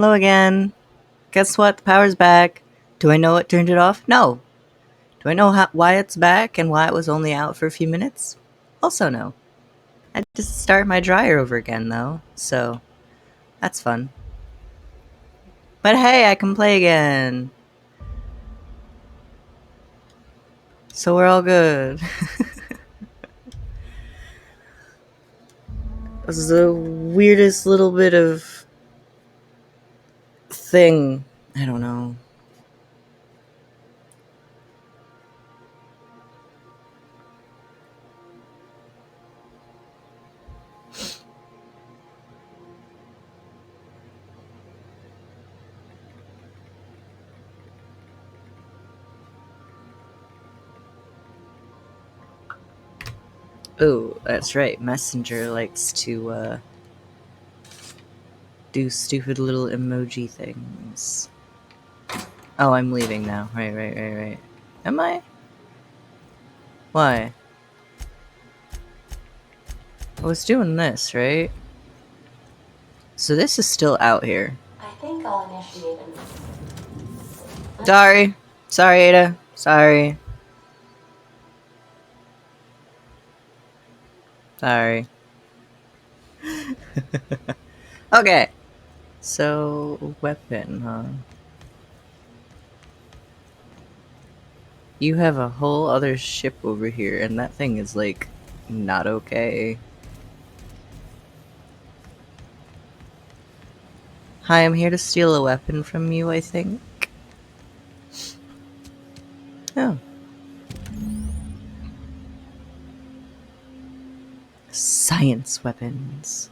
Hello again. Guess what? The power's back. Do I know what turned it off? No. Do I know why it's back and why it was only out for a few minutes? Also no. I just start my dryer over again though, so that's fun. But hey, I can play again. So we're all good. This is the weirdest little bit of thing. I don't know. Oh, that's right. Messenger likes to do stupid little emoji things. Oh, I'm leaving now. Right. Am I? Why? I was doing this, right? So this is still out here. I think I'll initiate an... Sorry. Sorry, Ada. Sorry. Sorry. Okay. So, weapon, huh? You have a whole other ship over here, and that thing is, like, not okay. Hi, I'm here to steal a weapon from you, I think. Oh. Science weapons.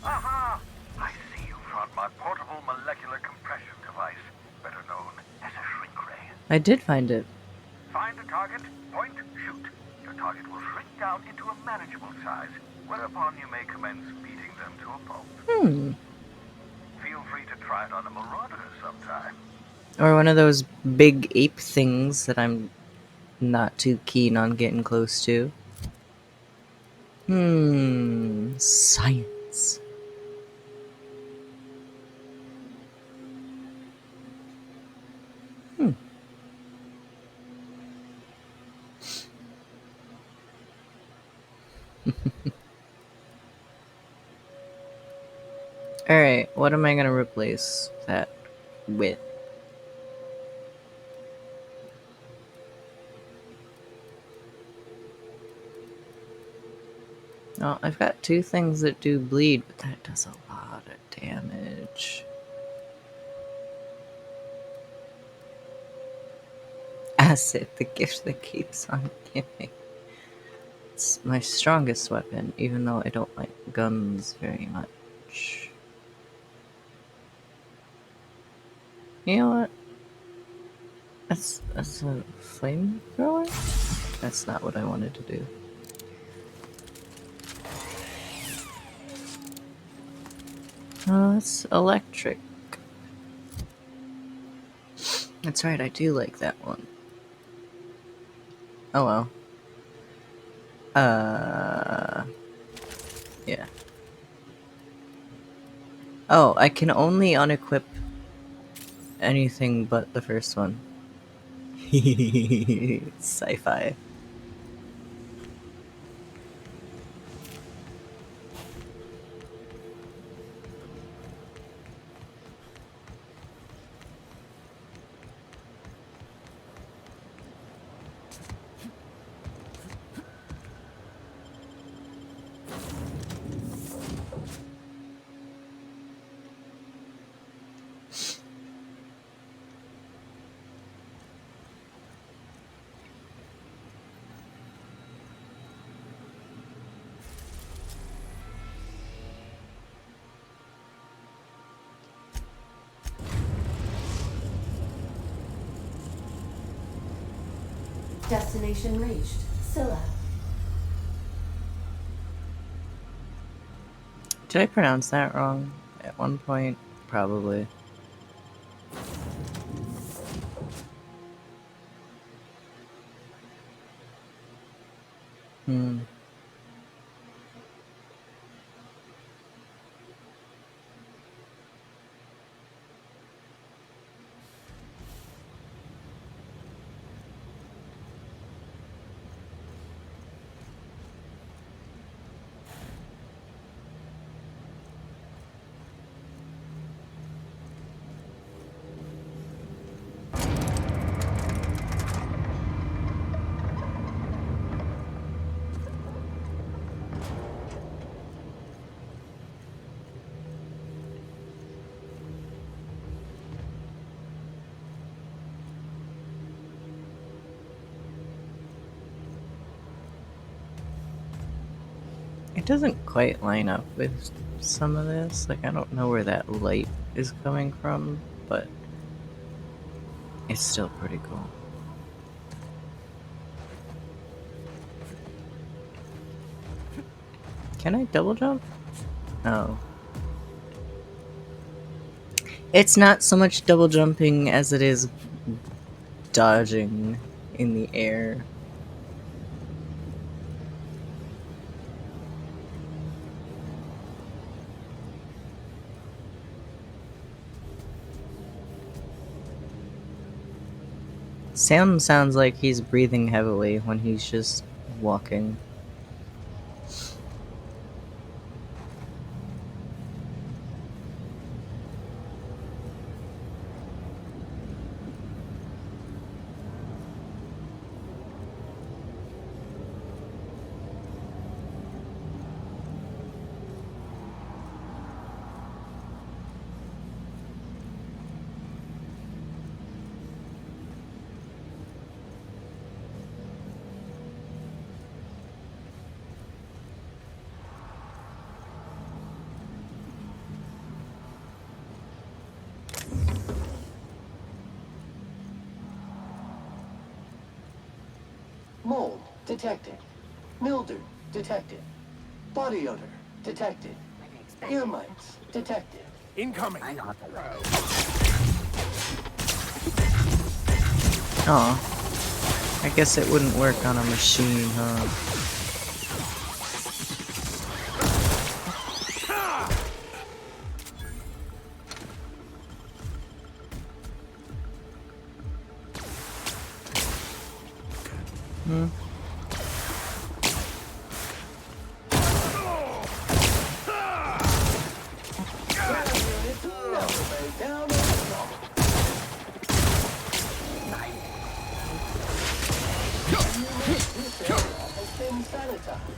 Aha! I see you found my portable molecular compression device, better known as a shrink ray. I did find it. Find a target, point, shoot. Your target will shrink down into a manageable size, whereupon you may commence beating them to a pulp. Feel free to try it on a marauder sometime. Or one of those big ape things that I'm not too keen on getting close to. Science. Alright, what am I gonna replace that with? Oh, I've got two things that do bleed, but that does a lot of damage. Acid, the gift that keeps on giving. It's my strongest weapon, even though I don't like guns very much. You know what? That's a flamethrower? That's not what I wanted to do. Oh, it's electric. That's right, I do like that one. Oh well. Yeah. Oh, I can only unequip anything but the first one. Sci-fi. Destination reached. Scylla. Did I pronounce that wrong at one point? Probably. Hmm. It doesn't quite line up with some of this. Like, I don't know where that light is coming from, but it's still pretty cool. Can I double jump? Oh. It's not so much double jumping as it is dodging in the air. Sam sounds like he's breathing heavily when he's just walking. Mold detected. Mildew detected. Body odor detected. Ear mites detected. Incoming. Oh, I guess it wouldn't work on a machine, huh? Hmm. Units never lay down or stop. This area has been sanitized.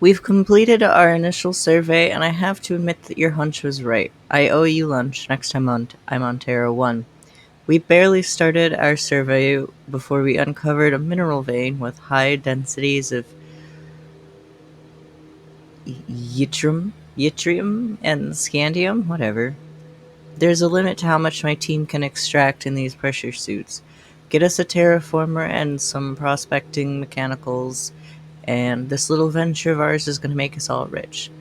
We've completed our initial survey, and I have to admit that your hunch was right. I owe you lunch next time I'm on Terra 1. We barely started our survey before we uncovered a mineral vein with high densities of yttrium, and scandium, whatever. There's a limit to how much my team can extract in these pressure suits. Get us a terraformer and some prospecting mechanicals, and this little venture of ours is going to make us all rich.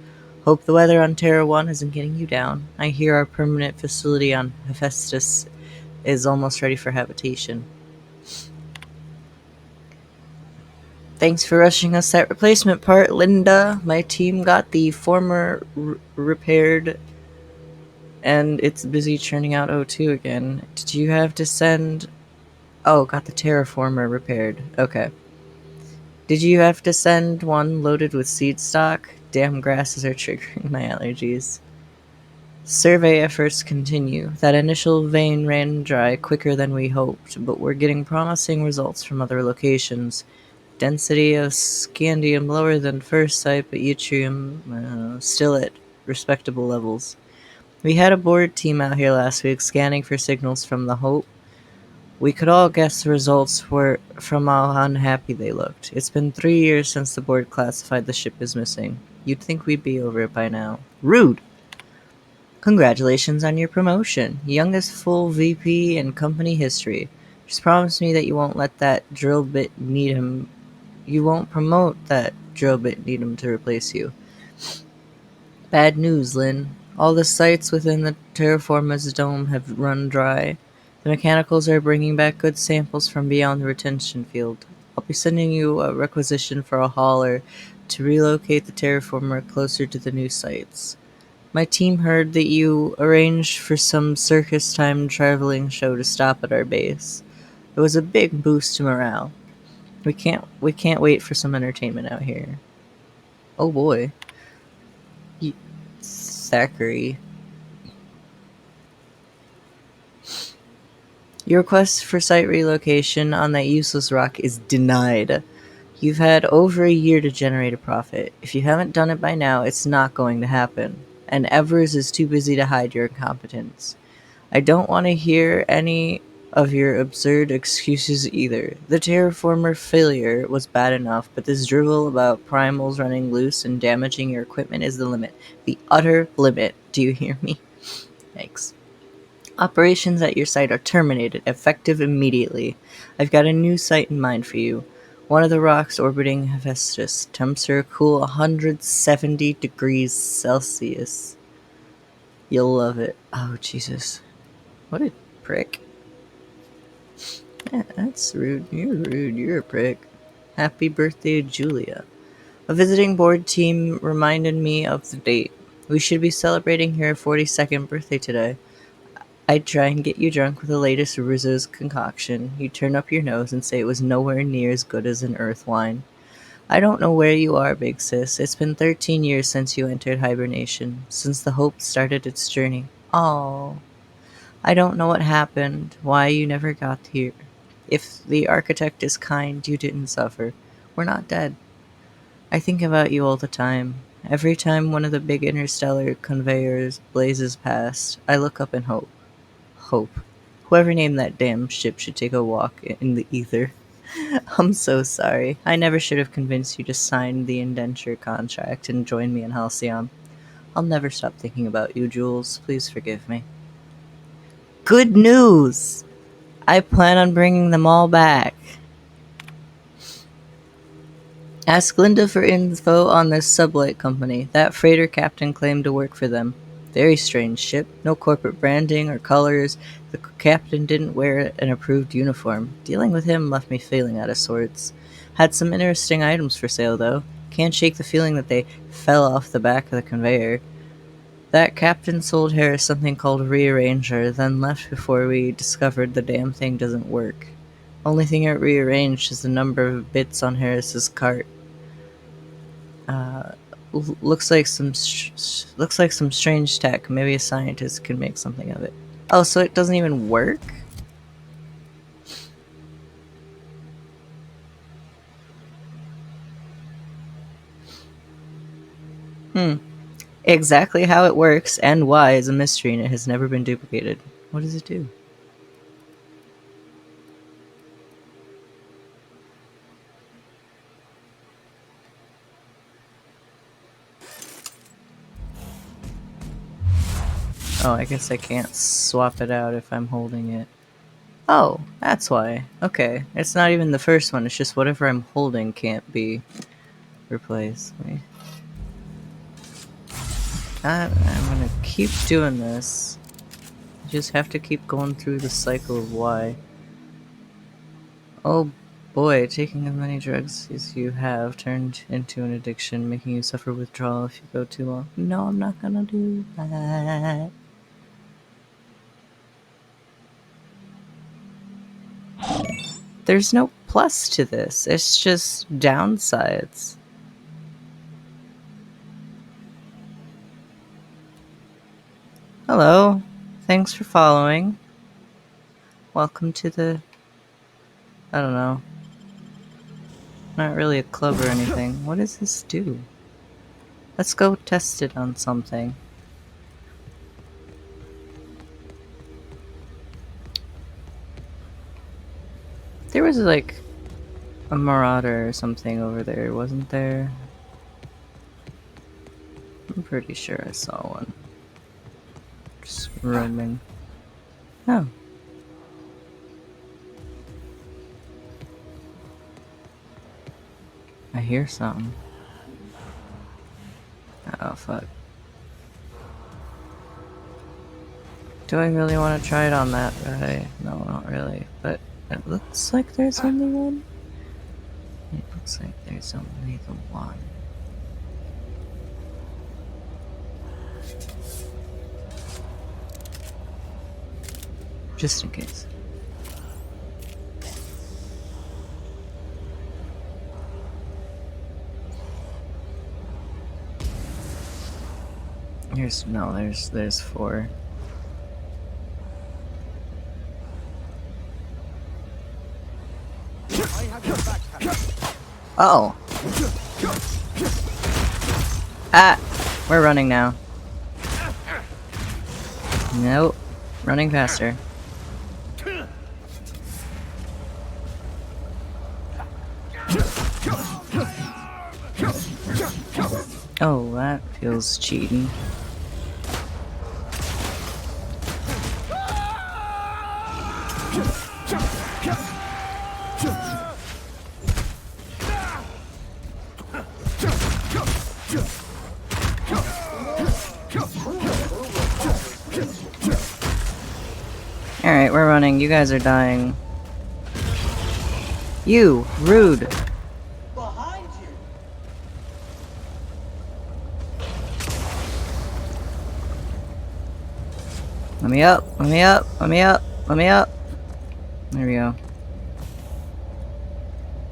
Hope the weather on Terra 1 isn't getting you down. I hear our permanent facility on Hephaestus is almost ready for habitation. Thanks for rushing us that replacement part, Linda. My team got the former repaired, and it's busy churning out O2 again. Did you have to send... Oh, got the terraformer repaired. Okay. Did you have to send one loaded with seed stock? Damn grasses are triggering my allergies. Survey efforts continue. That initial vein ran dry quicker than we hoped, but we're getting promising results from other locations. Density of scandium lower than first sight, but yttrium still at respectable levels. We had a board team out here last week scanning for signals from the Hope. We could all guess the results were from how unhappy they looked. It's been 3 years since the board classified the ship as missing. You'd think we'd be over it by now. Rude! Congratulations on your promotion. Youngest full VP in company history. Just promise me that you won't let that drill bit Needham... You won't promote that drill bit Needham to replace you. Bad news, Lynn. All the sites within the terraformers dome have run dry. The mechanicals are bringing back good samples from beyond the retention field. I'll be sending you a requisition for a hauler to relocate the terraformer closer to the new sites. My team heard that you arranged for some circus time traveling show to stop at our base. It was a big boost to morale. We can't wait for some entertainment out here. Oh boy. Thackeray. Your request for site relocation on that useless rock is denied. You've had over a year to generate a profit. If you haven't done it by now, it's not going to happen. And Evers is too busy to hide your incompetence. I don't want to hear any of your absurd excuses either. The terraformer failure was bad enough, but this drivel about primals running loose and damaging your equipment is the limit. The utter limit. Do you hear me? Thanks. Operations at your site are terminated, effective immediately. I've got a new site in mind for you. One of the rocks orbiting Hephaestus. Temps are cool 170 degrees Celsius. You'll love it. Oh, Jesus. What a prick. Yeah, that's rude. You're rude. You're a prick. Happy birthday, Julia. A visiting board team reminded me of the date. We should be celebrating her 42nd birthday today. I'd try and get you drunk with the latest Rizzo's concoction. You turn up your nose and say it was nowhere near as good as an earth wine. I don't know where you are, big sis. It's been 13 years since you entered hibernation, since the Hope started its journey. Oh, I don't know what happened, why you never got here. If the architect is kind, you didn't suffer. We're not dead. I think about you all the time. Every time one of the big interstellar conveyors blazes past, I look up and hope. Hope. Whoever named that damn ship should take a walk in the ether. I'm so sorry. I never should have convinced you to sign the indenture contract and join me in Halcyon. I'll never stop thinking about you, Jules. Please forgive me. Good news! I plan on bringing them all back. Ask Linda for info on this sublight company. That freighter captain claimed to work for them. Very strange ship. No corporate branding or colors. The captain didn't wear an approved uniform. Dealing with him left me feeling out of sorts. Had some interesting items for sale, though. Can't shake the feeling that they fell off the back of the conveyor. That captain sold Harris something called Rearranger, then left before we discovered the damn thing doesn't work. Only thing it rearranged is the number of bits on Harris's cart. Uh, looks like some strange tech. Maybe a scientist could make something of it. Oh, so it doesn't even work? Exactly how it works and why is a mystery, and it has never been duplicated. What does it do? Oh, I guess I can't swap it out if I'm holding it. Oh, that's why. Okay, it's not even the first one, it's just whatever I'm holding can't be replaced. I'm gonna keep doing this. You just have to keep going through the cycle of why. Oh boy, taking as many drugs as you have turned into an addiction, making you suffer withdrawal if you go too long. No, I'm not gonna do that. There's no plus to this, it's just downsides. Hello, thanks for following. Welcome to the... I don't know. Not really a club or anything. What does this do? Let's go test it on something. There was like a marauder or something over there, wasn't there? I'm pretty sure I saw one. Just roaming. Oh. I hear something. Oh, fuck. Do I really want to try it on that guy? No, not really. But it looks like there's only one. It looks like there's only the one. Just in case. There's 4. Oh. Ah! We're running now. Nope. Running faster. Oh, that feels cheating. Alright, we're running. You guys are dying. You! Rude! Behind you. Let me up! Let me up! Let me up! Let me up! There we go.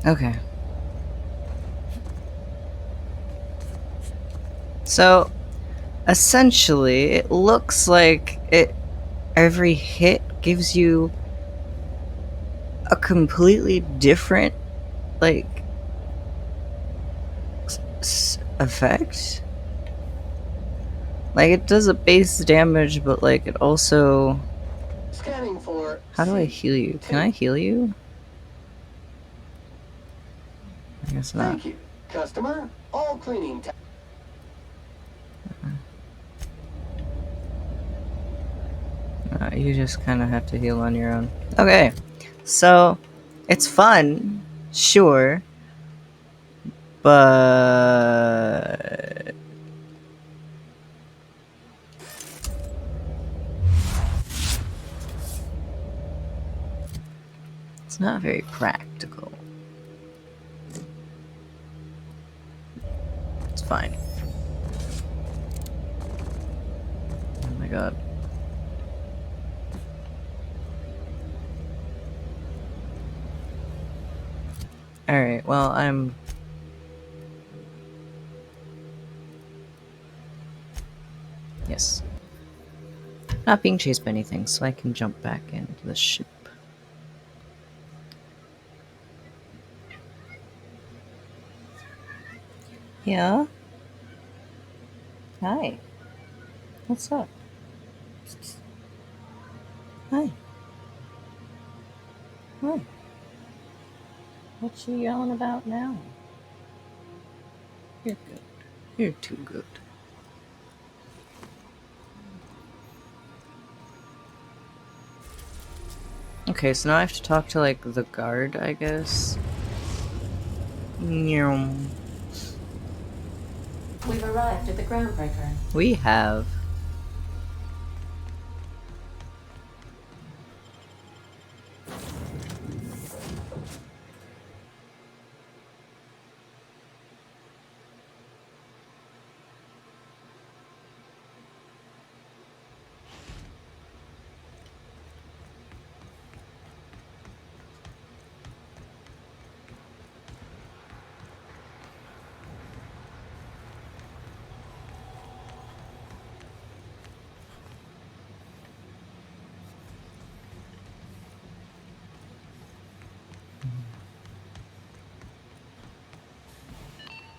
Okay. So, essentially, it looks like every hit gives you a completely different, like, effect. Like, it does a base damage, but, like, it also... Scanning for. How do I heal you? Can I heal you? I guess not. Thank you, customer. All cleaning. You just kind of have to heal on your own. Okay, so it's fun, sure, but it's not very practical. It's fine. Oh my god. Alright, well, I'm... Yes. Not being chased by anything, so I can jump back into the ship. Yeah? Hi. What's up? Hi. Hi. What you yelling about now? You're good. You're too good. Okay, so now I have to talk to, like, the guard, I guess. Nyum. We've arrived at the groundbreaker. We have.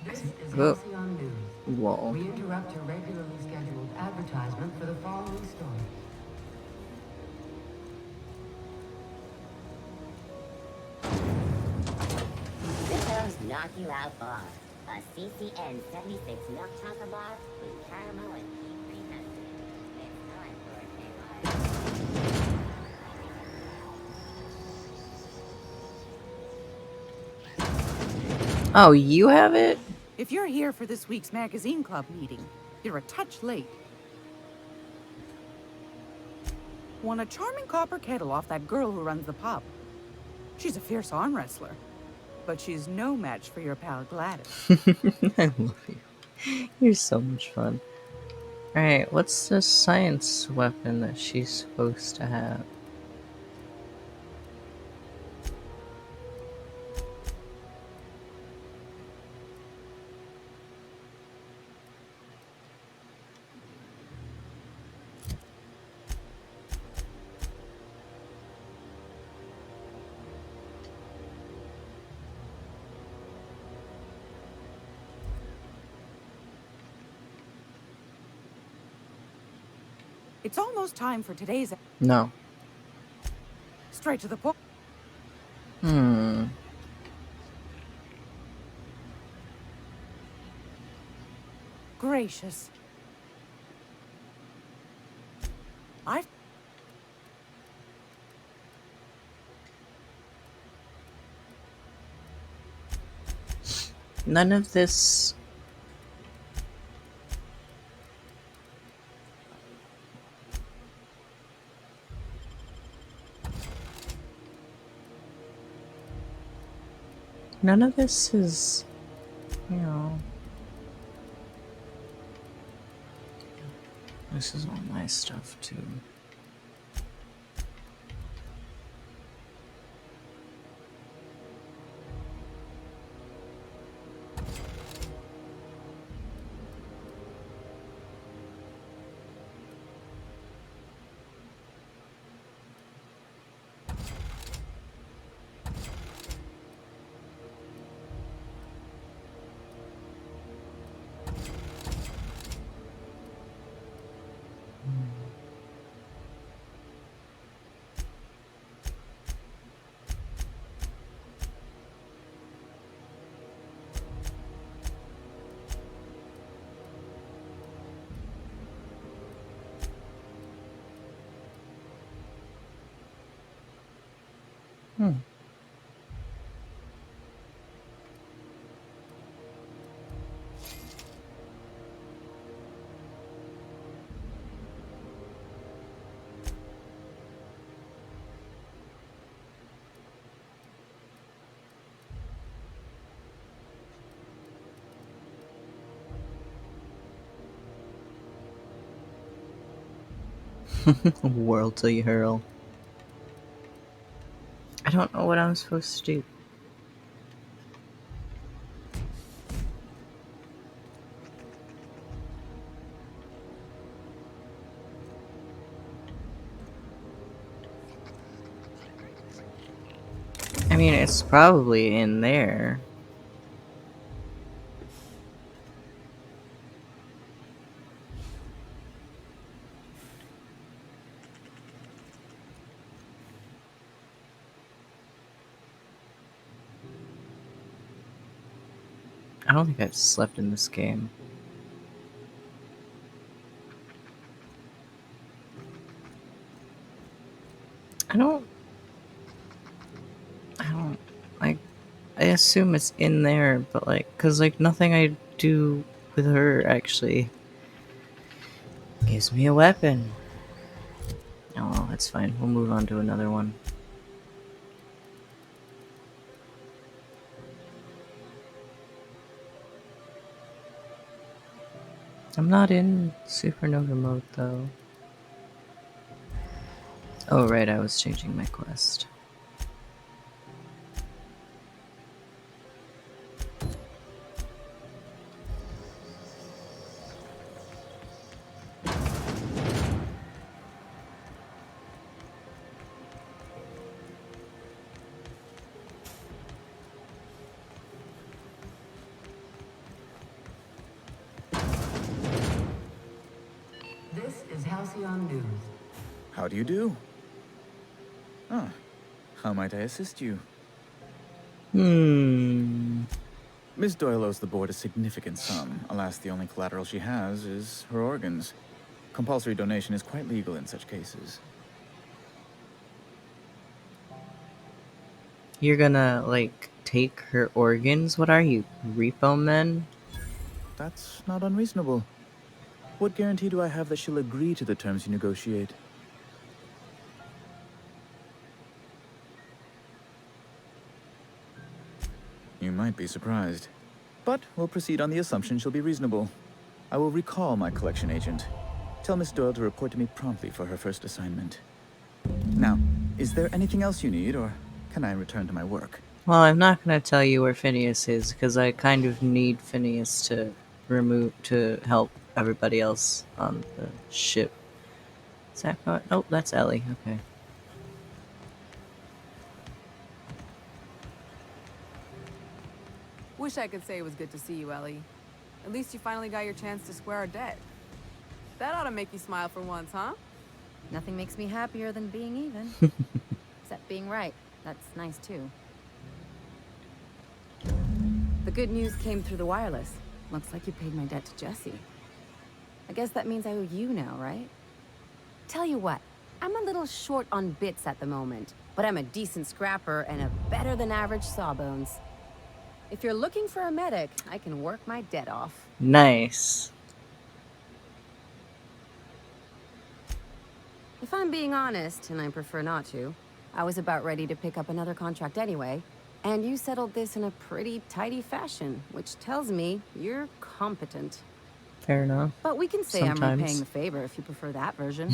This is Oh. Halcyon News. Whoa. We interrupt your regularly scheduled advertisement for the following story. This house knock you out bar. A CCN 76 milk chocolate bar with caramel and pea cream icing. It's time for a takeaway. Oh, you have it? If you're here for this week's magazine club meeting, you're a touch late. Won a charming copper kettle off that girl who runs the pub. She's a fierce arm wrestler, but she's no match for your pal Gladys. I love you. You're so much fun. Alright, what's the science weapon that she's supposed to have? It's almost time for today's No. straight to the point. Hmm. Gracious. I None of this. None of this is, you know. This is all my stuff too. Hmm. World till you hurl. I don't know what I'm supposed to do. I mean, it's probably in there. I don't think I've slept in this game. I don't, like, I assume it's in there, but like, cause like nothing I do with her actually gives me a weapon. Oh well, that's fine. We'll move on to another one. I'm not in supernova mode though. Oh right, I was changing my quest. This is Halcyon News. How do you do? Ah, how might I assist you? Miss Doyle owes the board a significant sum. Alas, the only collateral she has is her organs. Compulsory donation is quite legal in such cases. You're gonna, like, take her organs? What are you, repo men? That's not unreasonable. What guarantee do I have that she'll agree to the terms you negotiate? You might be surprised. But we'll proceed on the assumption she'll be reasonable. I will recall my collection agent. Tell Miss Doyle to report to me promptly for her first assignment. Now, is there anything else you need, or can I return to my work? Well, I'm not gonna tell you where Phineas is, because I kind of need Phineas to help everybody else on the ship. Is that part? Oh, that's Ellie. Okay. Wish I could say it was good to see you, Ellie. At least you finally got your chance to square our debt. That ought to make you smile for once, huh? Nothing makes me happier than being even. Except being right. That's nice too. The good news came through the wireless. Looks like you paid my debt to Jesse. I guess that means I owe you now, right? Tell you what, I'm a little short on bits at the moment, but I'm a decent scrapper and a better than average sawbones. If you're looking for a medic, I can work my debt off. Nice. If I'm being honest, and I prefer not to, I was about ready to pick up another contract anyway, and you settled this in a pretty tidy fashion, which tells me you're competent. Fair enough. But we can say I'm repaying Sometimes. the favor if you prefer that version.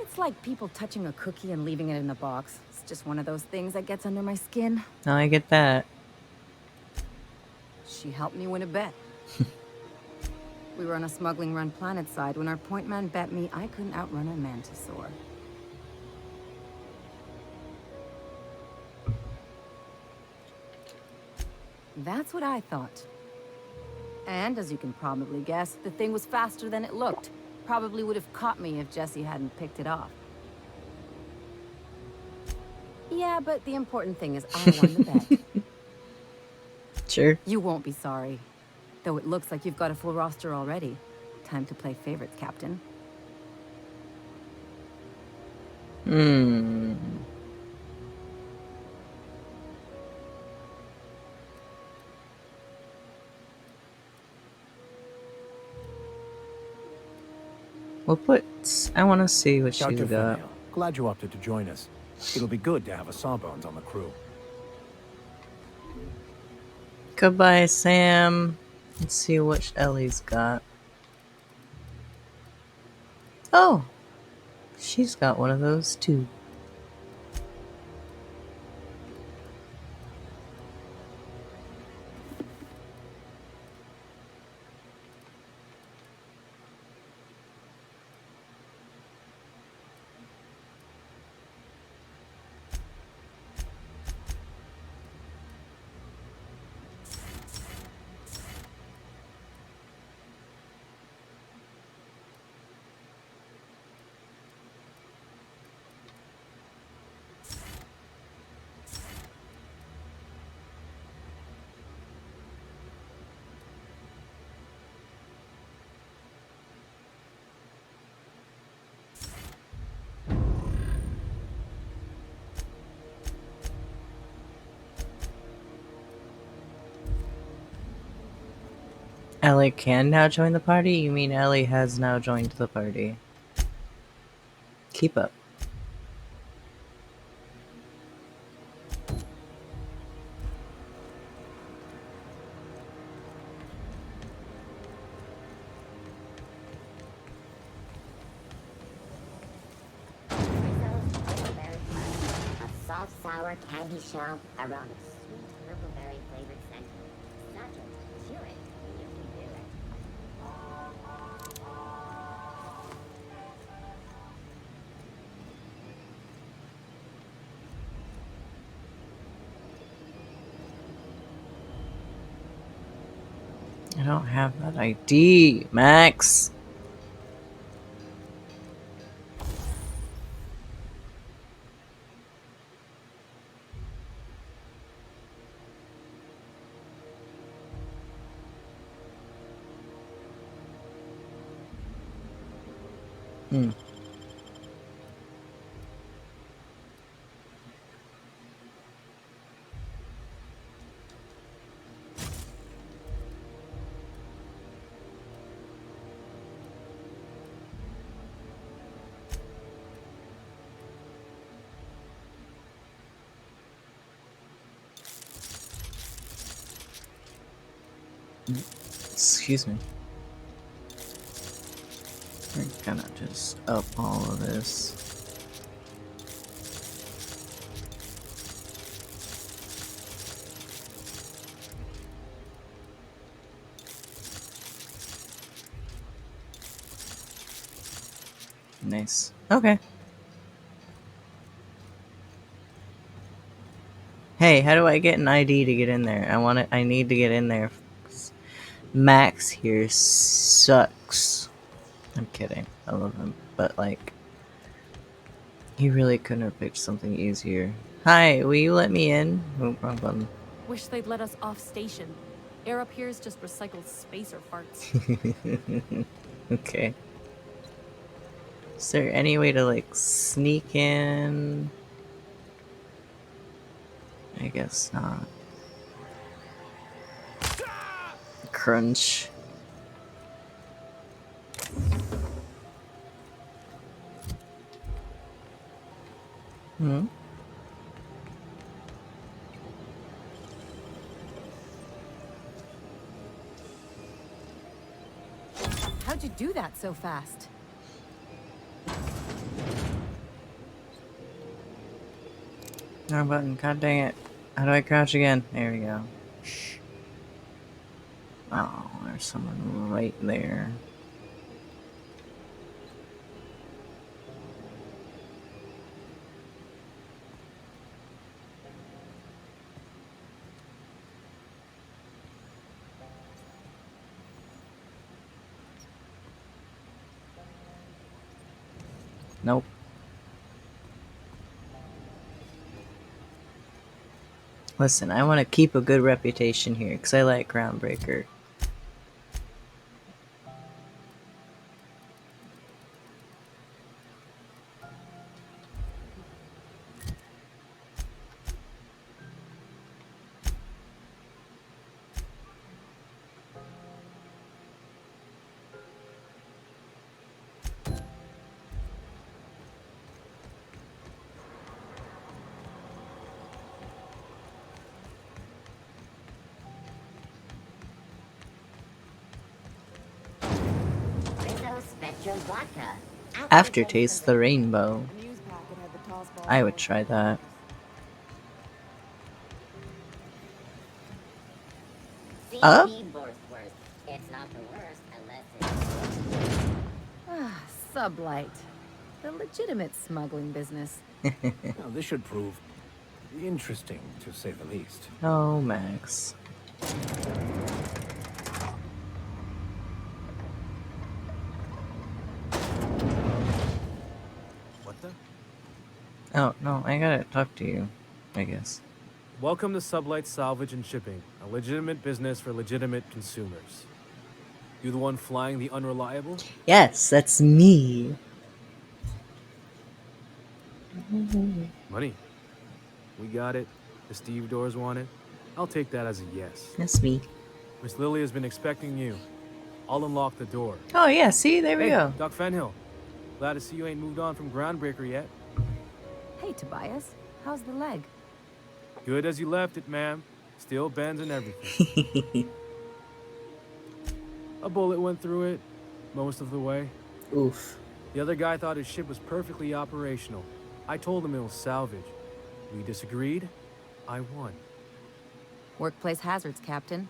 It's like people touching a cookie and leaving it in the box. It's just one of those things that gets under my skin. No, I get that. She helped me win a bet. We were on a smuggling run planet side when our point man bet me I couldn't outrun a mantisaur. That's what I thought. And as you can probably guess, the thing was faster than it looked. Probably would have caught me if Jesse hadn't picked it off. Yeah, but the important thing is I won the bet. Sure. You won't be sorry. Though it looks like you've got a full roster already. Time to play favorites, Captain. Hmm. We'll put... I want to see what she's Dr. got. Fennell, glad you opted to join us. It'll be good to have a Sawbones on the crew. Goodbye, Sam. Let's see what Ellie's got. Oh! She's got one of those, too. Ellie can now join the party? You mean Ellie has now joined the party? Keep up. A soft sour candy shell around a sweet purple-berry flavored center. Such a chew it. You can do it. I don't have that ID, Max. Hmm. Excuse me. We're gonna just up all of this. Nice. Okay. Hey, how do I get an ID to get in there? I need to get in there. Max here sucks. I'm kidding. I love him. But, like, he really couldn't have picked something easier. Hi, will you let me in? Oh, wrong button. Wish they'd let us off station. Air up here is just recycled spacer farts. Okay. Is there any way to, like, sneak in? I guess not. Crunch. Hmm? How'd you do that so fast? Wrong button. God dang it. How do I crouch again? There we go. Shh. Oh, there's someone right there. Nope. Listen, I want to keep a good reputation here because I like Groundbreaker. Rizzo Spectrum Vodka. Aftertaste the rainbow. I would try that. Up? It's not the worst unless it's... Ah, Sublight. The legitimate smuggling business. Now, this should prove interesting, to say the least. Oh, Max. What the? Oh, no, I gotta talk to you, I guess. Welcome to Sublight Salvage and Shipping, a legitimate business for legitimate consumers. You the one flying the Unreliable? Yes, that's me. Money. We got it. The Steve doors want it. I'll take that as a yes. That's me. Miss Lily has been expecting you. I'll unlock the door. Oh, yeah, see? There we Hey, go. Doc Fenhill. Glad to see you ain't moved on from Groundbreaker yet. Hey, Tobias. How's the leg? Good as you left it, ma'am. Still bends and everything. A bullet went through it most of the way. Oof. The other guy thought his ship was perfectly operational. I told him it was salvage. We disagreed. I won. Workplace hazards, Captain.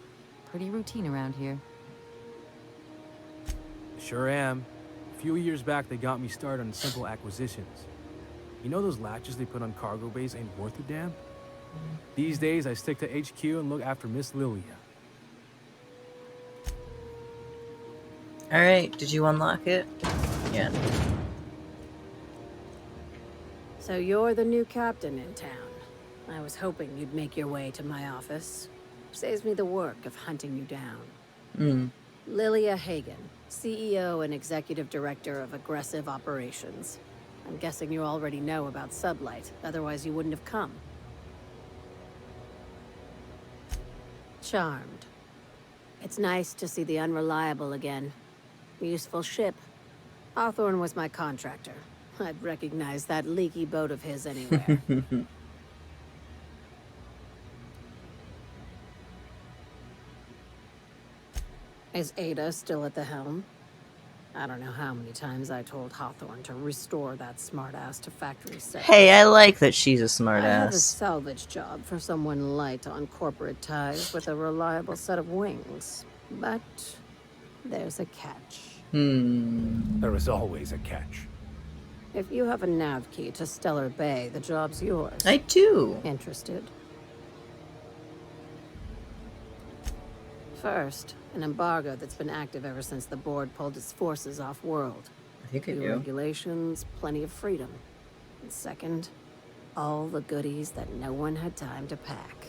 Pretty routine around here. Sure am. A few years back, they got me started on simple acquisitions. You know those latches they put on cargo bays ain't worth a damn? These days, I stick to HQ and look after Miss Lilia. Alright, did you unlock it? Yeah. So you're the new captain in town. I was hoping you'd make your way to my office. Saves me the work of hunting you down. Lilia Hagen, CEO and Executive Director of Aggressive Operations. I'm guessing you already know about Sublight, otherwise you wouldn't have come. Charmed. It's nice to see the Unreliable again. Useful ship. Hawthorne was my contractor. I'd recognize that leaky boat of his anywhere. Is Ada still at the helm? I don't know how many times I told Hawthorne to restore that smartass to factory set. Hey, I like that she's a I have a smartass. salvage job for someone light on corporate ties with a reliable set of wings. But there's a catch. There is always a catch. If you have a nav key to Stellar Bay, the job's yours. I do. Interested? First, an embargo that's been active ever since the board pulled its forces off-world. I think I Few do. regulations, plenty of freedom. And second, all the goodies that no one had time to pack.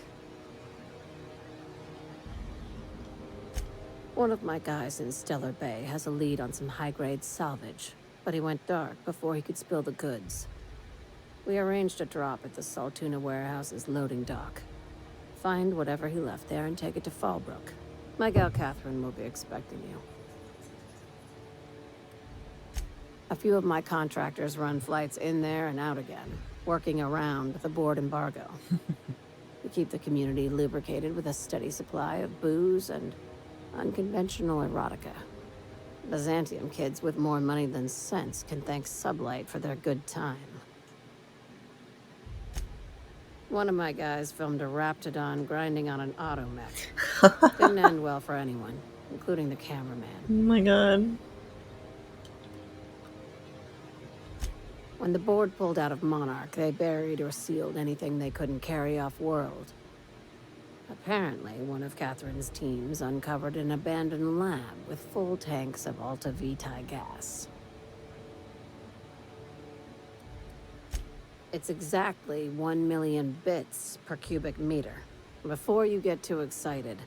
One of my guys in Stellar Bay has a lead on some high-grade salvage, but he went dark before he could spill the goods. We arranged a drop at the Saltuna warehouse's loading dock. Find whatever he left there and take it to Fallbrook. My gal Catherine will be expecting you. A few of my contractors run flights in there and out again, working around the board embargo. We keep the community lubricated with a steady supply of booze and unconventional erotica. Byzantium kids with more money than sense can thank Sublight for their good time. One of my guys filmed a Raptidon grinding on an automech. Didn't end well for anyone, including the cameraman. Oh my god. When the board pulled out of Monarch, they buried or sealed anything they couldn't carry off-world. Apparently, one of Catherine's teams uncovered an abandoned lab with full tanks of Alta Vitae gas. It's exactly 1 million bits per cubic meter. Before you get too excited,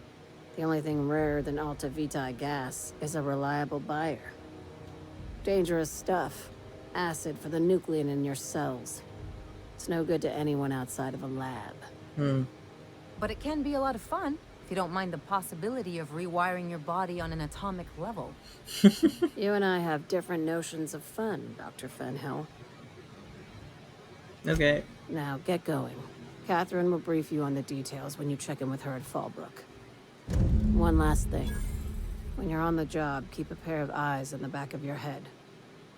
the only thing rarer than Alta Vitae gas is a reliable buyer. Dangerous stuff. Acid for the nuclein in your cells. It's no good to anyone outside of a lab. But it can be a lot of fun, if you don't mind the possibility of rewiring your body on an atomic level. You and I have different notions of fun, Dr. Fenhill. Okay. Now, get going. Catherine will brief you on the details when you check in with her at Fallbrook. One last thing. When you're on the job, keep a pair of eyes in the back of your head.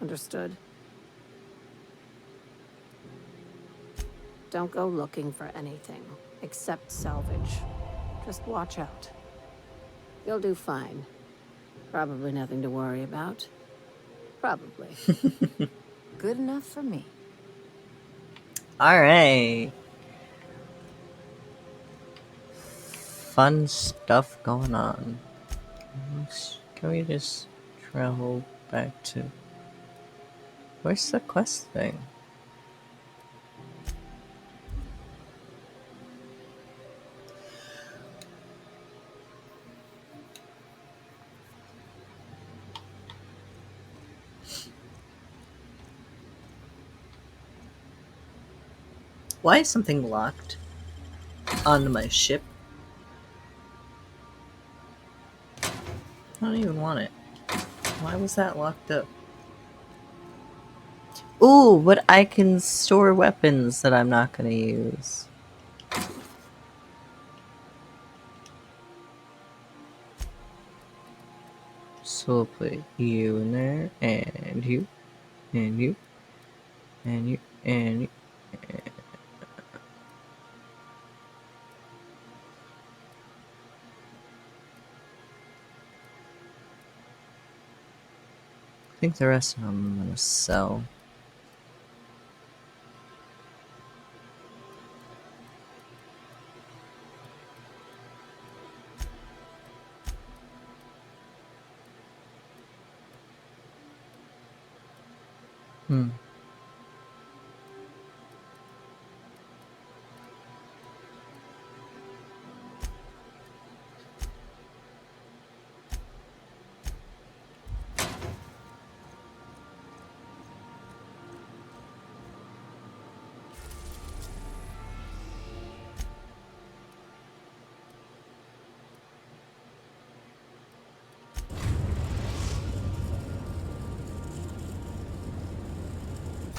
Understood? Don't go looking for anything, except salvage. Just watch out. You'll do fine. Probably nothing to worry about. Probably. Good enough for me. Alright. Fun stuff going on. Can we just travel back to... Where's the quest thing? Why is something locked on my ship? I don't even want it. Why was that locked up? Ooh, but I can store weapons that I'm not gonna use. So we'll put you in there, and you, and you, and you, and you. I think the rest of them I'm gonna sell.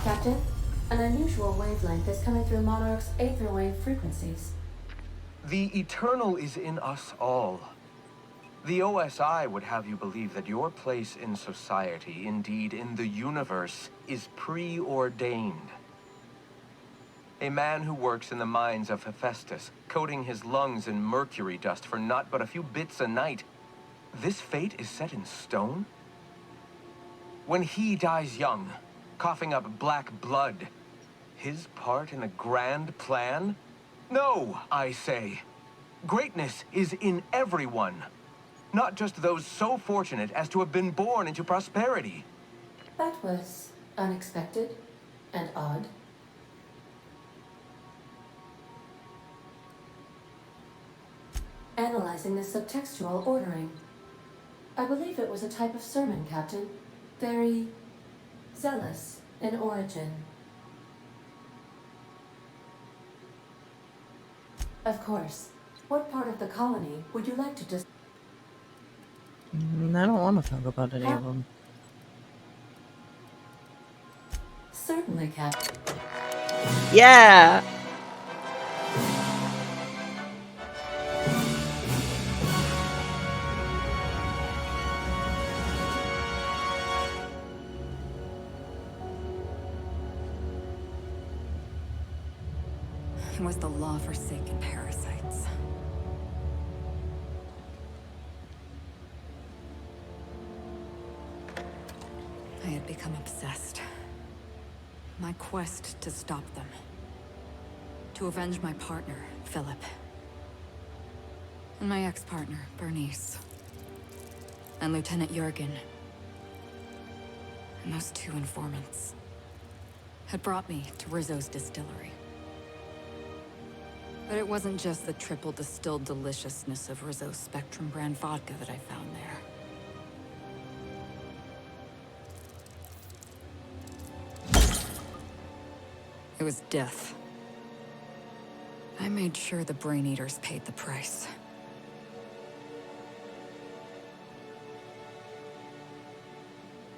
Captain, an unusual wavelength is coming through Monarch's aether wave frequencies. The eternal is in us all. The OSI would have you believe that your place in society, indeed in the universe, is preordained. A man who works in the mines of Hephaestus, coating his lungs in mercury dust for not but a few bits a night. This fate is set in stone? When he dies young, coughing up black blood, his part in a grand plan? No, I say. Greatness is in everyone. not just those so fortunate as to have been born into prosperity. That was unexpected and odd. Analyzing the subtextual ordering. I believe it was a type of sermon, Captain. Very zealous in origin. Of course. What part of the colony would you like to discuss? I don't want to talk about any of them. Certainly, Captain. Yeah! It was the law-forsaken parasites. I had become obsessed. My quest to stop them. To avenge my partner, Philip. And my ex-partner, Bernice. And Lieutenant Jurgen. And those two informants had brought me to Rizzo's distillery. But it wasn't just the triple distilled deliciousness of Rizzo's Spectrum brand vodka that I found there. It was death. I made sure the Brain Eaters paid the price.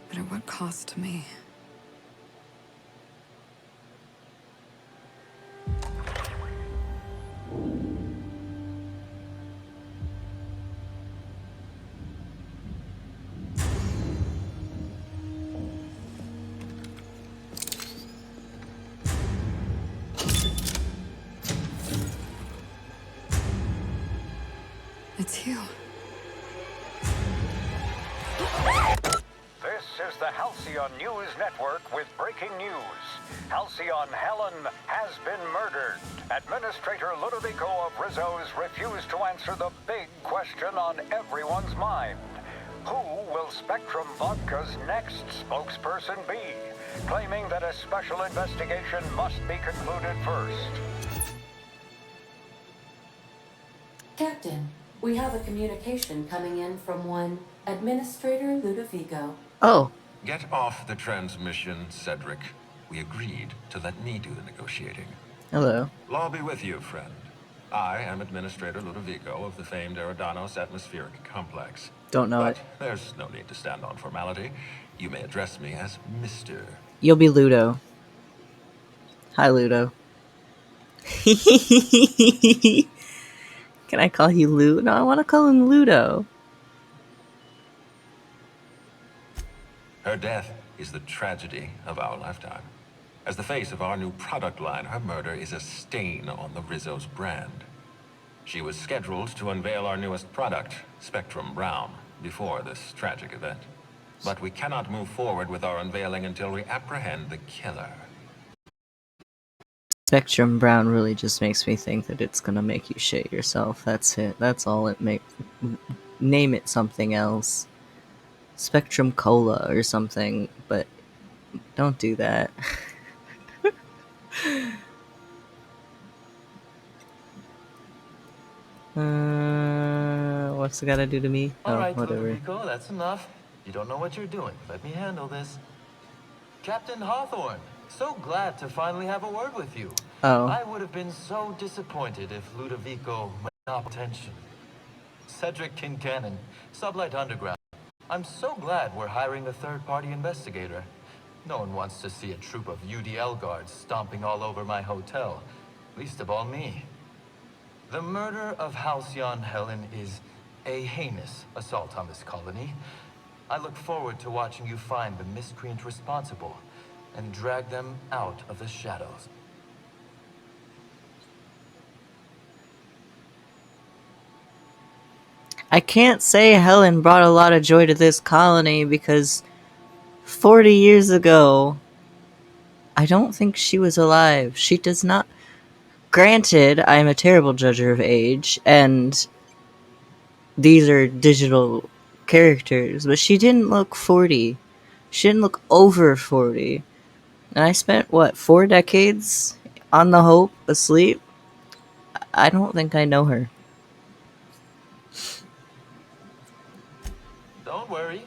But at what cost to me? It's you. This is the Halcyon News Network with breaking news. Halcyon Helen has been murdered. Administrator Ludovico of Rizzo's refused to answer the big question on everyone's mind. Who will Spectrum Vodka's next spokesperson be? Claiming that a special investigation must be concluded first. Captain, we have a communication coming in from one Administrator Ludovico. Oh. Get off the transmission, Cedric. We agreed to let me do the negotiating. Hello. Law be with you, friend. I am Administrator Ludovico of the famed Eridanos Atmospheric Complex. Don't know but it. There's no need to stand on formality. You may address me as Mr. You'll be Ludo. Hi, Ludo. Can I call you Lu? No, I want to call him Ludo. Her death is the tragedy of our lifetime. As the face of our new product line, her murder is a stain on the Rizzo's brand. She was scheduled to unveil our newest product, Spectrum Brown, before this tragic event. But we cannot move forward with our unveiling until we apprehend the killer. Spectrum Brown really just makes me think that it's gonna make you shit yourself. That's it. That's all it makes. Name it something else. Spectrum Cola or something, but don't do that. What's it gotta do to me? All right, whatever. Ludovico, that's enough. You don't know what you're doing. Let me handle this. Captain Hawthorne, so glad to finally have a word with you. Oh. I would have been so disappointed if Ludovico might not pay attention. Cedric Kincannon, Sublight Underground. I'm so glad we're hiring a third-party investigator. No one wants to see a troop of UDL guards stomping all over my hotel. Least of all me. The murder of Halcyon Helen is a heinous assault on this colony. I look forward to watching you find the miscreant responsible and drag them out of the shadows. I can't say Helen brought a lot of joy to this colony because 40 years ago, I don't think she was alive. She does not. Granted, I am a terrible judger of age, and these are digital characters, but she didn't look 40. She didn't look over 40. And I spent, what, 4 decades on the Hope asleep? I don't think I know her. Don't worry.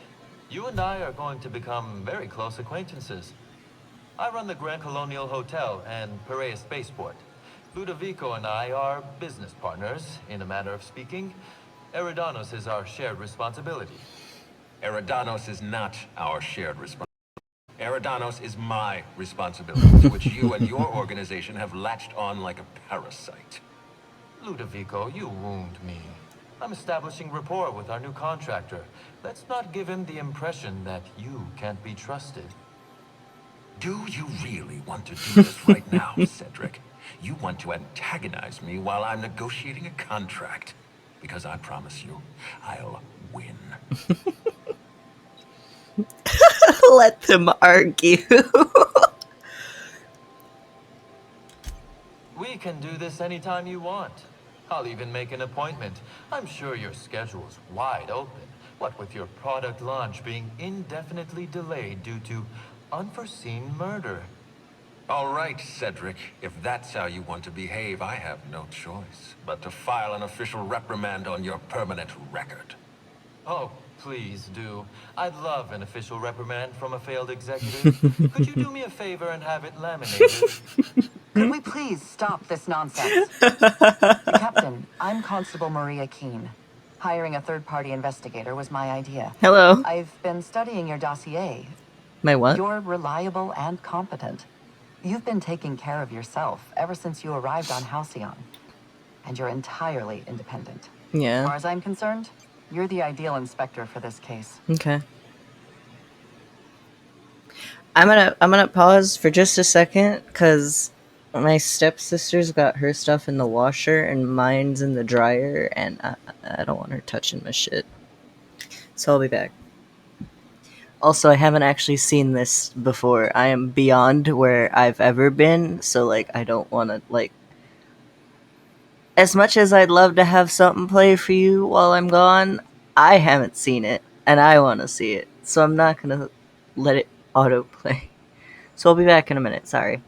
You and I are going to become very close acquaintances. I run the Grand Colonial Hotel and Perea Spaceport. Ludovico and I are business partners, in a manner of speaking. Eridanos is our shared responsibility. Eridanos is not our shared responsibility. Eridanos is my responsibility, to which you and your organization have latched on like a parasite. Ludovico, you wound me. I'm establishing rapport with our new contractor. Let's not give him the impression that you can't be trusted. Do you really want to do this right now, Cedric? You want to antagonize me while I'm negotiating a contract. Because I promise you, I'll win. Let them argue. We can do this anytime you want. I'll even make an appointment. I'm sure your schedule's wide open. What with your product launch being indefinitely delayed due to unforeseen murder. All right, Cedric. If that's how you want to behave, I have no choice but to file an official reprimand on your permanent record. Oh, please do. I'd love an official reprimand from a failed executive. Could you do me a favor and have it laminated? Could we please stop this nonsense? Captain, I'm Constable Maria Keene. Hiring a third-party investigator was my idea. Hello. I've been studying your dossier. My what? You're reliable and competent. You've been taking care of yourself ever since you arrived on Halcyon. And you're entirely independent. Yeah. As far as I'm concerned, you're the ideal inspector for this case. Okay. I'm gonna pause for just a second because my stepsister's got her stuff in the washer and mine's in the dryer, and I don't want her touching my shit. So I'll be back. Also, I haven't actually seen this before. I am beyond where I've ever been, so like I don't want to like. As much as I'd love to have something play for you while I'm gone, I haven't seen it, and I want to see it, so I'm not gonna let it autoplay. So I'll be back in a minute. Sorry.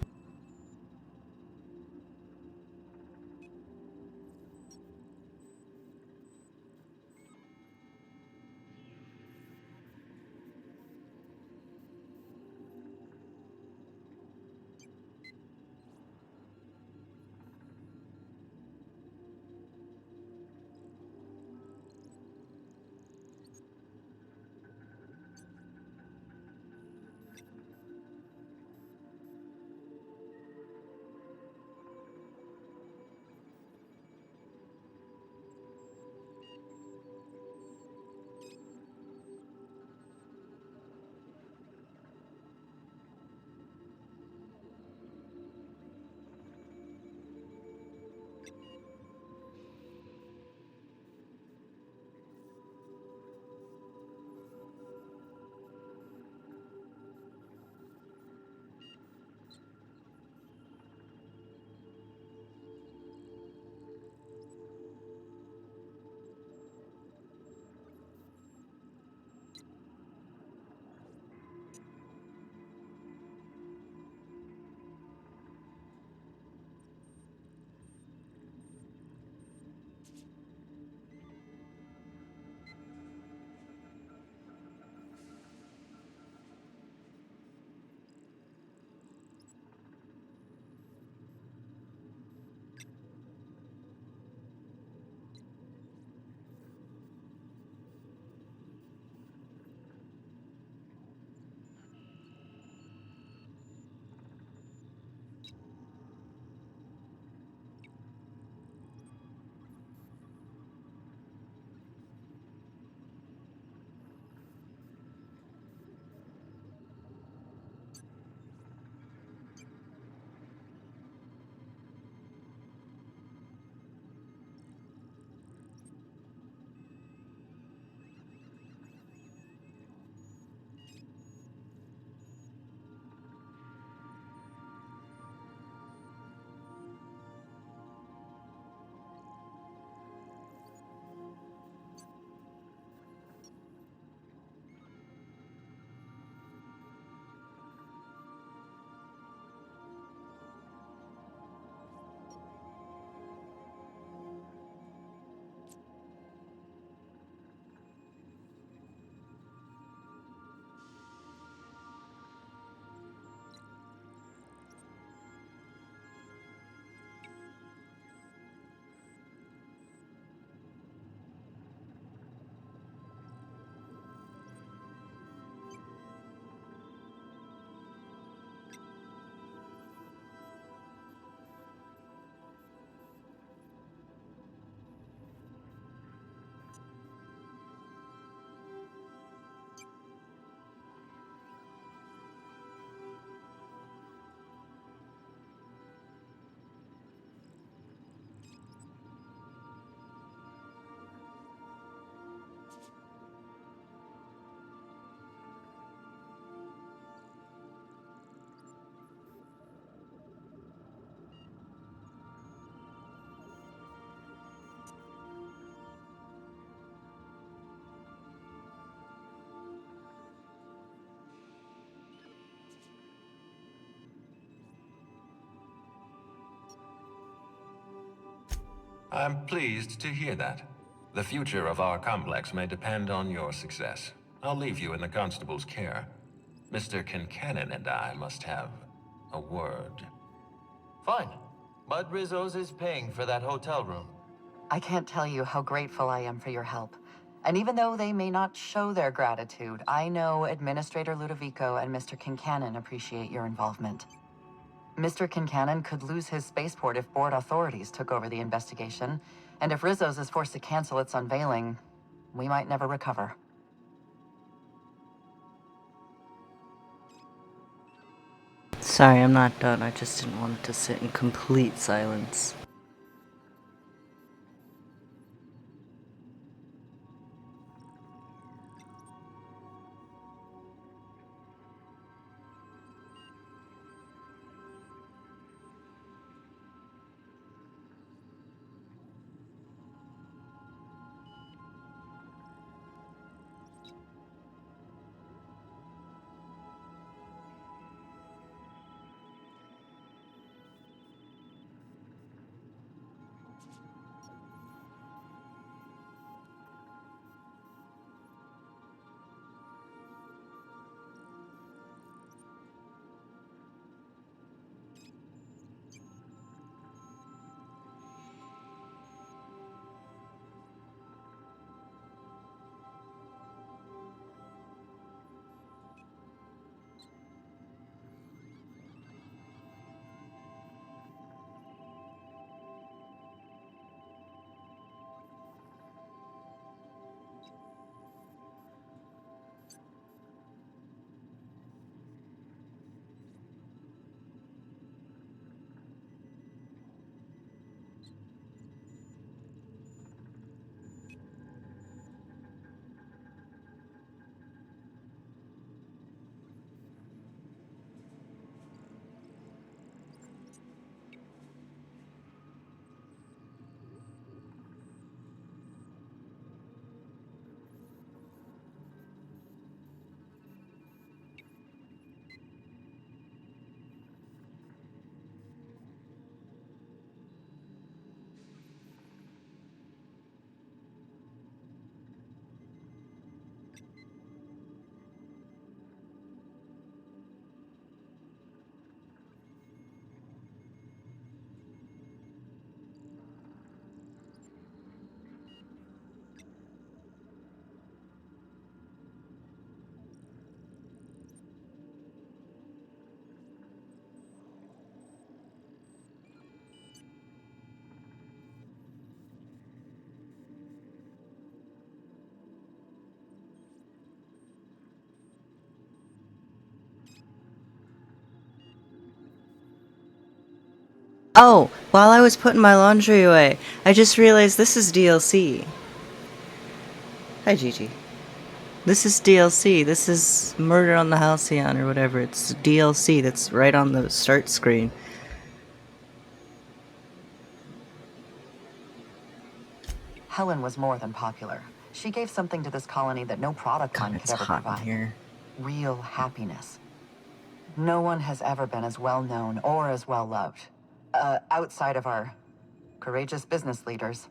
I'm pleased to hear that. The future of our complex may depend on your success. I'll leave you in the constable's care. Mr. Kincannon and I must have a word. Fine. But Rizzo's is paying for that hotel room. I can't tell you how grateful I am for your help. And even though they may not show their gratitude, I know Administrator Ludovico and Mr. Kincannon appreciate your involvement. Mr. Kincannon could lose his spaceport if board authorities took over the investigation, and if Rizzo's is forced to cancel its unveiling, we might never recover. Sorry, I'm not done. I just didn't want it to sit in complete silence. Oh, while I was putting my laundry away, I just realized this is DLC. Hi, Gigi. This is DLC. This is Murder on the Halcyon or whatever. It's DLC that's right on the start screen. Helen was more than popular. She gave something to this colony that no product line could ever provide. Here. Real happiness. No one has ever been as well known or as well loved. Outside of our courageous business leaders.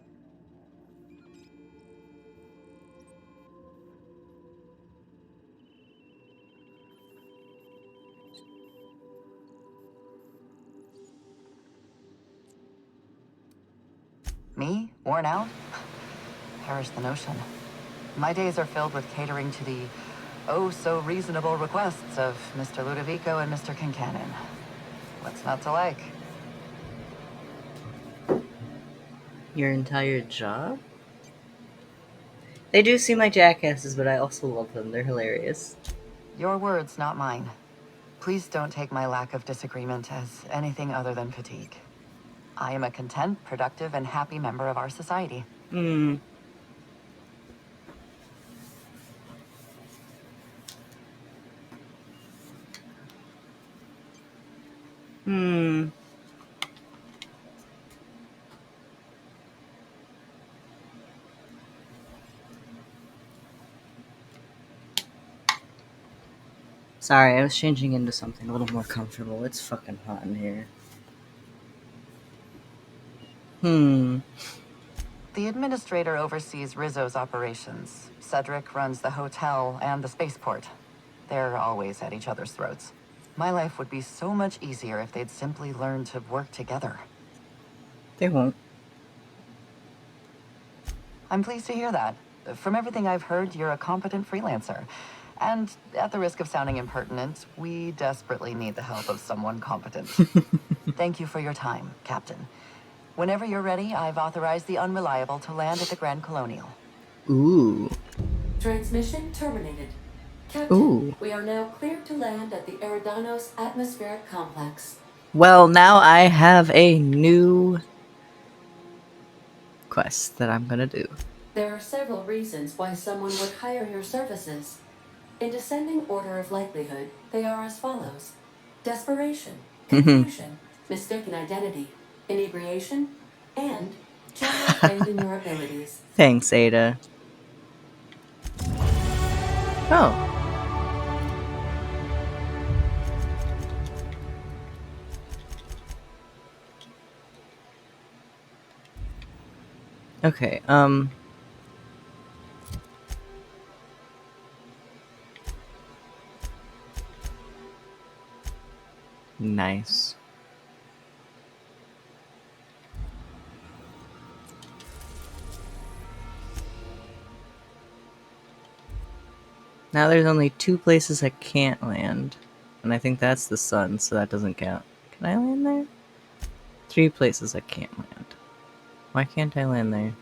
Me? Worn out? Perish the notion. My days are filled with catering to the oh-so-reasonable requests of Mr. Ludovico and Mr. Kincannon. What's not to like? Your entire job? They do seem like jackasses, but I also love them. They're hilarious. Your words, not mine. Please don't take my lack of disagreement as anything other than fatigue. I am a content, productive, and happy member of our society. Hmm. Sorry, I was changing into something a little more comfortable. It's fucking hot in here. The administrator oversees Rizzo's operations. Cedric runs the hotel and the spaceport. They're always at each other's throats. My life would be so much easier if they'd simply learn to work together. They won't. I'm pleased to hear that. From everything I've heard, you're a competent freelancer. And at the risk of sounding impertinent, we desperately need the help of someone competent. Thank you for your time, Captain. Whenever you're ready, I've authorized the Unreliable to land at the Grand Colonial. Ooh. Transmission terminated. Captain, Ooh. we are now cleared to land at the Eridanos Atmospheric Complex. Well, now I have a new quest that I'm gonna do. There are several reasons why someone would hire your services. In descending order of likelihood, they are as follows: desperation, confusion, mistaken identity, inebriation, and general faith in your abilities. Thanks, Ada. Oh. Okay, nice. Now there's only 2 places I can't land. And I think that's the sun, so that doesn't count. Can I land there? 3 places I can't land. Why can't I land there?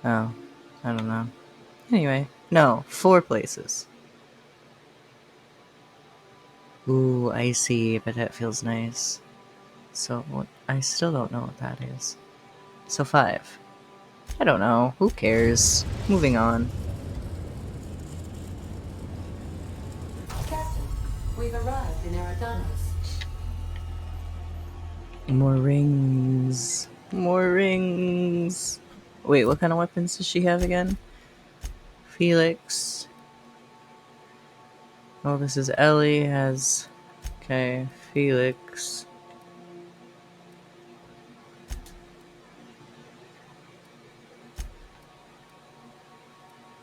Oh, I don't know. Anyway, no, 4 places. Ooh, icy, but that feels nice. So, what? I still don't know what that is. So 5. I don't know. Who cares? Moving on. Captain, we've arrived in Eridanos. More rings. More rings. Wait, what kind of weapons does she have again? Felix. Oh, this is Ellie has... Okay, Felix.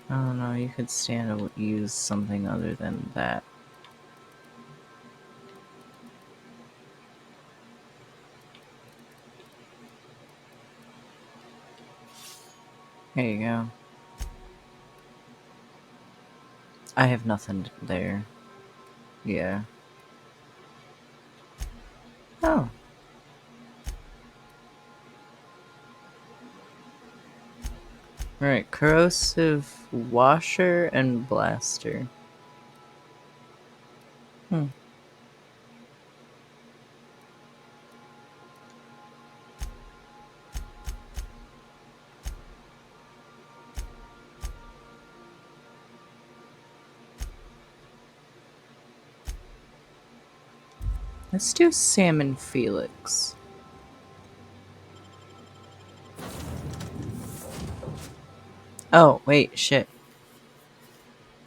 I don't know, you could stand to use something other than that. There you go. I have nothing there. Yeah. Oh. Alright, corrosive washer and blaster. Hmm. Let's do Salmon Felix. Oh, wait, shit.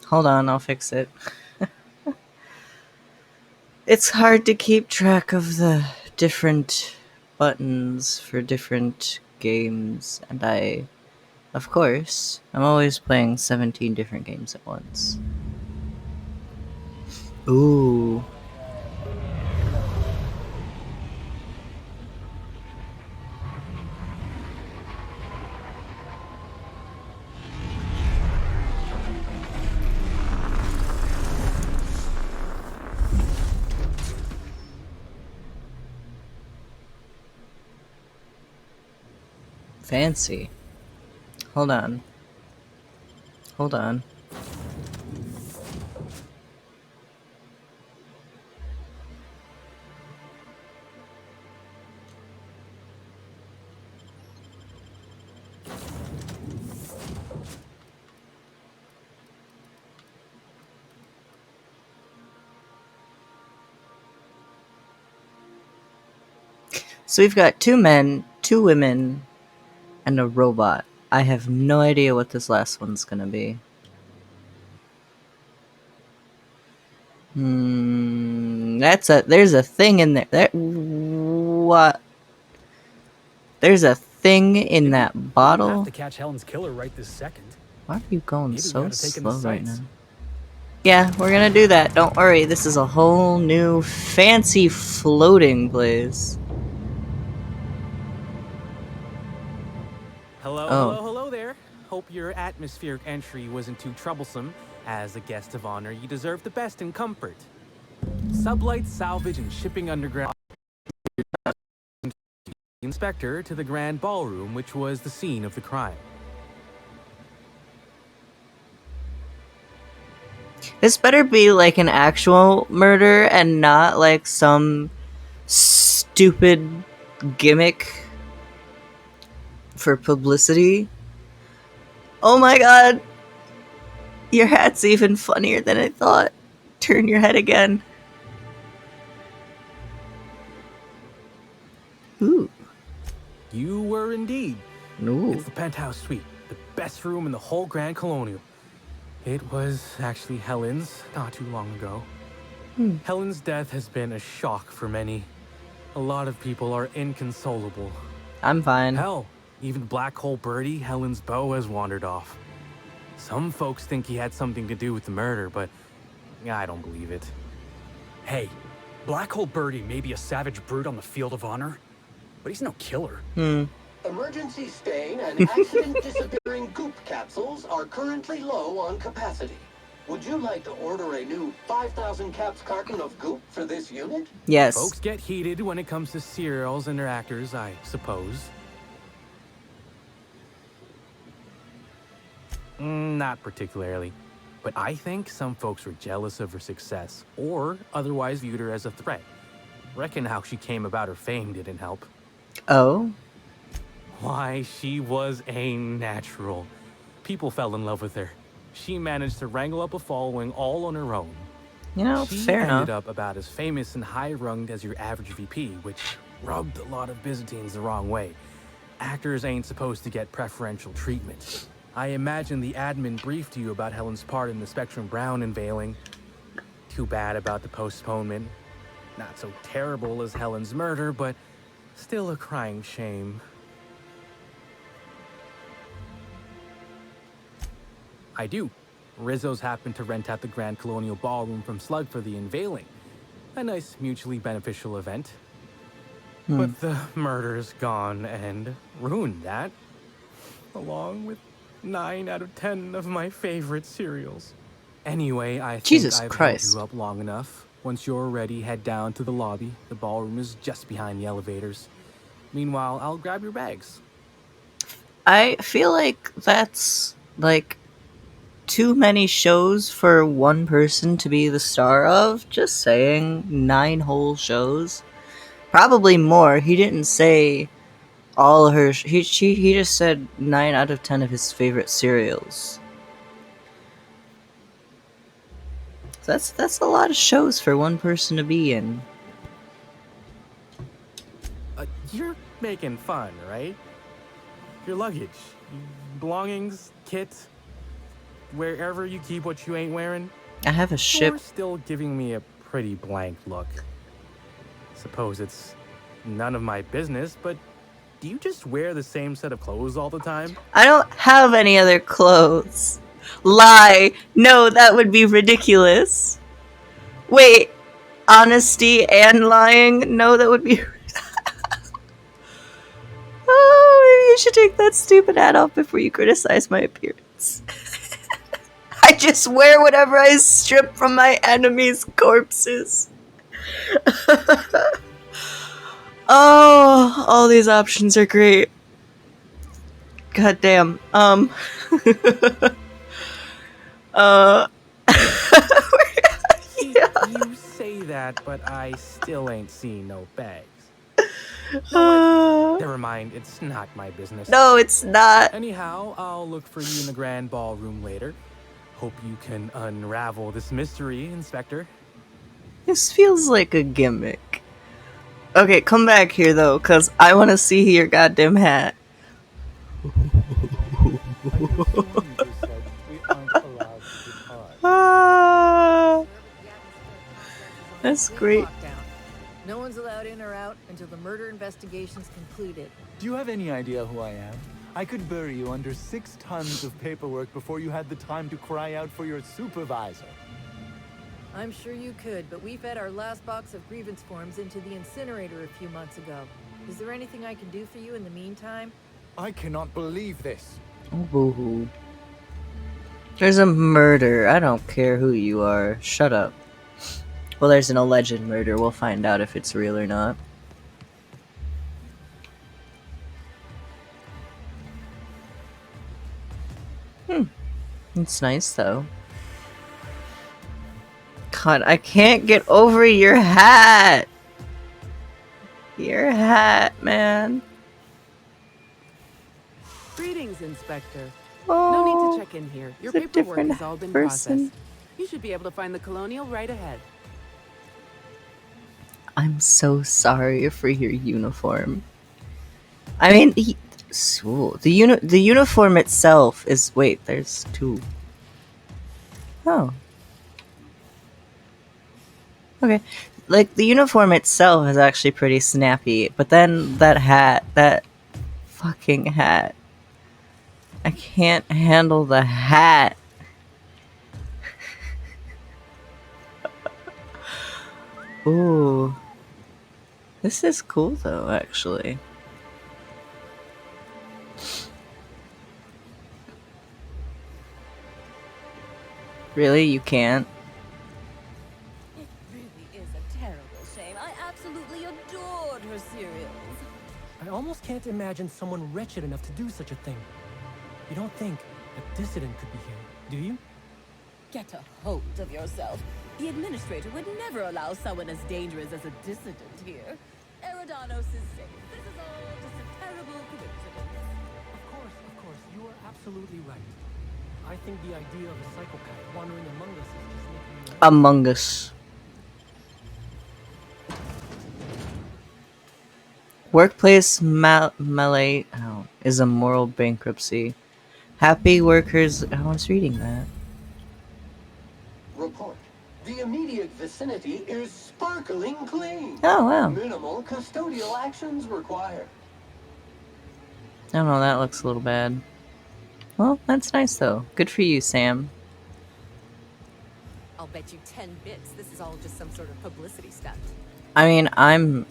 Hold on, I'll fix it. It's hard to keep track of the different buttons for different games, and of course, I'm always playing 17 different games at once. Ooh. Fancy. Hold on. Hold on. So we've got 2 men, 2 women, and a robot. I have no idea what this last one's gonna be. There's a thing in there. What? There's a thing in Maybe that we don't bottle. have to catch Helen's killer right this second. Why are you going Maybe we so ought to take in the slow right now? sights. Yeah, we're gonna do that. Don't worry. This is a whole new fancy floating place. Oh. Hello there. Hope your atmospheric entry wasn't too troublesome. As a guest of honor, you deserve the best in comfort. Sublight Salvage and Shipping Underground inspector to the grand ballroom, which was the scene of the crime. This better be like an actual murder and not like some stupid gimmick for publicity. Oh my god! Your hat's even funnier than I thought. Turn your head again. Ooh. You were indeed. Ooh. It's the penthouse suite, the best room in the whole Grand Colonial. It was actually Helen's not too long ago. Helen's death has been a shock for many. A lot of people are inconsolable. I'm fine. Hell, even Black Hole Birdie, Helen's beau, has wandered off. Some folks think he had something to do with the murder, but I don't believe it. Hey, Black Hole Birdie may be a savage brute on the field of honor, but he's no killer. Emergency stain and accident disappearing goop capsules are currently low on capacity. Would you like to order a new 5,000 caps carton of goop for this unit? Yes. Folks get heated when it comes to serials and their actors, I suppose. Not particularly. But I think some folks were jealous of her success, or otherwise viewed her as a threat. Reckon how she came about her fame didn't help. Oh? Why, she was a natural. People fell in love with her. She managed to wrangle up a following all on her own. You know, she fair ended enough. up about as famous and high-runged as your average VP, which rubbed a lot of Byzantines the wrong way. Actors ain't supposed to get preferential treatment. I imagine the admin briefed you about Helen's part in the Spectrum Brown unveiling. Too bad about the postponement. Not so terrible as Helen's murder, but still a crying shame. I do. Rizzo's happened to rent out the Grand Colonial Ballroom from Slug for the unveiling. A nice mutually beneficial event. But the murder's gone and ruined that. Along with 9 out of 10 of my favorite cereals. Anyway, I think Jesus I've Christ. held you up long enough. Once you're ready, head down to the lobby. The ballroom is just behind the elevators. Meanwhile, I'll grab your bags. I feel like that's like too many shows for one person to be the star of. Just saying. 9 whole shows. Probably more. He didn't say all her. He just said 9 out of 10 of his favorite cereals. So that's a lot of shows for one person to be in. You're making fun, right? Your luggage, belongings, kit, wherever you keep what you ain't wearing. I have a ship. You're still giving me a pretty blank look. Suppose it's none of my business, but do you just wear the same set of clothes all the time? I don't have any other clothes. Lie. No, that would be ridiculous. Wait. Honesty and lying? No, that would be... Oh, maybe you should take that stupid hat off before you criticize my appearance. I just wear whatever I strip from my enemies' corpses. Oh, all these options are great. God damn. See, you say that, but I still ain't seen no bags. Never mind, it's not my business. No, it's not. Anyhow, I'll look for you in the grand ballroom later. Hope you can unravel this mystery, Inspector. This feels like a gimmick. Okay, come back here though, cause I want to see your goddamn hat. Ah, that's great. No one's allowed in or out until the murder investigation's concluded. Do you have any idea who I am? I could bury you under 6 tons of paperwork before you had the time to cry out for your supervisor. I'm sure you could, but we fed our last box of grievance forms into the incinerator a few months ago. Is there anything I can do for you in the meantime? I cannot believe this. Oh, boo-hoo. There's a murder. I don't care who you are. Shut up. Well, there's an alleged murder. We'll find out if it's real or not. It's nice, though. God, I can't get over your hat! Your hat, man. Greetings, Inspector. Oh, no need to check in here. Your it's a paperwork different has all been person. processed. You should be able to find the Colonial right ahead. I'm so sorry for your uniform. I mean, the uniform itself is... Wait, there's 2. Oh. Okay. Like, the uniform itself is actually pretty snappy, but then that hat, that fucking hat. I can't handle the hat. Ooh. This is cool, though, actually. Really? You can't? It really is a terrible shame. I absolutely adored her cereals. I almost can't imagine someone wretched enough to do such a thing. You don't think a dissident could be here, do you? Get a hold of yourself. The administrator would never allow someone as dangerous as a dissident here. Eridanos is safe. This is all just a terrible coincidence. Of course, you are absolutely right. I think the idea of a psychopath wandering among us is just making me... Among Us. Workplace melee is a moral bankruptcy. Happy workers... I was reading that. Report. The immediate vicinity is sparkling clean. Oh, wow. Minimal custodial actions required. I don't know, that looks a little bad. Well, that's nice, though. Good for you, Sam. I'll bet you 10 bits this is all just some sort of publicity stunt. I mean, I'm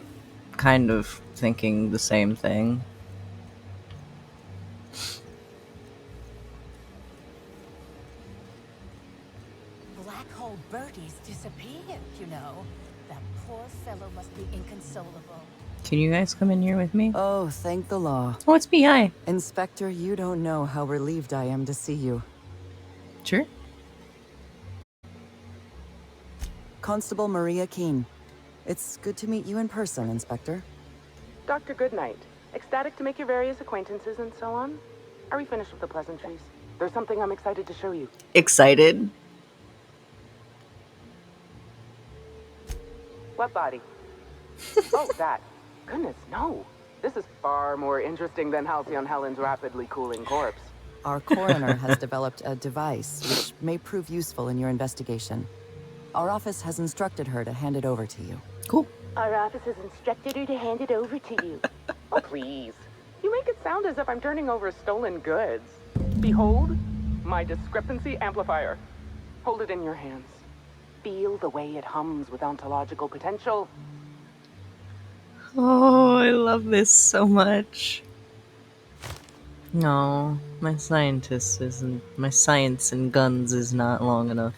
kind of thinking the same thing. Black hole Birdie's disappeared, you know. That poor fellow must be inconsolable. Can you guys come in here with me? Oh, thank the law. Oh, it's me. Hi. Inspector, you don't know how relieved I am to see you. Sure. Constable Maria Keene. It's good to meet you in person, Inspector. Dr. Goodnight. Ecstatic to make your various acquaintances and so on. Are we finished with the pleasantries? There's something I'm excited to show you. Excited? What body? Oh, that. Goodness, no. This is far more interesting than Halcyon Helen's rapidly cooling corpse. Our coroner has developed a device which may prove useful in your investigation. Our office has instructed her to hand it over to you. Cool. Our office has instructed her to hand it over to you. Oh, please. You make it sound as if I'm turning over stolen goods. Behold, my discrepancy amplifier. Hold it in your hands. Feel the way it hums with ontological potential. Oh, I love this so much. No, my science and guns is not long enough.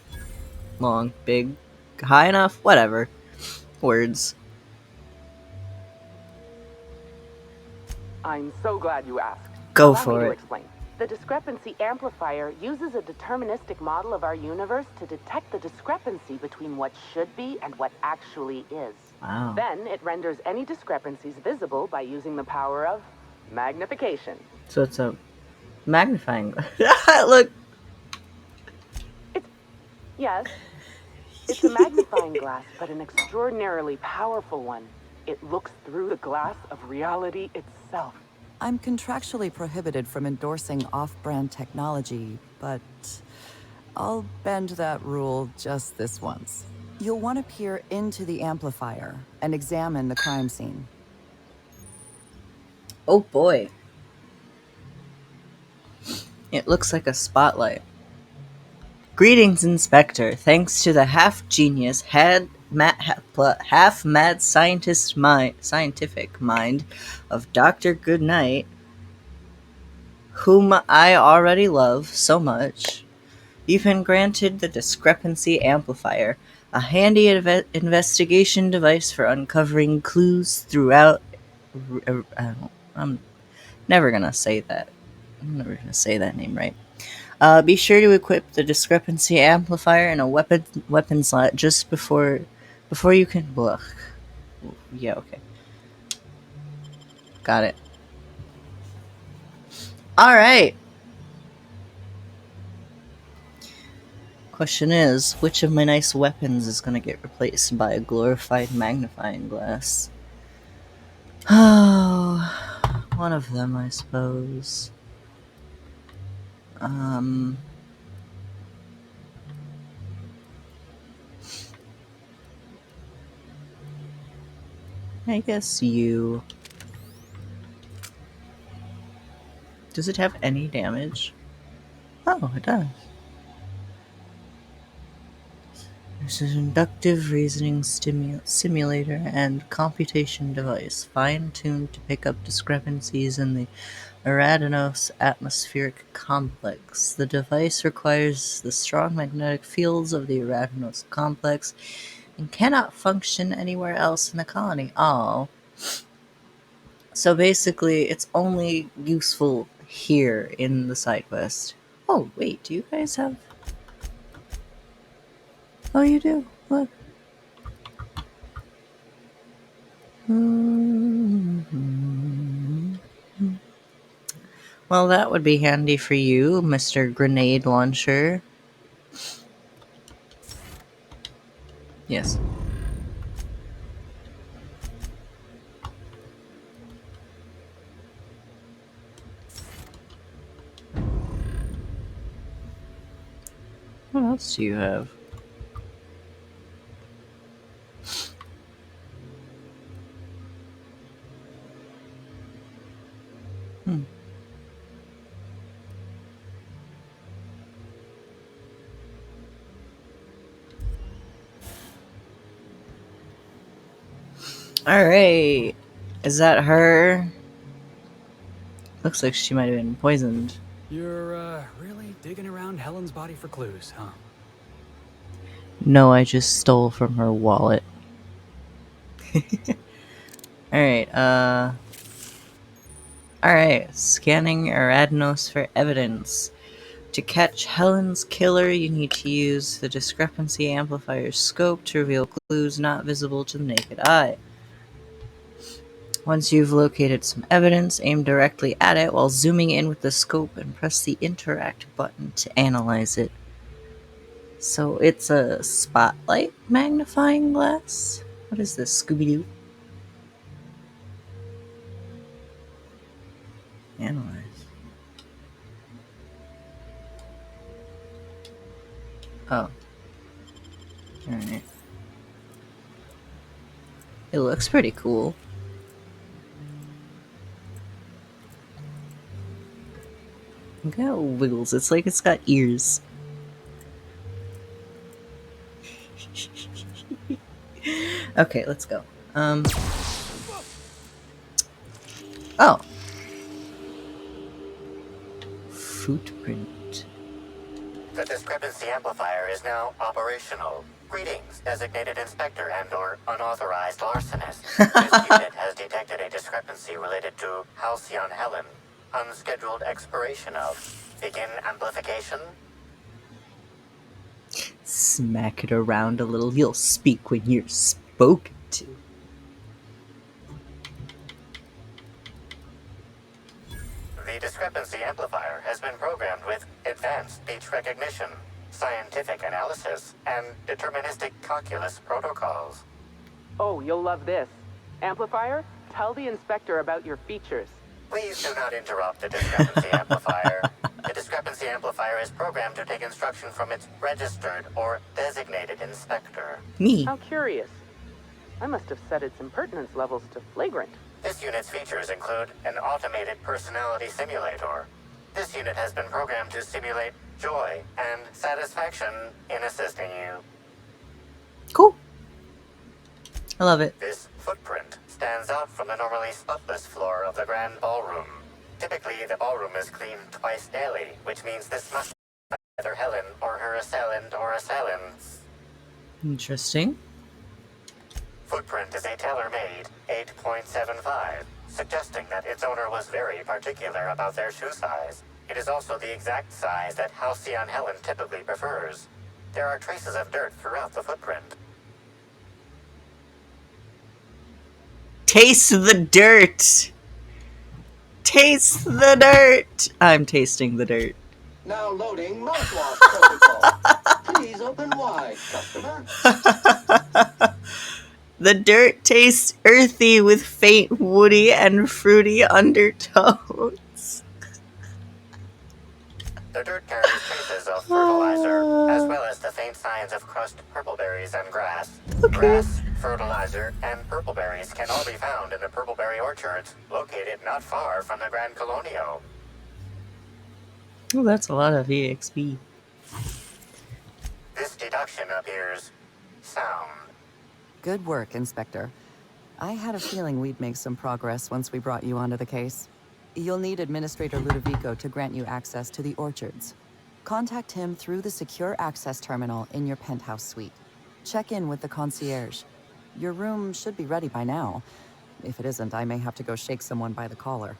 Long, big, high enough, whatever. Words. I'm so glad you asked. Go Allow me for to it. explain. The discrepancy amplifier uses a deterministic model of our universe to detect the discrepancy between what should be and what actually is. Wow. Then it renders any discrepancies visible by using the power of magnification. So it's a magnifying glass. Look. Yes, it's a magnifying glass, but an extraordinarily powerful one. It looks through the glass of reality itself. I'm contractually prohibited from endorsing off-brand technology, but I'll bend that rule just this once. You'll want to peer into the amplifier and examine the crime scene. Oh boy. It looks like a spotlight. Greetings, Inspector. Thanks to the half-genius, half-mad scientific mind of Dr. Goodnight, whom I already love so much, you've been granted the discrepancy amplifier, a handy investigation device for uncovering clues throughout. I'm never gonna say that. I'm never gonna say that name right. Be sure to equip the discrepancy amplifier in a weapon slot just before you can. Ugh. Yeah, okay, got it. All right. Question is, which of my nice weapons is gonna get replaced by a glorified magnifying glass? Oh, one of them, I suppose. I guess you. Does it have any damage? Oh, it does. There's an inductive reasoning simulator and computation device, fine-tuned to pick up discrepancies in the Aradonos atmospheric complex. The device requires the strong magnetic fields of the Aradonos complex and cannot function anywhere else in the colony. Oh. So basically, it's only useful here in the side quest. Oh, wait, do you guys have... Oh, you do? Look. Well, that would be handy for you, Mr. Grenade Launcher. Yes. What else do you have? Alright. Is that her? Looks like she might have been poisoned. You're, really digging around Helen's body for clues, huh? No, I just stole from her wallet. Alright, Alright, scanning Aradnos for evidence. To catch Helen's killer, you need to use the discrepancy amplifier scope to reveal clues not visible to the naked eye. Once you've located some evidence, aim directly at it while zooming in with the scope and press the interact button to analyze it. So it's a spotlight magnifying glass? What is this, Scooby-Doo? Analyze. Oh. Alright. It looks pretty cool. Look how it wiggles. It's like it's got ears. Okay, let's go. Oh. Footprint. The discrepancy amplifier is now operational. Greetings, designated inspector and/or unauthorized larcenist. This unit has detected a discrepancy related to Halcyon Helen. Unscheduled expiration of. Begin amplification. Smack it around a little. You'll speak when you're spoken to. The discrepancy amplifier has been programmed with advanced speech recognition, scientific analysis, and deterministic calculus protocols. Oh, you'll love this. Amplifier, tell the inspector about your features. Please do not interrupt the discrepancy amplifier. The discrepancy discrepancy amplifier is programmed to take instruction from its registered or designated inspector. Me. How curious. I must have set its impertinence levels to flagrant. This unit's features include an automated personality simulator. This unit has been programmed to simulate joy and satisfaction in assisting you. Cool. I love it. This footprint stands out from the normally spotless floor of the grand ballroom. Typically, the ballroom is cleaned twice daily, which means this must be either Helen or her assailant or assailants. Interesting. Footprint is a tailor-made 8.75, suggesting that its owner was very particular about their shoe size. It is also the exact size that Halcyon Helen typically prefers. There are traces of dirt throughout the footprint. Taste the dirt. Taste the dirt. I'm tasting the dirt. Now loading mouthwash protocol. Please open wide, customer. The dirt tastes earthy with faint woody and fruity undertones. The dirt carries traces of fertilizer, as well as the faint signs of crushed purpleberries and grass. Okay. Grass, fertilizer, and purpleberries can all be found in the purpleberry orchards, located not far from the Grand Colonial. Oh, that's a lot of EXP. This deduction appears sound. Good work, Inspector. I had a feeling we'd make some progress once we brought you onto the case. You'll need Administrator Ludovico to grant you access to the orchards. Contact him through the secure access terminal in your penthouse suite. Check in with the concierge. Your room should be ready by now. If it isn't, I may have to go shake someone by the collar.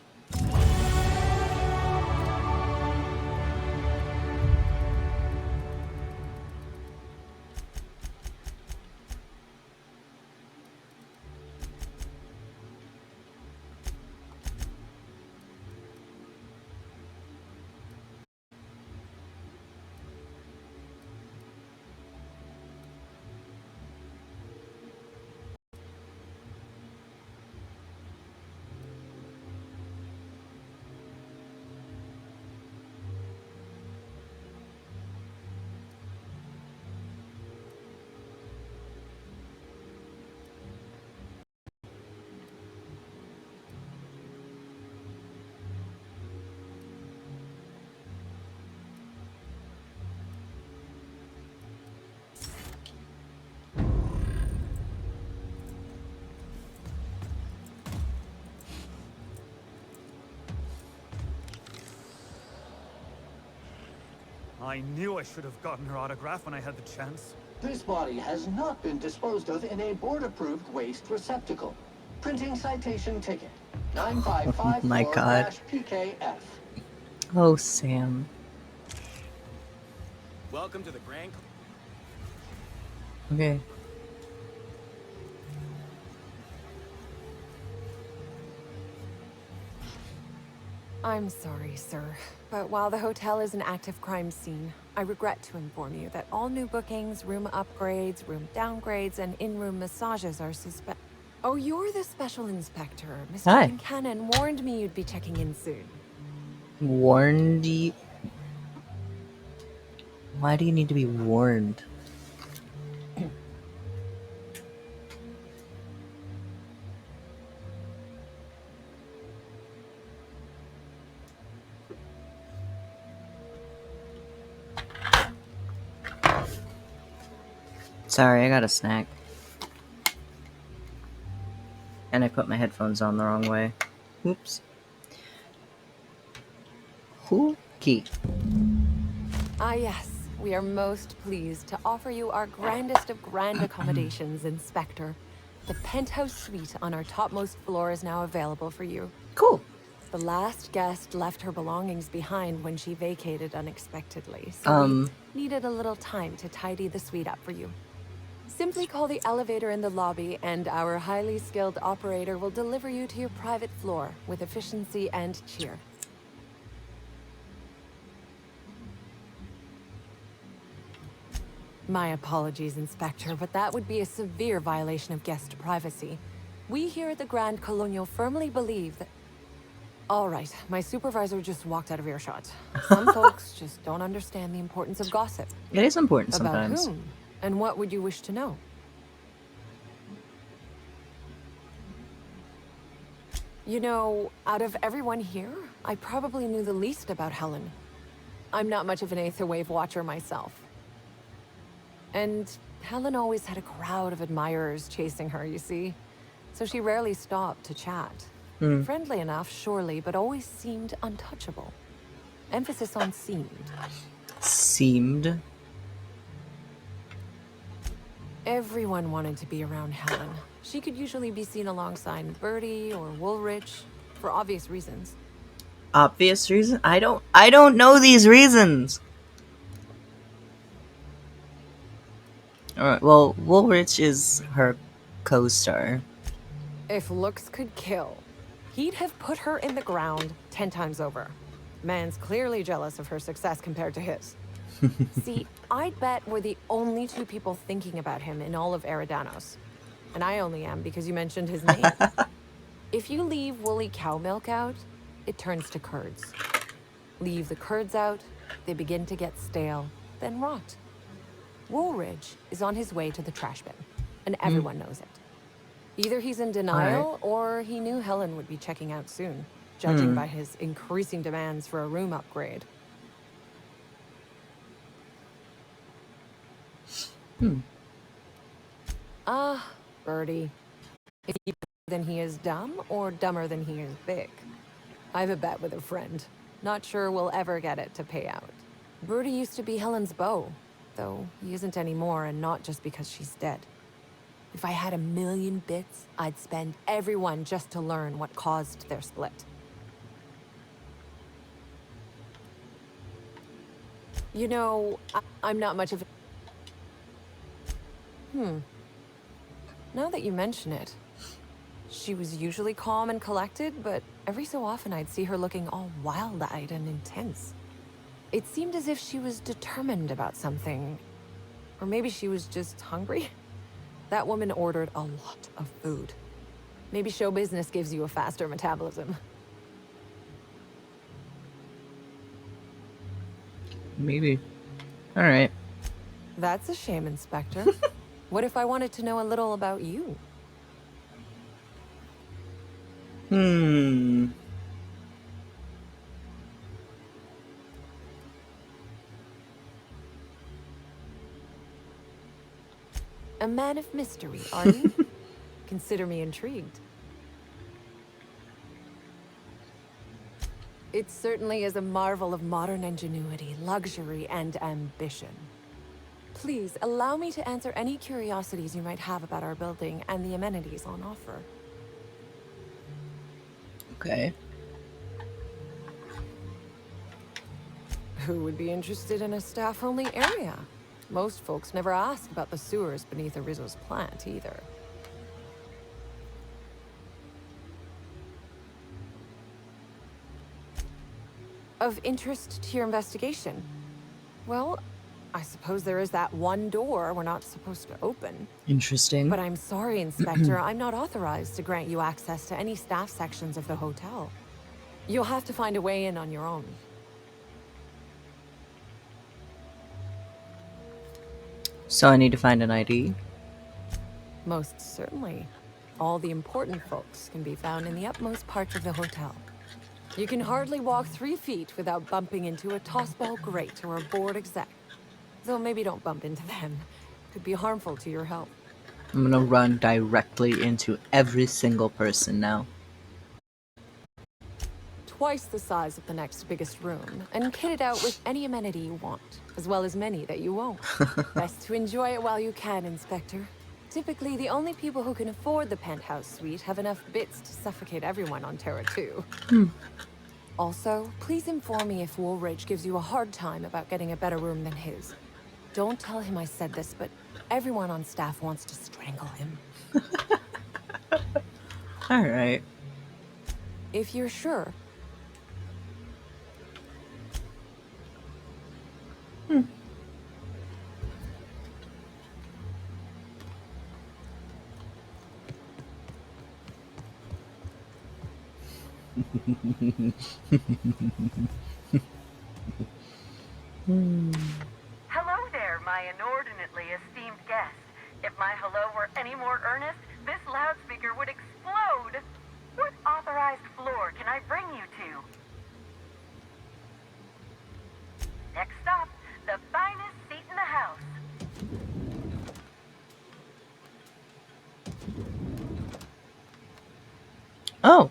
I knew I should have gotten her autograph when I had the chance. This body has not been disposed of in a board-approved waste receptacle. Printing citation ticket. Oh my God. 9554-PKF. Oh, Sam. Welcome to the Grand. Okay. I'm sorry, sir, but while the hotel is an active crime scene, I regret to inform you that all new bookings, room upgrades, room downgrades, and in-room massages are suspect. Oh, you're the special inspector. Mr. Hi. Kincannon warned me you'd be checking in soon. Warned you? Why do you need to be warned? Sorry, I got a snack. And I put my headphones on the wrong way. Oops. Hookie. Ah, yes. We are most pleased to offer you our grandest of grand accommodations, Inspector. The penthouse suite on our topmost floor is now available for you. Cool. The last guest left her belongings behind when she vacated unexpectedly, so we needed a little time to tidy the suite up for you. Simply call the elevator in the lobby and our highly skilled operator will deliver you to your private floor with efficiency and cheer. My apologies, Inspector, but that would be a severe violation of guest privacy. We here at the Grand Colonial firmly believe that... All right, my supervisor just walked out of earshot. Some folks just don't understand the importance of gossip. It is important About sometimes. whom? And what would you wish to know? You know, out of everyone here, I probably knew the least about Helen. I'm not much of an Aether Wave watcher myself. And Helen always had a crowd of admirers chasing her, you see. So she rarely stopped to chat. Friendly enough, surely, but always seemed untouchable. Emphasis on seemed. Seemed? Everyone wanted to be around Helen. She could usually be seen alongside Bertie or Woolrich, for obvious reasons. Obvious reason? I don't know these reasons. Alright, well, Woolrich is her co-star. If looks could kill, he'd have put her in the ground 10 times over. Man's clearly jealous of her success compared to his. See, I'd bet we're the only two people thinking about him in all of Eridanos. And I only am because you mentioned his name. If you leave woolly cow milk out, it turns to curds. Leave the curds out, they begin to get stale, then rot. Woolridge is on his way to the trash bin, and everyone knows it. Either he's in denial, or he knew Helen would be checking out soon, judging by his increasing demands for a room upgrade. Bertie. Is he bigger than he is dumb, or dumber than he is big? I have a bet with a friend. Not sure we'll ever get it to pay out. Bertie used to be Helen's beau, though he isn't anymore, and not just because she's dead. If I had 1,000,000 bits, I'd spend every one just to learn what caused their split. You know, I'm not much of a... Now that you mention it, she was usually calm and collected, but every so often I'd see her looking all wild-eyed and intense. It seemed as if she was determined about something. Or maybe she was just hungry. That woman ordered a lot of food. Maybe show business gives you a faster metabolism. Maybe. Alright. That's a shame, Inspector. What if I wanted to know a little about you? A man of mystery, are you? Consider me intrigued. It certainly is a marvel of modern ingenuity, luxury, and ambition. Please, allow me to answer any curiosities you might have about our building and the amenities on offer. Okay. Who would be interested in a staff-only area? Most folks never ask about the sewers beneath Arizo's plant, either. Of interest to your investigation? Well, I suppose there is that one door we're not supposed to open. Interesting. But I'm sorry, Inspector, I'm not authorized to grant you access to any staff sections of the hotel. You'll have to find a way in on your own. So I need to find an ID? Most certainly. All the important folks can be found in the upmost part of the hotel. You can hardly walk 3 feet without bumping into a tossball grate or a bored exec. Though maybe don't bump into them. Could be harmful to your health. I'm gonna run directly into every single person now. Twice the size of the next biggest room, and kitted out with any amenity you want, as well as many that you won't. Best to enjoy it while you can, Inspector. Typically, the only people who can afford the penthouse suite have enough bits to suffocate everyone on Terra 2. Also, please inform me if Woolridge gives you a hard time about getting a better room than his. Don't tell him I said this, but everyone on staff wants to strangle him. Alright. If you're sure. Hello there, my inordinately esteemed guest. If my hello were any more earnest, this loudspeaker would explode. What authorized floor can I bring you to? Next stop, the finest seat in the house. Oh.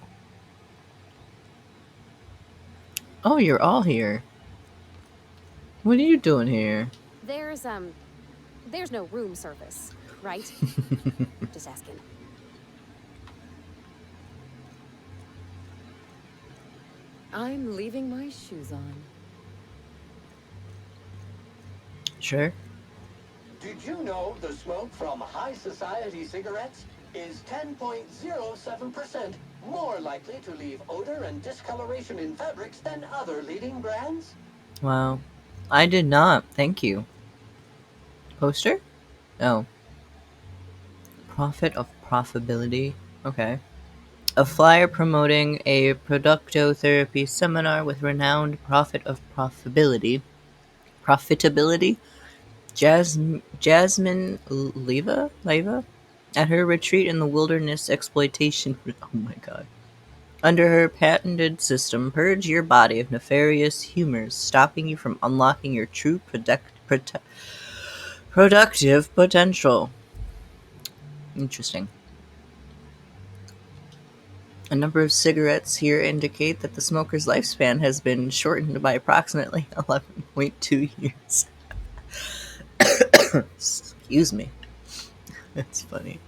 Oh, you're all here. What are you doing here? There's no room service, right? Just asking. I'm leaving my shoes on. Sure. Did you know the smoke from high society cigarettes is 10.07% more likely to leave odor and discoloration in fabrics than other leading brands? Wow. I did not. Thank you. Poster? Oh. Profit of profitability. Okay. A flyer promoting a productotherapy seminar with renowned profit of profitability. Jasmine Leva at her retreat in the wilderness exploitation. Oh my god. Under her patented system, purge your body of nefarious humors, stopping you from unlocking your true productive potential. Interesting. A number of cigarettes here indicate that the smoker's lifespan has been shortened by approximately 11.2 years. Excuse me. That's funny.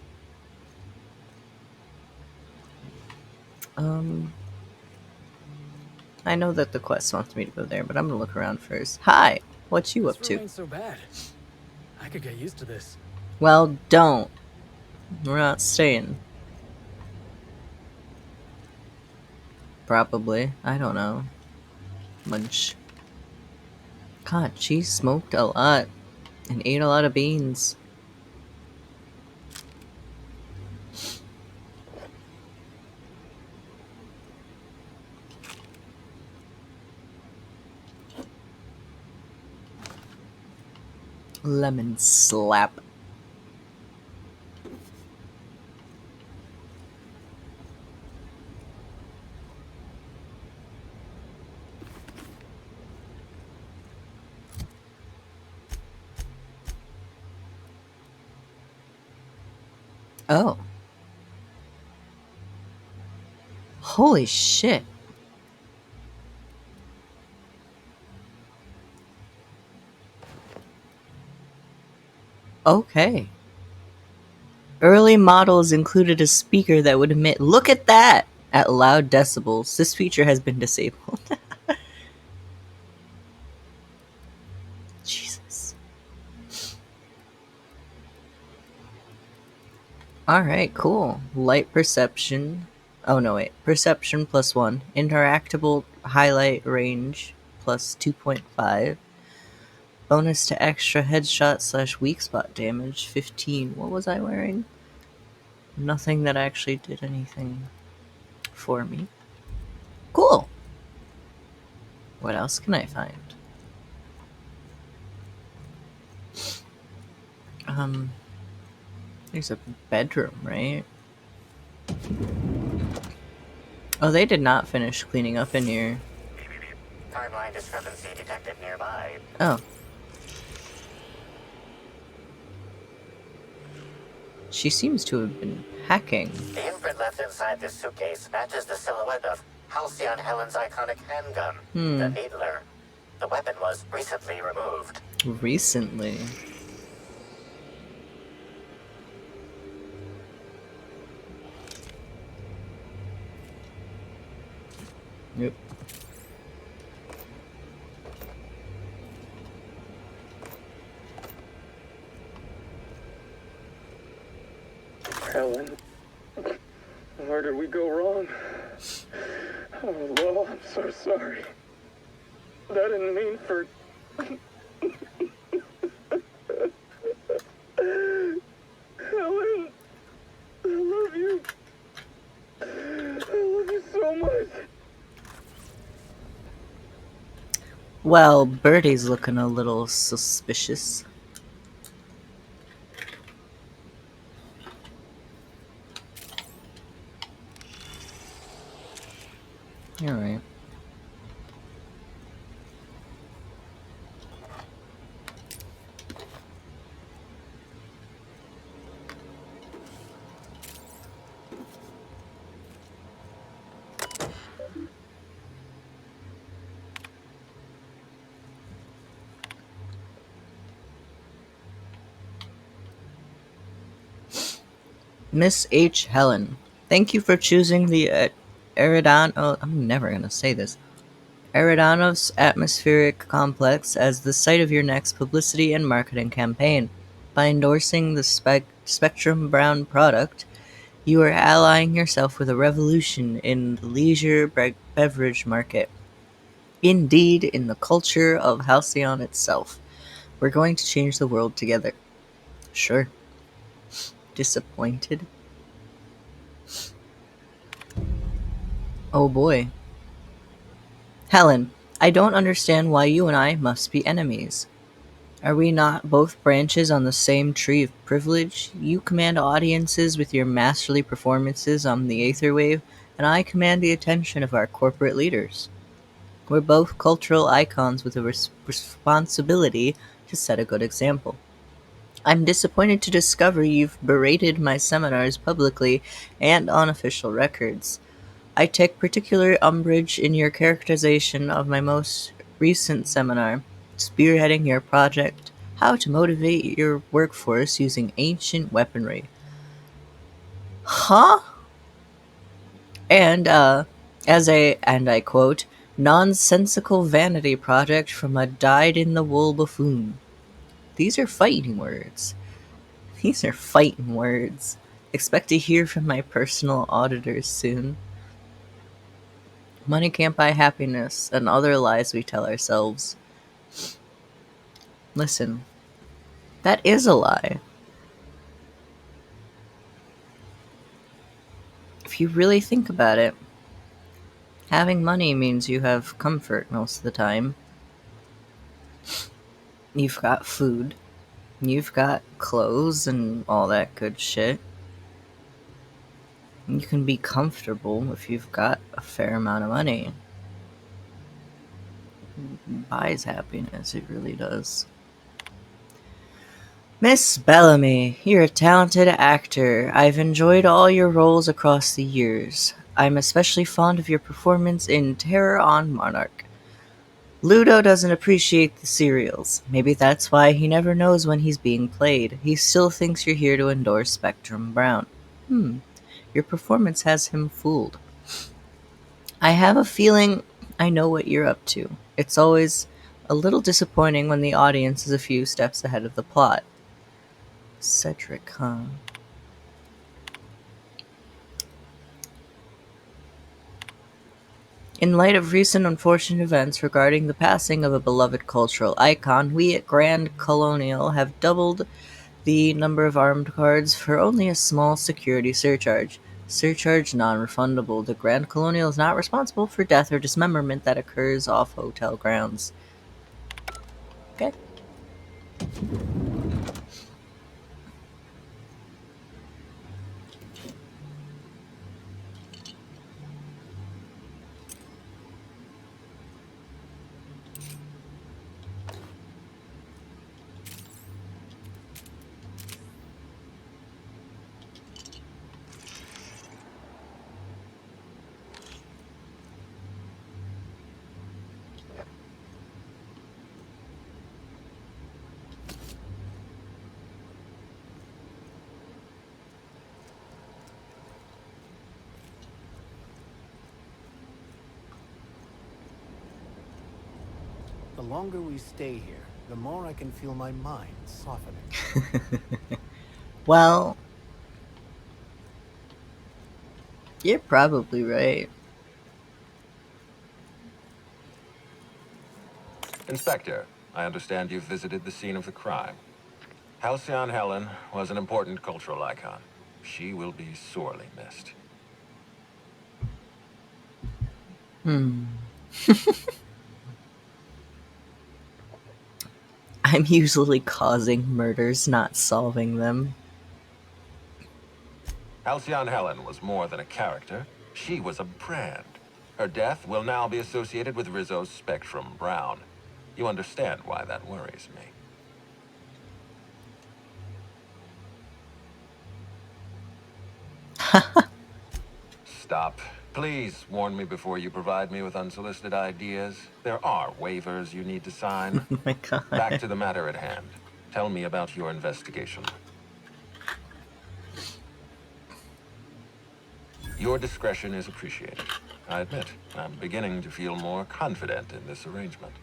I know that the quest wants me to go there, but I'm gonna look around first. Hi! What you up This to? room ain't so bad. I could get used to this. Well, don't. We're not staying. Probably. I don't know. Munch. God, she smoked a lot and ate a lot of beans. Lemon slap. Oh. Holy shit. Okay. Early models included a speaker that would emit, look at that, at loud decibels. This feature has been disabled. Jesus. Alright, cool. Light perception. Oh no, wait. Perception +1. Interactable highlight range +2.5. Bonus to extra headshot / weak spot damage 15. What was I wearing? Nothing that actually did anything for me. Cool. What else can I find? There's a bedroom, right? Oh, they did not finish cleaning up in here. Timeline discrepancy detected nearby. Oh. She seems to have been hacking. The imprint left inside this suitcase matches the silhouette of Halcyon Helen's iconic handgun, the Needler. The weapon was recently removed. Recently? Yep. Helen, where did we go wrong? Oh, Lo, I'm so sorry. I didn't mean for... Helen, I love you. I love you so much. Well, Birdie's looking a little suspicious. Alright. Miss H. Helen, thank you for choosing the I'm never gonna say this. Eridanos Atmospheric Complex as the site of your next publicity and marketing campaign. By endorsing the Spectrum Brown product, you are allying yourself with a revolution in the leisure beverage market. Indeed, in the culture of Halcyon itself. We're going to change the world together. Sure. Disappointed? Oh boy. Helen, I don't understand why you and I must be enemies. Are we not both branches on the same tree of privilege? You command audiences with your masterly performances on the Aetherwave, and I command the attention of our corporate leaders. We're both cultural icons with a responsibility to set a good example. I'm disappointed to discover you've berated my seminars publicly and on official records. I take particular umbrage in your characterization of my most recent seminar, spearheading your project, How to Motivate Your Workforce Using Ancient Weaponry. Huh? And, and I quote, nonsensical vanity project from a dyed-in-the-wool buffoon. These are fighting words. These are fighting words. Expect to hear from my personal auditors soon. Money can't buy happiness, and other lies we tell ourselves. Listen, that is a lie. If you really think about it, having money means you have comfort most of the time. You've got food, you've got clothes and all that good shit. You can be comfortable if you've got a fair amount of money. It buys happiness, it really does. Miss Bellamy, you're a talented actor. I've enjoyed all your roles across the years. I'm especially fond of your performance in Terror on Monarch. Ludo doesn't appreciate the serials. Maybe that's why he never knows when he's being played. He still thinks you're here to endorse Spectrum Brown. Your performance has him fooled. I have a feeling I know what you're up to. It's always a little disappointing when the audience is a few steps ahead of the plot. Cedric, huh? In light of recent unfortunate events regarding the passing of a beloved cultural icon, we at Grand Colonial have doubled the number of armed guards for only a small security surcharge. Surcharge non-refundable. The Grand Colonial is not responsible for death or dismemberment that occurs off hotel grounds. Okay. The longer we stay here, the more I can feel my mind softening. Well, you're probably right. Inspector, I understand you've visited the scene of the crime. Halcyon Helen was an important cultural icon. She will be sorely missed. I'm usually causing murders, not solving them. Halcyon Helen was more than a character. She was a brand. Her death will now be associated with Rizzo's Spectrum Brown. You understand why that worries me. Stop. Please warn me before you provide me with unsolicited ideas. There are waivers you need to sign. Oh my god. Back to the matter at hand. Tell me about your investigation. Your discretion is appreciated. I admit, I'm beginning to feel more confident in this arrangement.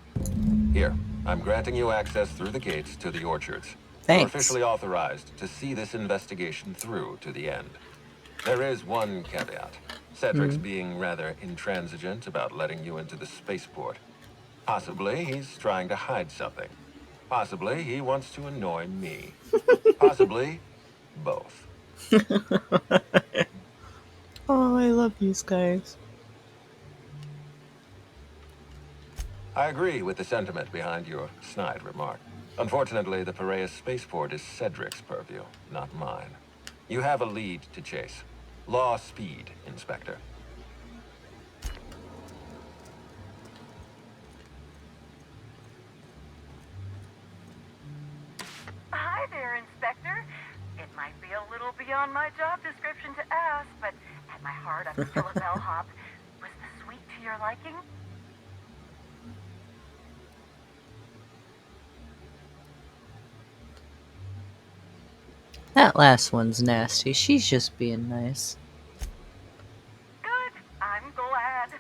Here, I'm granting you access through the gates to the orchards. Thanks. You're officially authorized to see this investigation through to the end. There is one caveat. Cedric's being rather intransigent about letting you into the spaceport. Possibly he's trying to hide something. Possibly he wants to annoy me. Possibly both. Oh, I love these guys. I agree with the sentiment behind your snide remark. Unfortunately, the Piraeus spaceport is Cedric's purview, not mine. You have a lead to chase. Law speed, Inspector. Hi there, Inspector. It might be a little beyond my job description to ask, but at my heart, I'm still a bellhop. Was the suite to your liking? That last one's nasty. She's just being nice. Good. I'm glad.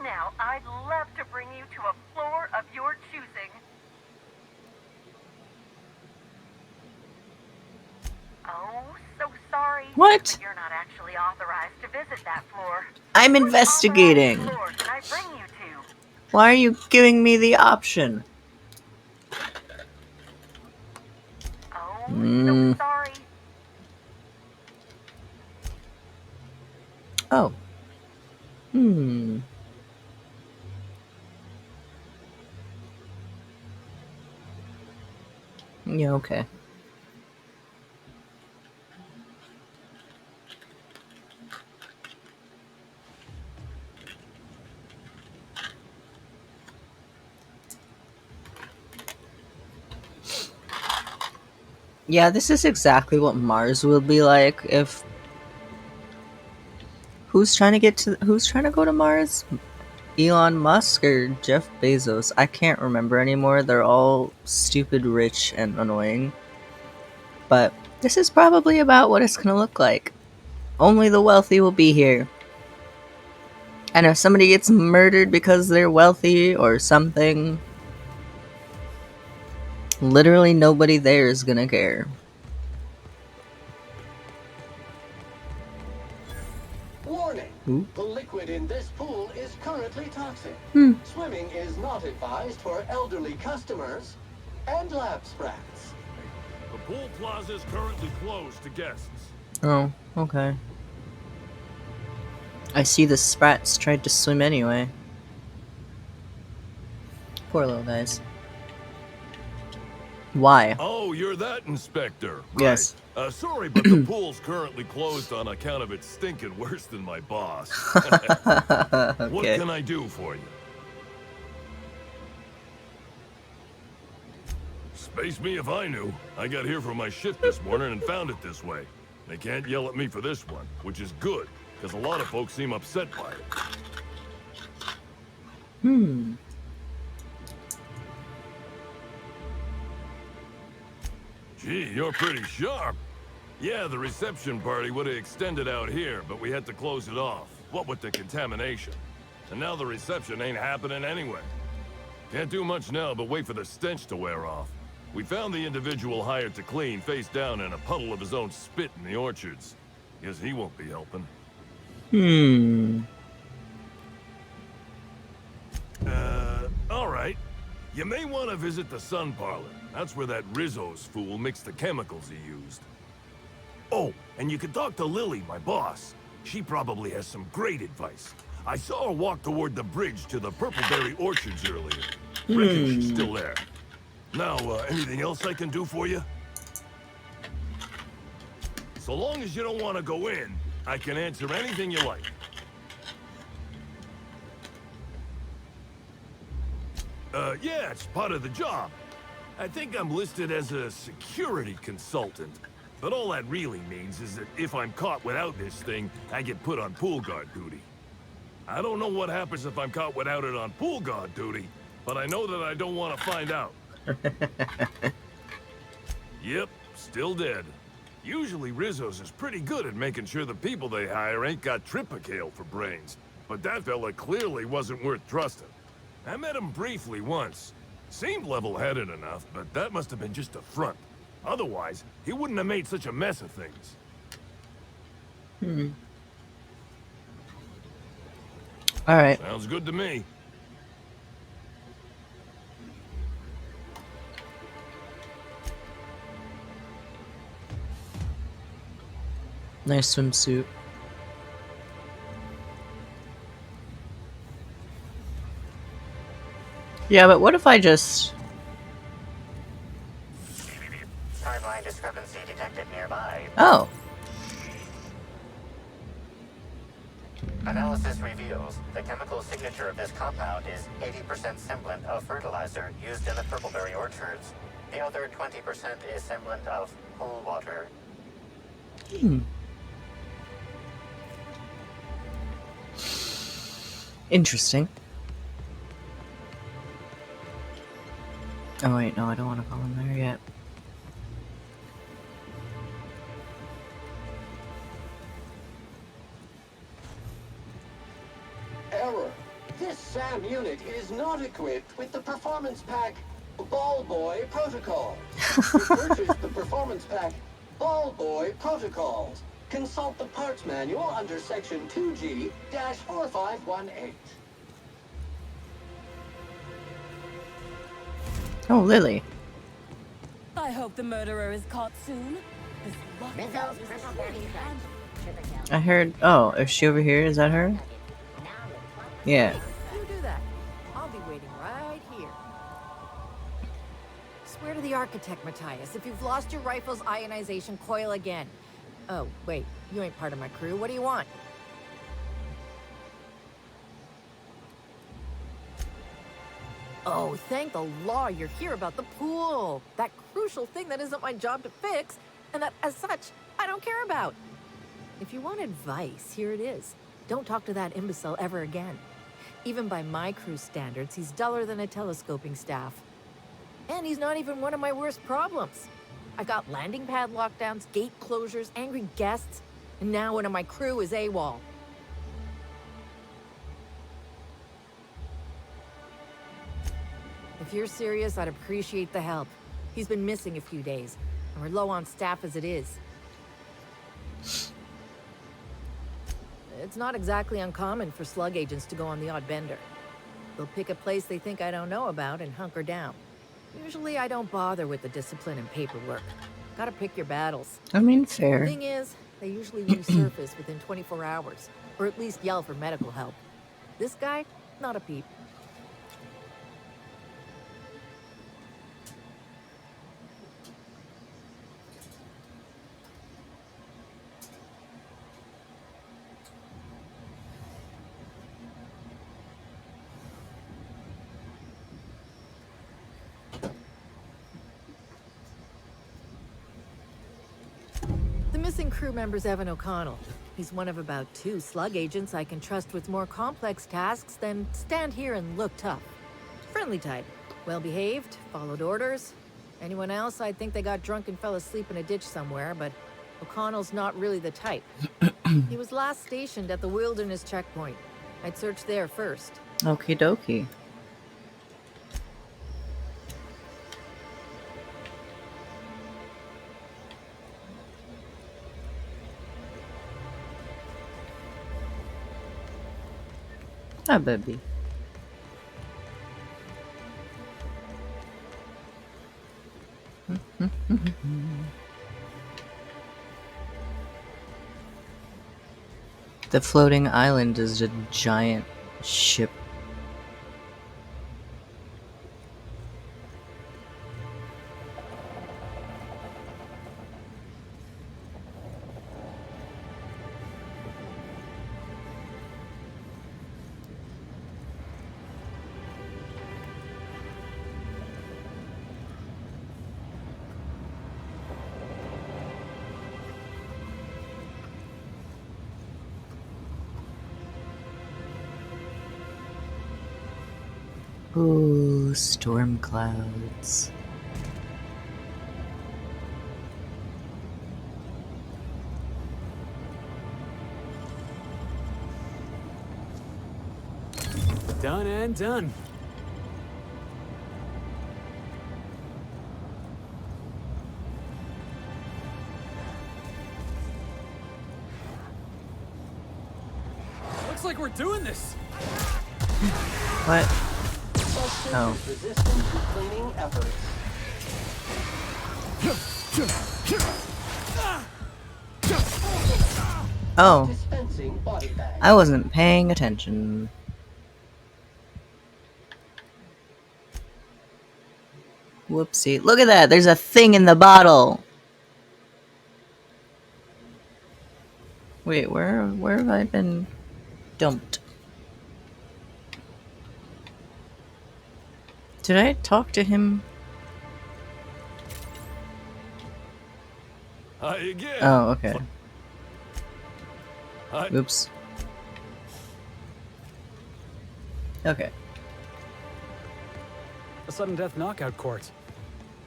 Now, I'd love to bring you to a floor of your choosing. Oh, so sorry. What? But you're not actually authorized to visit that floor. I'm investigating. What floor can I bring you to? Why are you giving me the option? Oh, so sorry. Oh. Yeah, okay. Yeah, this is exactly what Mars will be like if... Who's trying to go to Mars? Elon Musk or Jeff Bezos? I can't remember anymore. They're all stupid, rich, and annoying. But this is probably about what it's gonna look like. Only the wealthy will be here. And if somebody gets murdered because they're wealthy or something, literally nobody there is gonna care. Warning! Ooh. The liquid in this pool is currently toxic. Swimming is not advised for elderly customers and lab sprats. The pool plaza is currently closed to guests. Oh, okay. I see the sprats tried to swim anyway. Poor little guys. Why? Oh, you're that inspector. Right. Yes. Sorry, but the pool's currently closed on account of it stinking worse than my boss. Okay. What can I do for you? Space me if I knew. I got here from my shift this morning and found it this way. They can't yell at me for this one, which is good, because a lot of folks seem upset by it. Gee, you're pretty sharp. Yeah, the reception party would have extended out here, but we had to close it off. What with the contamination. And now the reception ain't happening anyway. Can't do much now but wait for the stench to wear off. We found the individual hired to clean face down in a puddle of his own spit in the orchards. Guess he won't be helping. Alright. You may want to visit the sun parlor. That's where that Rizzo's fool mixed the chemicals he used. Oh, and you can talk to Lily, my boss. She probably has some great advice. I saw her walk toward the bridge to the Purpleberry Orchards earlier. Reckon she's still there. Now, anything else I can do for you? So long as you don't want to go in, I can answer anything you like. Yeah, it's part of the job. I think I'm listed as a security consultant. But all that really means is that if I'm caught without this thing, I get put on pool guard duty. I don't know what happens if I'm caught without it on pool guard duty, but I know that I don't want to find out. Yep, still dead. Usually Rizzo's is pretty good at making sure the people they hire ain't got tripicale for brains. But that fella clearly wasn't worth trusting. I met him briefly once. Seemed level-headed enough, but that must have been just a front. Otherwise, he wouldn't have made such a mess of things. Alright. Sounds good to me. Nice swimsuit. Yeah, but what if I just... Timeline discrepancy detected nearby. Oh. Analysis reveals the chemical signature of this compound is 80% semblant of fertilizer used in the purpleberry orchards. The other 20% is semblant of pool water. Interesting. Oh wait, no, I don't want to go in there yet. Error. This SAM unit is not equipped with the Performance Pack Ball Boy Protocol. To purchase the Performance Pack Ball Protocols, consult the parts manual under section 2G-4518. Oh, Lily. I hope the murderer is caught soon. I heard... Oh, is she over here? Is that her? Yeah. You do that. I'll be waiting right here. Swear to the architect, Matthias, if you've lost your rifle's ionization coil again. Oh, wait, you ain't part of my crew. What do you want? Oh, thank the law you're here about the pool. That crucial thing that isn't my job to fix, and that, as such, I don't care about. If you want advice, here it is. Don't talk to that imbecile ever again. Even by my crew's standards, he's duller than a telescoping staff. And he's not even one of my worst problems. I got landing pad lockdowns, gate closures, angry guests, and now one of my crew is AWOL. If you're serious, I'd appreciate the help. He's been missing a few days, and we're low on staff as it is. It's not exactly uncommon for slug agents to go on the odd bender. They'll pick a place they think I don't know about and hunker down. Usually I don't bother with the discipline and paperwork. Gotta pick your battles. I mean, fair. Thing is, they usually resurface within 24 hours, or at least yell for medical help. This guy, not a peep. The missing crew member's Evan O'Connell. He's one of about 2 slug agents I can trust with more complex tasks than stand here and look tough. Friendly type. Well-behaved, followed orders. Anyone else, I'd think they got drunk and fell asleep in a ditch somewhere, but O'Connell's not really the type. He was last stationed at the Wilderness checkpoint. I'd search there first. Okie dokie. Ah, baby. The floating island is a giant ship. Ooh, storm clouds. Done and done. Looks like we're doing this. What? Suspect Oh. is resistant to cleaning efforts. Oh. Dispensing body bag. I wasn't paying attention. Whoopsie. Look at that! There's a thing in the bottle! Wait, where have I been dumped? Did I talk to him? Hi again. Oh, okay. Hi. Oops. Okay. A sudden death knockout court.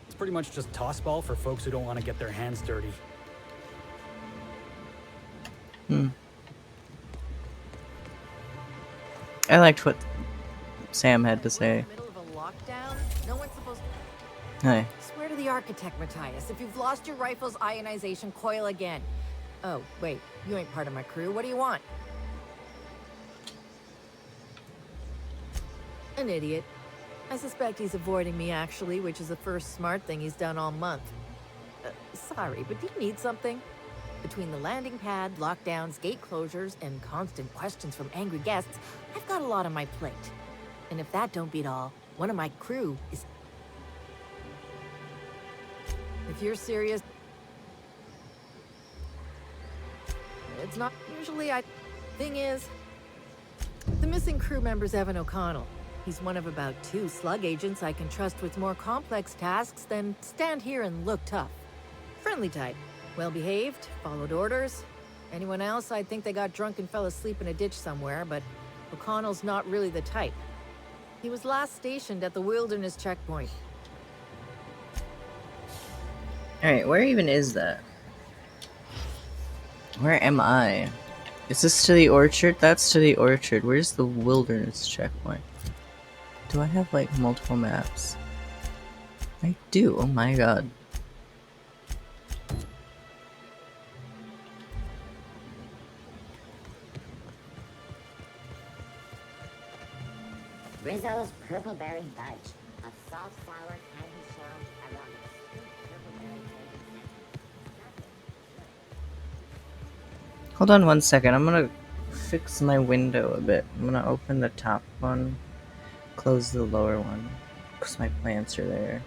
It's pretty much just tossball for folks who don't want to get their hands dirty. I liked what Sam had to say. Middle of a lockdown? No one's supposed to... Hi. Swear to the architect, Matthias, if you've lost your rifle's ionization coil again. Oh, wait, you ain't part of my crew. What do you want? An idiot. I suspect he's avoiding me, actually, which is the first smart thing he's done all month. Sorry, but do you need something? Between the landing pad, lockdowns, gate closures, and constant questions from angry guests, I've got a lot on my plate. And if that don't beat all, one of my crew is... If you're serious... It's not usually Thing is, the missing crew member's Evan O'Connell. He's one of about 2 slug agents I can trust with more complex tasks than stand here and look tough. Friendly type. Well-behaved, followed orders. Anyone else, I'd think they got drunk and fell asleep in a ditch somewhere, but O'Connell's not really the type. He was last stationed at the Wilderness checkpoint. Alright, where even is that? Where am I? Is this to the orchard? That's to the orchard. Where's the Wilderness checkpoint? Do I have, like, multiple maps? I do, oh my god. Rizzo's Purple Berry Fudge. A soft, sour, candy shell around a sweet purple berry cake. Hold on one second, I'm gonna fix my window a bit. I'm gonna open the top one, close the lower one, because my plants are there.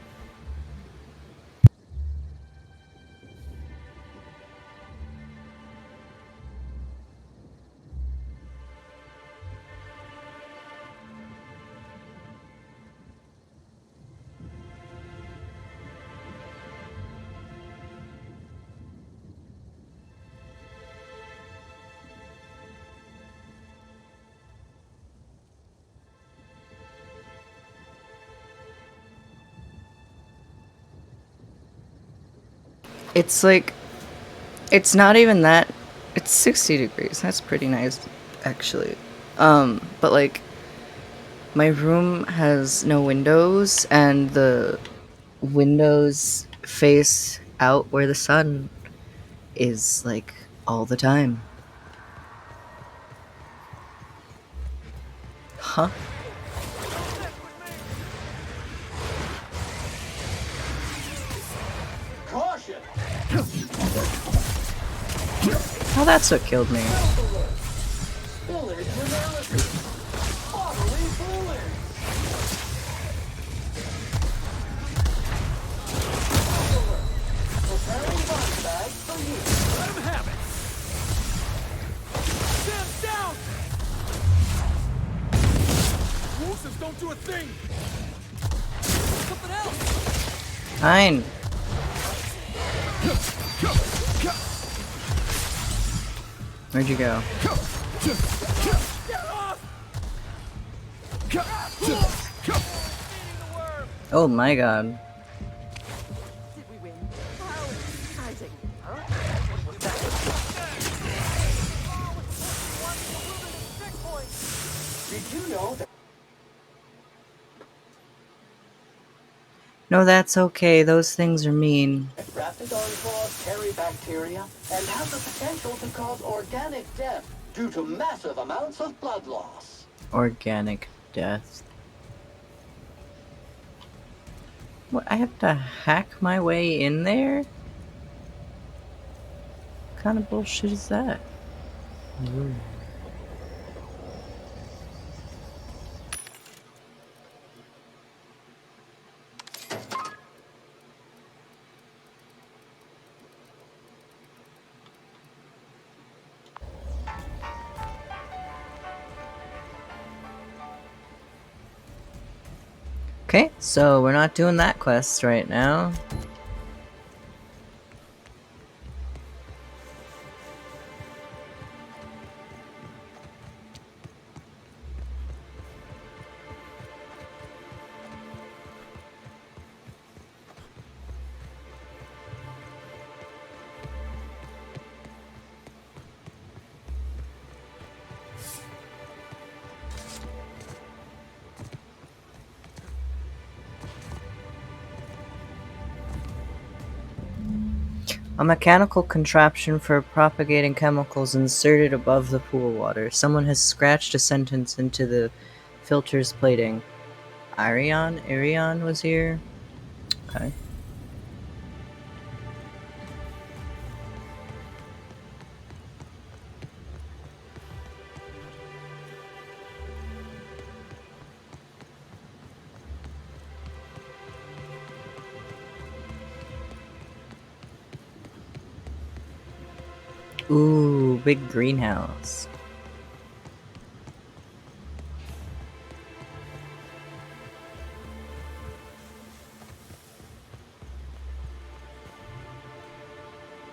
It's like, it's not even that, it's 60 degrees, that's pretty nice, actually. But like, my room has no windows, and the windows face out where the sun is, like, all the time. Huh? Caution! Oh, that's what killed me. Spillage analysis. Bodily fluids. Preparing body bag for use. Let him have it! Stand down! Explosives don't do a thing! Something else! Fine. Where'd you go? Oh my god. Did we win? How exciting! Did you know that No, that's okay. Those things are mean. raptidon claws carry bacteria and have the potential to cause organic death due to massive amounts of blood loss? Organic death. What? I have to hack my way in there? What kind of bullshit is that? Okay, so we're not doing that quest right now. A mechanical contraption for propagating chemicals inserted above the pool water. Someone has scratched a sentence into the filter's plating. Irion was here? Okay. Ooh, big greenhouse.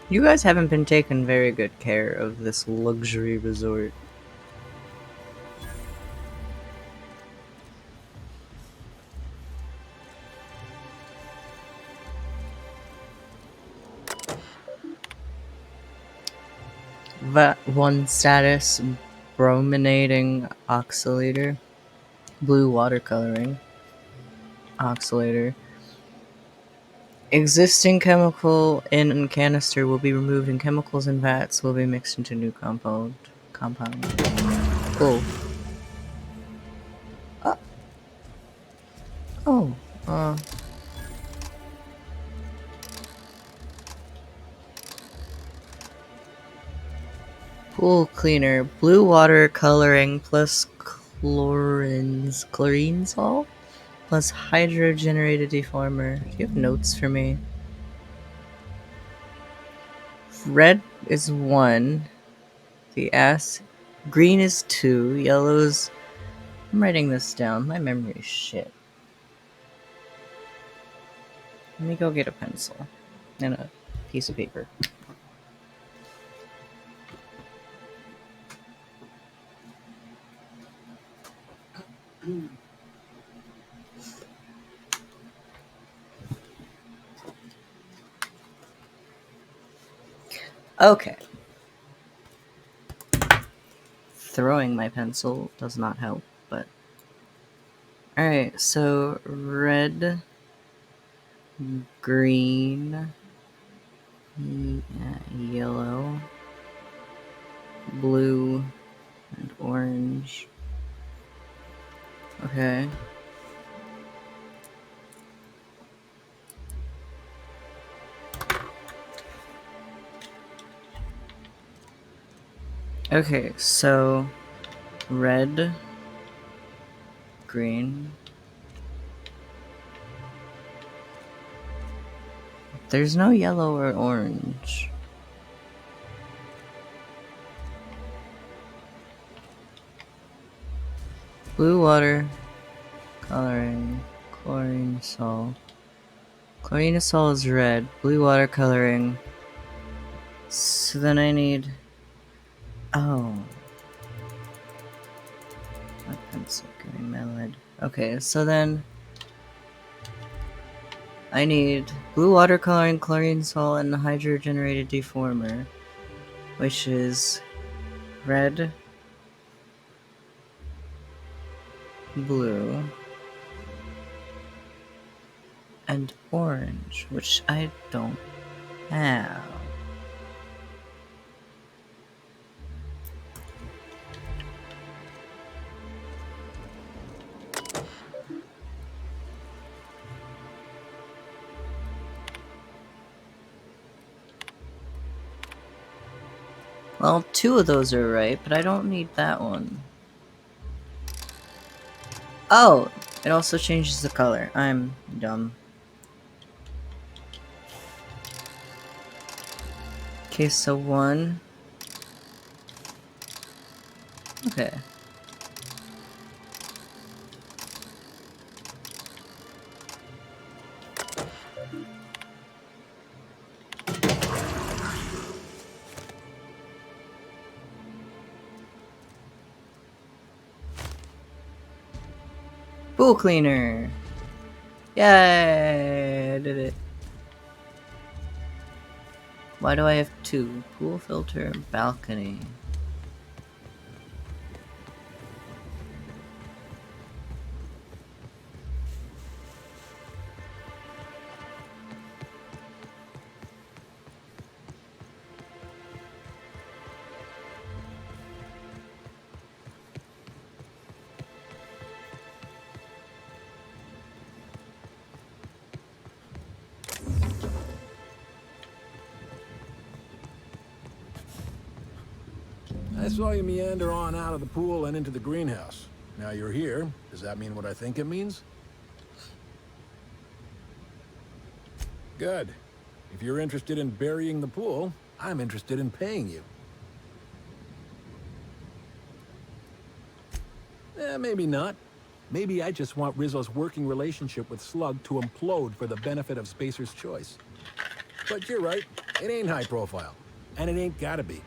You guys haven't been taking very good care of this luxury resort. VAT1 status, brominating oxalator, blue watercoloring, oxalator. Existing chemical in canister will be removed and chemicals in vats will be mixed into new compound. Cool. Oh, pool cleaner, blue water coloring plus chlorinol plus hydrogenated deformer. Do you have notes for me? Red is 1. The S. Green is 2. Yellow's. I'm writing this down. My memory is shit. Let me go get a pencil and a piece of paper. Okay. Throwing my pencil does not help, but. Alright, so red, green, yellow, blue, and orange. Okay. Okay, so red, green. There's no yellow or orange. Blue water coloring, chlorinol. Chlorinol is red, blue water coloring. So then I need. Oh. My pencil, give me my lead. Okay, so then I need blue watercolor, chlorine salt, and hydrogenated deformer, which is red, blue, and orange, which I don't have. Well, 2 of those are right, but I don't need that one. Oh! It also changes the color. I'm dumb. Okay, so 1. Okay. Pool cleaner! Yay! I did it. Why do I have 2? Pool filter and balcony. I saw you meander on out of the pool and into the greenhouse. Now you're here. Does that mean what I think it means? Good. If you're interested in burying the pool, I'm interested in paying you. Maybe not. Maybe I just want Rizzo's working relationship with Slug to implode for the benefit of Spacer's Choice. But you're right. It ain't high profile. And it ain't gotta be.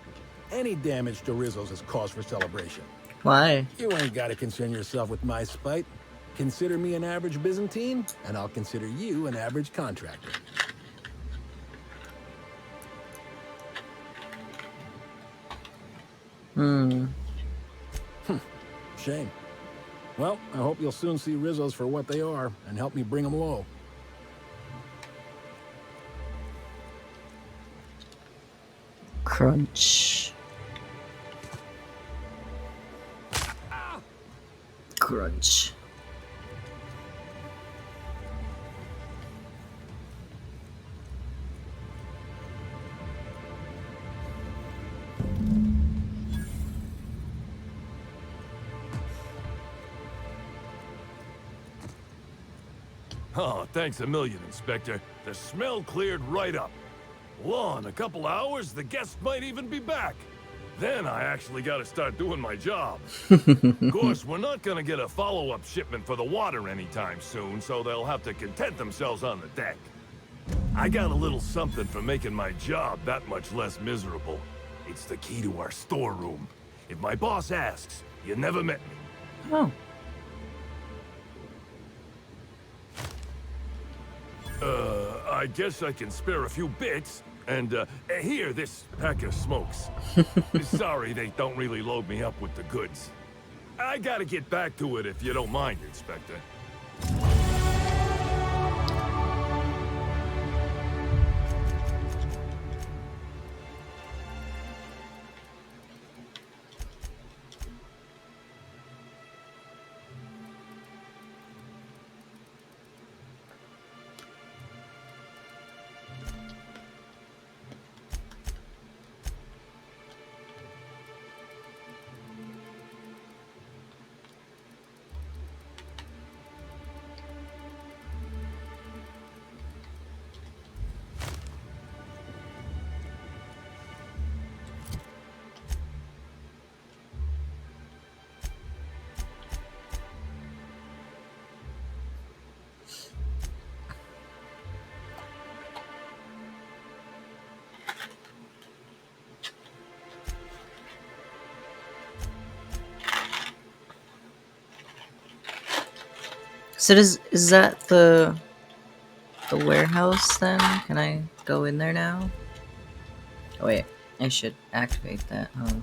Any damage to Rizzo's is cause for celebration. Why? You ain't gotta concern yourself with my spite. Consider me an average Byzantine, and I'll consider you an average contractor. Shame. Well, I hope you'll soon see Rizzo's for what they are, and help me bring them low. Crunch. Crunch. Oh, thanks a million, Inspector. The smell cleared right up. Well, in a couple hours, the guests might even be back. Then I actually gotta start doing my job. Of course, we're not gonna get a follow-up shipment for the water anytime soon, so they'll have to content themselves on the deck. I got a little something for making my job that much less miserable. It's the key to our storeroom. If my boss asks, you never met me. Oh. I guess I can spare a few bits. And, here, this pack of smokes. Sorry, they don't really load me up with the goods. I gotta get back to it if you don't mind, Inspector. So is that the warehouse then? Can I go in there now? Oh wait, I should activate that. Oh.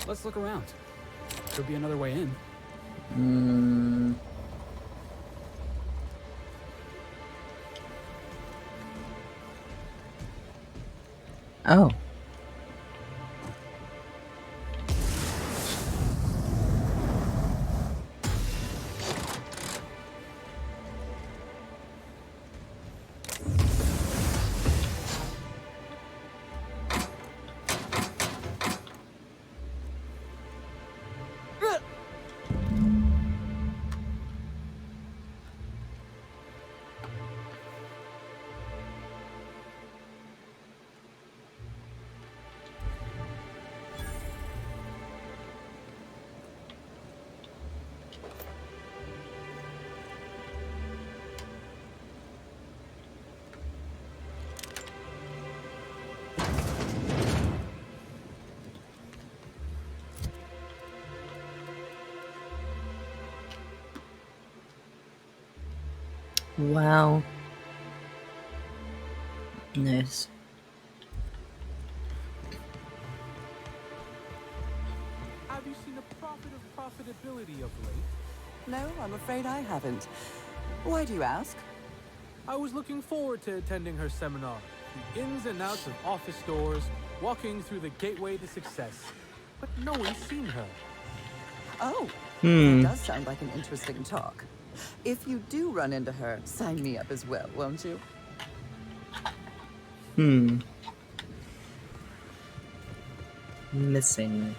Let's look around. Could be another way in. Oh. Wow. Nice. Have you seen a profit of profitability of late? No, I'm afraid I haven't. Why do you ask? I was looking forward to attending her seminar. The ins and outs of office doors, walking through the gateway to success. But no one's seen her. Oh, that does sound like an interesting talk. If you do run into her, sign me up as well, won't you? Missing.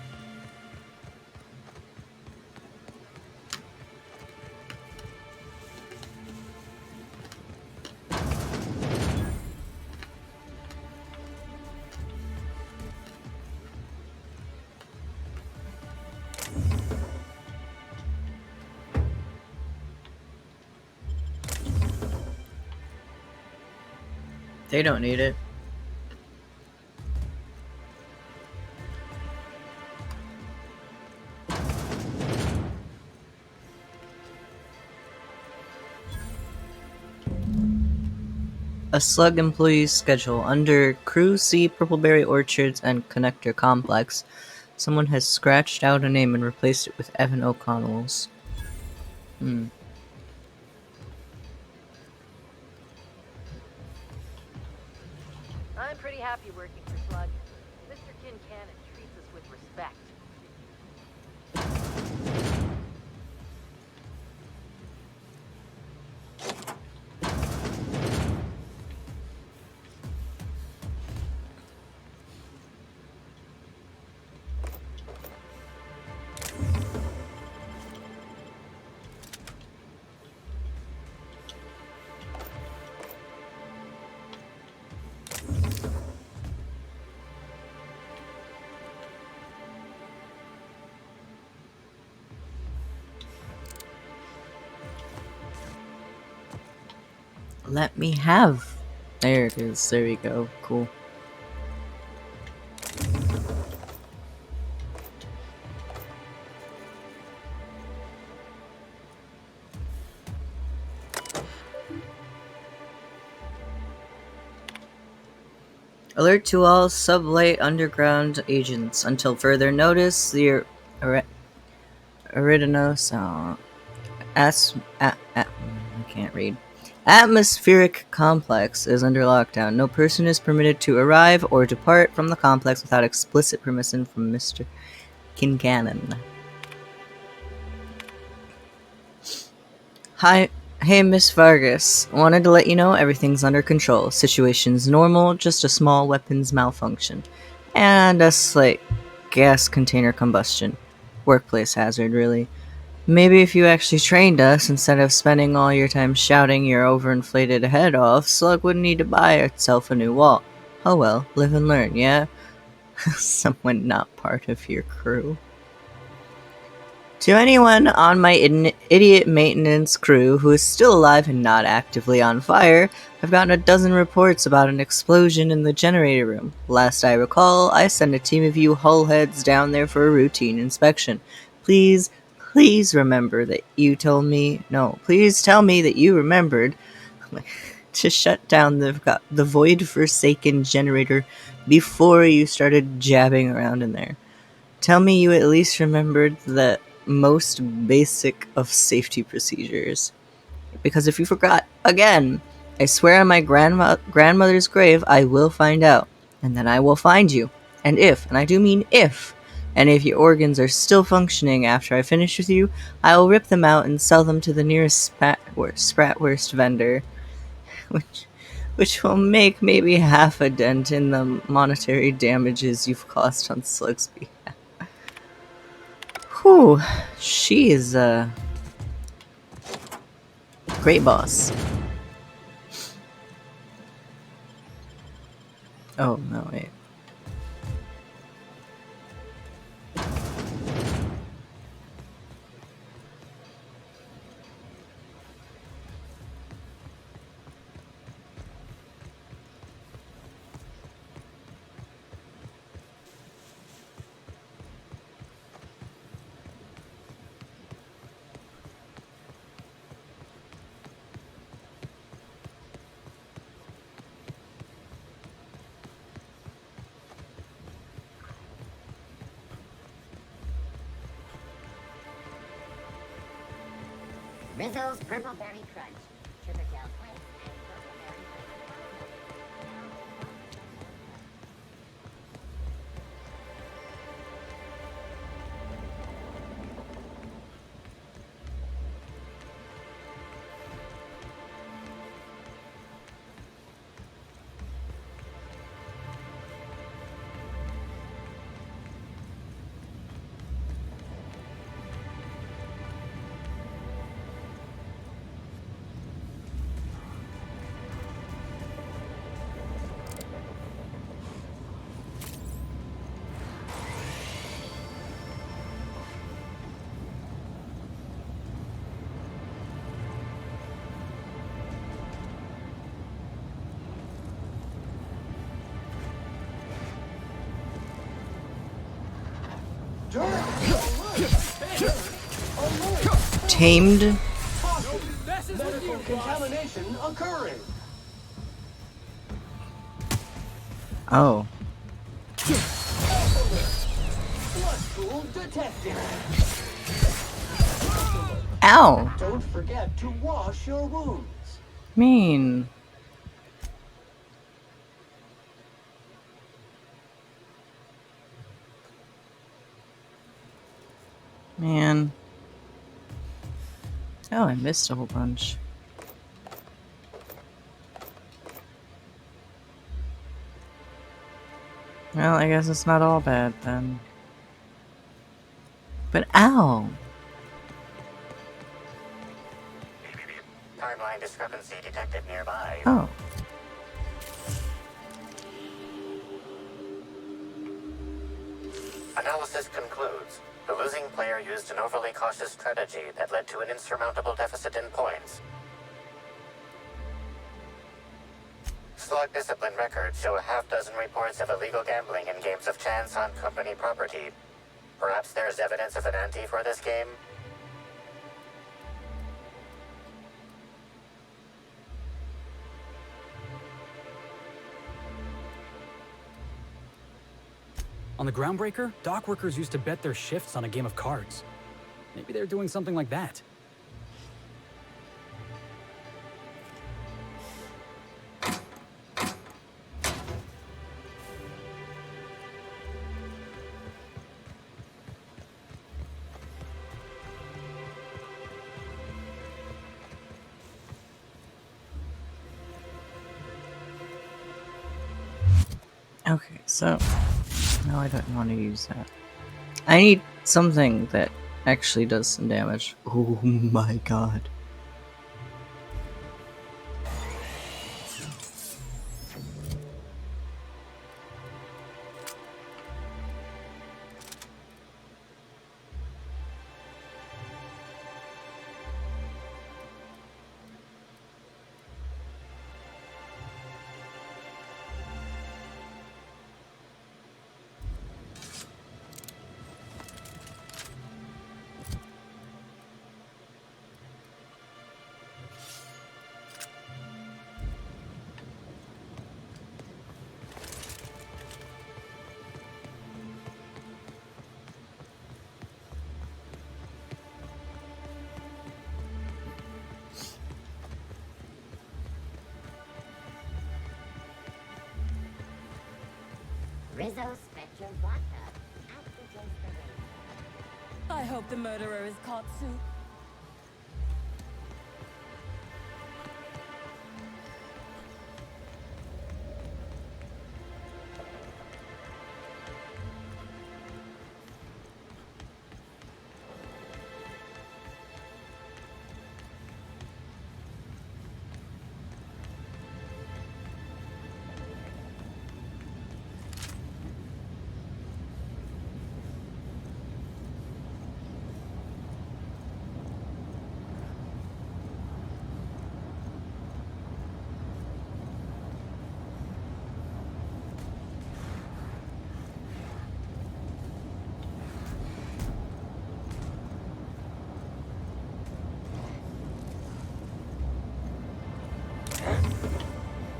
They don't need it. A slug employee's schedule. Under Crew C, Purpleberry Orchards, and Connector Complex, someone has scratched out a name and replaced it with Evan O'Connell's. I'm pretty happy working for Slug. Mr. Kincannon treats us with respect. Let me have. There it is. There we go. Cool. Alert to all sublight underground agents. Until further notice, the Eridanos I can't read. Atmospheric complex is under lockdown. No person is permitted to arrive or depart from the complex without explicit permission from Mr. Kincannon. Hi. Hey, Miss Vargas. Wanted to let you know everything's under control. Situation's normal, just a small weapons malfunction. And a slight gas container combustion. Workplace hazard, really. Maybe if you actually trained us, instead of spending all your time shouting your overinflated head off, Slug wouldn't need to buy itself a new wall. Oh well, live and learn, yeah? Someone not part of your crew. To anyone on my idiot maintenance crew who is still alive and not actively on fire, I've gotten a dozen reports about an explosion in the generator room. Last I recall, I sent a team of you hull heads down there for a routine inspection. Please remember that you told me, no, please tell me that you remembered to shut down the void-forsaken generator before you started jabbing around in there. Tell me you at least remembered the most basic of safety procedures. Because if you forgot, again, I swear on my grandmother's grave, I will find out. And then I will find you. And I do mean if, any of your organs are still functioning after I finish with you, I will rip them out and sell them to the nearest Spratwurst vendor. Which will make maybe half a dent in the monetary damages you've caused on Slug's behalf. Whew, she is a great boss. Oh, no, wait. Rizzo's Purple Berry Crunch. Sugar gel flakes and Tamed? Medical contamination occurring. Oh. Blood pool detected. Ow! Don't forget to wash your wounds. Mean. Man. Oh, I missed a whole bunch. Well, I guess it's not all bad then. But ow! Timeline discrepancy detected nearby. Oh. Analysis concludes. The losing player used an overly cautious strategy that led to an insurmountable deficit in points. Slug discipline records show a half-dozen reports of illegal gambling in games of chance on company property. Perhaps there's evidence of an ante for this game? On the Groundbreaker, dock workers used to bet their shifts on a game of cards. Maybe they're doing something like that. Okay, so... No, I don't want to use that. I need something that actually does some damage. Oh my god. Rizzo Spectrum Vodka. Oxygen for I hope the murderer is caught soon.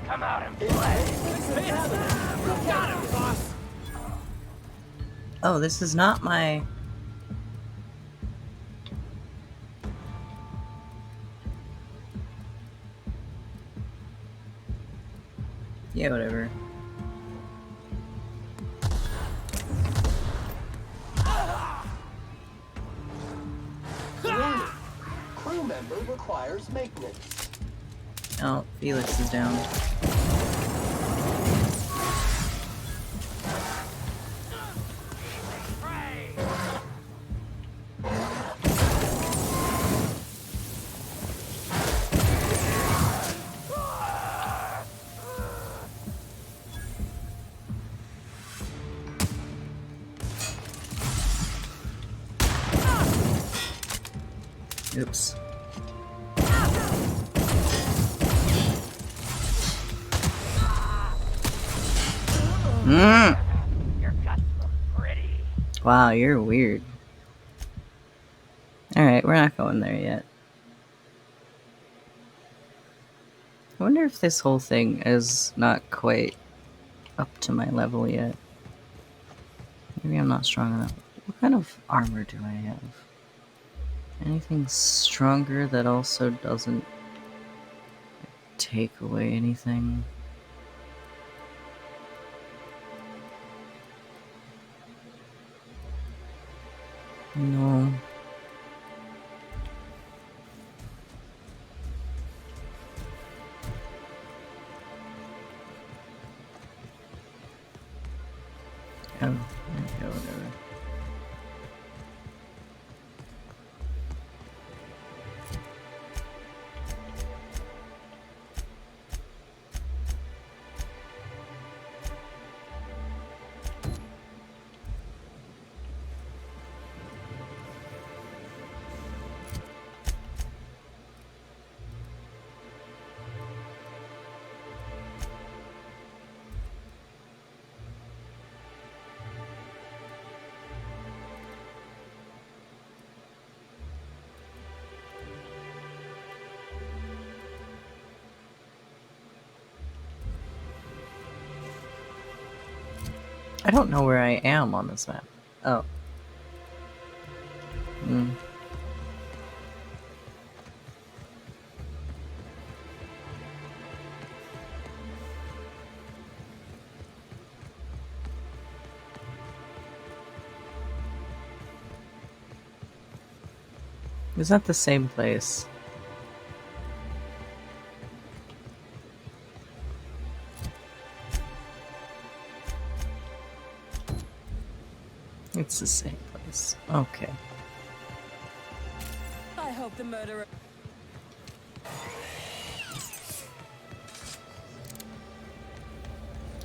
Come out and play. Got him, boss. Oh, this is not my... Yeah, whatever. Warning. Crew member requires maintenance. Oh, Felix is down. Oops. Mm. Your guts look pretty. Wow, you're weird. Alright, we're not going there yet. I wonder if this whole thing is not quite up to my level yet. Maybe I'm not strong enough. What kind of armor do I have? Anything stronger that also doesn't take away anything? No. Oh, okay, whatever. I don't know where I am on this map. Oh. Hmm. Is that the same place? It's the same place. Okay. I hope the murderer.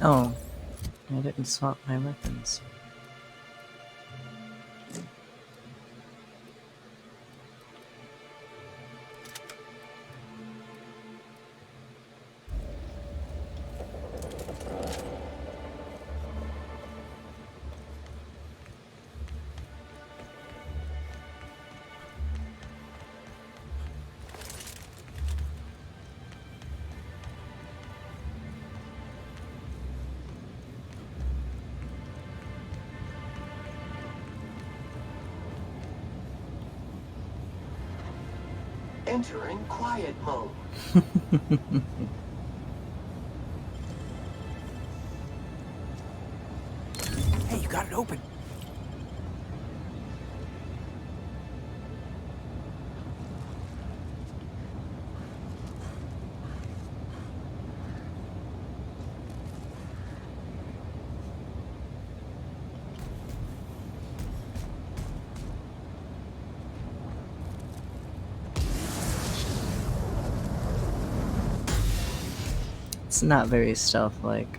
Oh, I didn't swap my weapons. Entering quiet mode. Hey, you got it open. It's not very stealth-like.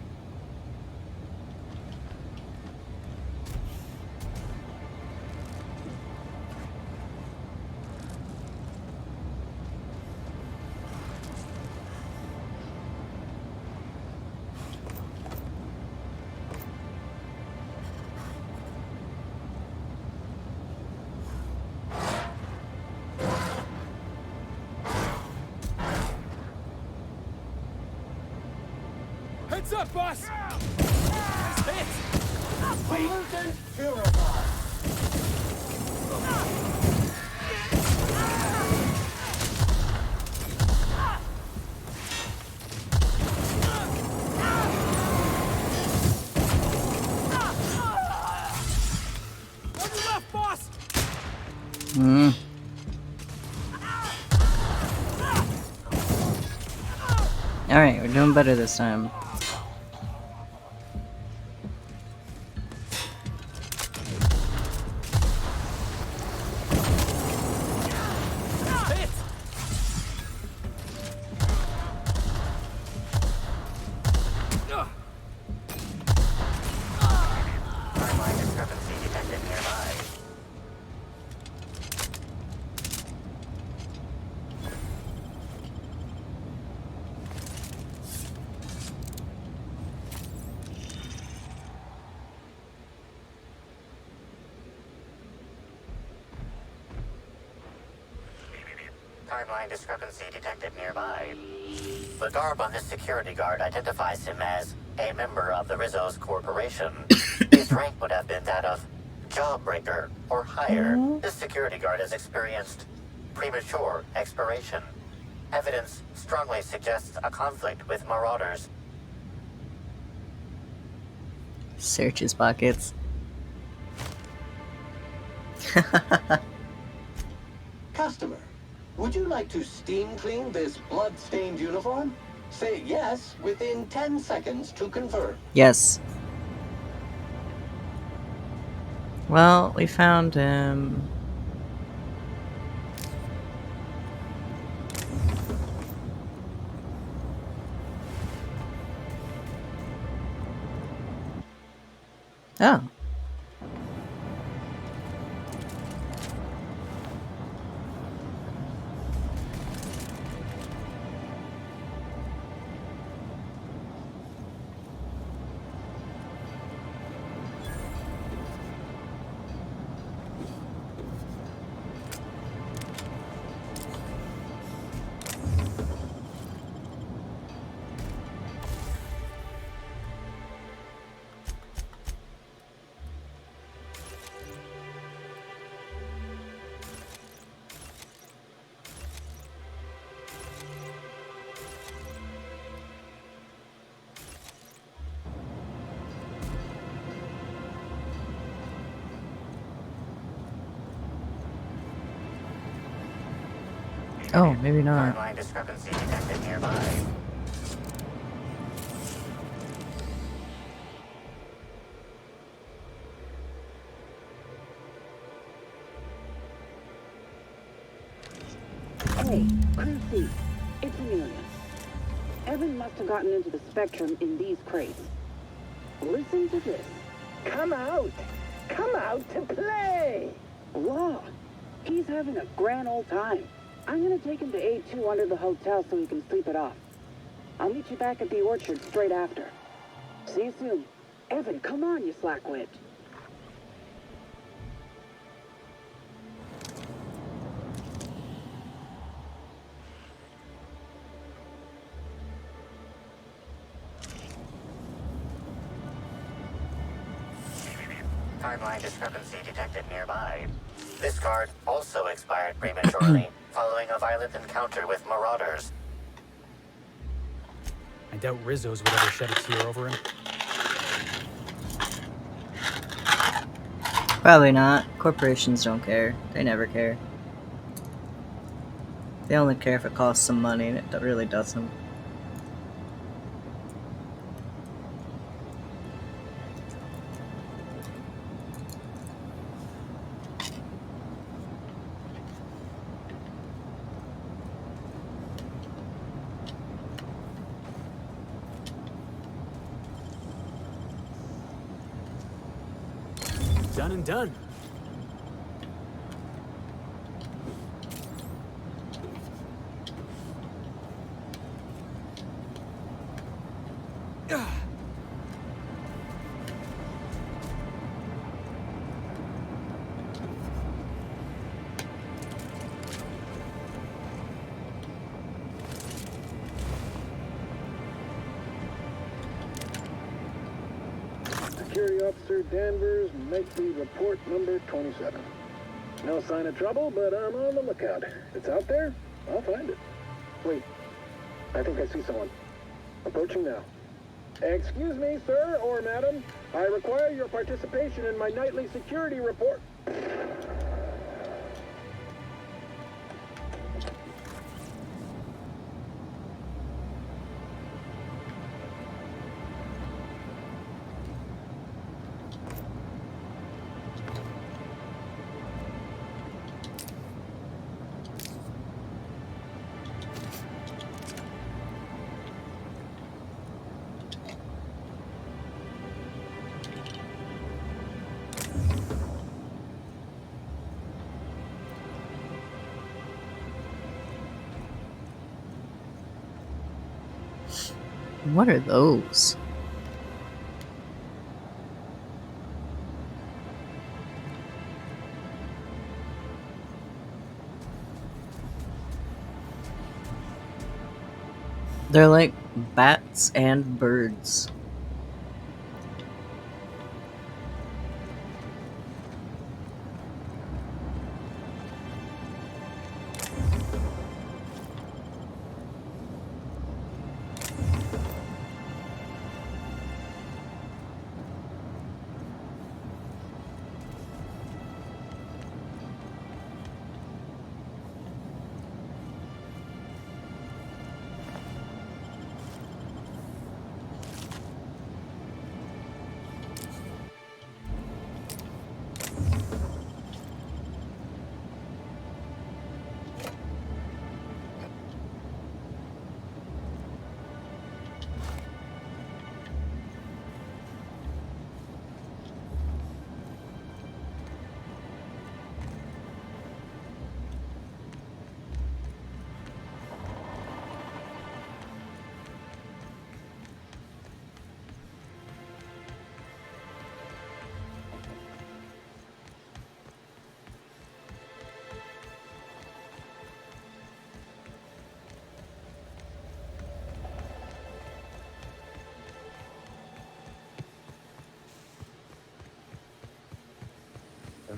Heads up, boss! Nice hit! Pollutant purified. On your left, boss! Hmm. Alright, we're doing better this time. Timeline discrepancy detected nearby. Timeline discrepancy detected nearby. The garb on this security guard identifies him as a member of the Rizzo's corporation. His rank would have been that of jawbreaker or higher. This security guard has experienced premature expiration. Evidence strongly suggests a conflict with marauders. Search his pockets. Customer, would you like to steam clean this blood-stained uniform? Say yes within 10 seconds to confirm. Yes. Well, we found him. Oh. Oh, maybe not. Timeline discrepancy detected nearby. Hey, Chrissy, it's Amelia. Evan must have gotten into the Spectrum in these crates. Listen to this. Come out! Come out to play! Wow, he's having a grand old time. I'm gonna take him to A2 under the hotel so he can sleep it off. I'll meet you back at the orchard straight after. See you soon. Evan, come on, you slackwit. Timeline discrepancy detected nearby. This card also expired prematurely, following a violent encounter with marauders. I doubt Rizzo's would ever shed a tear over him. Probably not. Corporations don't care. They never care. They only care if it costs some money, and it really doesn't. Done and done. Security Officer Danvers, nightly report number 27. No sign of trouble, but I'm on the lookout. It's out there, I'll find it. Wait, I think I see someone. Approaching now. Excuse me, sir or madam. I require your participation in my nightly security report. What are those? They're like bats and birds.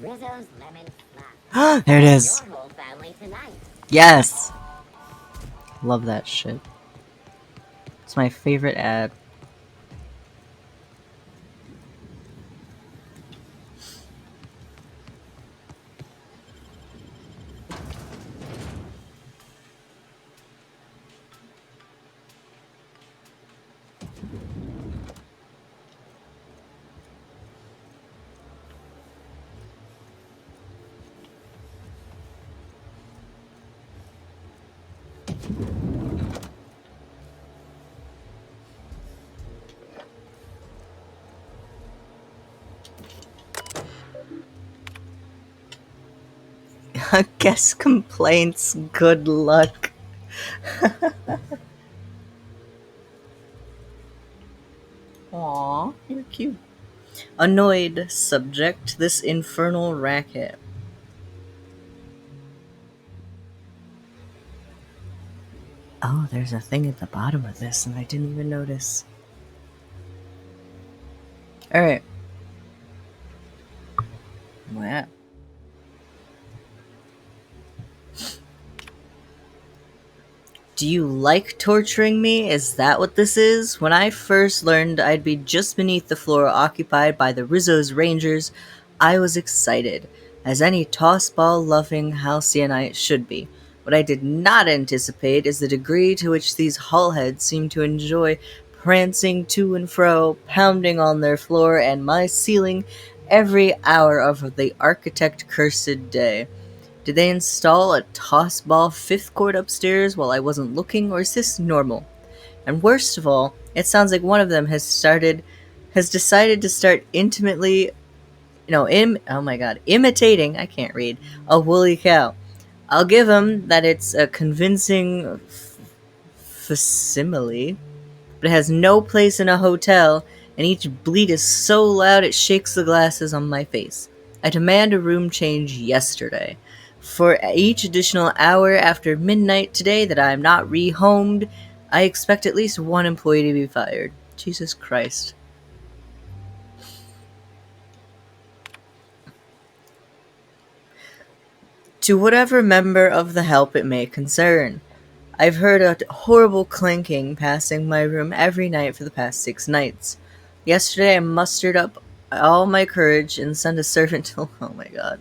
Rizzo's Lemon Snap. There it is. Your whole family tonight. Yes! Love that shit. It's my favorite ad. Guest complaints, good luck. Aw, you're cute. Annoyed subject, this infernal racket. Oh, there's a thing at the bottom of this and I didn't even notice. Alright. Wow. Do you like torturing me? Is that what this is? When I first learned I'd be just beneath the floor occupied by the Rizzo's Rangers, I was excited, as any toss-ball-loving halcyonite should be. What I did not anticipate is the degree to which these hullheads seem to enjoy prancing to and fro, pounding on their floor and my ceiling every hour of the architect-cursed day. Did they install a toss ball fifth court upstairs while I wasn't looking, or is this normal? And worst of all, it sounds like one of them has decided to start imitating, I can't read, a woolly cow. I'll give him that it's a convincing facsimile, but it has no place in a hotel, and each bleat is so loud it shakes the glasses on my face. I demand a room change yesterday. For each additional hour after midnight today that I am not rehomed, I expect at least one employee to be fired. Jesus Christ. To whatever member of the help it may concern, I've heard a horrible clinking passing my room every night for the past 6 nights. Yesterday I mustered up all my courage and sent a servant to... Oh my god.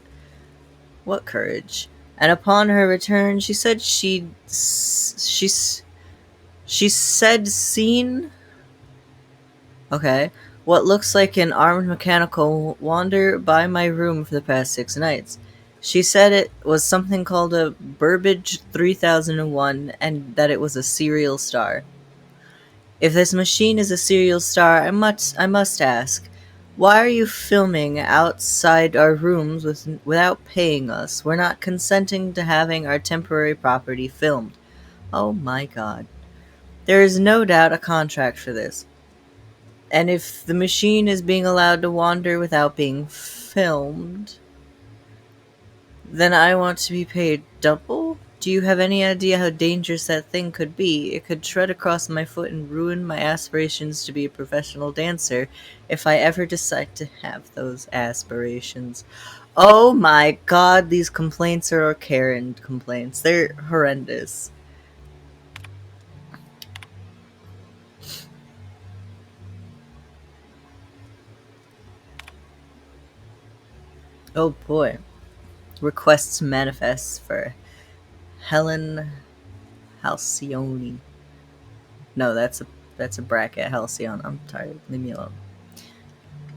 What courage? And upon her return, she said she said seen... Okay. What looks like an armed mechanical wander by my room for the past 6 nights. She said it was something called a Burbage 3001 and that it was a serial star. If this machine is a serial star, I must ask, why are you filming outside our rooms without paying us? We're not consenting to having our temporary property filmed. Oh my god. There is no doubt a contract for this. And if the machine is being allowed to wander without being filmed, then I want to be paid double? Do you have any idea how dangerous that thing could be? It could tread across my foot and ruin my aspirations to be a professional dancer if I ever decide to have those aspirations. Oh my god, these complaints are Karen complaints. They're horrendous. Oh boy. Requests manifest for Helen Halcyone. No, that's a bracket. Halcyon. I'm tired. Leave me alone.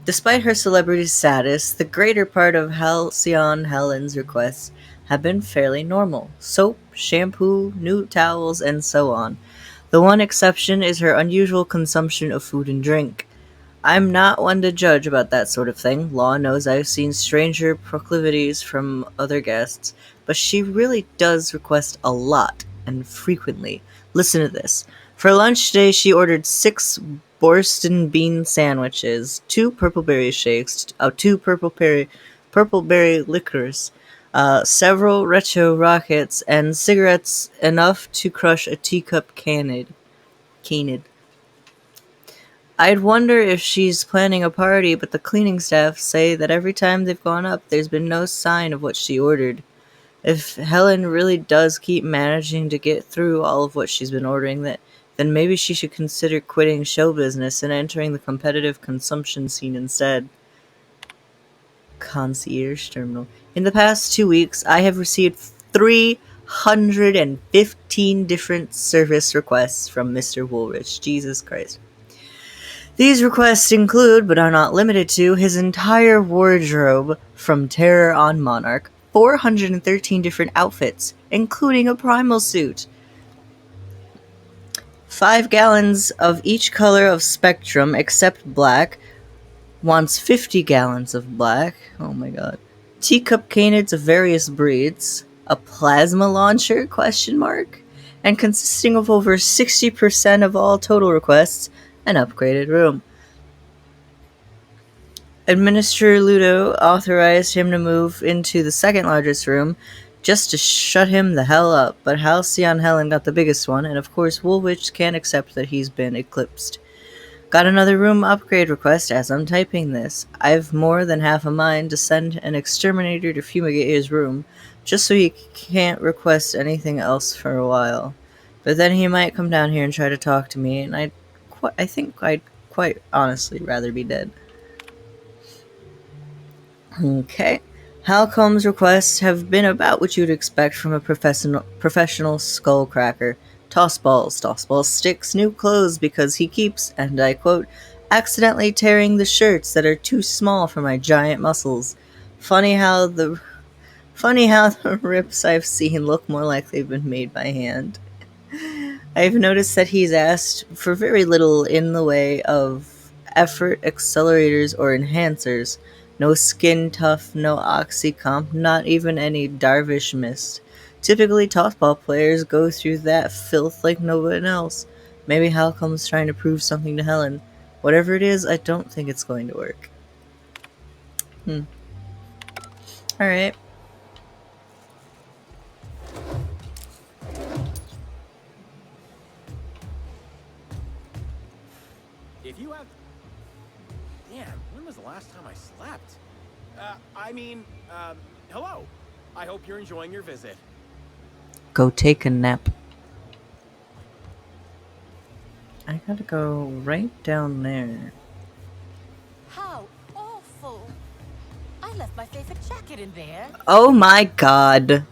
Despite her celebrity status, the greater part of Halcyon Helen's requests have been fairly normal. Soap, shampoo, new towels, and so on. The one exception is her unusual consumption of food and drink. I'm not one to judge about that sort of thing. Law knows I've seen stranger proclivities from other guests, but she really does request a lot, and frequently. Listen to this. For lunch today, she ordered 6 Borston bean sandwiches, 2 purple berry shakes, 2 purple berry liquors, several retro rockets, and cigarettes enough to crush a teacup canid. I'd wonder if she's planning a party, but the cleaning staff say that every time they've gone up, there's been no sign of what she ordered. If Helen really does keep managing to get through all of what she's been ordering, then maybe she should consider quitting show business and entering the competitive consumption scene instead. Concierge terminal. In the past 2 weeks, I have received 315 different service requests from Mr. Woolrich. Jesus Christ. These requests include, but are not limited to, his entire wardrobe from Terror on Monarch, 413 different outfits, including a primal suit, 5 gallons of each color of spectrum except black. Wants 50 gallons of black. Oh my god. Teacup canids of various breeds. A plasma launcher? Question mark. And consisting of over 60% of all total requests, an upgraded room. Administrator Ludo authorized him to move into the second largest room just to shut him the hell up, but Halcyon Helen got the biggest one, and of course Woolwich can't accept that he's been eclipsed. Got another room upgrade request as I'm typing this. I've more than half a mind to send an exterminator to fumigate his room, just so he can't request anything else for a while. But then he might come down here and try to talk to me, and I think I'd quite honestly rather be dead. Okay. Halcom's requests have been about what you'd expect from a professional skullcracker. Toss balls, sticks, new clothes because he keeps, and I quote, accidentally tearing the shirts that are too small for my giant muscles. Funny how the rips I've seen look more like they've been made by hand. I've noticed that he's asked for very little in the way of effort, accelerators, or enhancers. No skin tough, no oxycomp, not even any Darvish mist. Typically, tossball players go through that filth like no one else. Maybe Halcom's trying to prove something to Helen. Whatever it is, I don't think it's going to work. Alright. If you have... Damn, when was the last time I slept? Hello. I hope you're enjoying your visit. Go take a nap. I gotta go right down there. How awful. I left my favorite jacket in there. Oh my god.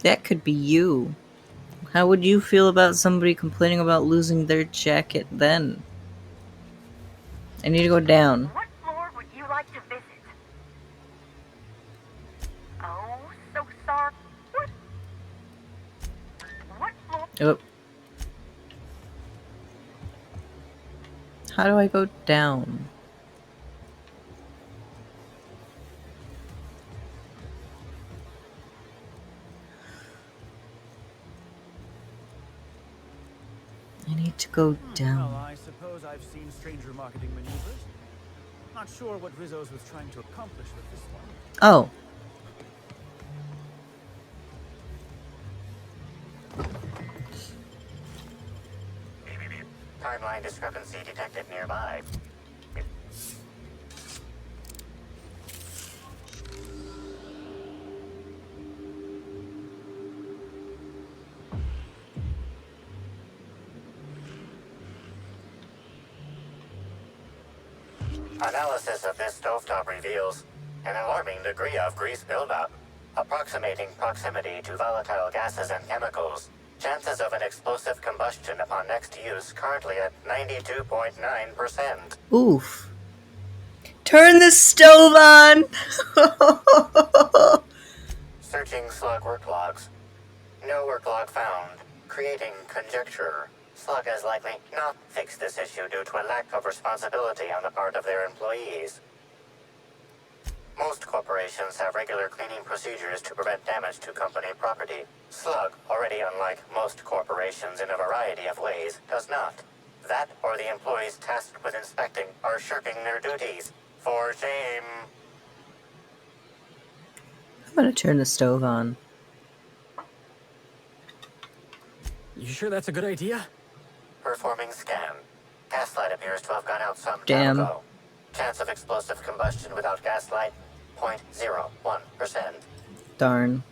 That could be you. How would you feel about somebody complaining about losing their jacket then? I need to go down. What floor would you like to visit? Oh, so sorry. What floor? Oh. How do I go down? I need to go down. Well, I suppose I've seen stranger marketing maneuvers. Not sure what Rizzo's was trying to accomplish with this one. Oh. Timeline discrepancy detected nearby. Analysis of this stovetop reveals an alarming degree of grease buildup, approximating proximity to volatile gases and chemicals. Chances of an explosive combustion upon next use currently at 92.9%. Oof. Turn the stove on! Searching slug work logs. No work log found. Creating conjecture. Slug has likely not fixed this issue due to a lack of responsibility on the part of their employees. Most corporations have regular cleaning procedures to prevent damage to company property. Slug, already unlike most corporations in a variety of ways, does not. That or the employees tasked with inspecting are shirking their duties. For shame. I'm gonna turn the stove on. You sure that's a good idea? Performing scan. Gaslight appears to have gone out some Damn. time ago. Chance of explosive combustion without gaslight, 0.01%. Darn.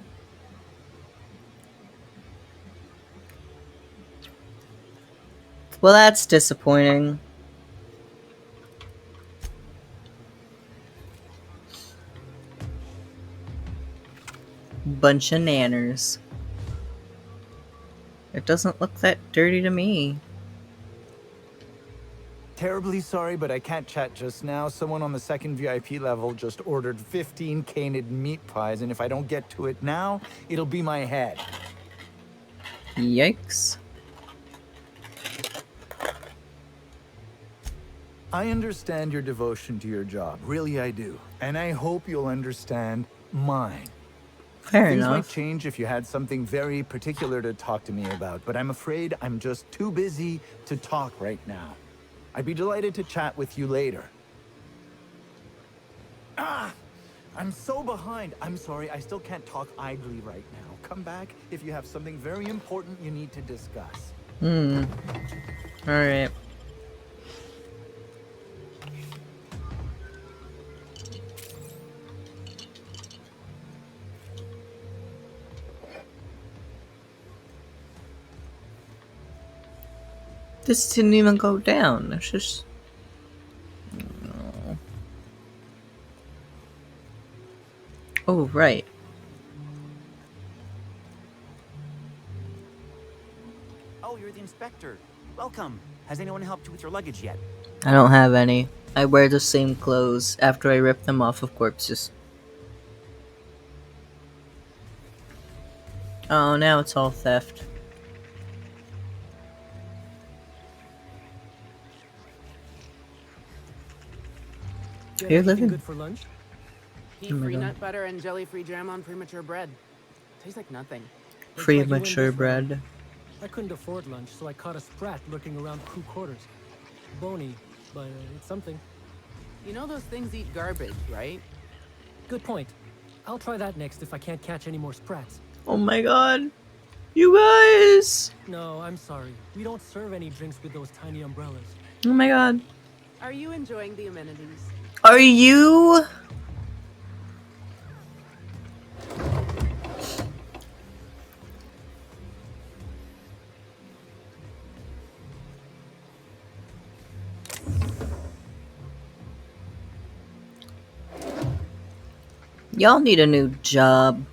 Well, that's disappointing. Bunch of nanners. It doesn't look that dirty to me. Terribly sorry, but I can't chat just now. Someone on the second VIP level just ordered 15 canid meat pies, and if I don't get to it now, it'll be my head. Yikes. I understand your devotion to your job. Really, I do. And I hope you'll understand mine. Fair Things might enough. change if you had something very particular to talk to me about, but I'm afraid I'm just too busy to talk right now. I'd be delighted to chat with you later. Ah! I'm so behind. I'm sorry, I still can't talk idly right now. Come back if you have something very important you need to discuss. Alright. This didn't even go down. It's just... Oh, right. Oh, you're the inspector. Welcome. Has anyone helped you with your luggage yet? I don't have any. I wear the same clothes after I rip them off of corpses. Oh, now it's all theft. Get You're anything living. good for lunch? Pea Oh my free God. nut butter and jelly-free jam on premature bread. Tastes like nothing. Looks like you win Premature this round. bread. I couldn't afford lunch, so I caught a sprat lurking around crew quarters. Bony, but it's something. You know those things eat garbage, right? Good point. I'll try that next if I can't catch any more sprats. Oh my God. You guys! No, I'm sorry. We don't serve any drinks with those tiny umbrellas. Oh my God. Are you enjoying the amenities? Are you? Y'all need a new job.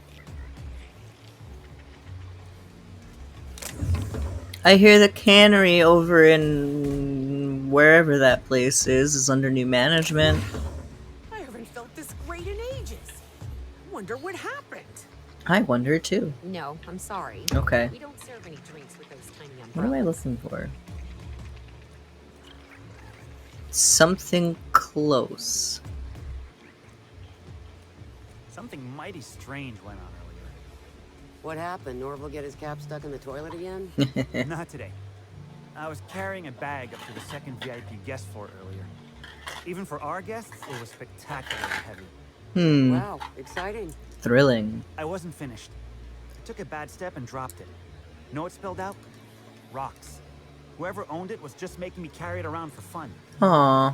I hear the cannery over in wherever that place is under new management. I haven't felt this great in ages. Wonder what happened. I wonder too. No, I'm sorry. Okay. We don't serve any drinks with those tiny What am I umbrellas. looking for? Something close. Something mighty strange went on earlier. What happened? Norval get his cap stuck in the toilet again? Not today. I was carrying a bag up to the second VIP guest floor earlier. Even for our guests, it was spectacularly heavy. Wow, exciting. Thrilling. I wasn't finished. I took a bad step and dropped it. Know what spilled out? Rocks. Whoever owned it was just making me carry it around for fun. Aw.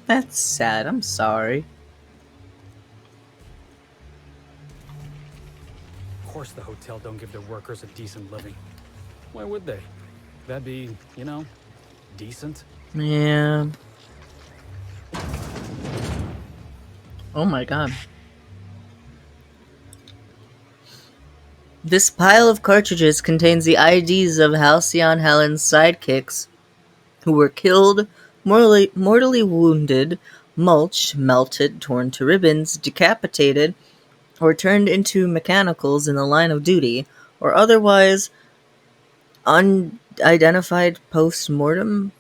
That's sad. I'm sorry. Of course the hotel don't give their workers a decent living. Why would they? That'd be, you know, decent. Yeah. Oh my God. This pile of cartridges contains the IDs of Halcyon Helen's sidekicks who were killed, mortally wounded, mulched, melted, torn to ribbons, decapitated, or turned into mechanicals in the line of duty, or otherwise unidentified post-mortem.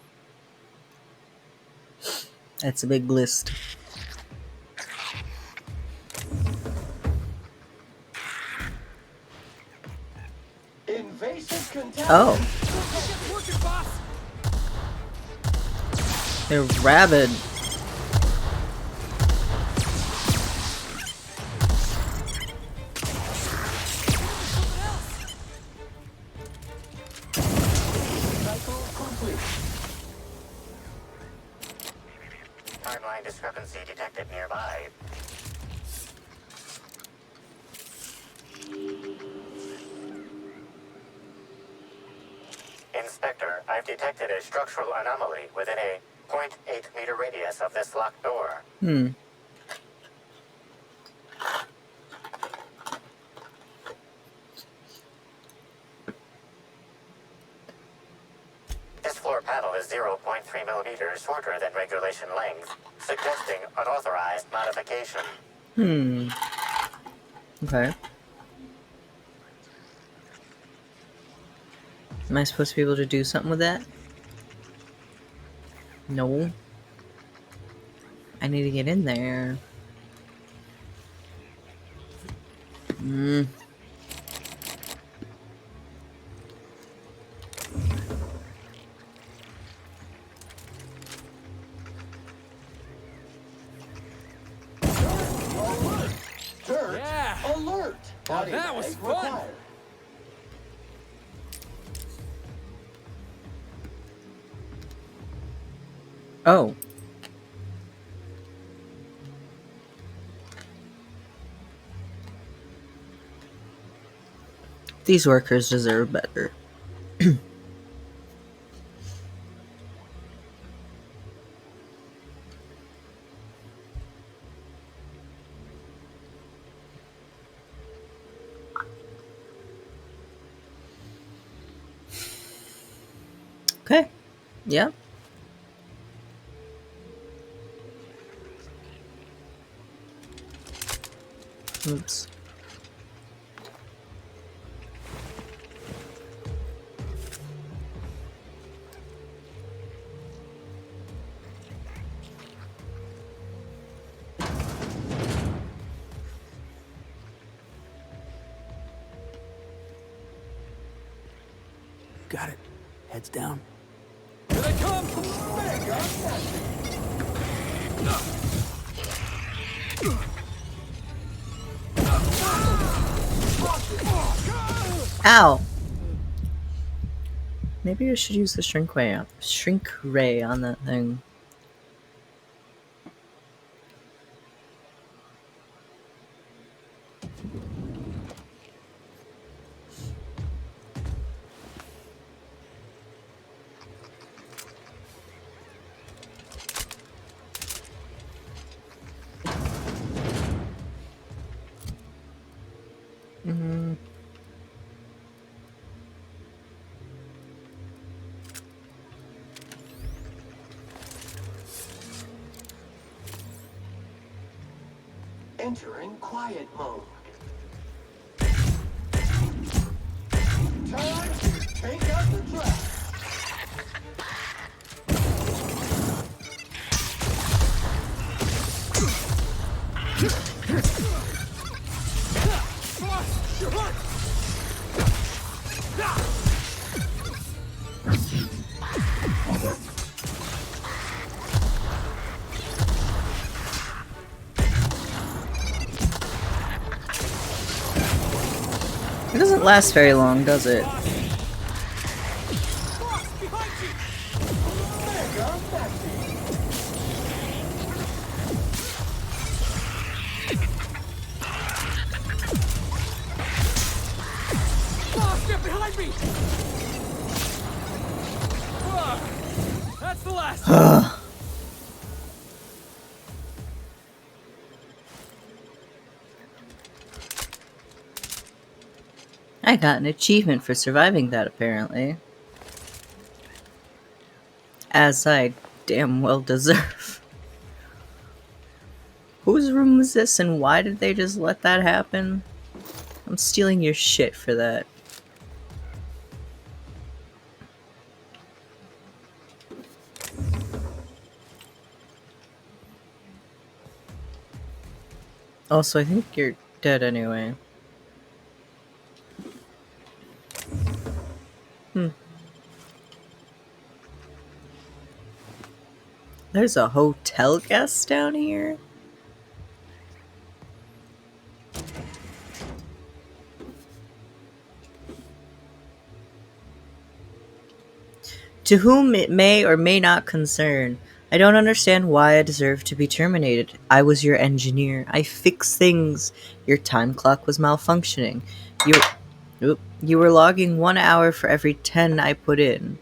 That's a big list. Invasive contaminants. Oh. They're rabid. Timeline discrepancy detected nearby. Inspector, I've detected a structural anomaly within a 0.8 meter radius of this locked door. This floor panel is was 0.3 millimeters shorter than regulation length, suggesting unauthorized modification. Okay. Am I supposed to be able to do something with that? No. I need to get in there. Dirt alert! Now Body that was bag fun. required. Oh. These workers deserve better. Okay. Yeah. Oops. Got it. Heads down. Here they come! Ow! Maybe I should use the shrink ray on that thing. Entering quiet mode. Time to take out the trash. It doesn't last very long, does it? Boss, get behind me! That's the last. I got an achievement for surviving that, apparently. As I damn well deserve. Whose room was this and why did they just let that happen? I'm stealing your shit for that. Also, I think you're dead anyway. There's a hotel guest down here? To whom it may or may not concern, I don't understand why I deserve to be terminated. I was your engineer. I fixed things. Your time clock was malfunctioning. You were logging 1 hour for every 10 I put in.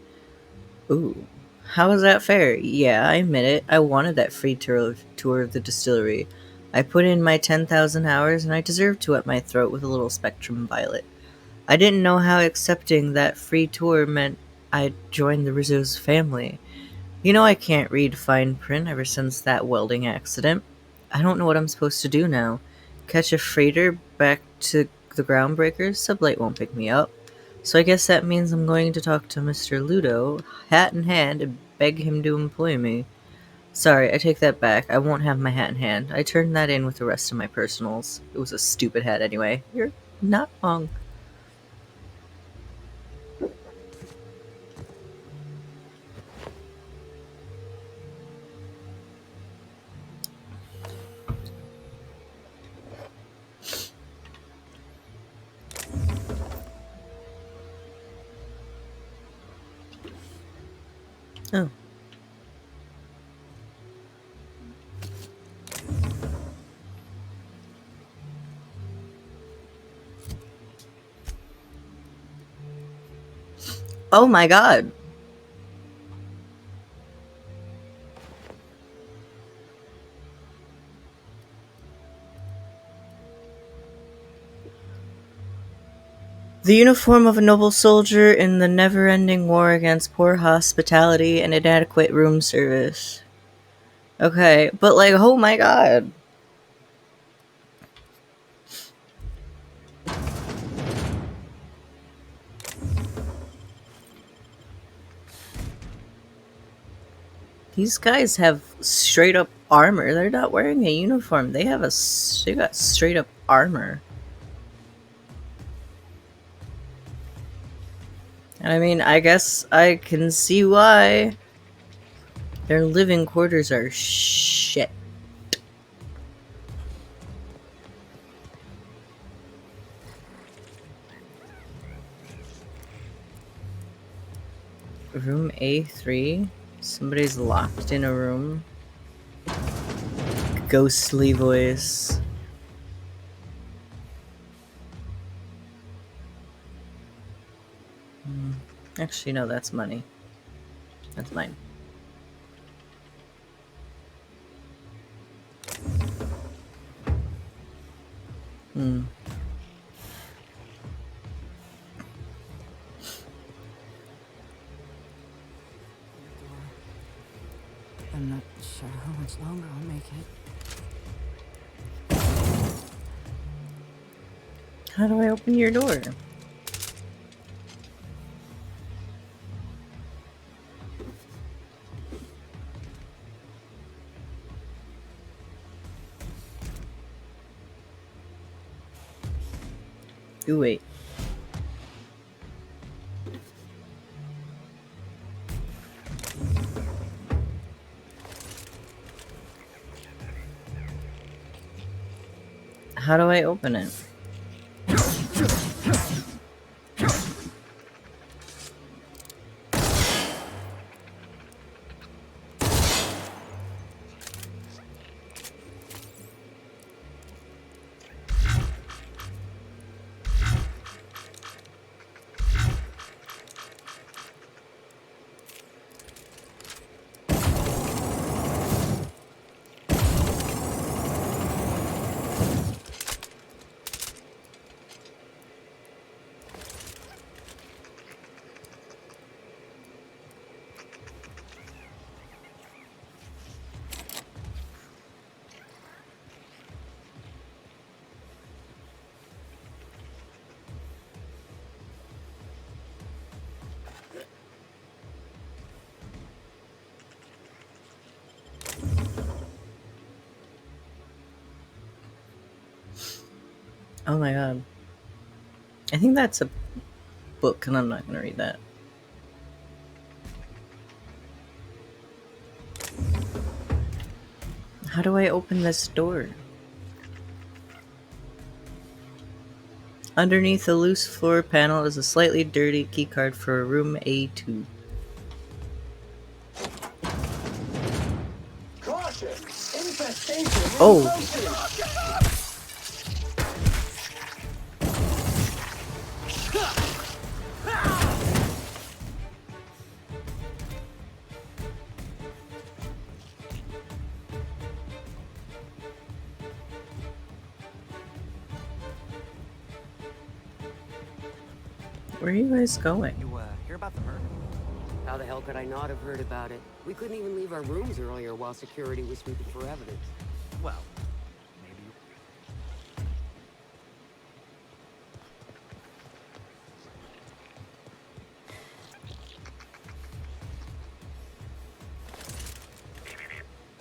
Ooh. How is that fair? Yeah, I admit it. I wanted that free tour of the distillery. I put in my 10,000 hours and I deserve to wet my throat with a little Spectrum Violet. I didn't know how accepting that free tour meant I'd join the Rizzo's family. You know I can't read fine print ever since that welding accident. I don't know what I'm supposed to do now. Catch a freighter back to the groundbreakers? Sublight won't pick me up. So I guess that means I'm going to talk to Mr. Ludo, hat in hand, and beg him to employ me. Sorry, I take that back. I won't have my hat in hand. I turned that in with the rest of my personals. It was a stupid hat anyway. You're not wrong. Oh. Oh my god. The uniform of a noble soldier in the never-ending war against poor hospitality and inadequate room service. Okay, but like, oh my god. These guys have straight up armor. They're not wearing a uniform. They got straight up armor. I mean, I guess I can see why. Their living quarters are shit. Room A3? Somebody's locked in a room. Ghostly voice. Actually, no, that's money. That's mine. Hmm. I'm not sure how much longer I'll make it. How do I open your door? Ooh, wait. How do I open it? Oh my god. I think that's a book, and I'm not gonna read that. How do I open this door? Underneath the loose floor panel is a slightly dirty keycard for room A2. Caution! Infestation Oh. Where are you guys going? You hear about the murder? How the hell could I not have heard about it? We couldn't even leave our rooms earlier while security was sweeping for evidence. Well,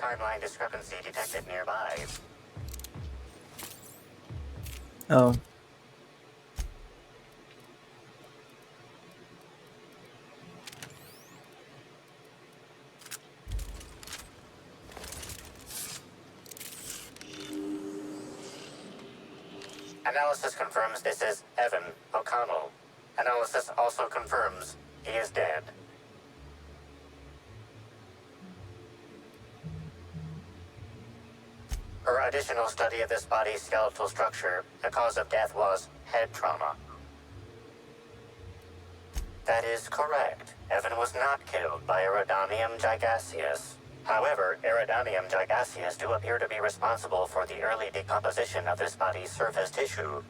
Timeline discrepancy detected nearby. Oh. Analysis confirms this is Evan O'Connell. Analysis also confirms he is dead. Per additional study of this body's skeletal structure, the cause of death was head trauma. That is correct. Evan was not killed by Iridanium gigaseus. However, Iridanium gigaseus do appear to be responsible for the early decomposition of this body's surface tissue.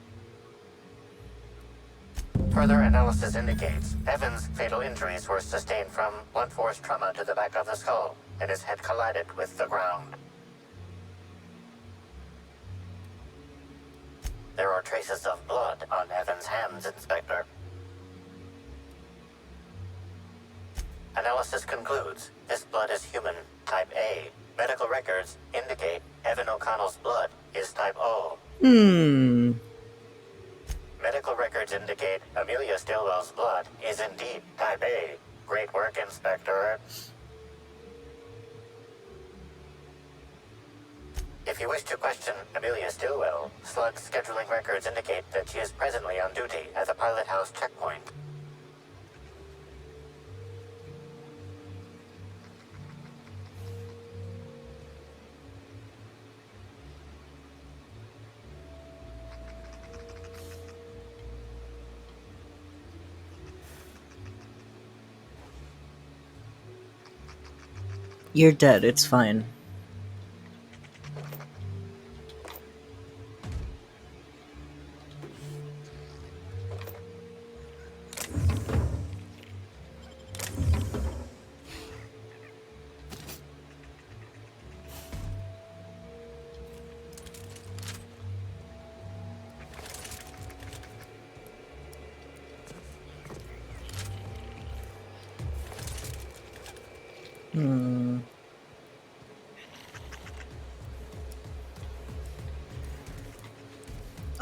Further analysis indicates Evan's fatal injuries were sustained from blunt force trauma to the back of the skull, and his head collided with the ground. There are traces of blood on Evan's hands, Inspector. Analysis concludes this blood is human, type A. Medical records indicate Evan O'Connell's blood is type O. Medical records indicate Amelia Stillwell's blood is indeed type A. Great work, Inspector. If you wish to question Amelia Stillwell, Slug's scheduling records indicate that she is presently on duty at the Pilot House checkpoint. You're dead, it's fine.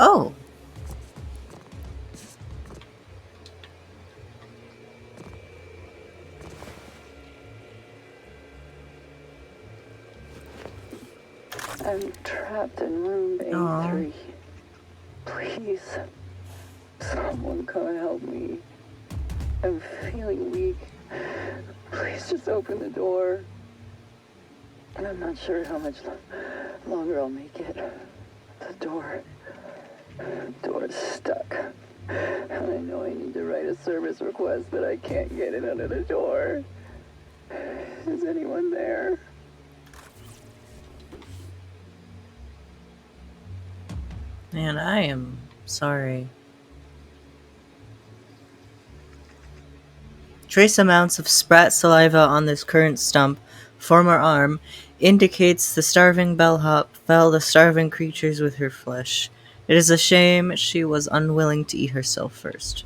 Oh. I'm trapped in room A3. Please, someone come help me. I'm feeling weak. Please just open the door. And I'm not sure how much longer I'll make it. The door's stuck. And I know I need to write a service request, but I can't get it under the door. Is anyone there? Man, I am sorry. Trace amounts of sprat saliva on this current stump, former arm, indicates the starving bellhop fell the starving creatures with her flesh. It is a shame she was unwilling to eat herself first.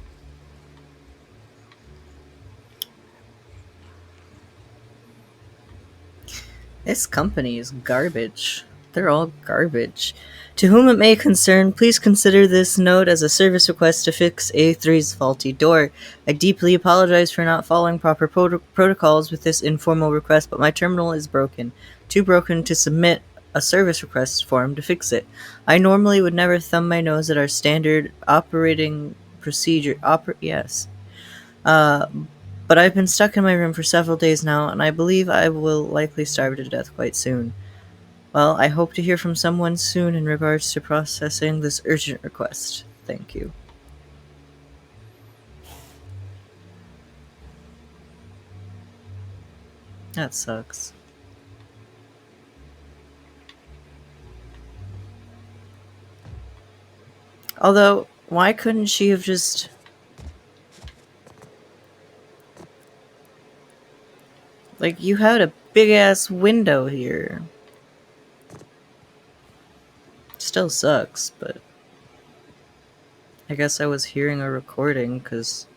This company is garbage. They're all garbage. To whom it may concern, please consider this note as a service request to fix A3's faulty door. I deeply apologize for not following proper protocols with this informal request, but my terminal is broken. Too broken to submit a service request form to fix it. I normally would never thumb my nose at our standard operating procedure. Yes. But I've been stuck in my room for several days now, and I believe I will likely starve to death quite soon. Well, I hope to hear from someone soon in regards to processing this urgent request. Thank you. That sucks. Although, why couldn't she have just... Like, you had a big-ass window here. Still sucks, but... I guess I was hearing a recording, because...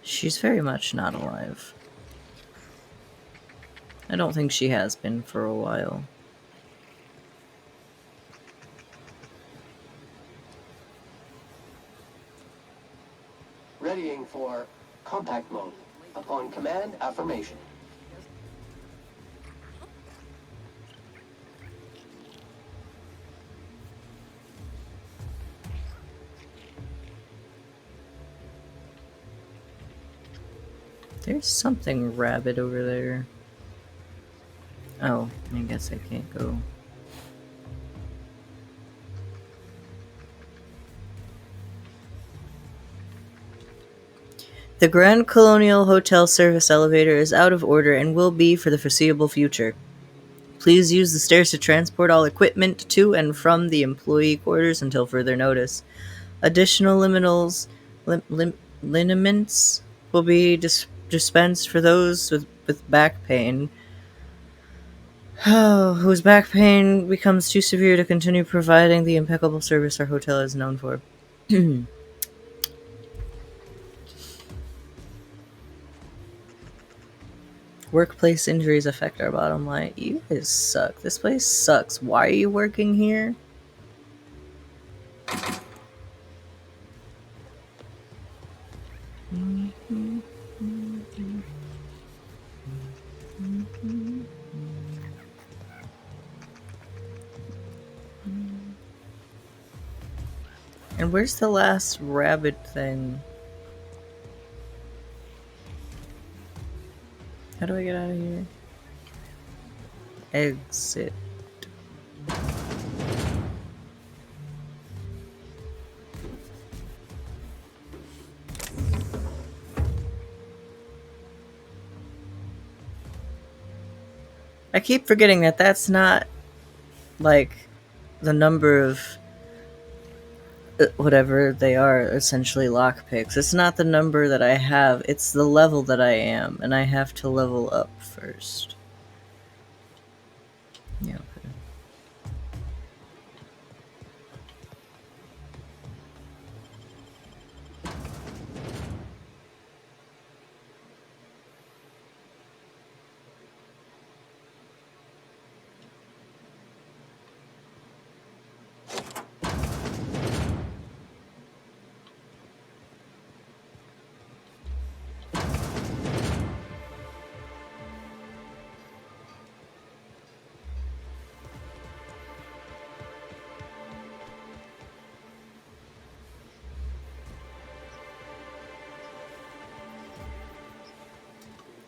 she's very much not alive. I don't think she has been for a while. Readying for contact mode. Upon command, affirmation. There's something rabid over there. Oh, I guess I can't go. The Grand Colonial Hotel service elevator is out of order and will be for the foreseeable future. Please use the stairs to transport all equipment to and from the employee quarters until further notice. Additional liniments will be dispensed for those with back pain. Whose back pain becomes too severe to continue providing the impeccable service our hotel is known for. Workplace injuries affect our bottom line. You guys suck. This place sucks. Why are you working here? And where's the last rabbit thing? How do I get out of here? Exit. I keep forgetting that that's not, like, the number of whatever they are, essentially lockpicks. It's not the number that I have, it's the level that I am, and I have to level up first. Yeah, okay.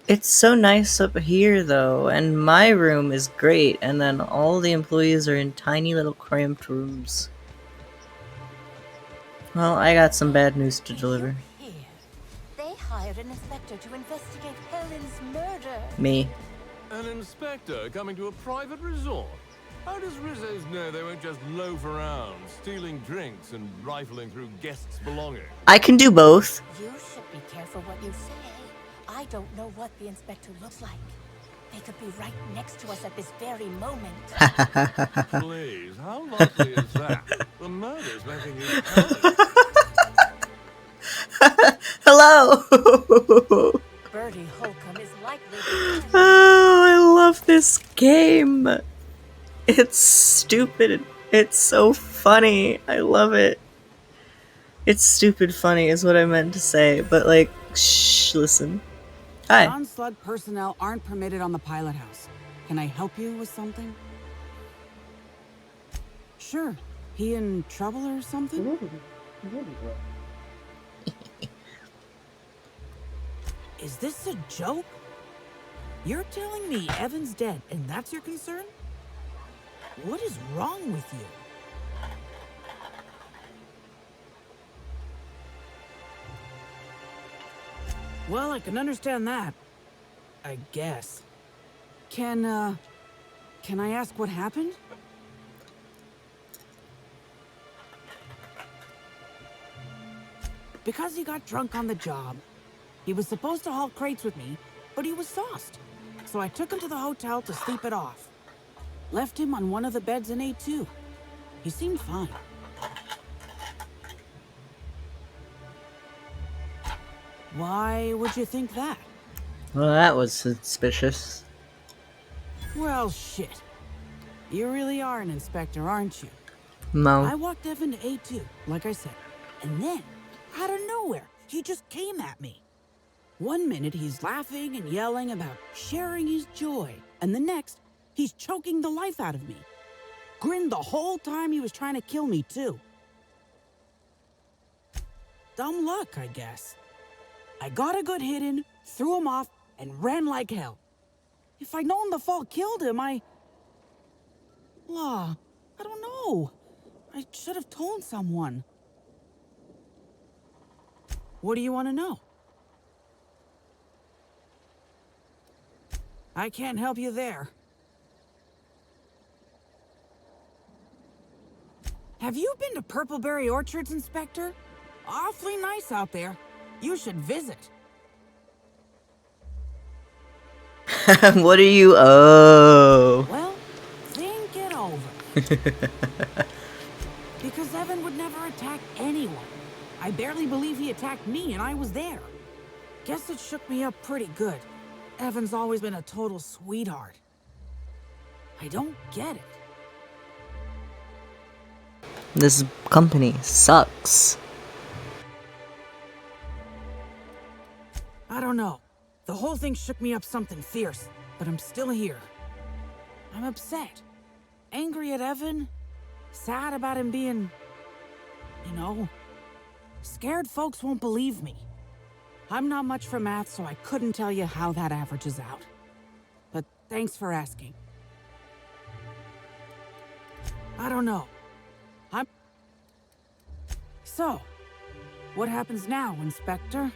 It's so nice up here, though, and my room is great, and then all the employees are in tiny little cramped rooms. Well, I got some bad news to deliver. They hired an inspector to investigate Helen's murder. Me. An inspector coming to a private resort? How does Rizzo's know they won't just loaf around, stealing drinks and rifling through guests' belongings? I can do both. You should be careful what you say. I don't know what the inspector looks like. They could be right next to us at this very moment. Please, how likely is that? The murder's making you Hello! Bertie Holcomb is likely Oh, I love this game. It's stupid. It's so funny. I love it. It's stupid funny is what I meant to say, but like, shh, listen. Hi. Non-slug personnel aren't permitted on the pilot house. Can I help you with something? Sure. He in trouble or something? Is this a joke? You're telling me Evan's dead and that's your concern? What is wrong with you? Well, I can understand that. I guess. Can I ask what happened? Because he got drunk on the job. He was supposed to haul crates with me, but he was sauced. so I took him to the hotel to sleep it off. Left him on one of the beds in A2. He seemed fine. Why would you think that? Well, that was suspicious. Well, shit. You really are an inspector, aren't you? No. I walked Evan to A2, like I said. And then, out of nowhere, he just came at me. One minute he's laughing and yelling about sharing his joy, and the next, he's choking the life out of me. Grinned the whole time he was trying to kill me, too. Dumb luck, I guess. I got a good hit in, threw him off, and ran like hell. If I'd known the fall killed him, I don't know. I should have told someone. What do you want to know? I can't help you there. Have you been to Purpleberry Orchards, Inspector? Awfully nice out there. You should visit. What do you owe? Well, think it over. Because Evan would never attack anyone. I barely believe he attacked me, and I was there. Guess it shook me up pretty good. Evan's always been a total sweetheart. I don't get it. This company sucks. I don't know. The whole thing shook me up something fierce, but I'm still here. I'm upset. Angry at Evan. Sad about him being... Scared folks won't believe me. I'm not much for math, so I couldn't tell you how that averages out. But thanks for asking. I don't know. So, what happens now, Inspector?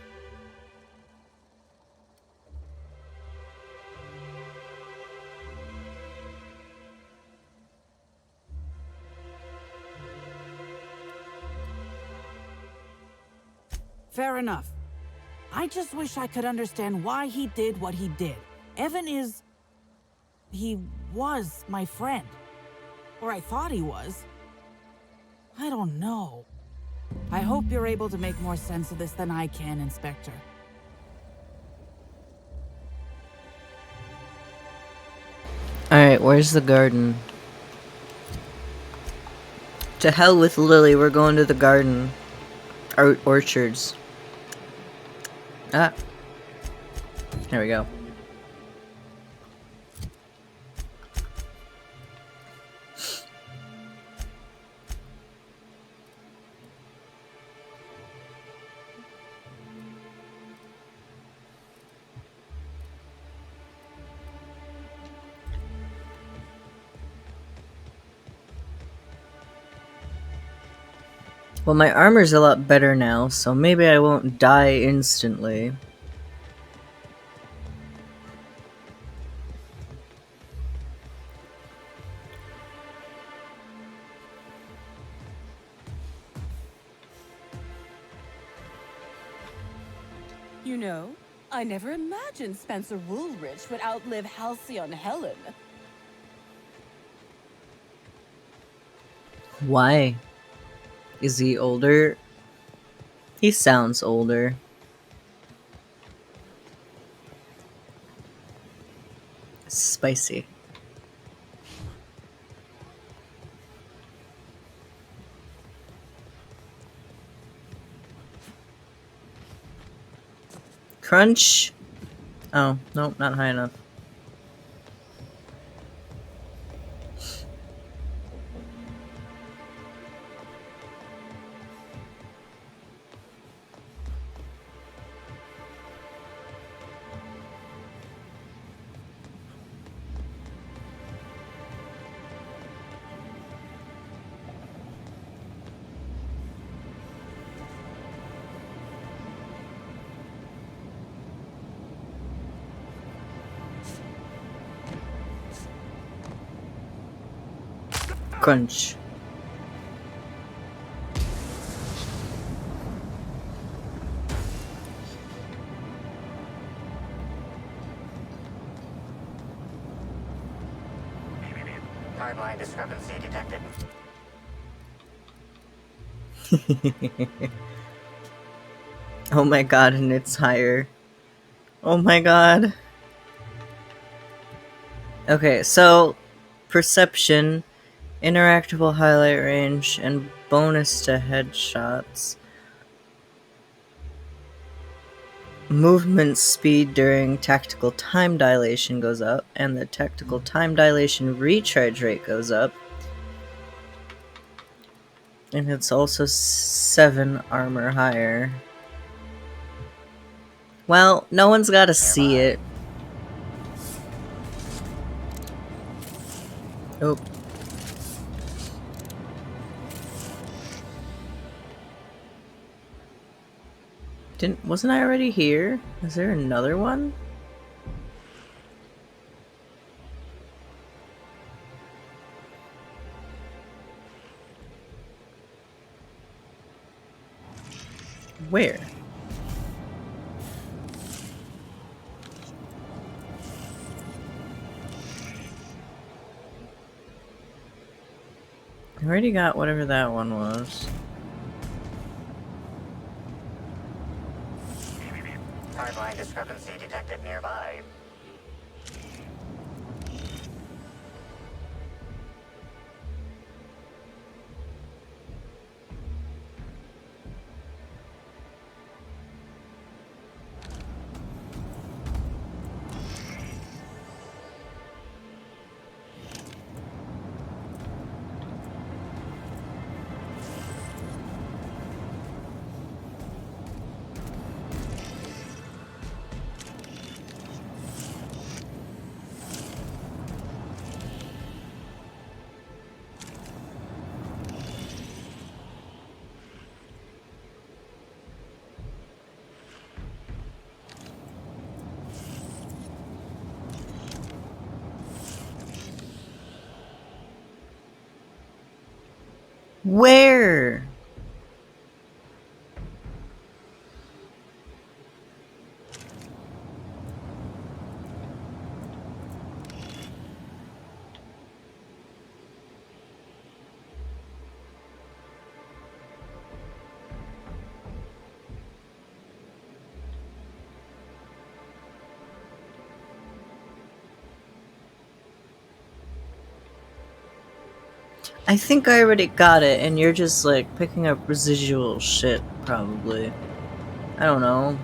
Fair enough. I just wish I could understand why he did what he did. Evan is... He was my friend. Or I thought he was. I don't know. I hope you're able to make more sense of this than I can, Inspector. Alright, where's the garden? To hell with Lily, we're going to the garden. Orchards. Ah. There we go. Well, my armor's a lot better now, so maybe I won't die instantly. You know, I never imagined Spencer Woolrich would outlive Halcyon Helen. Why? Is he older? He sounds older. Spicy. Crunch. Oh, nope, not high enough. Crunch. Timeline discrepancy detected. Oh my god, and it's higher. Oh my god. Okay, so perception, interactable highlight range, and bonus to headshots. Movement speed during tactical time dilation goes up, and the tactical time dilation recharge rate goes up. And it's also 7 armor higher. Well, no one's gotta see it. Oh. Wasn't I already here? Is there another one? Where? I already got whatever that one was. Timeline discrepancy detected nearby. Where? I think I already got it, and you're just like picking up residual shit, probably. I don't know.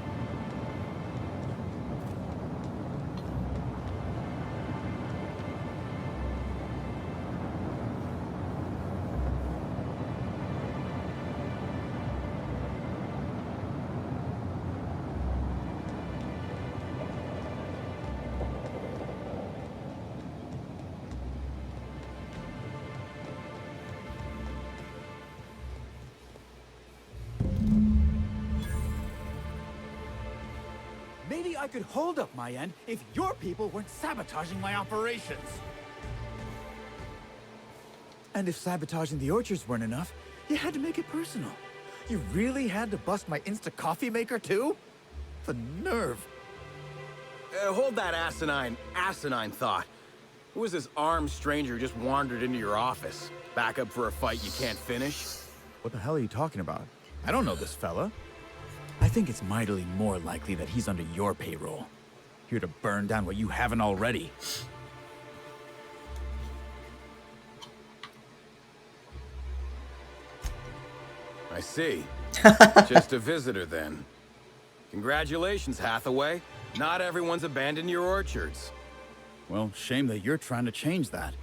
Maybe I could hold up my end if your people weren't sabotaging my operations. And if sabotaging the orchards weren't enough, you had to make it personal. You really had to bust my Insta coffee maker too? The nerve. Hold that asinine thought. Who was this armed stranger who just wandered into your office? Back up for a fight you can't finish? What the hell are you talking about? I don't know this fella. I think it's mightily more likely that he's under your payroll. Here to burn down what you haven't already. I see. Just a visitor then. Congratulations, Hathaway. Not everyone's abandoned your orchards. Well, shame that you're trying to change that.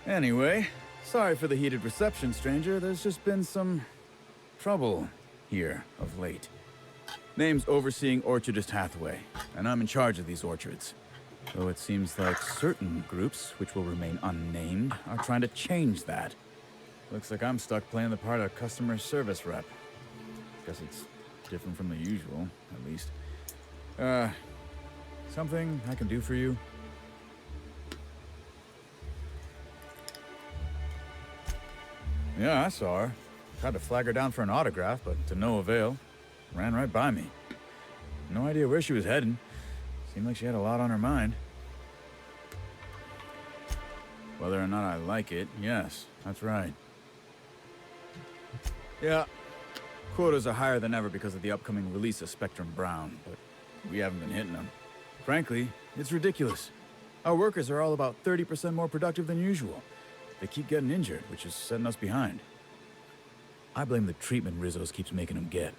Anyway, sorry for the heated reception, stranger. There's just been some trouble here of late. Name's Overseeing Orchardist Hathaway, and I'm in charge of these orchards. Though it seems like certain groups, which will remain unnamed, are trying to change that. Looks like I'm stuck playing the part of customer service rep. Guess it's different from the usual, at least. Something I can do for you? Yeah, I saw her. Tried to flag her down for an autograph, but to no avail. Ran right by me. No idea where she was heading. Seemed like she had a lot on her mind. Whether or not I like it, yes, that's right. Yeah, quotas are higher than ever because of the upcoming release of Spectrum Brown, but we haven't been hitting them. Frankly, it's ridiculous. Our workers are all about 30% more productive than usual. They keep getting injured, which is setting us behind. I blame the treatment Rizzo's keeps making them get.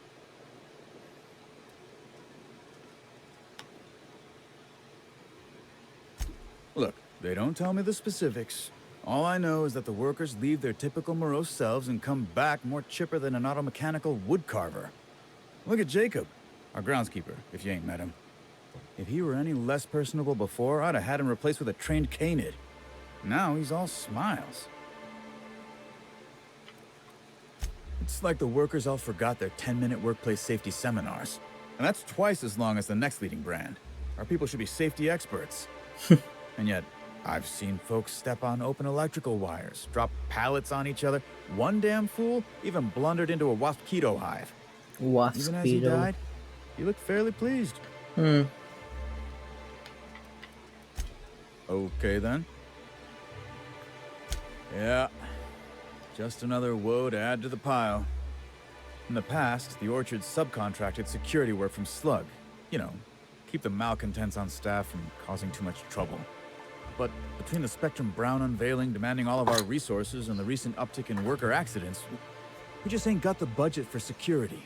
Look, they don't tell me the specifics. All I know is that the workers leave their typical morose selves and come back more chipper than an automechanical woodcarver. Look at Jacob, our groundskeeper, if you ain't met him. If he were any less personable before, I'd have had him replaced with a trained canid. Now he's all smiles. It's like the workers all forgot their 10-minute workplace safety seminars. And that's twice as long as the next leading brand. Our people should be safety experts. And yet, I've seen folks step on open electrical wires, drop pallets on each other. One damn fool even blundered into a wasp-keto hive. Even as he died, he looked fairly pleased. Okay, then. Yeah. Just another woe to add to the pile. In the past, the Orchard subcontracted security work from Slug. You know, keep the malcontents on staff from causing too much trouble. But between the Spectrum Brown unveiling demanding all of our resources and the recent uptick in worker accidents, we just ain't got the budget for security.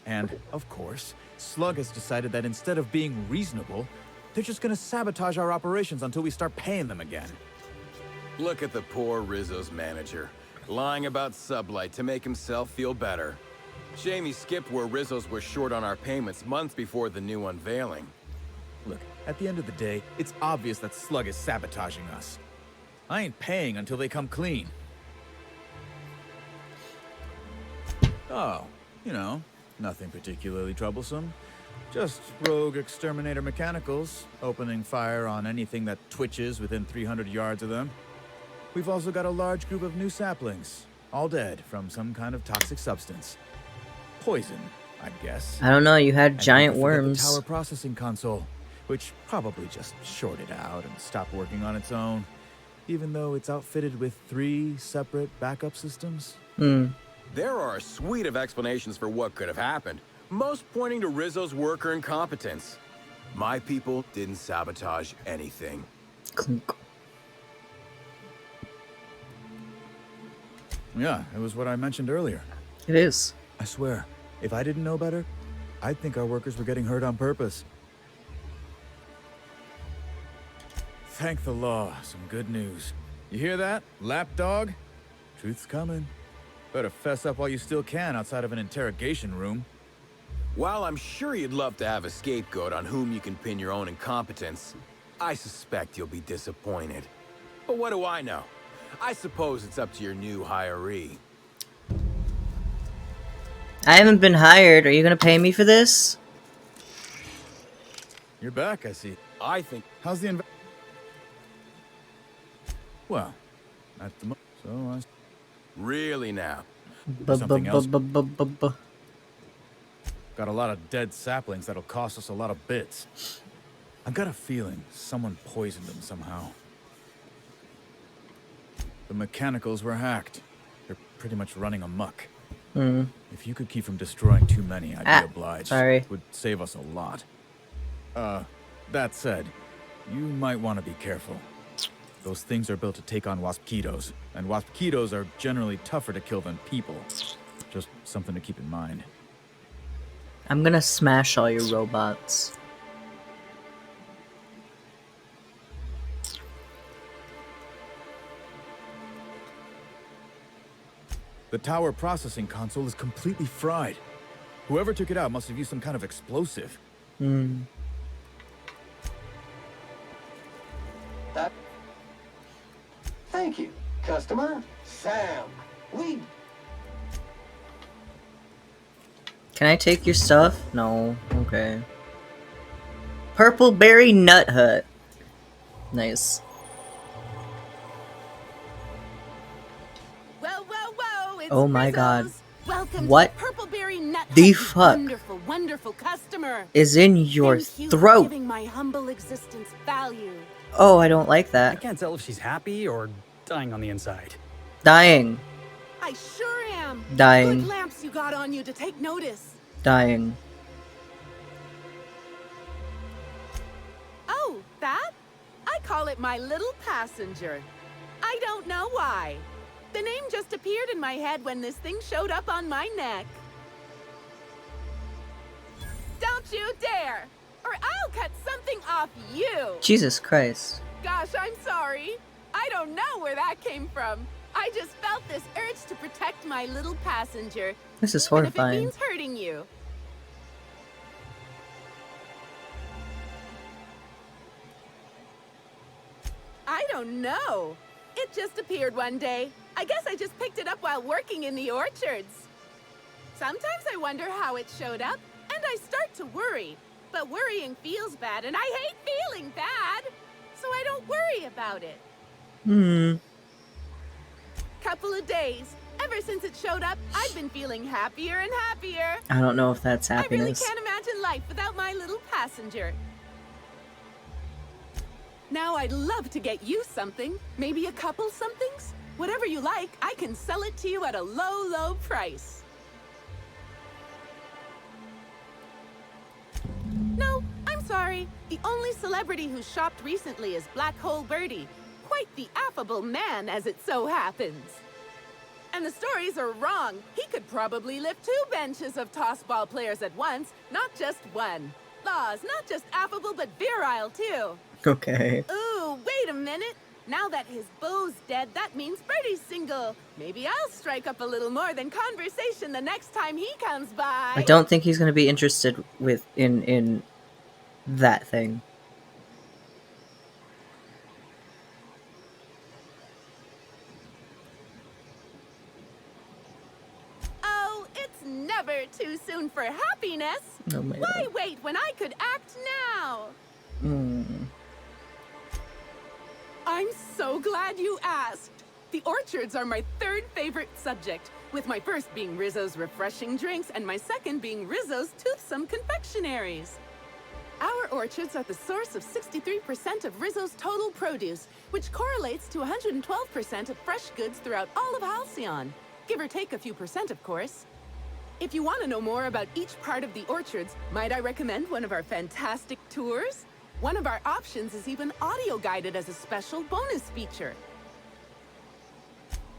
And, of course, Slug has decided that instead of being reasonable, they're just gonna sabotage our operations until we start paying them again. Look at the poor Rizzo's manager, lying about Sublight to make himself feel better. Shame he skipped where Rizzo's was short on our payments months before the new unveiling. Look, at the end of the day, it's obvious that Slug is sabotaging us. I ain't paying until they come clean. Oh, you know, nothing particularly troublesome. Just rogue exterminator mechanicals, opening fire on anything that twitches within 300 yards of them. We've also got a large group of new saplings, all dead from some kind of toxic substance. Poison, I guess. I don't know, you had And giant don't forget worms. the tower processing console, which probably just shorted out and stopped working on its own, even though it's outfitted with 3 separate backup systems. There are a suite of explanations for what could have happened, most pointing to Rizzo's worker incompetence. My people didn't sabotage anything. Yeah, it was what I mentioned earlier. It is. I swear, if I didn't know better, I'd think our workers were getting hurt on purpose. Thank the law, some good news. You hear that, lapdog? Truth's coming. Better fess up while you still can outside of an interrogation room. While I'm sure you'd love to have a scapegoat on whom you can pin your own incompetence, I suspect you'll be disappointed. But what do I know? I suppose it's up to your new hiree. I haven't been hired. Are you gonna pay me for this? You're back, I see. I think... How's the Well, at the so Really now? Something else. Got a lot of dead saplings that'll cost us a lot of bits. I've got a feeling someone poisoned them somehow. The mechanicals were hacked. They're pretty much running amok. If you could keep from destroying too many, I'd be obliged. Sorry. It would save us a lot. That said, you might want to be careful. Those things are built to take on wasp-ketos, and wasp-ketos are generally tougher to kill than people. Just something to keep in mind. I'm gonna smash all your robots. The tower processing console is completely fried. Whoever took it out must have used some kind of explosive. Thank you, customer. Sam, we... Can I take your stuff? No. Okay. Purple Berry Nut Hut. Nice. Whoa, whoa, whoa! It's Oh my Rizzo's. god. Welcome What to Purpleberry Nut the Hut, you fuck wonderful, wonderful customer. is in your Thank you throat? for giving my humble existence value. Oh, I don't like I that. can't tell if she's happy or dying on the inside. Dying. I sure am. Dying. Good lamps you got on you to take notice. Dying. Oh, that? I call it my little passenger. I don't know why. The name just appeared in my head when this thing showed up on my neck. Don't you dare, or I'll cut something off you. Jesus Christ. Gosh, I'm sorry. I don't know where that came from. I just felt this urge to protect my little passenger. This is even if it horrifying. means hurting you. I don't know. It just appeared one day. I guess I just picked it up while working in the orchards. Sometimes I wonder how it showed up, and I start to worry. But worrying feels bad, and I hate feeling bad. So I don't worry about it. Couple of days. Ever since it showed up, I've been feeling happier and happier. I don't know if that's I really happiness. can't imagine life without my little passenger. Now I'd love to get you something. Maybe a couple somethings? Whatever you like, I can sell it to you at a low, low price. No, I'm sorry. The only celebrity who shopped recently is Black Hole Birdie. Quite the affable man, as it so happens. And the stories are wrong. He could probably lift 2 benches of toss ball players at once, not just one. Laws, not just affable, but virile, too. Okay. Ooh, wait a minute. Now that his beau's dead, that means Birdie's single. Maybe I'll strike up a little more than conversation the next time he comes by. I don't think he's gonna be interested in that thing. Oh, it's never too soon for happiness. Oh my Why God. wait when I could act now? I'm so glad you asked. The orchards are my 3rd favorite subject, with my first being Rizzo's refreshing drinks and my second being Rizzo's toothsome confectionaries. Our orchards are the source of 63% of Rizzo's total produce, which correlates to 112% of fresh goods throughout all of Halcyon. Give or take a few percent, of course. If you want to know more about each part of the orchards, might I recommend one of our fantastic tours? One of our options is even audio-guided as a special bonus feature.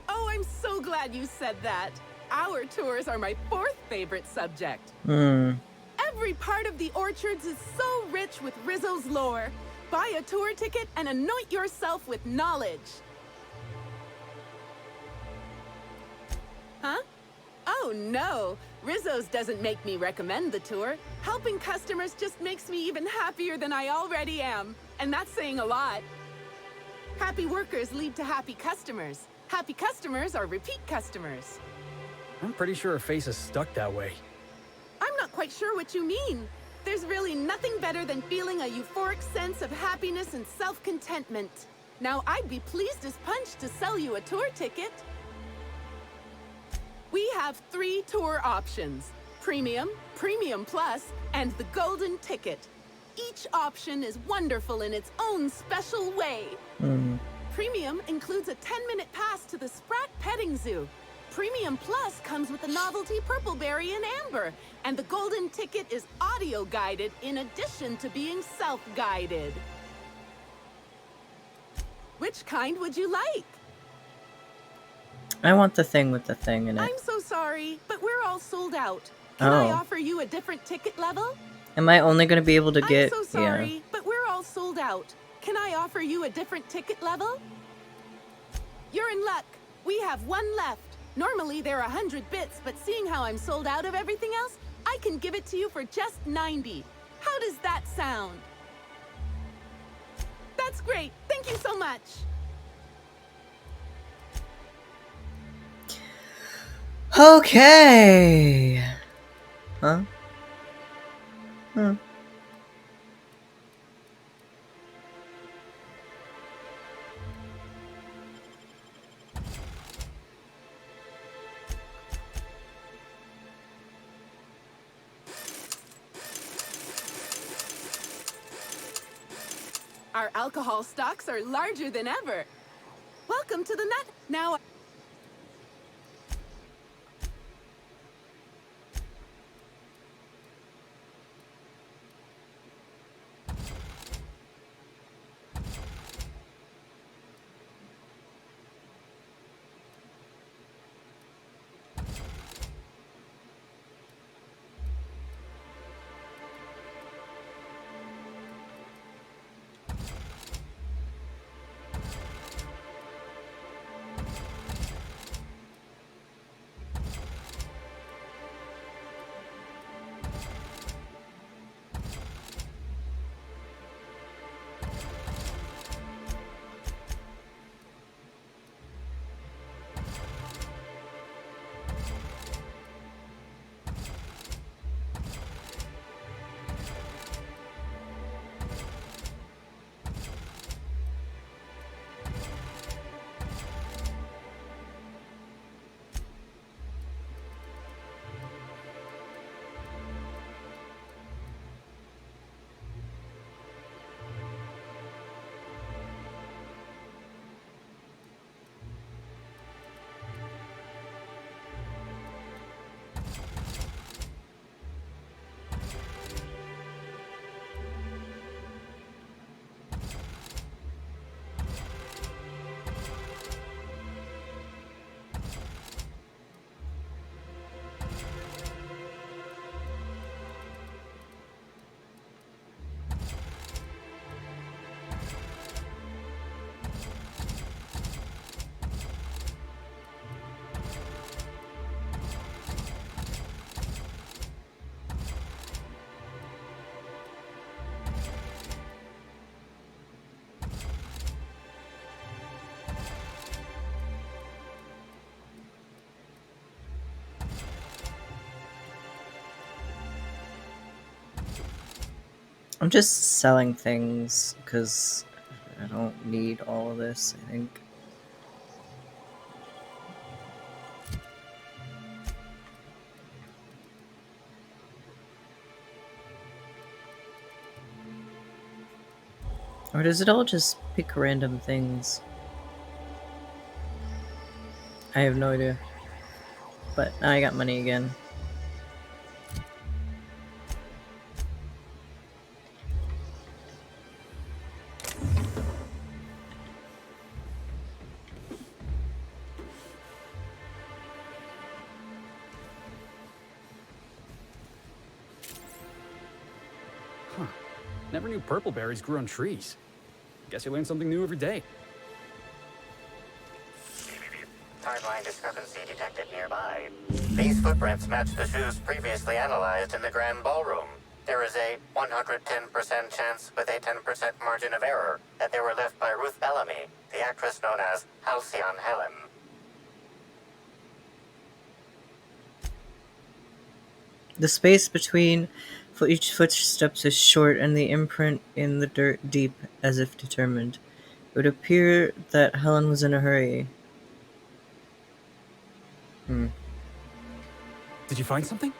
Oh, I'm so glad you said that. Our tours are my 4th favorite subject. Every part of the orchards is so rich with Rizzo's lore. Buy a tour ticket and anoint yourself with knowledge. Huh? Oh, no. Rizzo's doesn't make me recommend the tour. Helping customers just makes me even happier than I already am. And that's saying a lot. Happy workers lead to happy customers. Happy customers are repeat customers. I'm pretty sure her face is stuck that way. I'm not quite sure what you mean. There's really nothing better than feeling a euphoric sense of happiness and self-contentment. Now, I'd be pleased as punch to sell you a tour ticket. We have 3 tour options: Premium, Premium Plus, and the Golden Ticket. Each option is wonderful in its own special way. Premium includes a 10-minute pass to the Sprat Petting Zoo. Premium Plus comes with the novelty Purpleberry and Amber, and the Golden Ticket is audio-guided in addition to being self-guided. Which kind would you like? I want the thing with the thing in it. I'm so sorry, but we're all sold out. Can I Oh. offer you a different ticket level? Am I only gonna be able to get? I'm so sorry, but we're all sold out. Can I offer you a different ticket level? You're in luck. We have 1 left. Normally there are 100 bits, but seeing how I'm sold out of everything else, I can give it to you for just 90. How does that sound? That's great. Thank you so much. Okay. Huh? Our alcohol stocks are larger than ever. Welcome to the nut. Now. I'm just selling things because I don't need all of this, I think. Or does it all just pick random things? I have no idea. But now I got money again. Huh. Never knew purple berries grew on trees. Guess you learn something new every day. Timeline discrepancy detected nearby. These footprints match the shoes previously analyzed in the Grand Ballroom. There is a 110% chance with a 10% margin of error that they were left by Ruth Bellamy, the actress known as Halcyon Helen. The space between each footsteps is short, and the imprint in the dirt deep, as if determined. It would appear that Helen was in a hurry. Did you find something?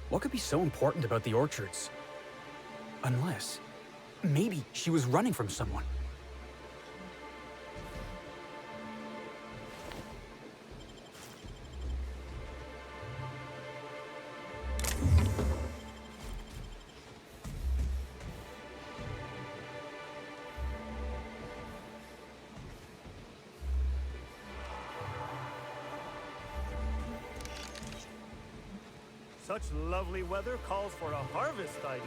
What could be so important about the orchards? Unless, maybe she was running from someone. Such lovely weather calls for a harvest, I do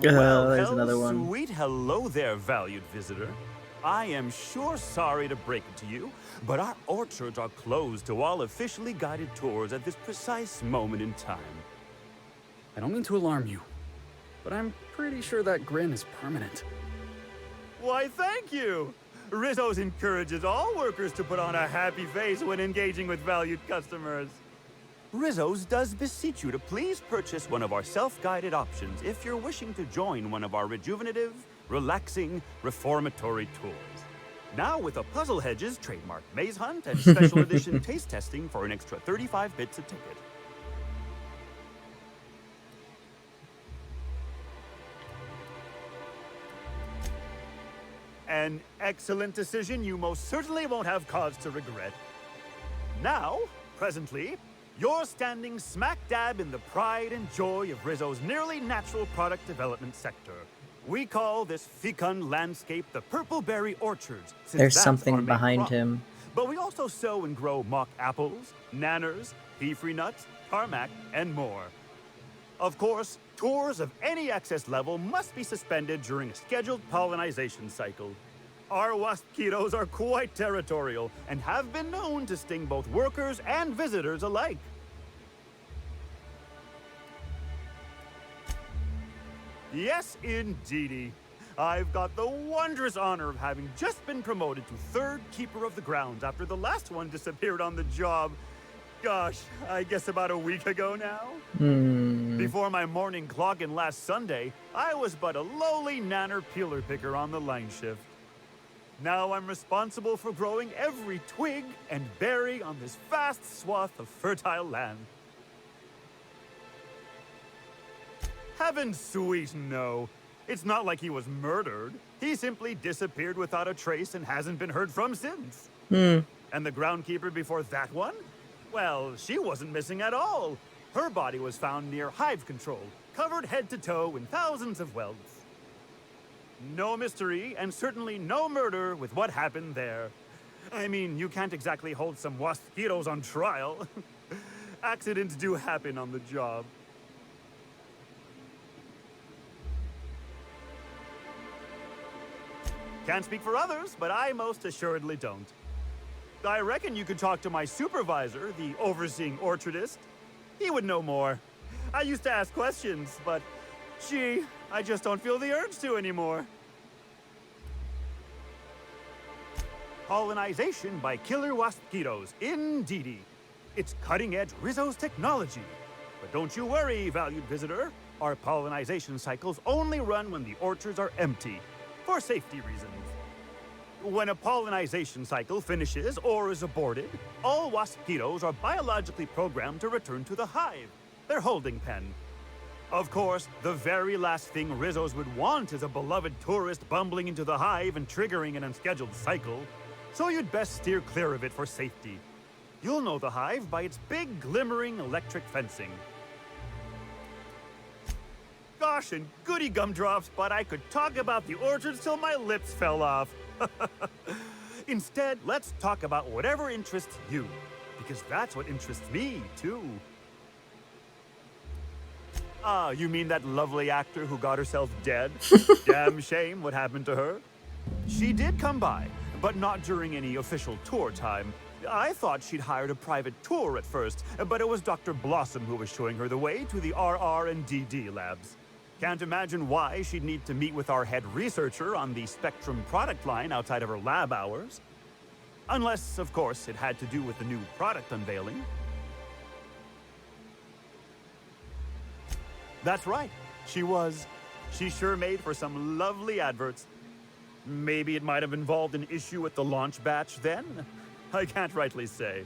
believe. Well, There's another one. Sweet hello there, valued visitor. I am sure sorry to break it to you, but our orchards are closed to all officially guided tours at this precise moment in time. I don't mean to alarm you, but I'm pretty sure that grin is permanent. Why, thank you! Rizzo's encourages all workers to put on a happy face when engaging with valued customers. Rizzo's does beseech you to please purchase one of our self-guided options if you're wishing to join one of our rejuvenative, relaxing, reformatory tours. Now with a Puzzle Hedges trademark maze hunt and special edition taste testing for an extra 35 bits a ticket. An excellent decision you most certainly won't have cause to regret. Now, presently, you're standing smack dab in the pride and joy of Rizzo's nearly natural product development sector. We call this fecund landscape the Purpleberry Orchards, since There's that's our something main behind crop. him. But we also sow and grow mock apples, nanners, pea-free nuts, tarmac, and more. Of course, tours of any excess level must be suspended during a scheduled pollinization cycle. Our wasquitos are quite territorial and have been known to sting both workers and visitors alike. Yes, indeedy. I've got the wondrous honor of having just been promoted to third keeper of the grounds after the last one disappeared on the job. Gosh, I guess about a week ago now? Before my morning clock-in last Sunday, I was but a lowly nanner peeler picker on the line shift. Now I'm responsible for growing every twig and berry on this vast swath of fertile land. Heaven sweet, no. It's not like he was murdered. He simply disappeared without a trace and hasn't been heard from since. And the groundkeeper before that one? Well, she wasn't missing at all. Her body was found near hive control, covered head to toe in thousands of welts. No mystery, and certainly no murder with what happened there. I mean, you can't exactly hold some wasquitos on trial. Accidents do happen on the job. Can't speak for others, but I most assuredly don't. I reckon you could talk to my supervisor, the overseeing orchardist. He would know more. I used to ask questions, but gee, I just don't feel the urge to anymore. Pollinization by killer wasquitos, indeedy. It's cutting-edge Rizzo's technology. But don't you worry, valued visitor. Our pollinization cycles only run when the orchards are empty, for safety reasons. When a pollinization cycle finishes or is aborted, all wasquitos are biologically programmed to return to the hive, their holding pen. Of course, the very last thing Rizzos would want is a beloved tourist bumbling into the hive and triggering an unscheduled cycle, so you'd best steer clear of it for safety. You'll know the hive by its big, glimmering electric fencing. Gosh and goody gumdrops, but I could talk about the orchards till my lips fell off. Instead, let's talk about whatever interests you, because that's what interests me, too. Ah, you mean that lovely actor who got herself dead? Damn shame what happened to her. She did come by, but not during any official tour time. I thought she'd hired a private tour at first, but it was Dr. Blossom who was showing her the way to the RR and DD labs. Can't imagine why she'd need to meet with our head researcher on the Spectrum product line outside of her lab hours. Unless, of course, it had to do with the new product unveiling. That's right. She sure made for some lovely adverts. Maybe it might have involved an issue with the launch batch then? I can't rightly say.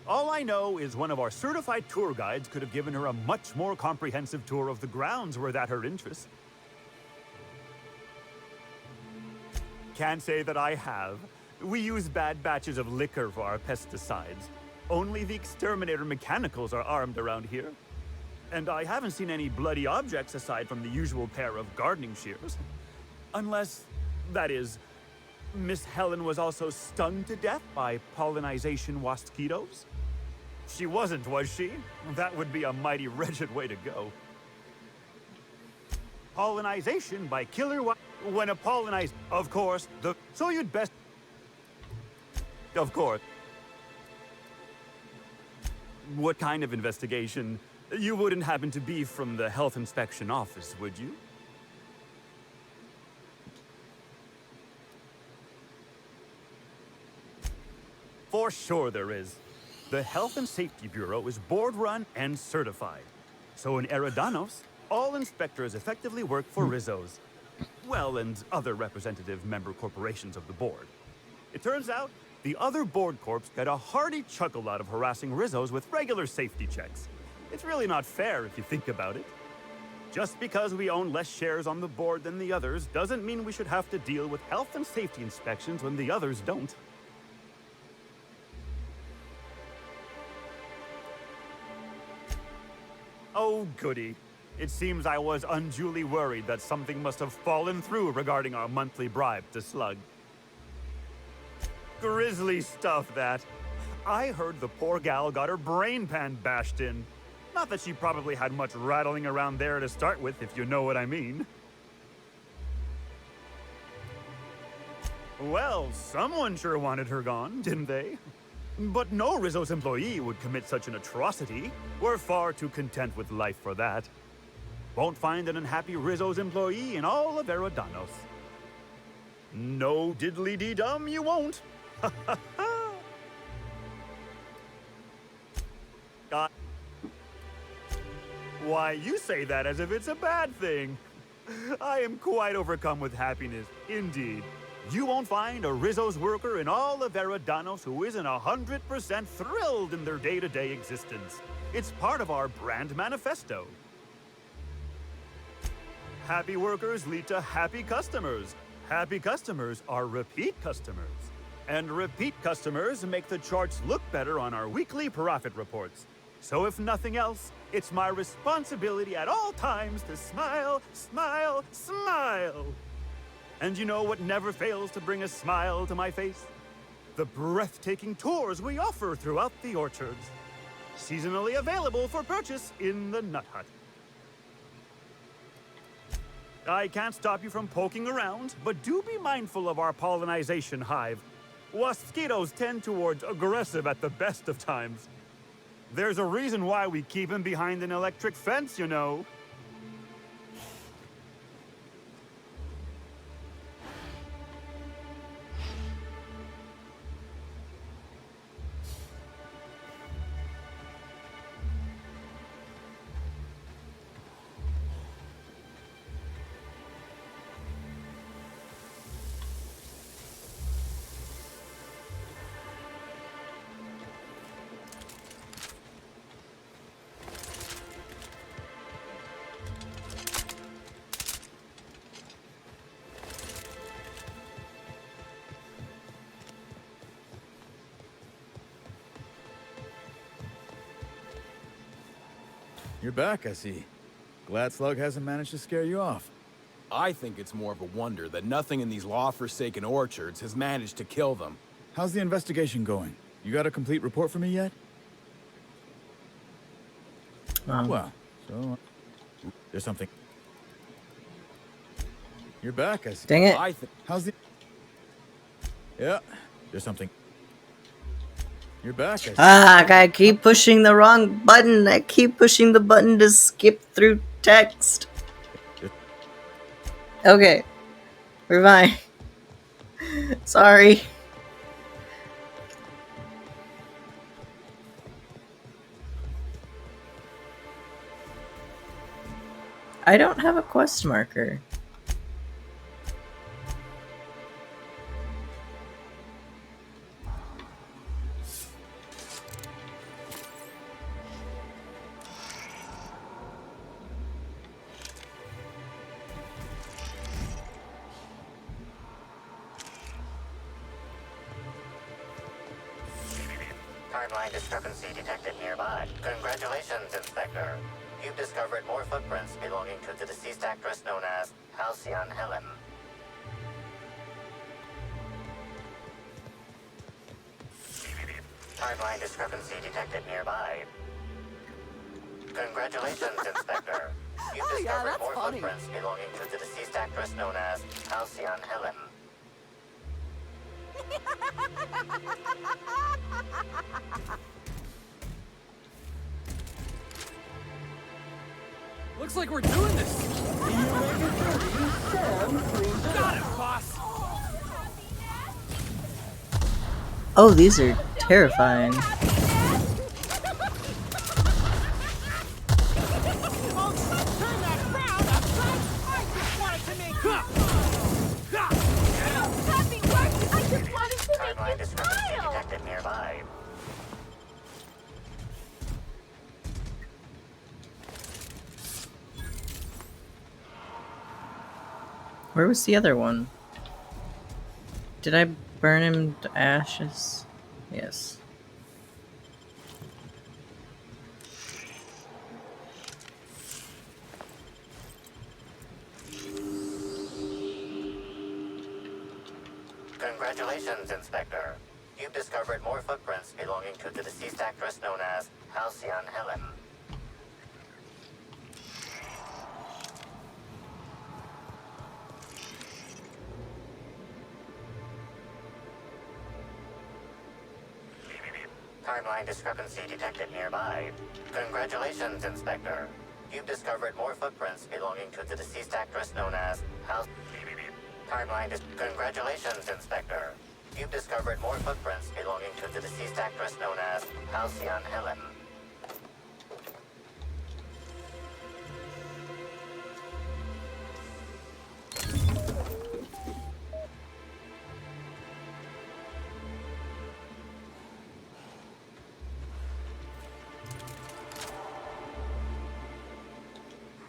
All I know is one of our certified tour guides could have given her a much more comprehensive tour of the grounds were that her interest. Can't say that I have. We use bad batches of liquor for our pesticides. Only the exterminator mechanicals are armed around here. And I haven't seen any bloody objects aside from the usual pair of gardening shears. Unless, that is, Miss Helen was also stung to death by pollinization wasquitos? She wasn't, was she? That would be a mighty wretched way to go. Pollinization by killer when a pollinize... Of course, so you'd best... Of course. What kind of investigation? You wouldn't happen to be from the health inspection office, would you? For sure there is. The Health and Safety Bureau is board-run and certified. So in Eridanos, all inspectors effectively work for Rizzo's. well, and other representative member corporations of the board. It turns out, the other board corps get a hearty chuckle out of harassing Rizzos with regular safety checks. It's really not fair if you think about it. Just because we own less shares on the board than the others doesn't mean we should have to deal with health and safety inspections when the others don't. Oh, goody. It seems I was unduly worried that something must have fallen through regarding our monthly bribe to Slug. Grisly stuff, that. I heard the poor gal got her brain pan bashed in. Not that she probably had much rattling around there to start with, if you know what I mean. Well, someone sure wanted her gone, didn't they? But no Rizzo's employee would commit such an atrocity. We're far too content with life for that. Won't find an unhappy Rizzo's employee in all of Eridanos. No diddly-dee-dum, you won't. Why, you say that as if it's a bad thing. I am quite overcome with happiness, indeed. You won't find a Rizzo's worker in all of Eridanos who isn't 100% thrilled in their day-to-day existence. It's part of our brand manifesto. Happy workers lead to happy customers. Happy customers are repeat customers. And repeat customers make the charts look better on our weekly profit reports. So if nothing else, it's my responsibility at all times to smile, smile, smile. And you know what never fails to bring a smile to my face? The breathtaking tours we offer throughout the orchards. Seasonally available for purchase in the Nut Hut. I can't stop you from poking around, but do be mindful of our pollinization hive. Wasquitos tend towards aggressive at the best of times. There's a reason why we keep him behind an electric fence, you know. You're back, I see. Glad Slug hasn't managed to scare you off. I think it's more of a wonder that nothing in these law-forsaken orchards has managed to kill them. How's the investigation going? You got a complete report for me yet? Well, so... there's something... You're back, I see. Dang it. How's the... Yeah, there's something... You're back, I see. I keep pushing the wrong button. I keep pushing the button to skip through text. Okay. We're fine. Sorry. I don't have a quest marker. Timeline discrepancy detected nearby. Congratulations, Inspector. You've discovered more footprints belonging to the deceased actress known as Halcyon Helen. Timeline discrepancy detected nearby. Congratulations, Inspector. You've discovered more footprints belonging to the deceased actress known as Halcyon Helen. Looks like we're doing this. Got it, boss. Oh, these are terrifying. Where was the other one? Did I burn him to ashes? Yes. Congratulations, Inspector. You've discovered more footprints belonging to the deceased actress known as Halcyon Helen. Timeline discrepancy detected nearby. Congratulations, Inspector. You've discovered more footprints belonging to the deceased actress known as Congratulations, Inspector. You've discovered more footprints belonging to the deceased actress known as Halcyon Helen.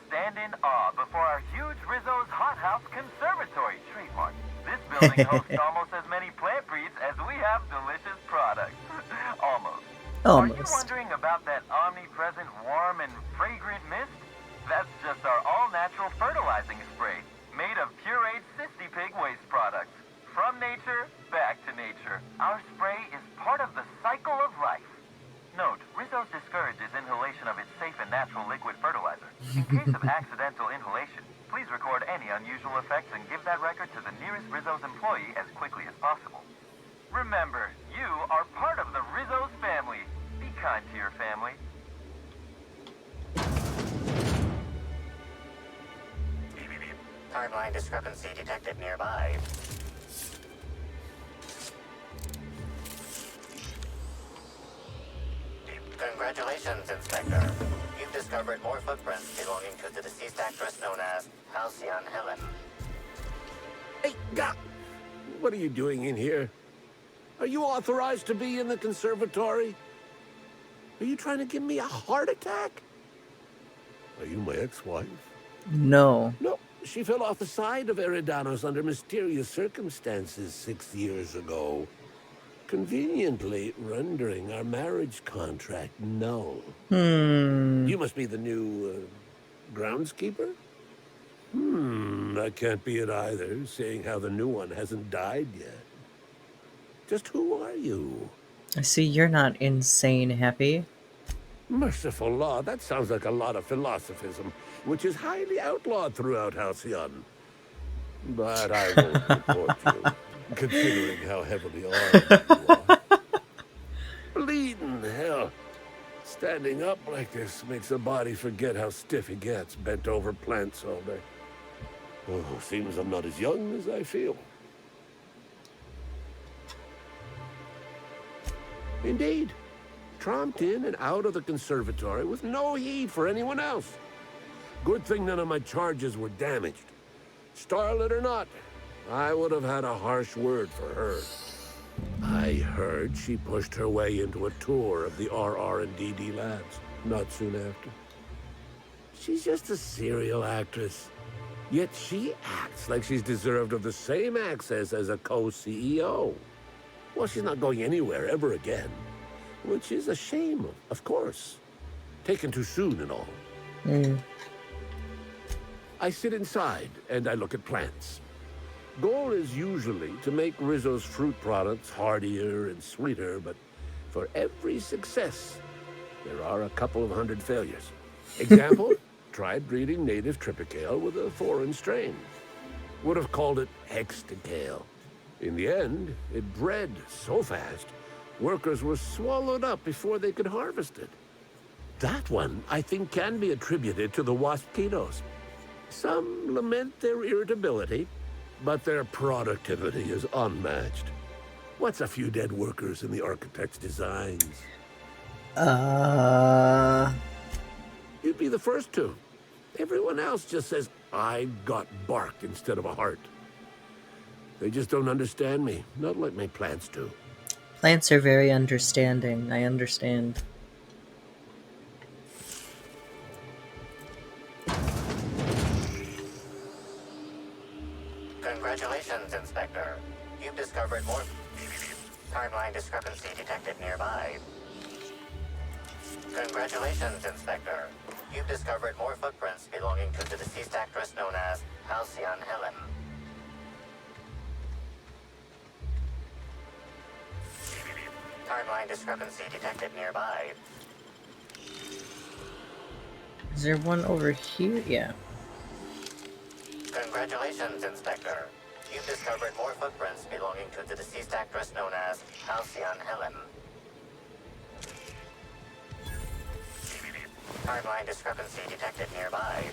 Stand in awe before our huge Rizzo's Hothouse Conservatory trademark. This building hosts almost as many plant breeds as we have delicious products. Almost. Are you wondering about that omnipresent warm and fragrant mist? That's just our all-natural fertilizing spray, made of pureed Sissy Pig waste products. From nature, back to nature. Our spray is part of the cycle of life. Note, Rizzo's discourages inhalation of its safe and natural liquid fertilizer. In case of accidental inhalation, please record any unusual effects and give that record to the nearest Rizzo's employee as quickly as possible. Remember, you are part of the Rizzo's family. Be kind to your family. Timeline discrepancy detected nearby. Congratulations, Inspector. You've discovered more footprints belonging to the deceased actress known as Halcyon Helen. Hey, what are you doing in here? Are you authorized to be in the conservatory? Are you trying to give me a heart attack? Are you my ex-wife? No. No, she fell off the side of Eridanos under mysterious circumstances 6 years ago, conveniently rendering our marriage contract null. You must be the new groundskeeper? That can't be it either, seeing how the new one hasn't died yet. Just who are you? I see you're not insane happy. Merciful law, that sounds like a lot of philosophism, which is highly outlawed throughout Halcyon. But I won't report you, considering how heavily armed you are. Bleeding hell. Standing up like this makes a body forget how stiff he gets, bent over plants all day. Oh, seems I'm not as young as I feel. Indeed. Tromped in and out of the conservatory with no heed for anyone else. Good thing none of my charges were damaged. Starlet or not, I would have had a harsh word for her. I heard she pushed her way into a tour of the RR&DD labs not soon after. She's just a serial actress. Yet she acts like she's deserved of the same access as a co-CEO. Well, she's not going anywhere ever again. Which is a shame, of course. Taken too soon and all. I sit inside and I look at plants. Goal is usually to make Rizzo's fruit products hardier and sweeter, but for every success, there are a couple of hundred failures. Example, tried breeding native Tripicale with a foreign strain. Would have called it Hexticale. In the end, it bred so fast, workers were swallowed up before they could harvest it. That one, I think, can be attributed to the waspitos. Some lament their irritability, but their productivity is unmatched. What's a few dead workers in the architect's designs? You'd be the first to. Everyone else just says, I got bark instead of a heart. They just don't understand me, not like my plants do. Plants are very understanding. I understand. Timeline discrepancy detected nearby. Congratulations, Inspector. You've discovered more footprints belonging to the deceased actress known as Halcyon Helen. Timeline discrepancy detected nearby. Is there one over here? Yeah. Congratulations, Inspector. You've discovered more footprints belonging to the deceased actress known as Halcyon Helen. Timeline discrepancy detected nearby.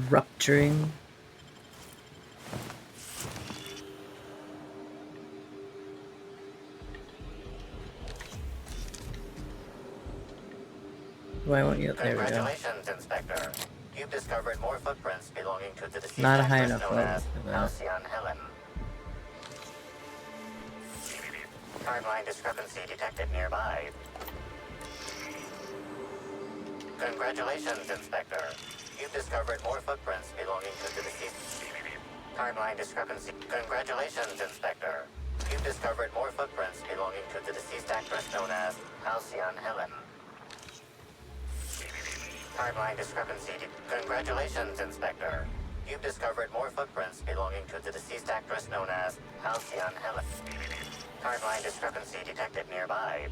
Rupturing. Why won't you? There we go. Congratulations, Inspector. You've discovered more footprints belonging to the deceased Not a high actress enough known level as for that. Halcyon Helen. Timeline discrepancy detected nearby. Congratulations, Inspector. You've discovered more footprints belonging to the deceased. Timeline discrepancy. Congratulations, Inspector. You've discovered more footprints belonging to the deceased actress known as Halcyon Helen. Timeline discrepancy. Congratulations, Inspector. You've discovered more footprints belonging to the deceased actress known as Halcyon Helen. Timeline discrepancy detected nearby.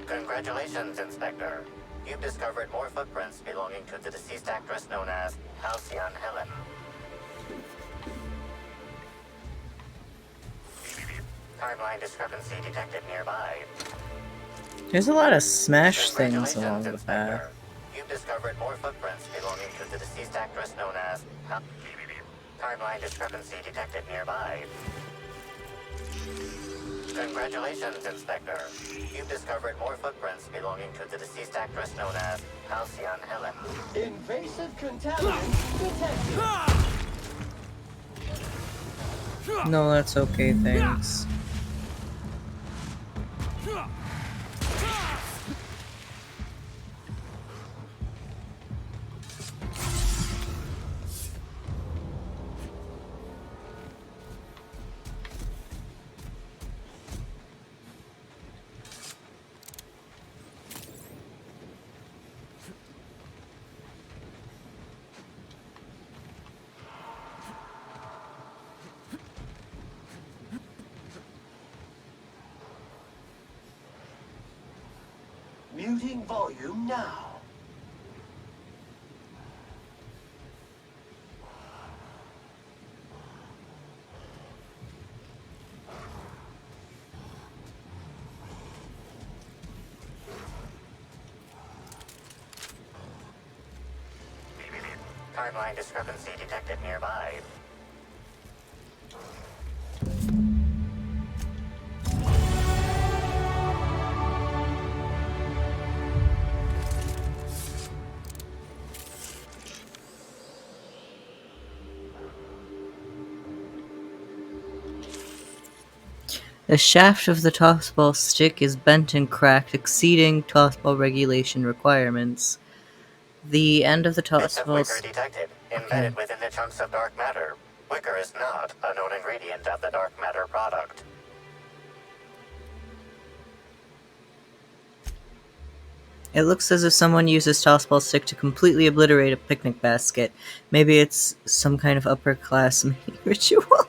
Congratulations, Inspector. You've discovered more footprints belonging to the deceased actress known as Halcyon Helen. Timeline discrepancy detected nearby. There's a lot of smash things along the path. You've discovered more footprints belonging to the deceased actress known as Timeline discrepancy detected nearby. Congratulations, Inspector. You've discovered more footprints belonging to the deceased actress known as Halcyon Helen. Invasive contaminants detected. No, that's okay, thanks. Muting volume now. Timeline discrepancy detected nearby. The shaft of the tossball stick is bent and cracked, exceeding tossball regulation requirements. The end of the Bits of tossball wicker detected, embedded within the chunks of dark matter. Wicker is not a known ingredient of the dark matter product. It looks as if someone uses tossball stick to completely obliterate a picnic basket. Maybe it's some kind of upper-class ritual.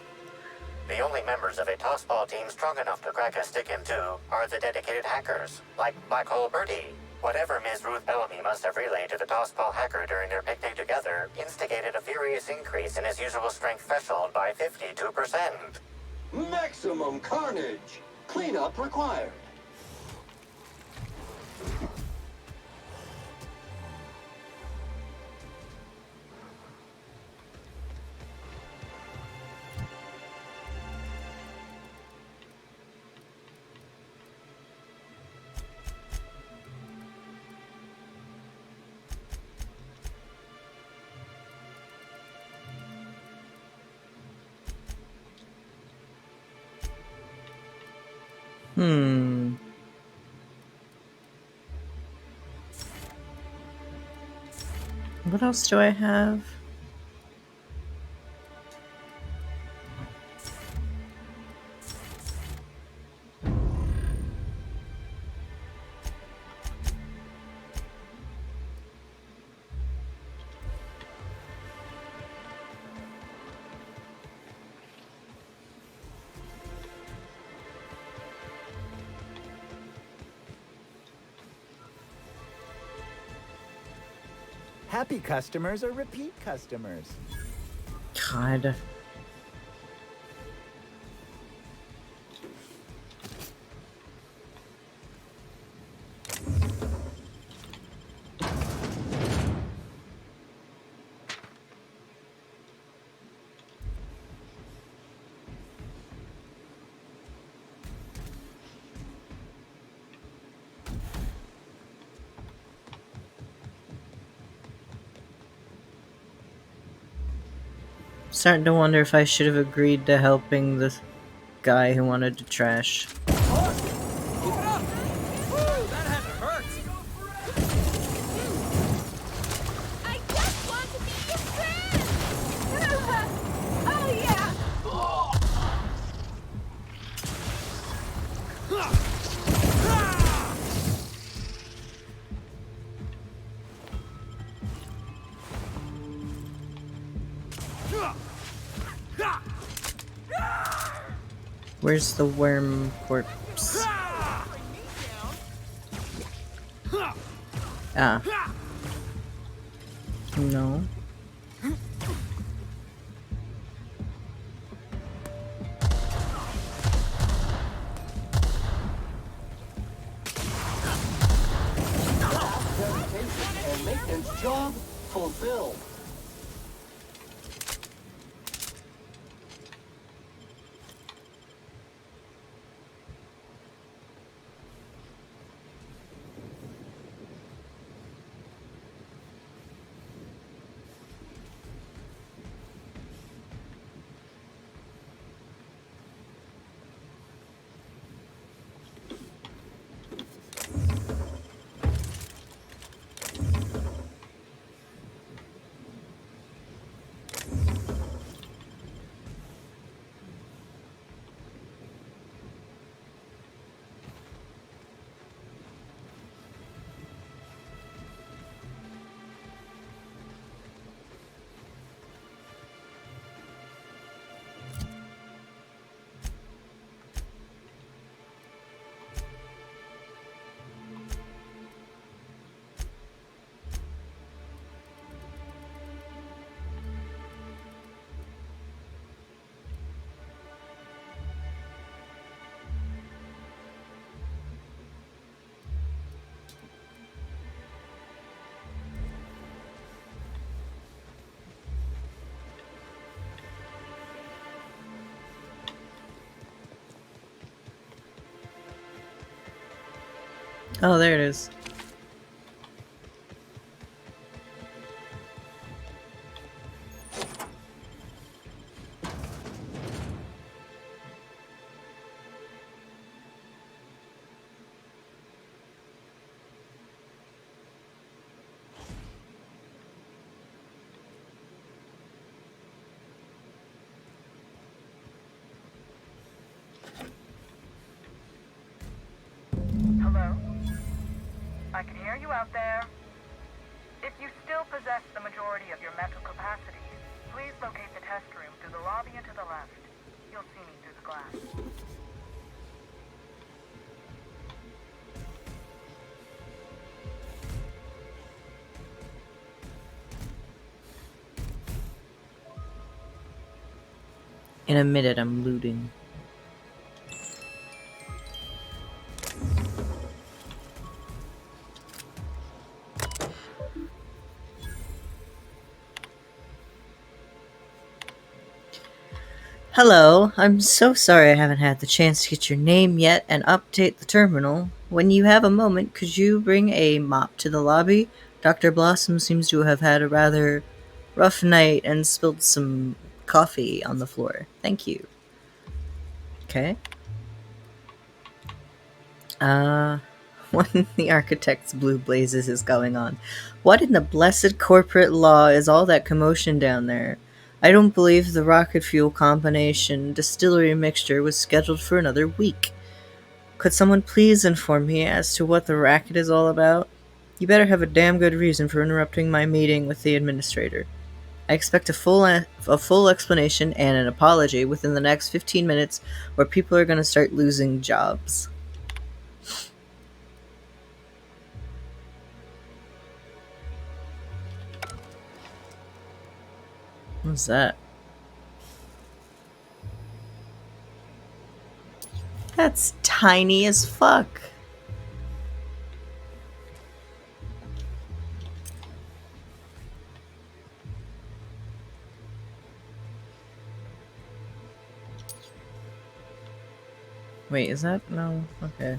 The only members of a tossball team strong enough to crack a stick in two are the dedicated hackers, like Black Hole Birdie. Whatever Ms. Ruth Bellamy must have relayed to the tossball hacker during their picnic together instigated a furious increase in his usual strength threshold by 52%. Maximum carnage. Cleanup required. What else do I have? Happy customers are repeat customers. God. Starting to wonder if I should have agreed to helping the guy who wanted to trash. Keep it up! Woo, that had to hurt! I just want to be your friend! Oh yeah! Where's the worm corpse? Ah. No. And maintenance job fulfilled. Oh, there it is. Hello? I can hear you out there. If you still possess the majority of your mental capacities, please locate the test room through the lobby and to the left. You'll see me through the glass. In a minute, I'm looting. Hello, I'm so sorry I haven't had the chance to get your name yet and update the terminal. When you have a moment, could you bring a mop to the lobby? Dr. Blossom seems to have had a rather rough night and spilled some coffee on the floor. Thank you. Okay. What in the architect's blue blazes is going on? What in the blessed corporate law is all that commotion down there? I don't believe the rocket fuel combination distillery mixture was scheduled for another week. Could someone please inform me as to what the racket is all about? You better have a damn good reason for interrupting my meeting with the administrator. I expect a full explanation and an apology within the next 15 minutes, or people are going to start losing jobs. What's that? That's tiny as fuck. Wait, is that? No. Okay.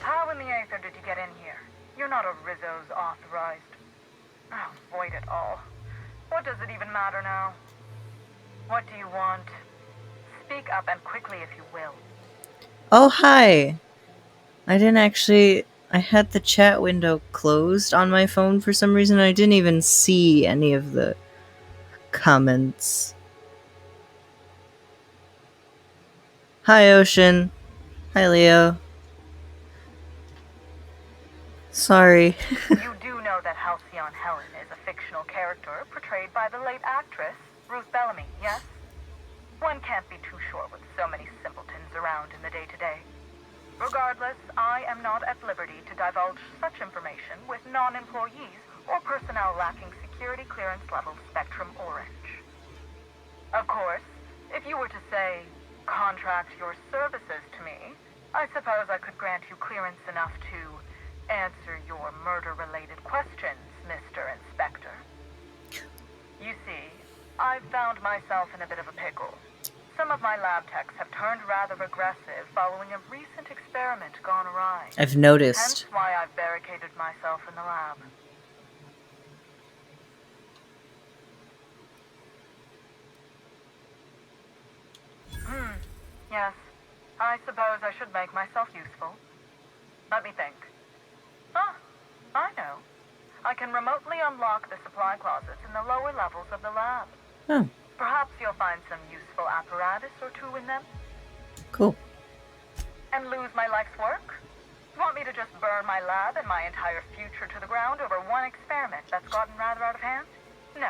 How in the aether did you get in here? You're not a Rizzo's authorized. Oh, void it all. What does it even matter now? What do you want? Speak up and quickly if you will. Oh, hi. I didn't actually... I had the chat window closed on my phone for some reason. I didn't even see any of the comments. Hi, Ocean. Hi, Leo. Sorry. You do know that Halcyon Helen is a fictional character portrayed by the late actress, Ruth Bellamy, yes? One can't be too sure with so many simpletons around in the day-to-day. Regardless, I am not at liberty to divulge such information with non-employees or personnel lacking security clearance level Spectrum Orange. Of course, if you were to say, contract your services to me, I suppose I could grant you clearance enough to answer your murder-related questions, Mr. Inspector. You see, I've found myself in a bit of a pickle. Some of my lab techs have turned rather aggressive following a recent experiment gone awry. I've noticed. Hence why I've barricaded myself in the lab. Yes. I suppose I should make myself useful. Let me think. Ah, I know. I can remotely unlock the supply closets in the lower levels of the lab. Oh. Perhaps you'll find some useful apparatus or two in them. Cool. And lose my life's work? Want me to just burn my lab and my entire future to the ground over one experiment that's gotten rather out of hand? No,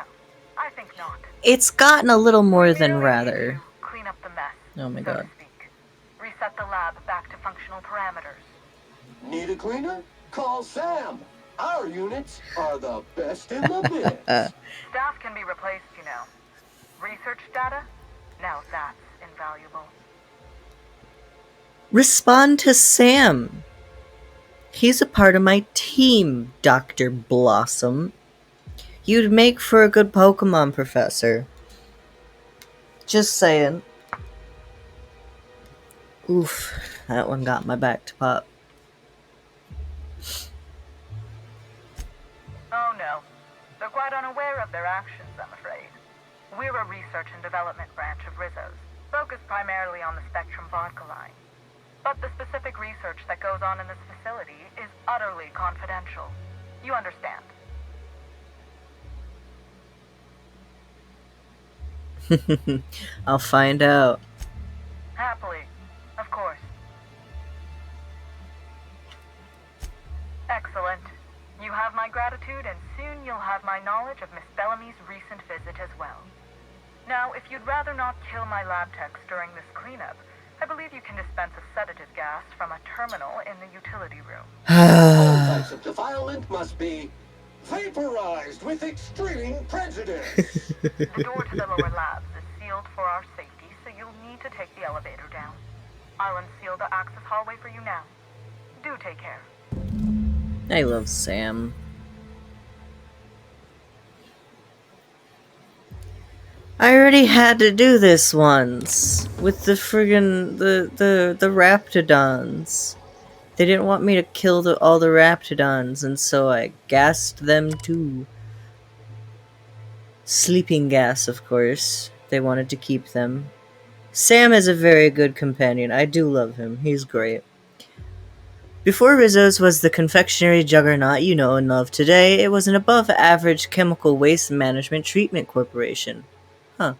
I think not. It's gotten a little more than rather. Clean up the mess. Oh my so god. To speak. Reset the lab back to functional parameters. Need a cleaner? Call Sam. Our units are the best in the biz. Staff can be replaced, you know. Research data? Now that's invaluable. Respond to Sam. He's a part of my team, Dr. Blossom. You'd make for a good Pokemon professor. Just saying. Oof, that one got my back to pop. Oh no. They're quite unaware of their actions, I'm afraid. We're a research and development branch of Rizzo's, focused primarily on the Spectrum vodka line. But the specific research that goes on in this facility is utterly confidential. You understand? I'll find out. Happily, of course. Excellent. You have my gratitude, and soon you'll have my knowledge of Miss Bellamy's recent visit as well. Now, if you'd rather not kill my lab techs during this cleanup, I believe you can dispense a sedative gas from a terminal in the utility room. All types of defilement must be vaporized with extreme prejudice. The door to the lower labs is sealed for our safety, so you'll need to take the elevator down. I'll unseal the access hallway for you now. Do take care. I love Sam. I already had to do this once with the friggin' the Raptidons. They didn't want me to kill all the Raptidons, and so I gassed them too. Sleeping gas, of course. They wanted to keep them. Sam is a very good companion. I do love him. He's great. Before Rizzo's was the confectionery juggernaut you know and love today, it was an above-average chemical waste management treatment corporation. Huh.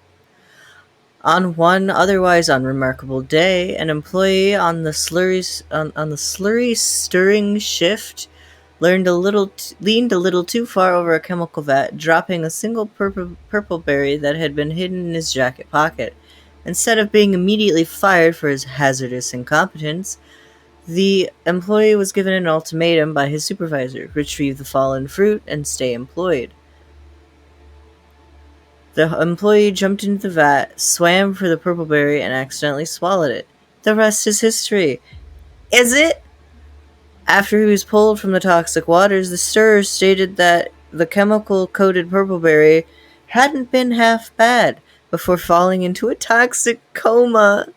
On one otherwise unremarkable day, an employee on the slurry stirring shift leaned a little too far over a chemical vat, dropping a single purple berry that had been hidden in his jacket pocket. Instead of being immediately fired for his hazardous incompetence, The employee was given an ultimatum by his supervisor: retrieve the fallen fruit and stay employed. The employee jumped into the vat, swam for the purple berry, and accidentally swallowed it. The rest is history. Is it? After he was pulled from the toxic waters, the stirrer stated that the chemical-coated purpleberry hadn't been half bad before falling into a toxic coma.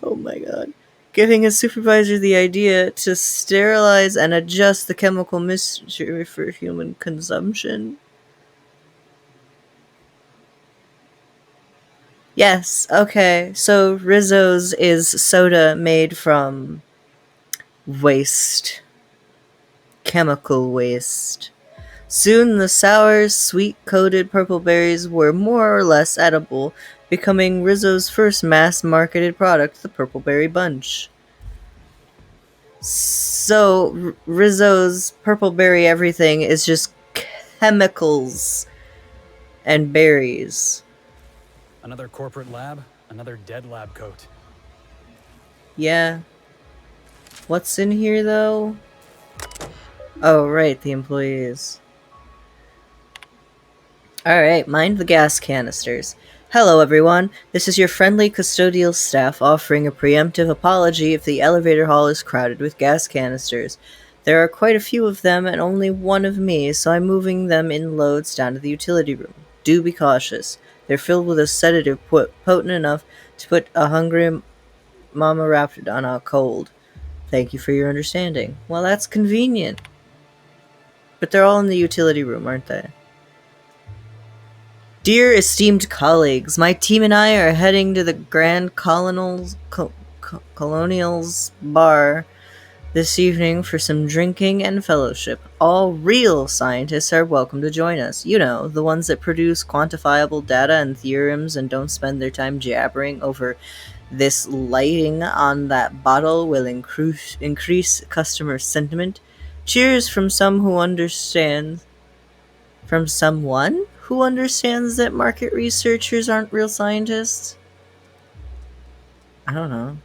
Oh my god. Giving his supervisor the idea to sterilize and adjust the chemical mixture for human consumption. Yes, okay. So Rizzo's is soda made from waste. Chemical waste. Soon the sour, sweet-coated purple berries were more or less edible, becoming Rizzo's first mass-marketed product, the Purple Berry Bunch. So, Rizzo's Purple Berry everything is just chemicals and berries. Another corporate lab, another dead lab coat. Yeah. What's in here, though? Oh, right, the employees. Alright, mind the gas canisters. Hello everyone, this is your friendly custodial staff offering a preemptive apology if the elevator hall is crowded with gas canisters. There are quite a few of them and only one of me, so I'm moving them in loads down to the utility room. Do be cautious. They're filled with a sedative potent enough to put a hungry mama raptor on a cold. Thank you for your understanding. Well, that's convenient. But they're all in the utility room, aren't they? Dear esteemed colleagues, my team and I are heading to the Grand Colonials Bar this evening for some drinking and fellowship. All real scientists are welcome to join us. You know, the ones that produce quantifiable data and theorems and don't spend their time jabbering over this lighting on that bottle will increase customer sentiment. Cheers from some who understand. From someone who understands that market researchers aren't real scientists? I don't know.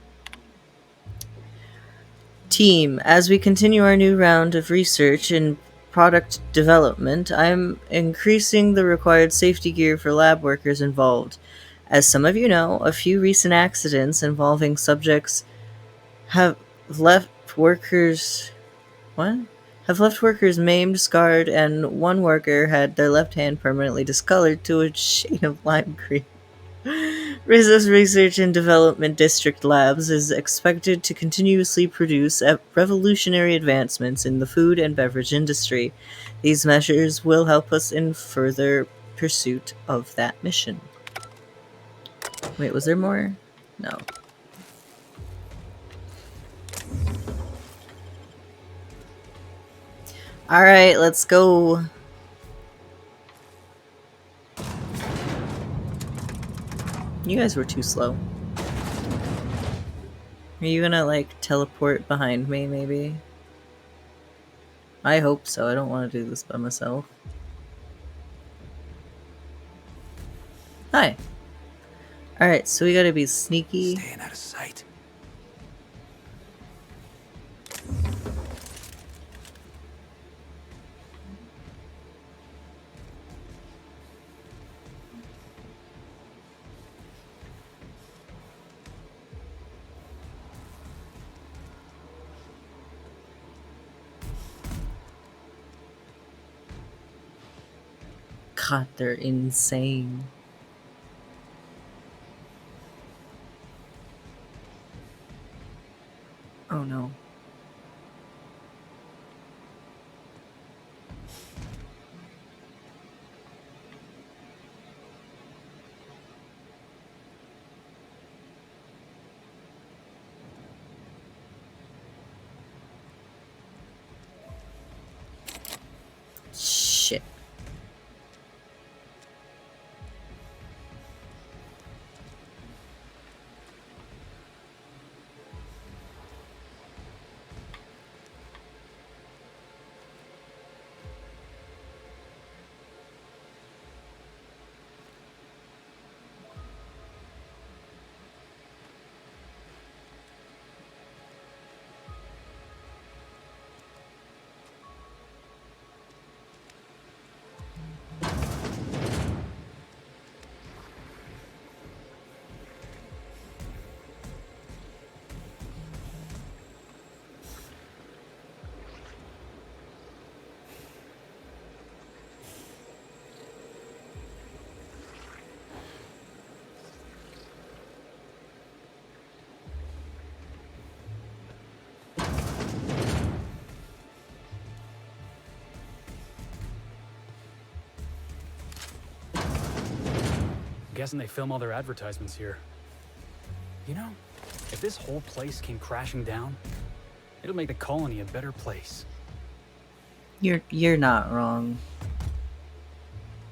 Team, as we continue our new round of research and product development, I'm increasing the required safety gear for lab workers involved. As some of you know, a few recent accidents involving subjects have left workers What? Have left workers maimed, scarred, and one worker had their left hand permanently discolored to a shade of lime green. Rizzo's Research and Development District Labs is expected to continuously produce revolutionary advancements in the food and beverage industry. These measures will help us in further pursuit of that mission. Wait, was there more? No. Alright, let's go. You guys were too slow. Are you gonna, like, teleport behind me, maybe? I hope so. I don't want to do this by myself. Hi. Alright, so we gotta be sneaky. Staying out of sight. God, they're insane. Oh no. Shit. guessing they film all their advertisements here. You know, if this whole place came crashing down, it'll make the colony a better place. You're not wrong.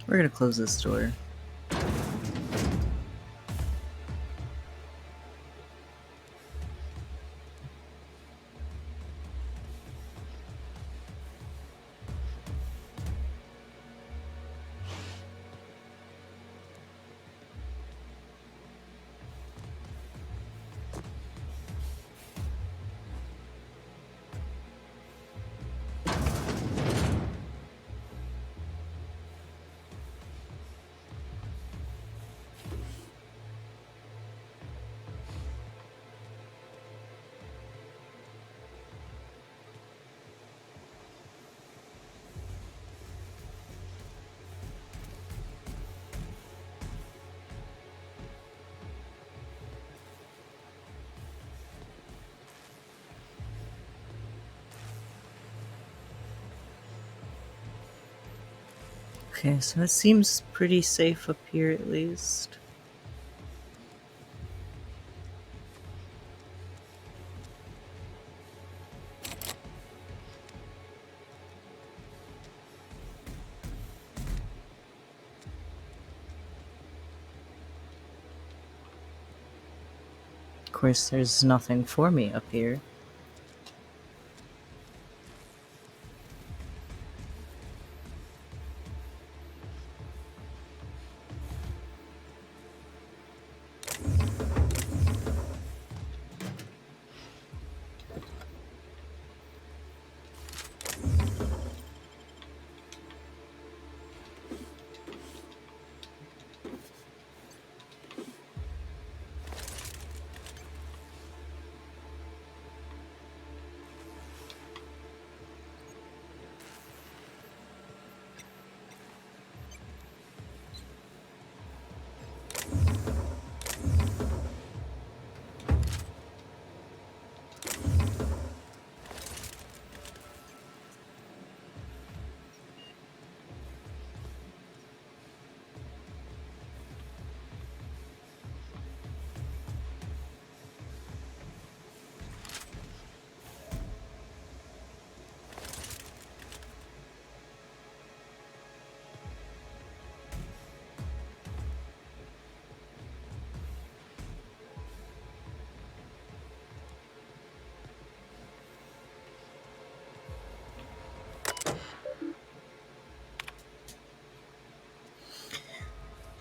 We're gonna close this door. Okay, so it seems pretty safe up here at least. Of course, there's nothing for me up here.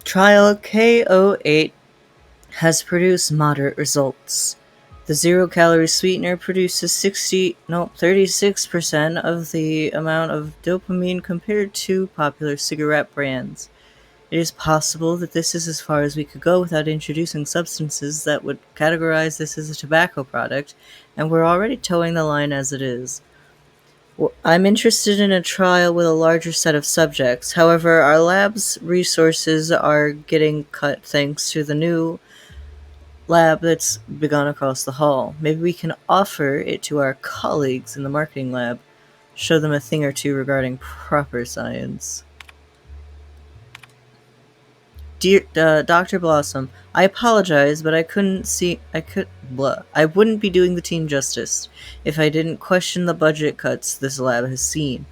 Trial K08 has produced moderate results. The zero-calorie sweetener produces 36% of the amount of dopamine compared to popular cigarette brands. It is possible that this is as far as we could go without introducing substances that would categorize this as a tobacco product, and we're already towing the line as it is. I'm interested in a trial with a larger set of subjects. However, our lab's resources are getting cut thanks to the new lab that's begun across the hall. Maybe we can offer it to our colleagues in the marketing lab, show them a thing or two regarding proper science. Dear Dr. Blossom, I apologize, but I wouldn't be doing the team justice if I didn't question the budget cuts this lab has seen.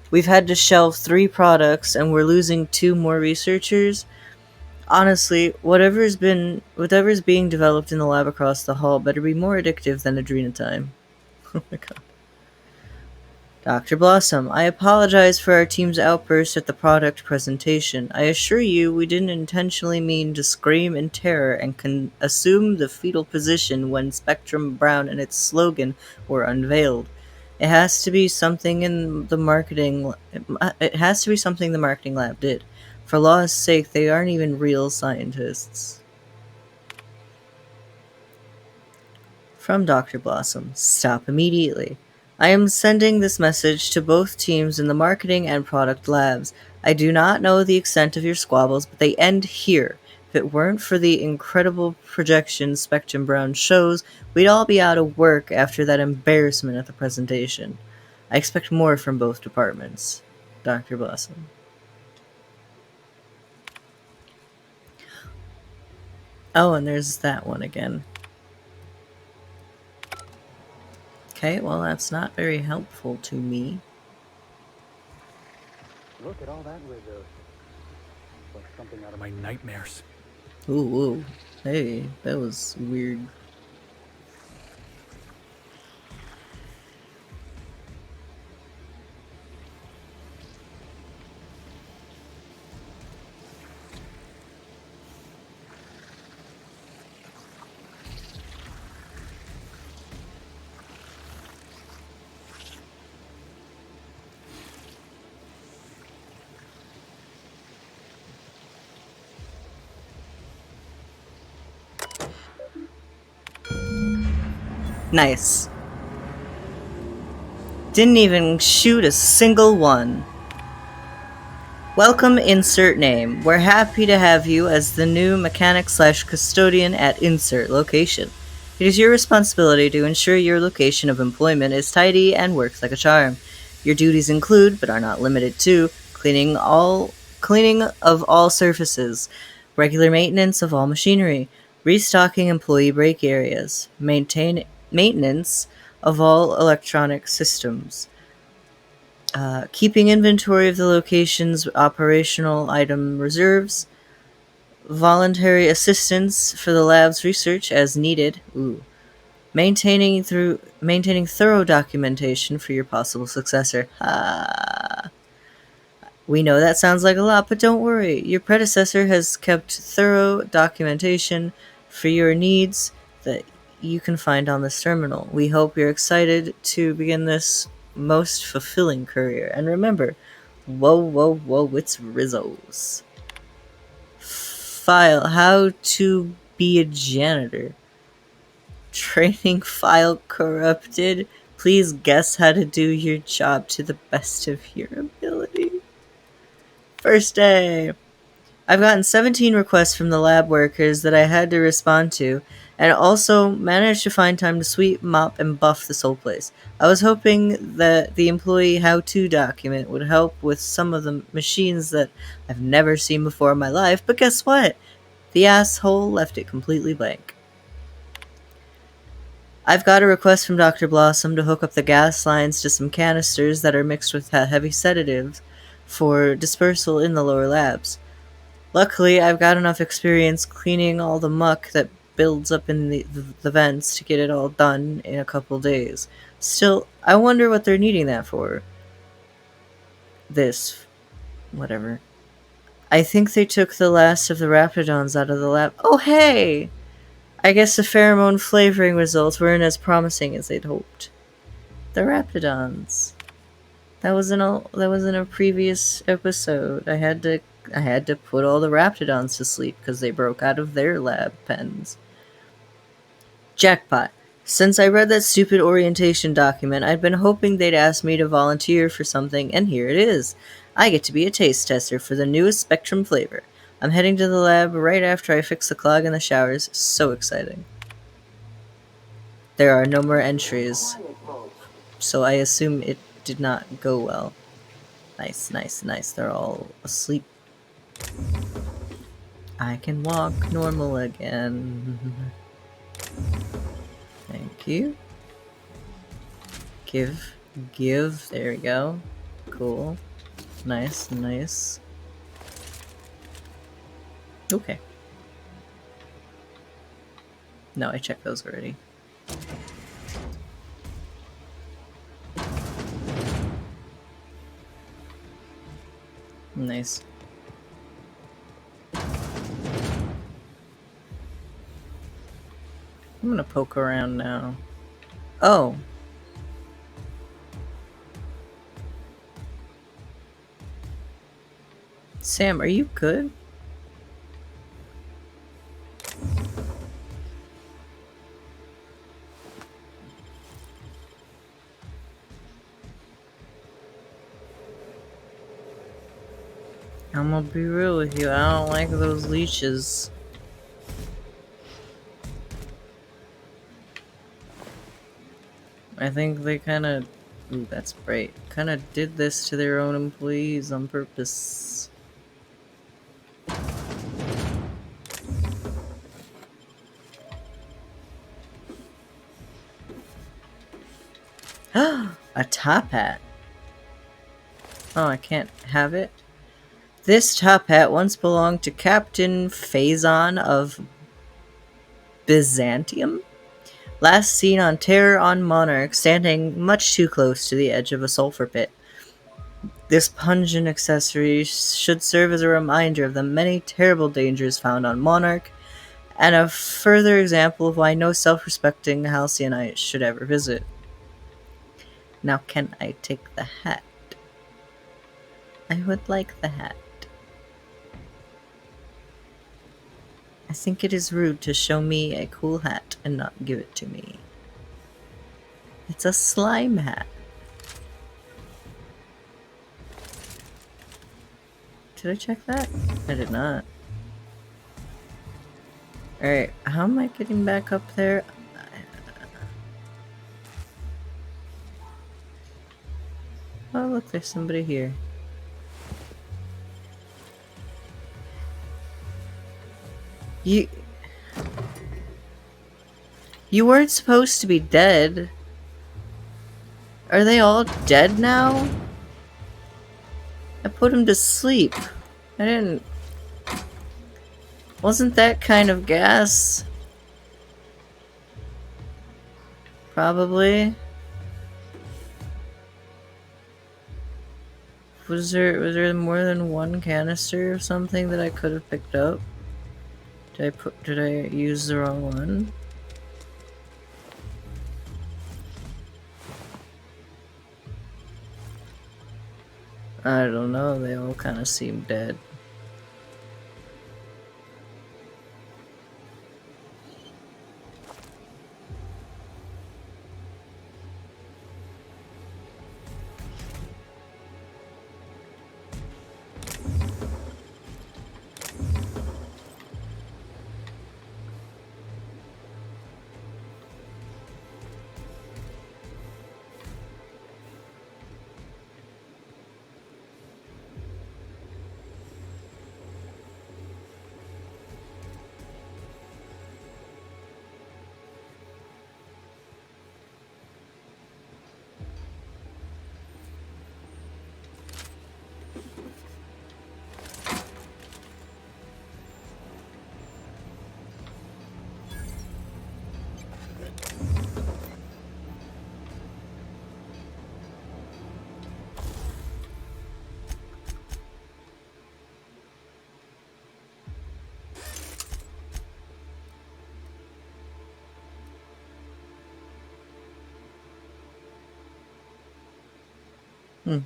We've had to shelve 3 products and we're losing 2 more researchers. Honestly, whatever's being developed in the lab across the hall better be more addictive than adrenatime. Oh my god. Dr. Blossom, I apologize for our team's outburst at the product presentation. I assure you we didn't intentionally mean to scream in terror and can assume the fetal position when Spectrum Brown and its slogan were unveiled. It has to be something the marketing lab did. For law's sake, they aren't even real scientists. From Dr. Blossom, stop immediately. I am sending this message to both teams in the marketing and product labs. I do not know the extent of your squabbles, but they end here. If it weren't for the incredible projections Spectrum Brown shows, we'd all be out of work after that embarrassment at the presentation. I expect more from both departments. Dr. Blossom. Oh, and there's that one again. Okay, well, that's not very helpful to me. Look at all that Rizzo. Like something out of my nightmares. Ooh, ooh. Hey, that was weird. Nice. Didn't even shoot a single one. Welcome, insert name. We're happy to have you as the new mechanic/custodian at insert location. It is your responsibility to ensure your location of employment is tidy and works like a charm. Your duties include, but are not limited to, cleaning of all surfaces, regular maintenance of all machinery, restocking employee break areas, maintenance of all electronic systems, keeping inventory of the location's operational item reserves, voluntary assistance for the lab's research as needed. Ooh. Maintaining thorough documentation for your possible successor. We know that sounds like a lot, but don't worry. Your predecessor has kept thorough documentation for your needs that you can find on this terminal. We hope you're excited to begin this most fulfilling career. And remember, whoa, whoa, whoa, it's Rizzo's. File how to be a janitor. Training file corrupted. Please guess how to do your job to the best of your ability. First day. I've gotten 17 requests from the lab workers that I had to respond to, and also managed to find time to sweep, mop, and buff this whole place. I was hoping that the employee how-to document would help with some of the machines that I've never seen before in my life, but guess what? The asshole left it completely blank. I've got a request from Dr. Blossom to hook up the gas lines to some canisters that are mixed with heavy sedatives for dispersal in the lower labs. Luckily, I've got enough experience cleaning all the muck that builds up in the vents to get it all done in a couple days. Still, I wonder what they're needing that for. Whatever. I think they took the last of the Raptidons out of the lab. Oh, hey! I guess the pheromone flavoring results weren't as promising as they'd hoped. The Raptidons. That was in a previous episode. I had to put all the Raptidons to sleep because they broke out of their lab pens. Jackpot. Since I read that stupid orientation document, I'd been hoping they'd ask me to volunteer for something, and here it is. I get to be a taste tester for the newest Spectrum flavor. I'm heading to the lab right after I fix the clog in the showers. So exciting. There are no more entries, so I assume it did not go well. Nice, nice, nice. They're all asleep. I can walk normal again. Thank you. Give. There we go. Cool. Nice, nice. Okay. No, I checked those already. Nice. I'm gonna poke around now. Oh. Sam, are you good? I'm gonna be real with you, I don't like those leeches. I think they kinda... Ooh, that's bright. Kinda did this to their own employees on purpose. A top hat. Oh, I can't have it? This top hat once belonged to Captain Phazon of Byzantium. Last seen on Terror on Monarch, standing much too close to the edge of a sulfur pit. This pungent accessory should serve as a reminder of the many terrible dangers found on Monarch, and a further example of why no self-respecting Halcyonite should ever visit. Now can I take the hat? I would like the hat. I think it is rude to show me a cool hat and not give it to me. It's a slime hat. Did I check that? I did not. Alright, how am I getting back up there? Oh, look, there's somebody here. You weren't supposed to be dead. Are they all dead now? I put them to sleep. I didn't... Wasn't that kind of gas? Probably. Was there more than one canister or something that I could have picked up? Did I use the wrong one? I don't know, they all kind of seem dead. Hmm.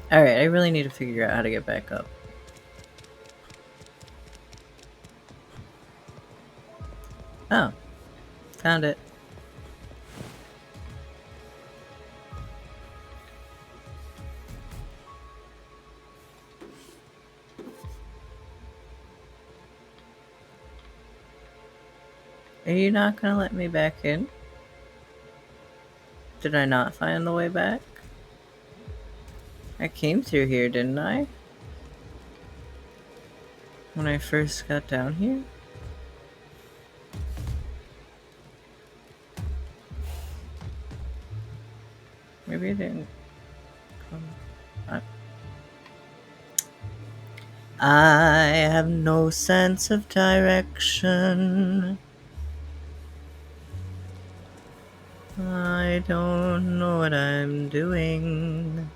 Alright, I really need to figure out how to get back up. Oh. Found it. Are you not gonna let me back in? Did I not find the way back? I came through here, didn't I? When I first got down here? Maybe I didn't come. I have no sense of direction. I don't know what I'm doing.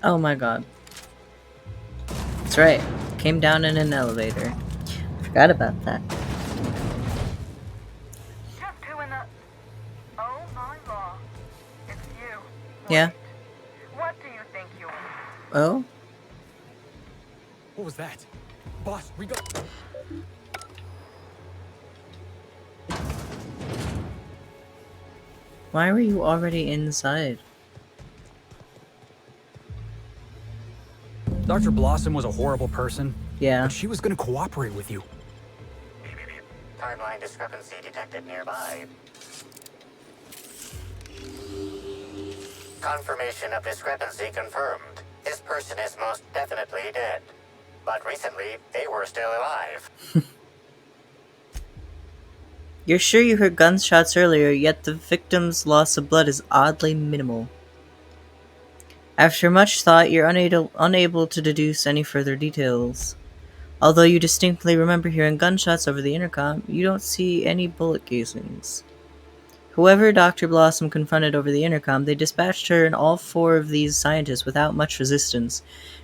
Oh my god. That's right. Came down in an elevator. Forgot about that. Just who in the... Oh my law. It's you. Yeah. What do you think you... Oh? What was that? Boss, we got... Why were you already inside? Dr. Blossom was a horrible person. Yeah. But she was gonna cooperate with you. Timeline discrepancy detected nearby. Confirmation of discrepancy confirmed. This person is most definitely dead. But recently, they were still alive. You're sure you heard gunshots earlier, yet the victim's loss of blood is oddly minimal. After much thought, you're unable to deduce any further details. Although you distinctly remember hearing gunshots over the intercom, you don't see any bullet casings. Whoever Dr. Blossom confronted over the intercom, they dispatched her and all 4 of these scientists without much resistance.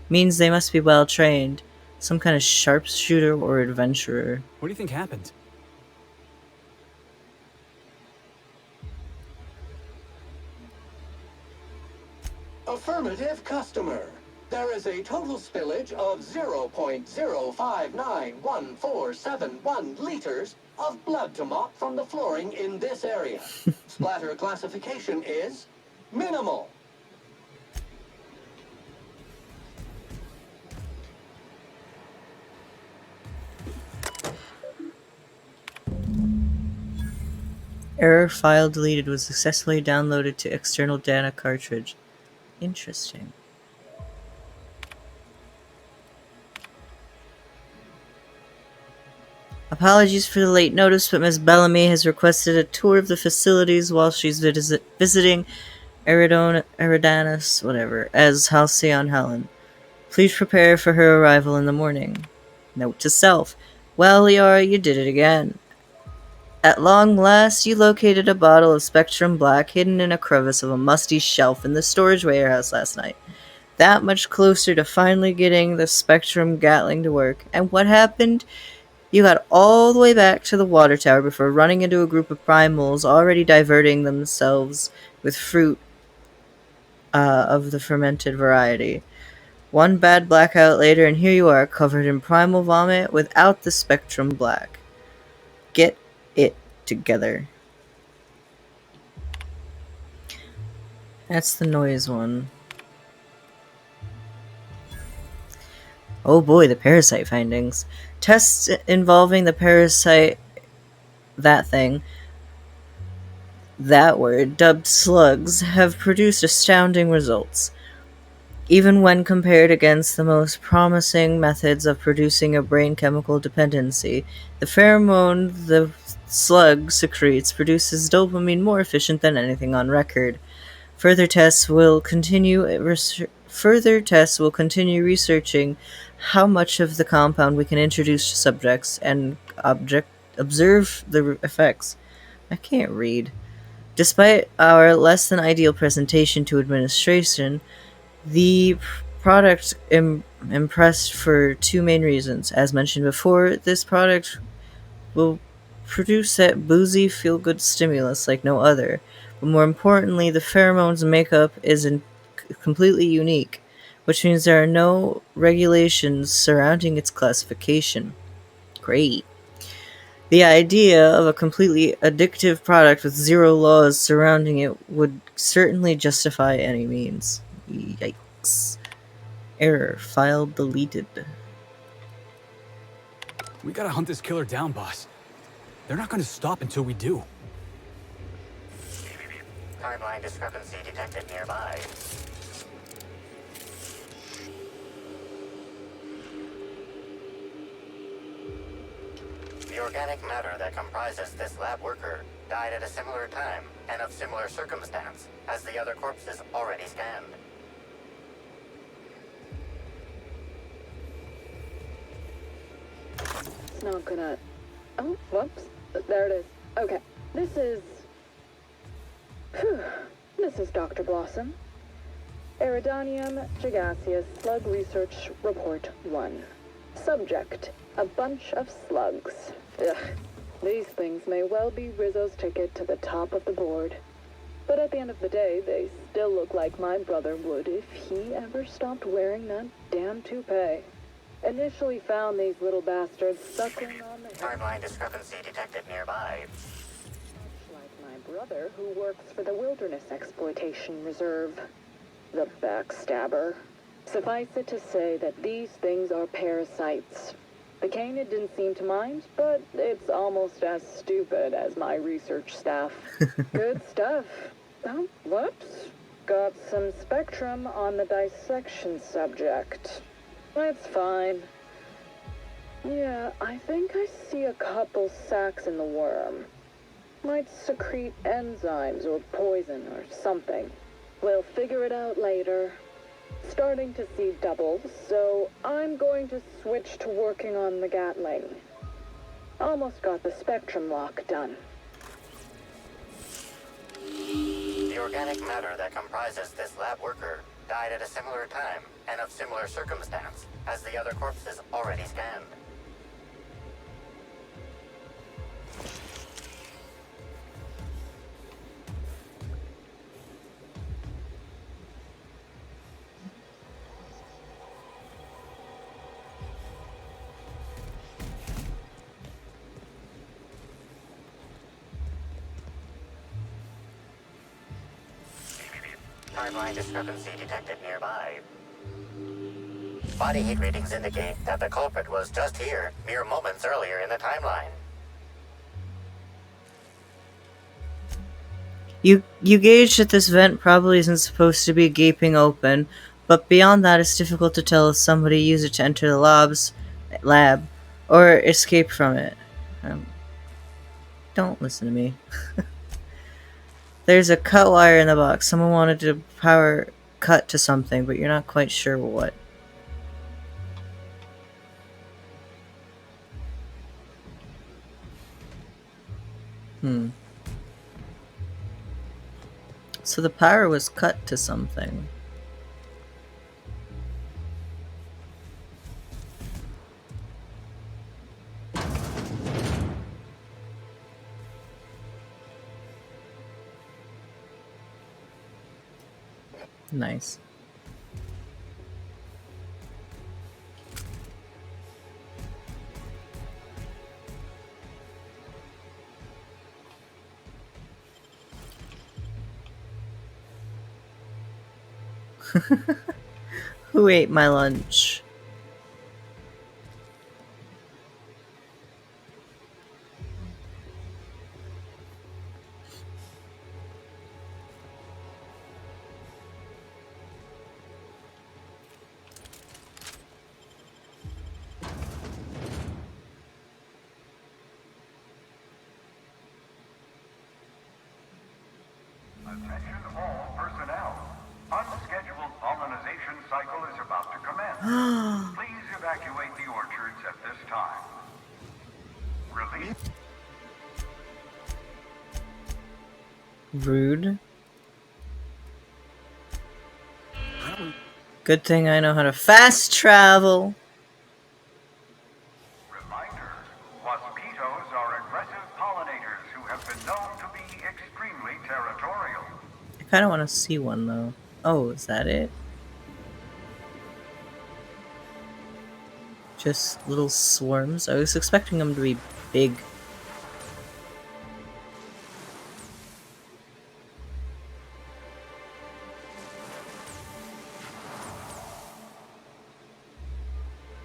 Means they must be well trained. Some kind of sharpshooter or adventurer. What do you think happened? Affirmative customer. There is a total spillage of 0.0591471 liters of blood to mop from the flooring in this area. Splatter classification is minimal. Error file deleted was successfully downloaded to external data cartridge. Interesting. Apologies for the late notice, but Ms. Bellamy has requested a tour of the facilities while she's visiting Eridanus, whatever, as Halcyon Helen. Please prepare for her arrival in the morning. Note to self. Well, Liara, you did it again. At long last, you located a bottle of Spectrum Black hidden in a crevice of a musty shelf in the storage warehouse last night. That much closer to finally getting the Spectrum Gatling to work. And what happened? You got all the way back to the water tower before running into a group of primals already diverting themselves with fruit of the fermented variety. One bad blackout later, and here you are, covered in primal vomit without the Spectrum Black. Get it together. That's the noise one. Oh boy, the parasite findings. Tests involving the parasite, that word, dubbed slugs, have produced astounding results. Even when compared against the most promising methods of producing a brain chemical dependency, the pheromone the slug secretes produces dopamine more efficient than anything on record. Further tests will continue researching how much of the compound we can introduce to subjects and observe the effects. I can't read. Despite our less than ideal presentation to administration, the product impressed for 2 main reasons. As mentioned before, this product will produce that boozy, feel-good stimulus like no other. But more importantly, the pheromone's makeup is completely unique, which means there are no regulations surrounding its classification. Great. The idea of a completely addictive product with 0 laws surrounding it would certainly justify any means. Yikes. Error. File deleted. We gotta hunt this killer down, boss. They're not gonna stop until we do. Timeline discrepancy detected nearby. The organic matter that comprises this lab worker died at a similar time and of similar circumstance as the other corpses already scanned. It's not gonna... Oh, whoops. There it is. Okay. This is Dr. Blossom. Iridanium Gigaseous Slug Research Report 1. Subject, a bunch of slugs. Ugh. These things may well be Rizzo's ticket to the top of the board. But at the end of the day, they still look like my brother would if he ever stopped wearing that damn toupee. Initially found these little bastards suckling on the Timeline discrepancy detected nearby. like my brother who works for the Wilderness Exploitation Reserve. The backstabber. Suffice it to say that these things are parasites. The canid didn't seem to mind, but it's almost as stupid as my research staff. Good stuff. Oh, whoops. Got some spectrum on the dissection subject. That's fine. Yeah, I think I see a couple sacs in the worm. Might secrete enzymes or poison or something. We'll figure it out later. Starting to see doubles, so I'm going to switch to working on the Gatling. Almost got the spectrum lock done. The organic matter that comprises this lab worker died at a similar time and of similar circumstance as the other corpses already scanned. Timeline discrepancy detected nearby. Body heat readings indicate that the culprit was just here mere moments earlier in the timeline. You gauge that this vent probably isn't supposed to be gaping open, but beyond that it's difficult to tell if somebody used it to enter the lab or escape from it. Don't listen to me. There's a cut wire in the box. Someone wanted to power cut to something, but you're not quite sure what. So the power was cut to something. Nice. Who ate my lunch? Attention all personnel. Unscheduled pollinization cycle is about to commence. Please evacuate the orchards at this time. Release. Rude. Good thing I know how to fast travel. Reminder, mosquitoes are aggressive pollinators who have been known to be extremely territorial. I kind of want to see one though. Oh, is that it? Just little swarms? I was expecting them to be big.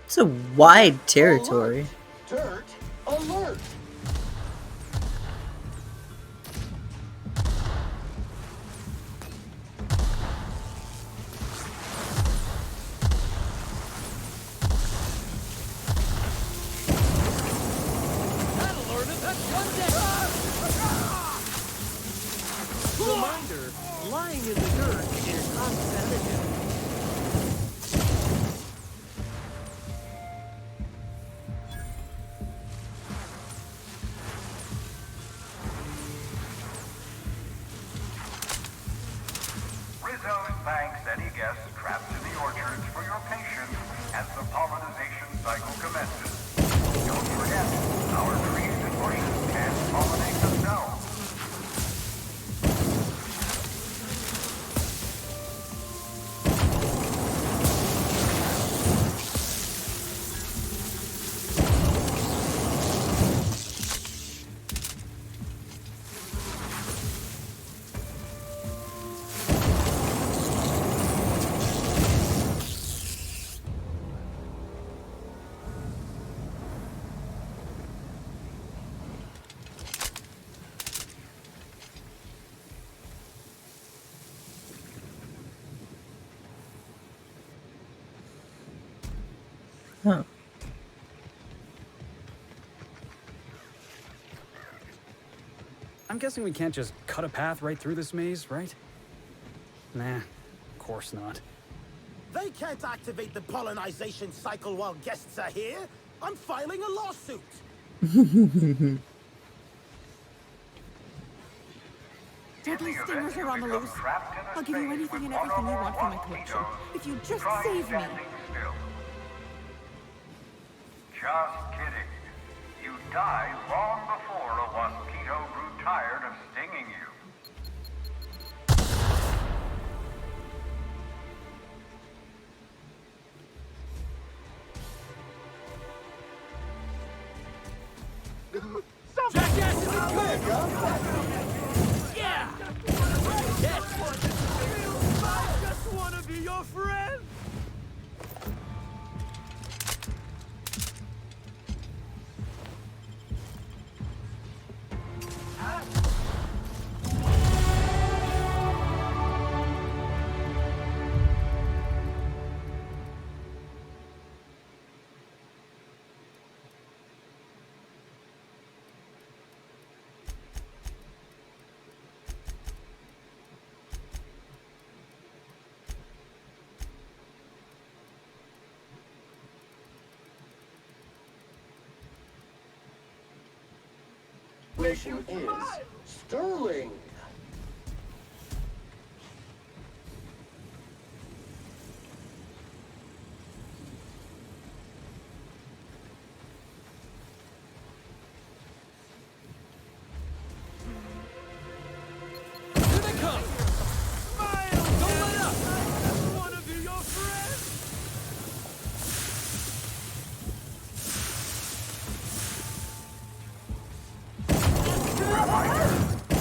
It's a wide territory. Dirt alert! Reminder, lying in the dirt is unsanitary. Rizzo's thanks any guests trapped in the orchards for your patience as the pollinization cycle commences. Don't forget, our trees and bushes can pollinate themselves. Huh. I'm guessing we can't just cut a path right through this maze, right? Nah, of course not. They can't activate the pollinization cycle while guests are here. I'm filing a lawsuit. Deadly stingers are on the loose. I'll give you anything and everything you want for my collection. If you just save me. Just kidding. You died long before a mosquito grew tired of stinging you. Jackass is good! Yeah! I just want to be your friend! Mission is Sterling. Here they come! Smile! Don't let up! I just want to be your friend!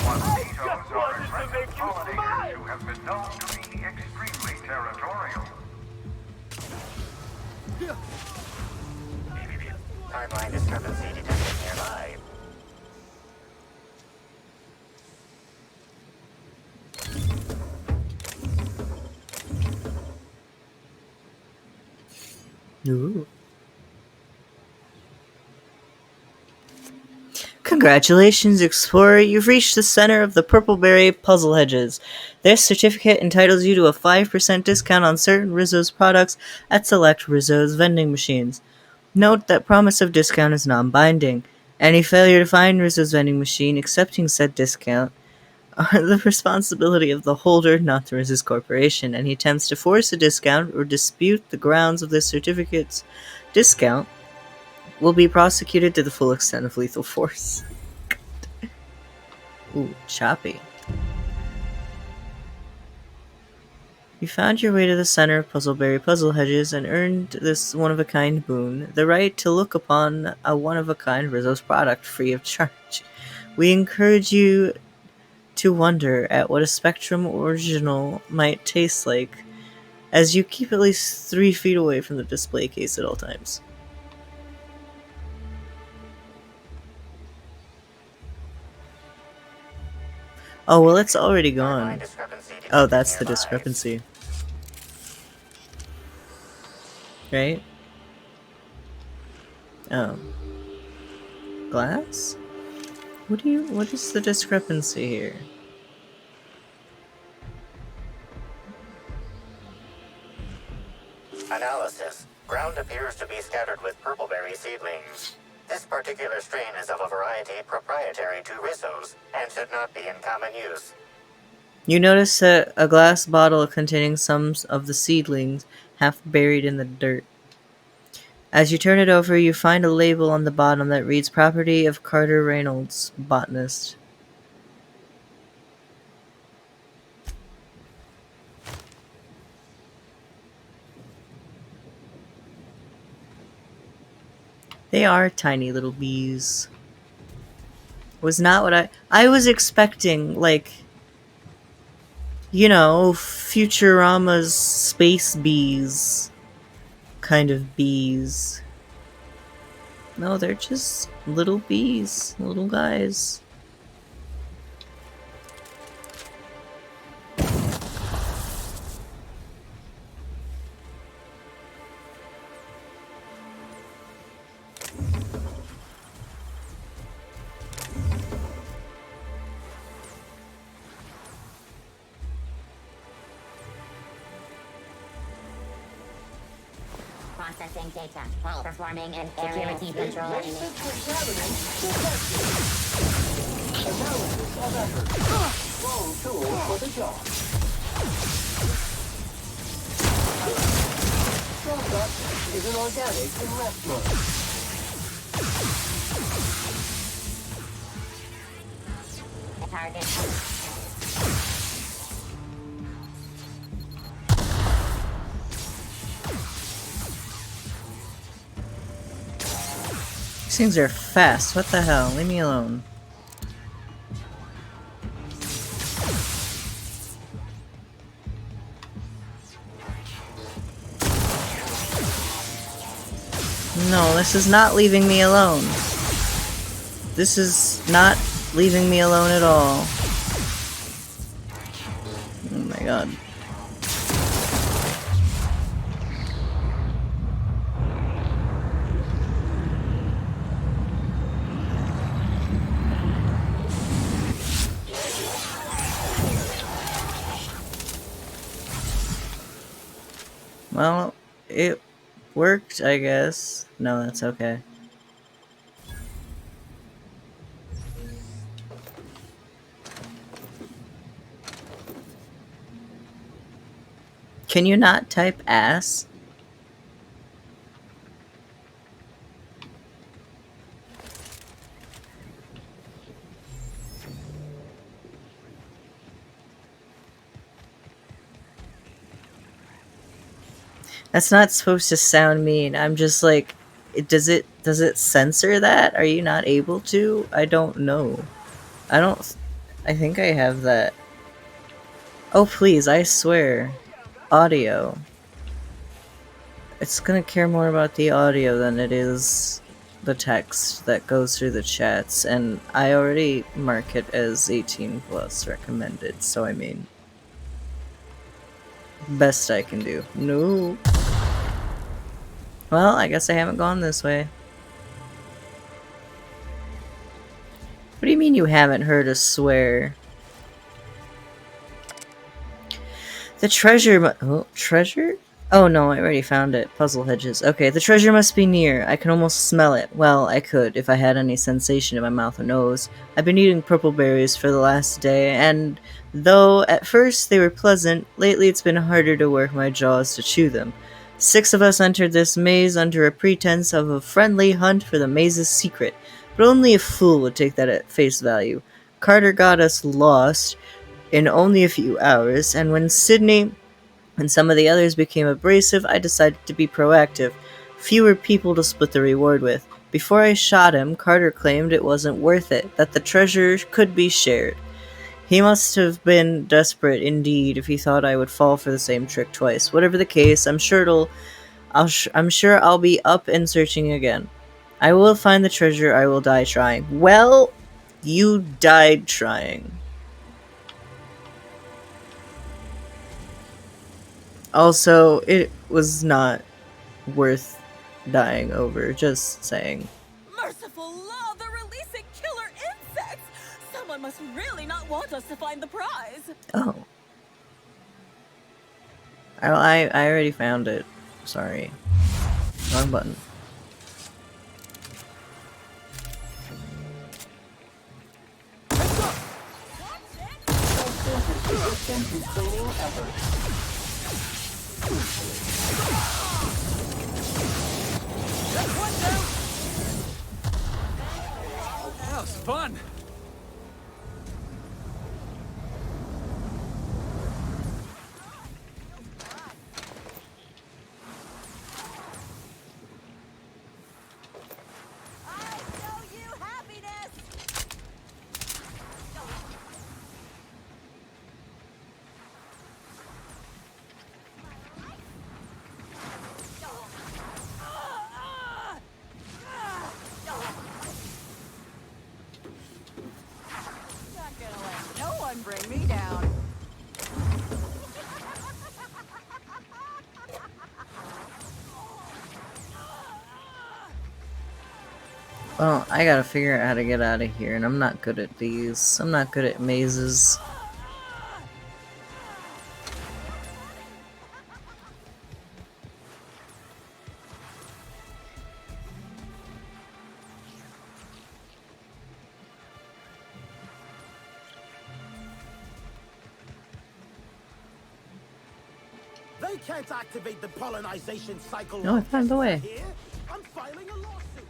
Mosquitoes are aggressive pollinators who have been known to be extremely territorial. Timeline discrepancy detected nearby. Ooh. Congratulations, Explorer! You've reached the center of the Purpleberry Puzzle Hedges. This certificate entitles you to a 5% discount on certain Rizzo's products at select Rizzo's vending machines. Note that promise of discount is non-binding. Any failure to find Rizzo's vending machine accepting said discount are the responsibility of the holder, not the Rizzo's Corporation. Any attempts to force a discount or dispute the grounds of this certificate's discount will be prosecuted to the full extent of lethal force. Ooh, choppy. You found your way to the center of Puzzleberry Puzzle Hedges and earned this one-of-a-kind boon, the right to look upon a one-of-a-kind Rizzo's product free of charge. We encourage you to wonder at what a Spectrum original might taste like, as you keep at least 3 feet away from the display case at all times. Oh, well, it's already gone. Oh, that's the discrepancy. Right? Oh. Glass? What is the discrepancy here? Analysis. Ground appears to be scattered with purpleberry seedlings. This particular strain is of a variety proprietary to Rizzo's and should not be in common use. You notice a glass bottle containing some of the seedlings half buried in the dirt. As you turn it over, you find a label on the bottom that reads Property of Carter Reynolds, Botanist. They are tiny little bees. Was not what I was expecting, like, you know, Futurama's space bees kind of bees. No, they're just little bees, little guys. Processing data. Performing an security control. Analysis of effort. Wrong tool for the job. Product is an organic in rest mode. Target. These things are fast. What the hell? Leave me alone. No, this is not leaving me alone. This is not leaving me alone at all. Oh my god. Well, it worked, I guess. No, that's okay. Can you not type ass? That's not supposed to sound mean. I'm just like, does it censor that? Are you not able to? I don't know. I think I have that. Oh please, I swear. Audio. It's gonna care more about the audio than it is the text that goes through the chats, and I already mark it as 18 plus recommended, so I mean, best I can do. No. Well, I guess I haven't gone this way. What do you mean you haven't heard us swear? The treasure treasure? Oh no, I already found it. Puzzle hedges. Okay, the treasure must be near. I can almost smell it. Well, I could, if I had any sensation in my mouth or nose. I've been eating purple berries for the last day, and though at first they were pleasant, lately it's been harder to work my jaws to chew them. 6 of us entered this maze under a pretense of a friendly hunt for the maze's secret, but only a fool would take that at face value. Carter got us lost in only a few hours, and when Sydney and some of the others became abrasive, I decided to be proactive. Fewer people to split the reward with. Before I shot him, Carter claimed it wasn't worth it, that the treasure could be shared. He must have been desperate indeed if he thought I would fall for the same trick twice. Whatever the case, I'm sure I'll be up and searching again. I will find the treasure. I will die trying. Well, you died trying. Also, it was not worth dying over, just saying. Merciful law, they're releasing killer insects! Someone must really not want us to find the prize. Oh. I already found it. Sorry. Wrong button. Resistance is cleaning effort. That's one down! That was fun! No one bring me down. Well, I gotta figure out how to get out of here, and I'm not good at these. I'm not good at mazes. They can't activate the pollinization cycle. No, I found the way. Here, I'm filing a lawsuit.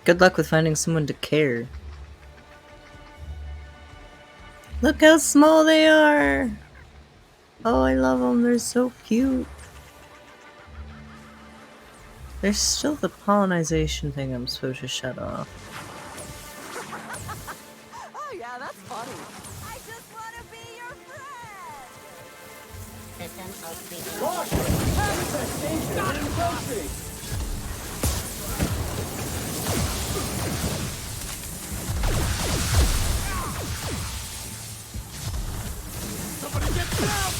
Good luck with finding someone to care. Look how small they are! Oh, I love them. They're so cute. There's still the pollinization thing I'm supposed to shut off. Oh yeah, that's funny. I just want to be your friend. System outreach. Caution! Infestation encroaching! Somebody get down!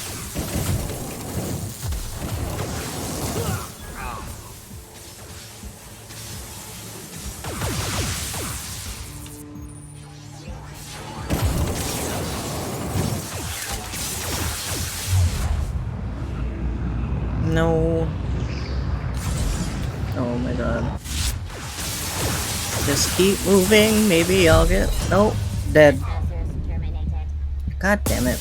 No. Oh my god. Just keep moving. Maybe I'll get. Nope. Dead. God damn it.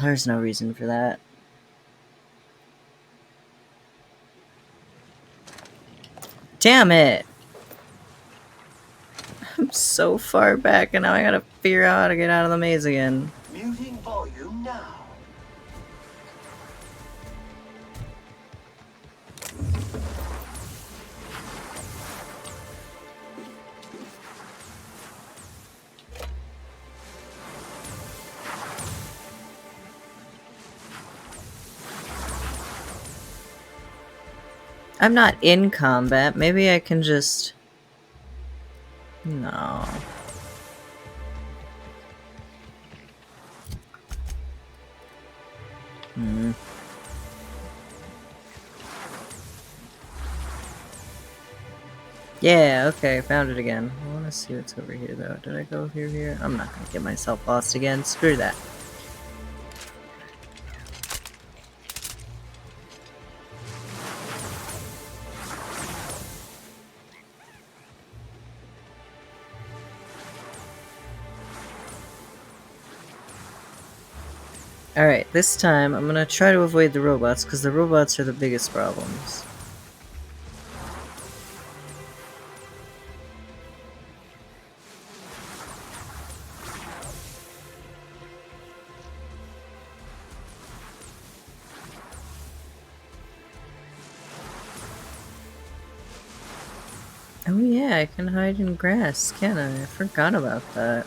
There's no reason for that. Damn it! I'm so far back and now I gotta figure out how to get out of the maze again. Muting volume now. I'm not in combat. Maybe I can just... No. Hmm. Yeah, okay, found it again. I want to see what's over here, though. Did I go through here? I'm not going to get myself lost again. Screw that. Alright, this time I'm gonna try to avoid the robots, because the robots are the biggest problems. Oh yeah, I can hide in grass, can I? I forgot about that.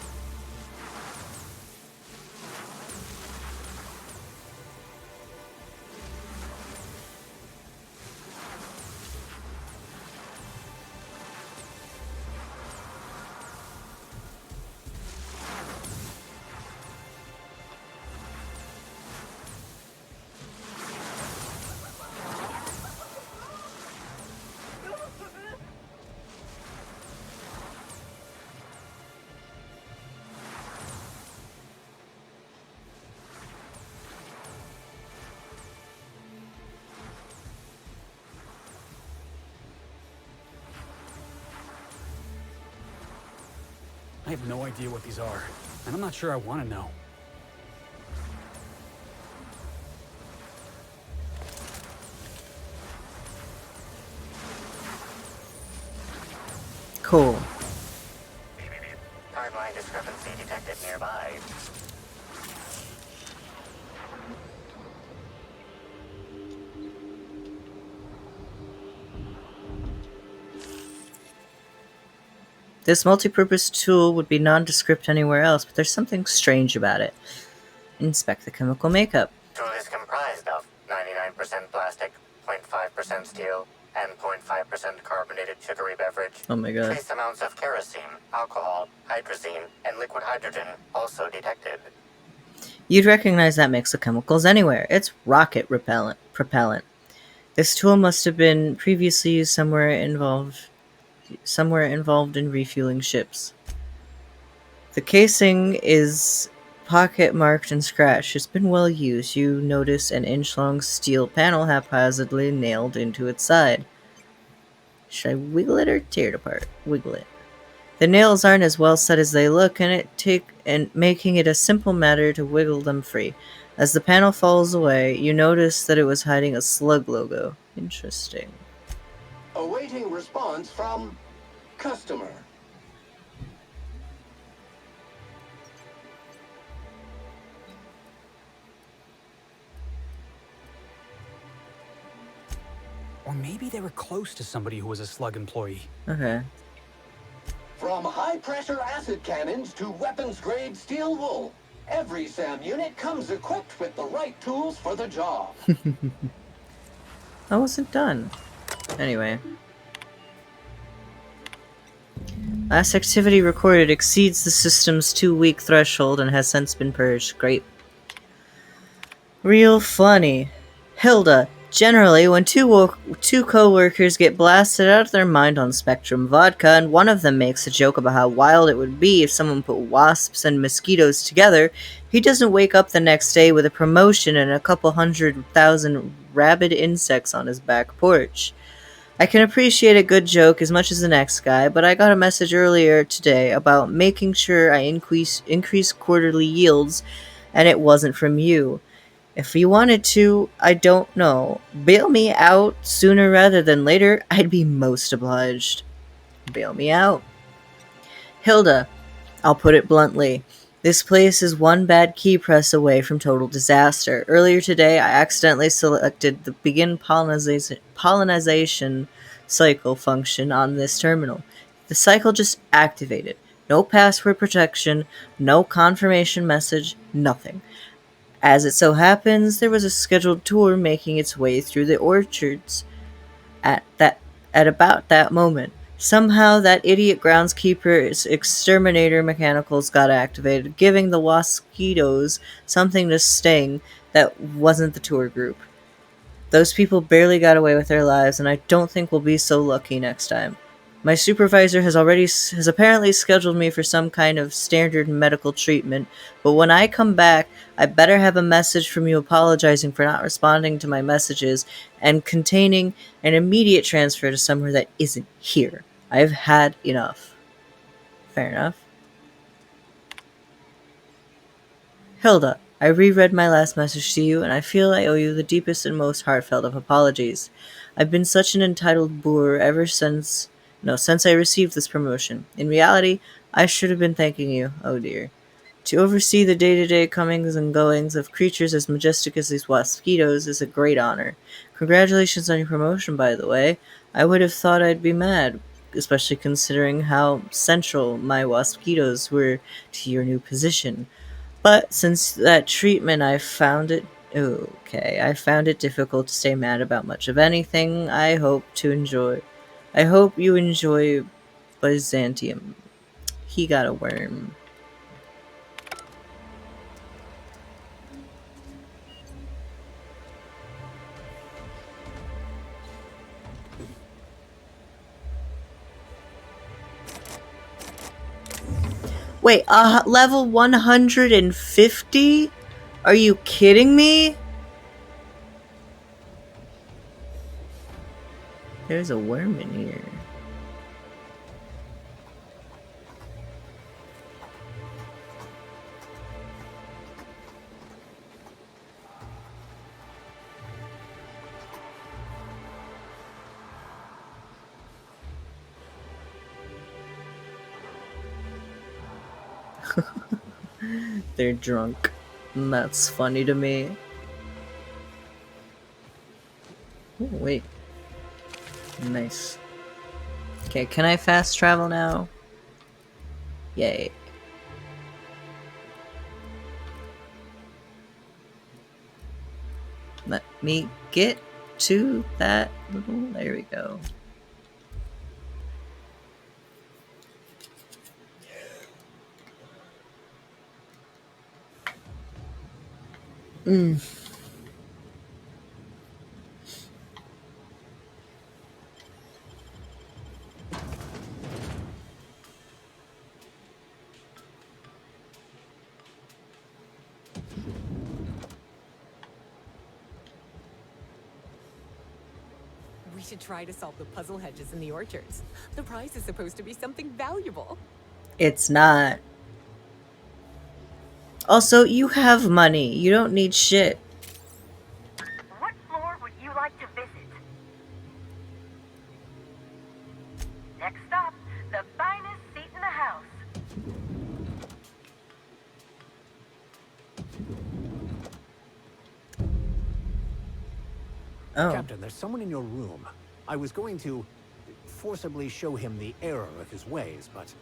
have no idea what these are, and I'm not sure I want to know. Cool. Timeline discrepancy detected nearby. This multi-purpose tool would be nondescript anywhere else, but there's something strange about it. Inspect the chemical makeup. Tool is comprised of 99% plastic, 0.5% steel, and 0.5% carbonated sugary beverage. Oh my god. Trace amounts of kerosene, alcohol, hydrazine, and liquid hydrogen also detected. You'd recognize that mix of chemicals anywhere. It's rocket propellant. This tool must have been previously used somewhere involved in refueling ships. The casing is pocket marked and scratched. It's been well used. You notice an inch-long steel panel haphazardly nailed into its side. Should I wiggle it or tear it apart? Wiggle it. The nails aren't as well set as they look, and making it a simple matter to wiggle them free. As the panel falls away, you notice that it was hiding a slug logo. Interesting. Awaiting response from customer. Or maybe they were close to somebody who was a slug employee. Okay. From high-pressure acid cannons to weapons-grade steel wool, every SAM unit comes equipped with the right tools for the job. I wasn't done. Anyway. Last activity recorded exceeds the system's 2-week threshold and has since been purged. Great. Real funny. Hilda. Generally, when two co-workers get blasted out of their mind on Spectrum vodka, and one of them makes a joke about how wild it would be if someone put wasps and mosquitoes together, he doesn't wake up the next day with a promotion and a couple 100,000 rabid insects on his back porch. I can appreciate a good joke as much as the next guy, but I got a message earlier today about making sure I increase quarterly yields, and it wasn't from you. If you wanted to, I don't know, bail me out sooner rather than later, I'd be most obliged. Bail me out. Hilda, I'll put it bluntly. This place is one bad key press away from total disaster. Earlier today, I accidentally selected the begin pollinization cycle function on this terminal. The cycle just activated. No password protection, no confirmation message, nothing. As it so happens, there was a scheduled tour making its way through the orchards at about that moment. Somehow that idiot groundskeeper's exterminator mechanicals got activated, giving the mosquitoes something to sting that wasn't the tour group. Those people barely got away with their lives, and I don't think we'll be so lucky next time. My supervisor has apparently scheduled me for some kind of standard medical treatment, but when I come back, I better have a message from you apologizing for not responding to my messages and containing an immediate transfer to somewhere that isn't here. I've had enough. Fair enough. Hilda, I reread my last message to you, and I feel I owe you the deepest and most heartfelt of apologies. I've been such an entitled boor since I received this promotion. In reality, I should have been thanking you, oh dear. To oversee the day-to-day comings and goings of creatures as majestic as these mosquitoes is a great honor. Congratulations on your promotion, by the way. I would have thought I'd be mad, especially considering how central my mosquitoes were to your new position. But since that treatment, I found it difficult to stay mad about much of anything. I hope you enjoy Byzantium. He got a worm. Wait, level 150? Are you kidding me? There's a worm in here. They're drunk. And that's funny to me. Ooh, wait. Nice. Okay, can I fast travel now? Yay. Let me get to that little... There we go. We should try to solve the puzzle hedges in the orchards. The prize is supposed to be something valuable. It's not. Also, you have money. You don't need shit. What floor would you like to visit? Next stop, the finest seat in the house. Oh. Captain, there's someone in your room. I was going to forcibly show him the error of his ways, but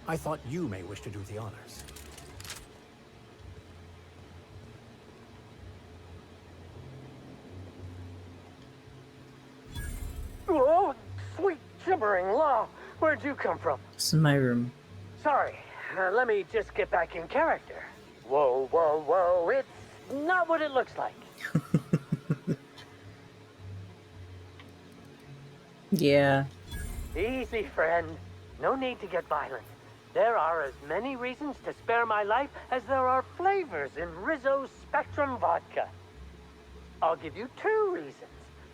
I thought you may wish to do the honors. Oh, sweet gibbering law. Where'd you come from? This is my room. Sorry, let me just get back in character. Whoa, whoa, whoa, it's not what it looks like. Yeah. Easy, friend. No need to get violent. There are as many reasons to spare my life as there are flavors in Rizzo's Spectrum vodka. I'll give you 2 reasons.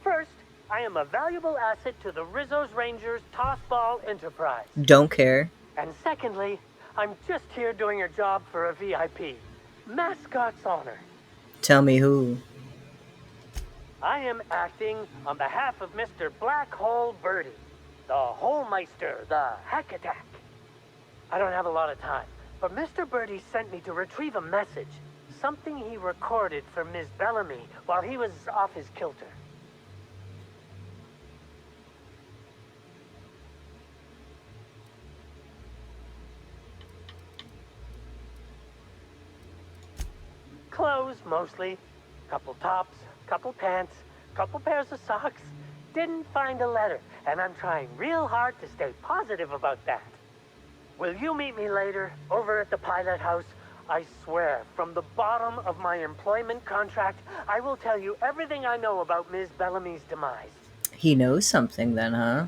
First, I am a valuable asset to the Rizzo's Rangers Tossball Enterprise. Don't care. And secondly, I'm just here doing a job for a VIP. Mascot's honor. Tell me who. I am acting on behalf of Mr. Black Hole Birdie, the Holmeister, the Hack Attack. I don't have a lot of time, but Mr. Birdie sent me to retrieve a message, something he recorded for Ms. Bellamy while he was off his kilter. Clothes, mostly. Couple tops, couple pants, couple pairs of socks. Didn't find a letter, and I'm trying real hard to stay positive about that. Will you meet me later, over at the pilot house? I swear, from the bottom of my employment contract, I will tell you everything I know about Ms. Bellamy's demise. He knows something then, huh?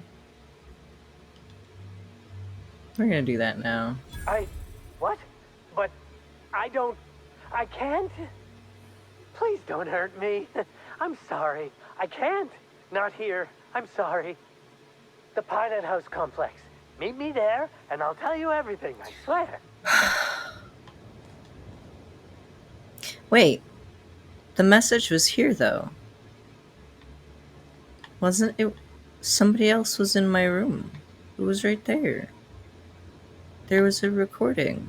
We're gonna do that now. What? But I can't? Please don't hurt me. I'm sorry. I can't. Not here. I'm sorry. The Pilot House complex. Meet me there, and I'll tell you everything, I swear. Wait. The message was here, though. Wasn't it? Somebody else was in my room. It was right there. There was a recording.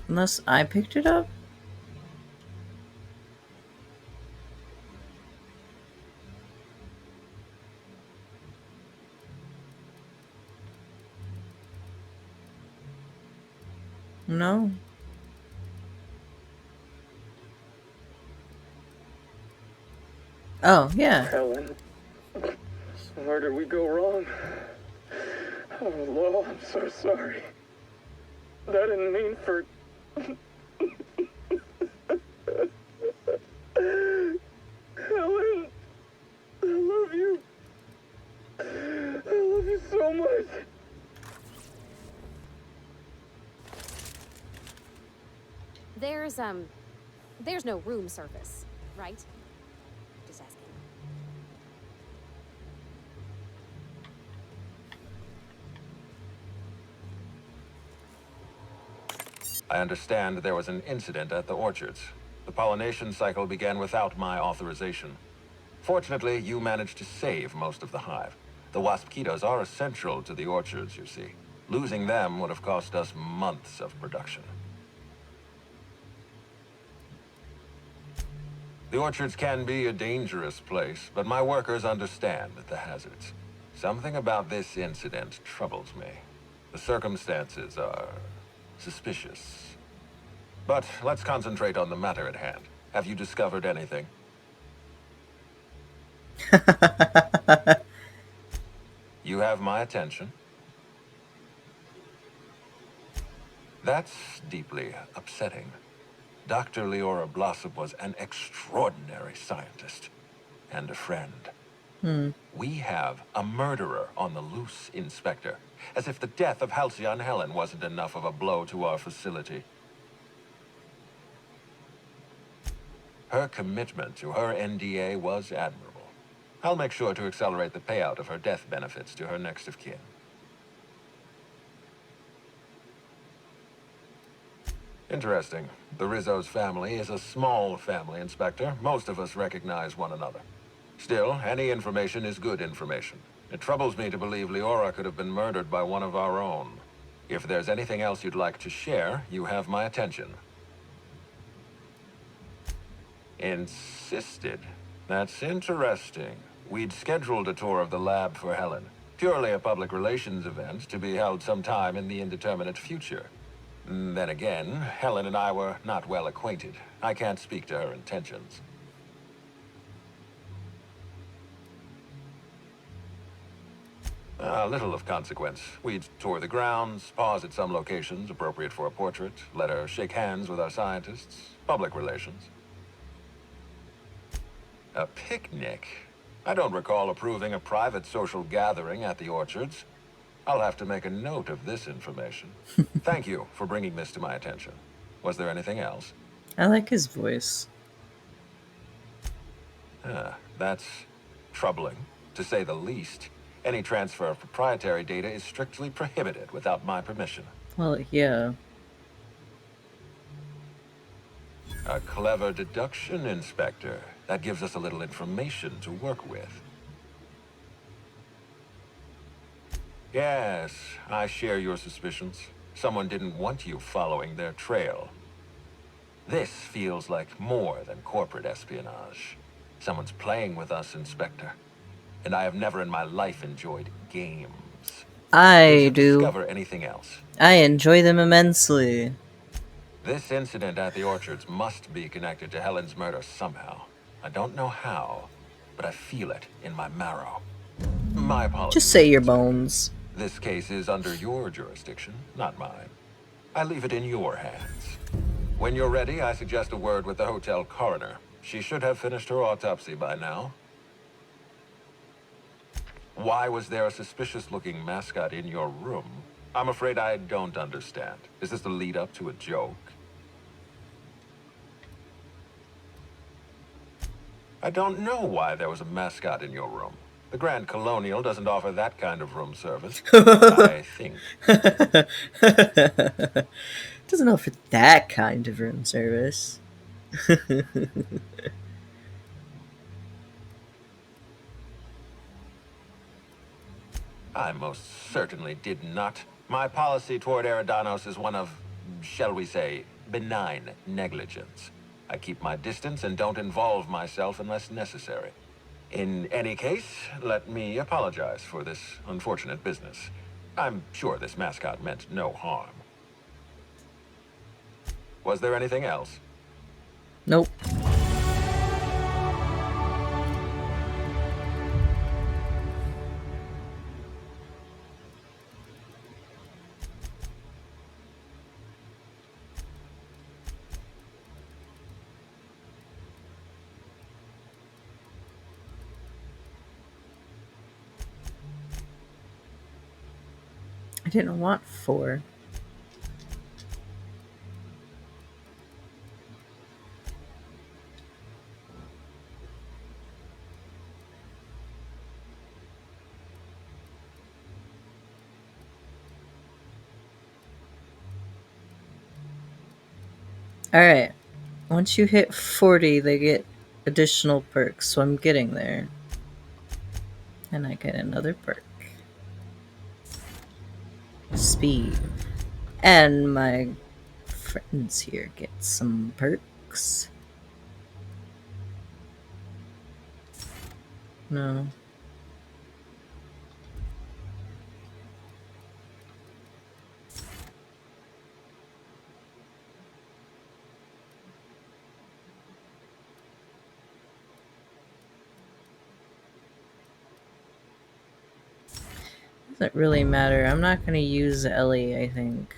Unless I picked it up? No. Oh, yeah. Helen, where did we go wrong? Oh, Lo, I'm so sorry. That didn't mean for... Helen, I love you. I love you so much. There's no room service, right? Just asking. I understand there was an incident at the orchards. The pollination cycle began without my authorization. Fortunately, you managed to save most of the hive. The wasp-ketos are essential to the orchards, you see. Losing them would have cost us months of production. The orchards can be a dangerous place, but my workers understand the hazards. Something about this incident troubles me. The circumstances are suspicious. But let's concentrate on the matter at hand. Have you discovered anything? You have my attention. That's deeply upsetting. Dr. Leora Blossom was an extraordinary scientist and a friend. We have a murderer on the loose, Inspector. As if the death of Halcyon Helen wasn't enough of a blow to our facility. Her commitment to her NDA was admirable. I'll make sure to accelerate the payout of her death benefits to her next of kin. Interesting. The Rizzo's family is a small family, Inspector. Most of us recognize one another. Still, any information is good information. It troubles me to believe Leora could have been murdered by one of our own. If there's anything else you'd like to share, you have my attention. Insisted? That's interesting. We'd scheduled a tour of the lab for Helen. Purely a public relations event to be held sometime in the indeterminate future. Then again, Helen and I were not well acquainted. I can't speak to her intentions. Little of consequence. We'd tour the grounds, pause at some locations appropriate for a portrait, let her shake hands with our scientists. Public relations. A picnic? I don't recall approving a private social gathering at the orchards. I'll have to make a note of this information. Thank you for bringing this to my attention. Was there anything else? I like his voice. That's troubling, to say the least. Any transfer of proprietary data is strictly prohibited without my permission. Well, yeah. A clever deduction, Inspector. That gives us a little information to work with. Yes, I share your suspicions. Someone didn't want you following their trail. This feels like more than corporate espionage. Someone's playing with us, Inspector. And I have never in my life enjoyed games. Did you discover anything else? I enjoy them immensely. This incident at the orchards must be connected to Helen's murder somehow. I don't know how, but I feel it in my marrow. My apologies. Just say your bones. This case is under your jurisdiction, not mine. I leave it in your hands. When you're ready, I suggest a word with the hotel coroner. She should have finished her autopsy by now. Why was there a suspicious-looking mascot in your room? I'm afraid I don't understand. Is this the lead-up to a joke? I don't know why there was a mascot in your room. The Grand Colonial doesn't offer that kind of room service, I think. Doesn't offer that kind of room service. I most certainly did not. My policy toward Eridanos is one of, shall we say, benign negligence. I keep my distance and don't involve myself unless necessary. In any case, let me apologize for this unfortunate business. I'm sure this mascot meant no harm. Was there anything else? Nope. I didn't want 4. Alright. Once you hit 40, they get additional perks, so I'm getting there. And I get another perk. speed. And my friends here get some perks. No. Doesn't really matter. I'm not gonna use Ellie, I think.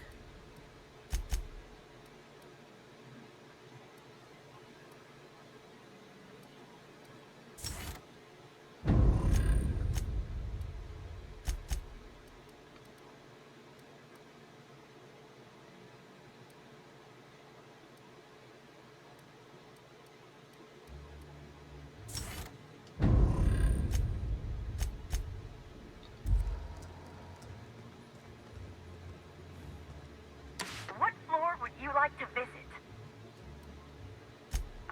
What floor would you like to visit?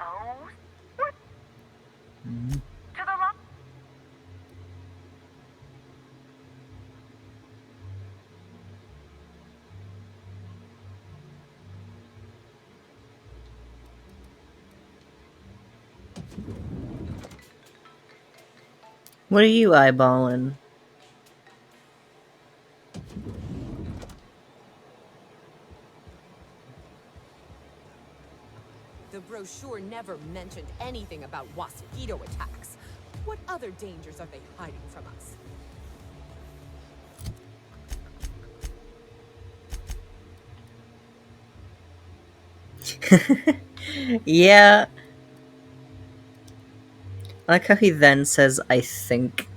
Oh, what? Mm-hmm. To the left. What are you eyeballing? The brochure never mentioned anything about mosquito attacks. What other dangers are they hiding from us? Yeah. I like how he then says, I think.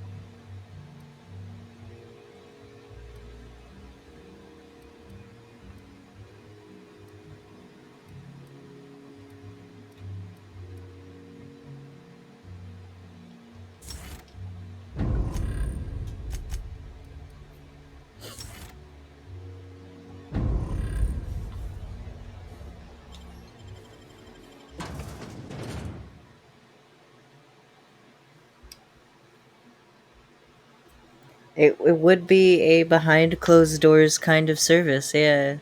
It would be a behind closed doors kind of service, yeah.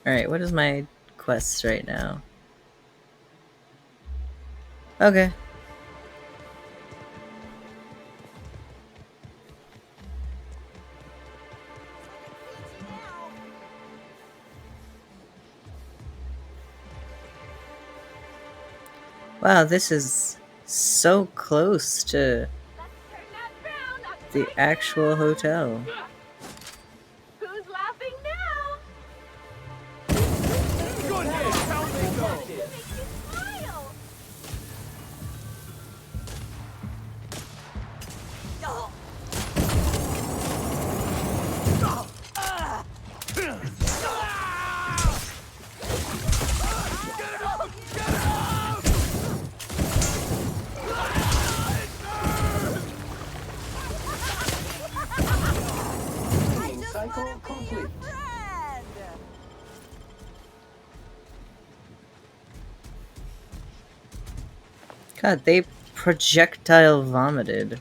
Alright, what is my quest right now? Okay. Wow, this is so close to the actual hotel. Who's laughing now? Cleaning cycle complete. God, they projectile vomited.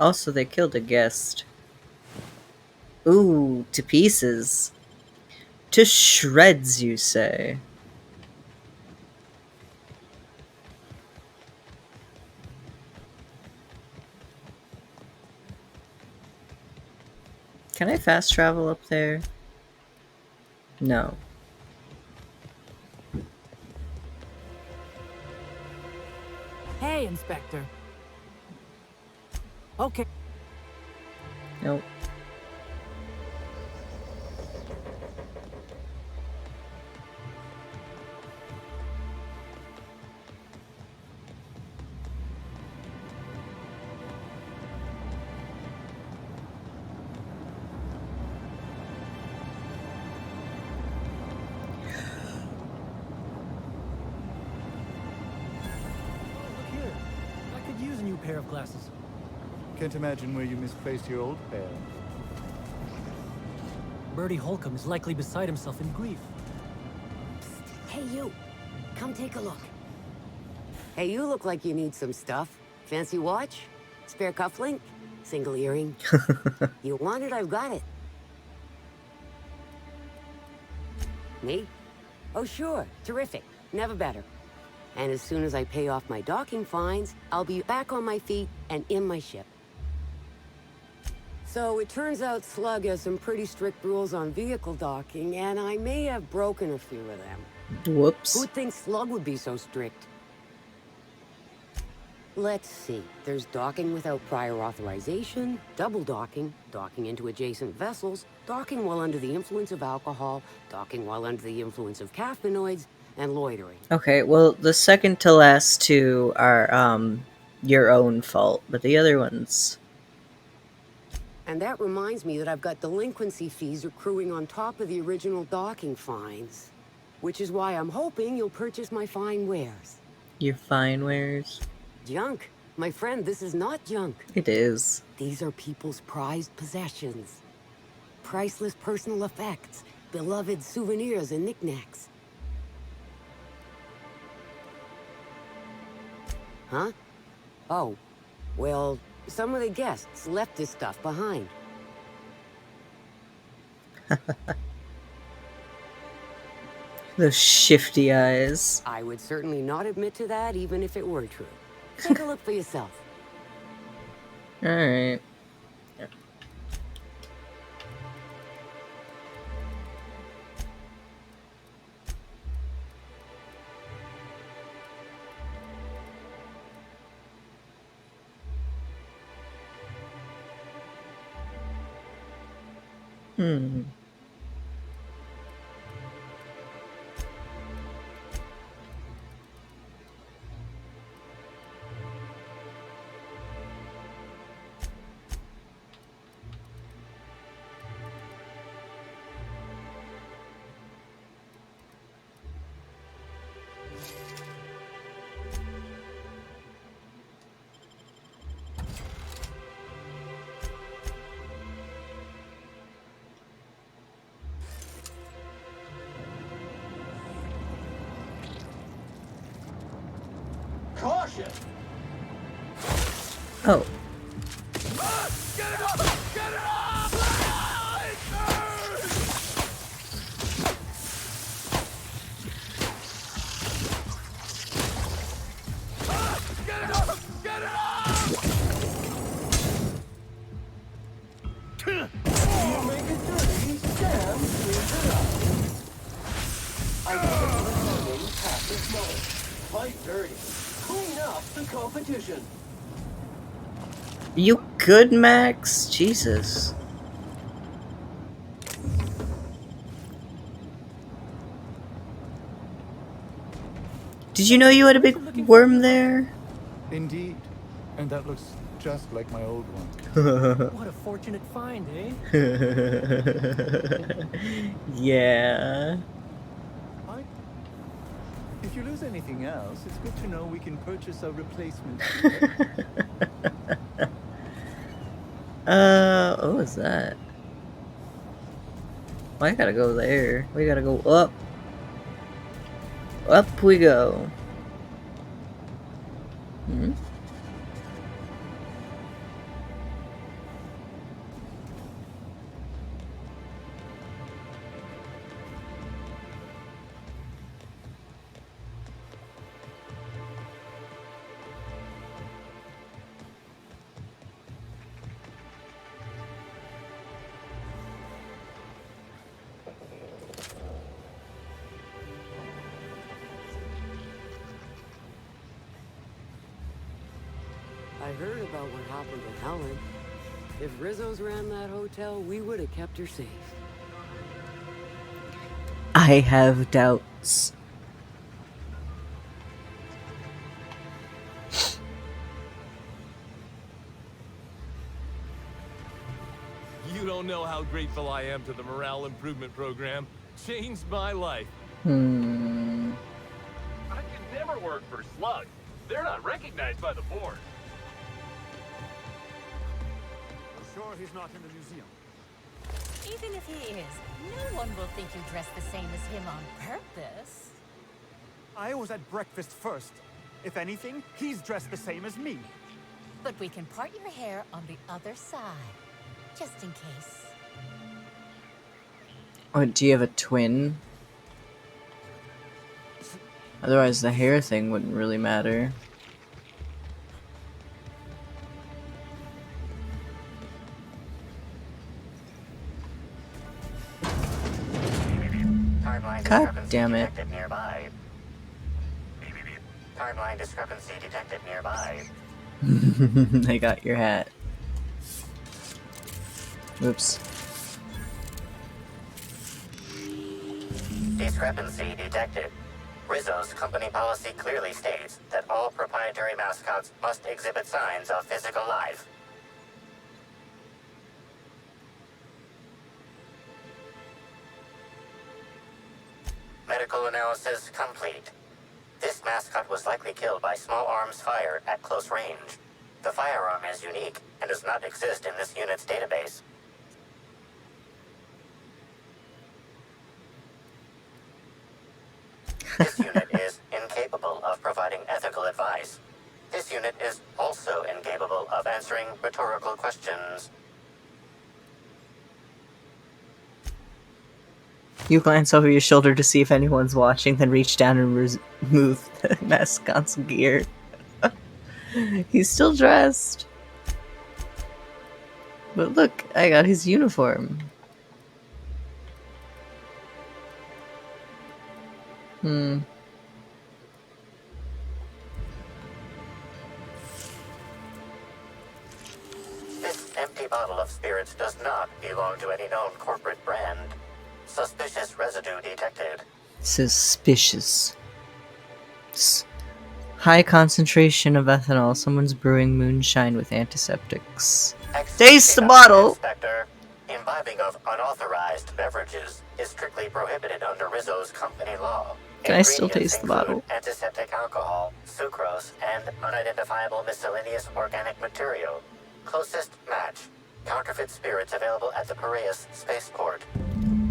Also, they killed a guest. Ooh, to pieces. To shreds, you say? Can I fast travel up there? No. Hey, Inspector. Okay. Nope. Look here. I could use a new pair of glasses. Can't imagine where you misplaced your old pair. Bertie Holcomb is likely beside himself in grief. Hey, you. Come take a look. Hey, you look like you need some stuff. Fancy watch? Spare cufflink? Single earring? You want it, I've got it. Me? Oh, sure. Terrific. Never better. And as soon as I pay off my docking fines, I'll be back on my feet and in my ship. So it turns out Slug has some pretty strict rules on vehicle docking, and I may have broken a few of them. Whoops. Who'd think Slug would be so strict? Let's see. There's docking without prior authorization, double docking, docking into adjacent vessels, docking while under the influence of alcohol, docking while under the influence of caffeinoids, and loitering. Okay, well, the second to last two are your own fault, but the other ones... And that reminds me that I've got delinquency fees accruing on top of the original docking fines. Which is why I'm hoping you'll purchase my fine wares. Your fine wares? Junk. My friend, this is not junk. It is. These are people's prized possessions. Priceless personal effects, beloved souvenirs and knickknacks. Huh? Oh, well, some of the guests left this stuff behind. Those shifty eyes. I would certainly not admit to that, even if it were true. Take a look for yourself. Alright. Caution! Oh. Get it up! Get it up! Get it up! Get it up! You make it dirty, Sam cleans it up. I think listening past this moment. Fight dirty. Clean up the competition. You good, Max? Jesus. Did you know you had a big worm there? Indeed. And that looks just like my old one. What a fortunate find, eh? Yeah. If you lose anything else, it's good to know we can purchase a replacement. What was that? Well, I gotta go there. We gotta go up. Up we go. Hmm? I heard about what happened to Helen. If Rizzo's ran that hotel, we would have kept her safe. I have doubts. You don't know how grateful I am to the morale improvement program. Changed my life. Hmm. I could never work for Slug. They're not recognized by the board. Sure he's not in the museum. Even if he is, no one will think you dress the same as him on purpose. I was at breakfast first. If anything, he's dressed the same as me. But we can part your hair on the other side, just in case. Oh, do you have a twin? Otherwise, the hair thing wouldn't really matter. God damn it. Nearby. Timeline discrepancy detected nearby. I got your hat. Oops. Discrepancy detected. Rizzo's company policy clearly states that all proprietary mascots must exhibit signs of physical life. Medical analysis complete. This mascot was likely killed by small arms fire at close range. The firearm is unique and does not exist in this unit's database. This unit is incapable of providing ethical advice. This unit is also incapable of answering rhetorical questions. You glance over your shoulder to see if anyone's watching, then reach down and remove the mascot's gear. He's still dressed. But look, I got his uniform. This empty bottle of spirits does not belong to any known corporate brand. Suspicious residue detected. Suspicious. High concentration of ethanol. Someone's brewing moonshine with antiseptics. Taste the bottle! Inspector, imbibing of unauthorized beverages is strictly prohibited under Rizzo's company law. Can I still taste the bottle? Antiseptic alcohol, sucrose, and unidentifiable miscellaneous organic material. Closest match. Counterfeit spirits available at the Piraeus spaceport.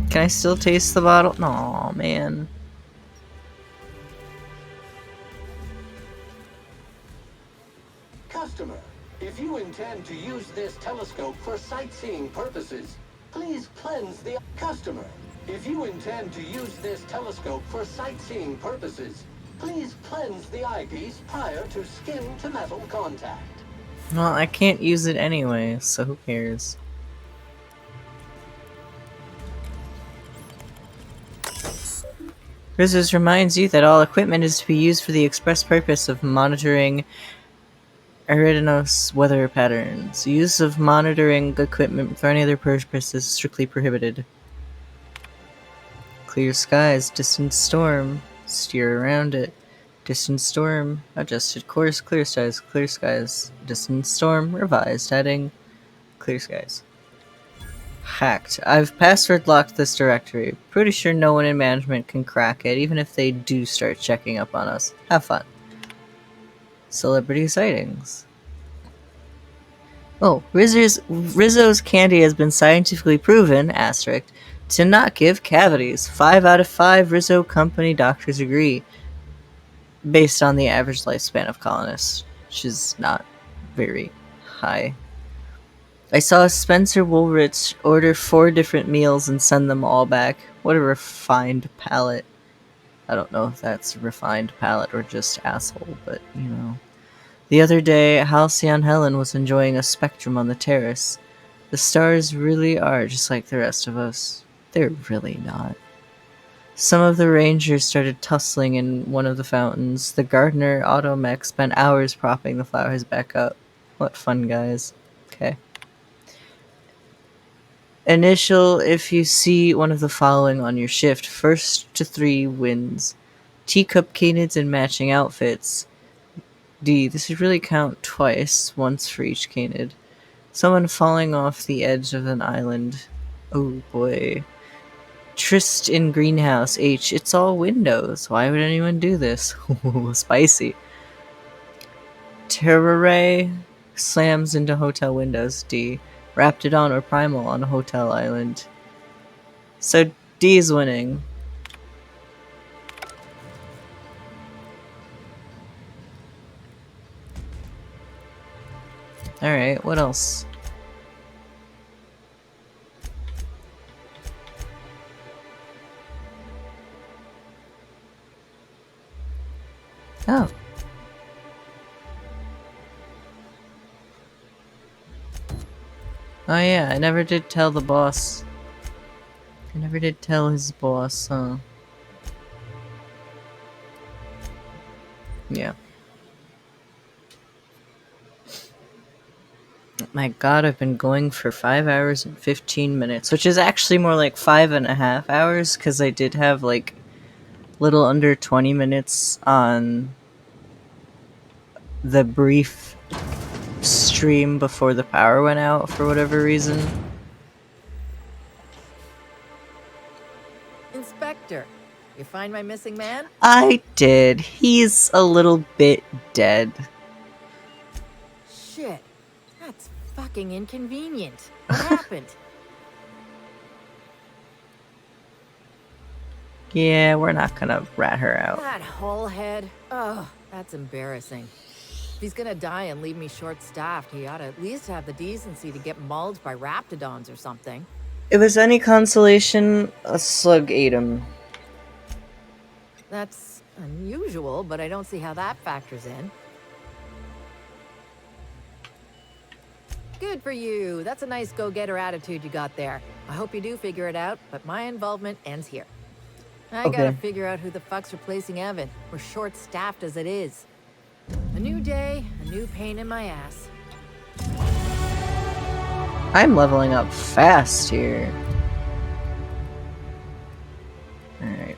Can I still taste the bottle? Aw, man. Customer, if you intend to use this telescope for sightseeing purposes, please cleanse the customer. If you intend to use this telescope for sightseeing purposes, please cleanse the eyepiece prior to skin-to-metal contact. Well, I can't use it anyway, so who cares? Rizzo's reminds you that all equipment is to be used for the express purpose of monitoring Eridanos weather patterns. Use of monitoring equipment for any other purpose is strictly prohibited. Clear skies, distant storm, steer around it. Distant storm, adjusted course, clear skies, distant storm, revised heading, clear skies. Hacked. I've password locked this directory. Pretty sure no one in management can crack it, even if they do start checking up on us. Have fun. Celebrity sightings. Oh, Rizzo's candy has been scientifically proven, asterisk, to not give cavities. 5 out of 5 Rizzo company doctors agree, based on the average lifespan of colonists, which is not very high. I saw Spencer Woolrich order 4 different meals and send them all back. What a refined palate. I don't know if that's a refined palate or just asshole, but you know. The other day, Halcyon Helen was enjoying a spectrum on the terrace. The stars really are just like the rest of us. They're really not. Some of the rangers started tussling in one of the fountains. The gardener, Automech, spent hours propping the flowers back up. What fun, guys. Okay. Initial if you see one of the following on your shift. First to 3 wins. Teacup canids and matching outfits. D. This should really count twice, once for each canid. Someone falling off the edge of an island. Oh boy. Tryst in greenhouse. H. It's all windows. Why would anyone do this? Spicy. Terraray slams into hotel windows. D. Raptidon or Primal on a hotel island. So D is winning. Alright, what else? Oh. Oh yeah, I never did tell the boss. I never did tell his boss, huh? Yeah. My god, I've been going for 5 hours and 15 minutes, which is actually more like 5.5 hours, because I did have like little under 20 minutes on the brief stream before the power went out for whatever reason. Inspector, you find my missing man? I did. He's a little bit dead. Shit. That's fucking inconvenient. What happened? Yeah, we're not gonna rat her out. That whole head. Oh, that's embarrassing. If he's gonna die and leave me short-staffed, he ought to at least have the decency to get mauled by raptidons or something. If it's any consolation, a slug ate him. That's unusual, but I don't see how that factors in. Good for you. That's a nice go-getter attitude you got there. I hope you do figure it out, but my involvement ends here. I gotta figure out who the fuck's replacing Evan. We're short-staffed as it is. A new day, a new pain in my ass. I'm leveling up fast here. Alright,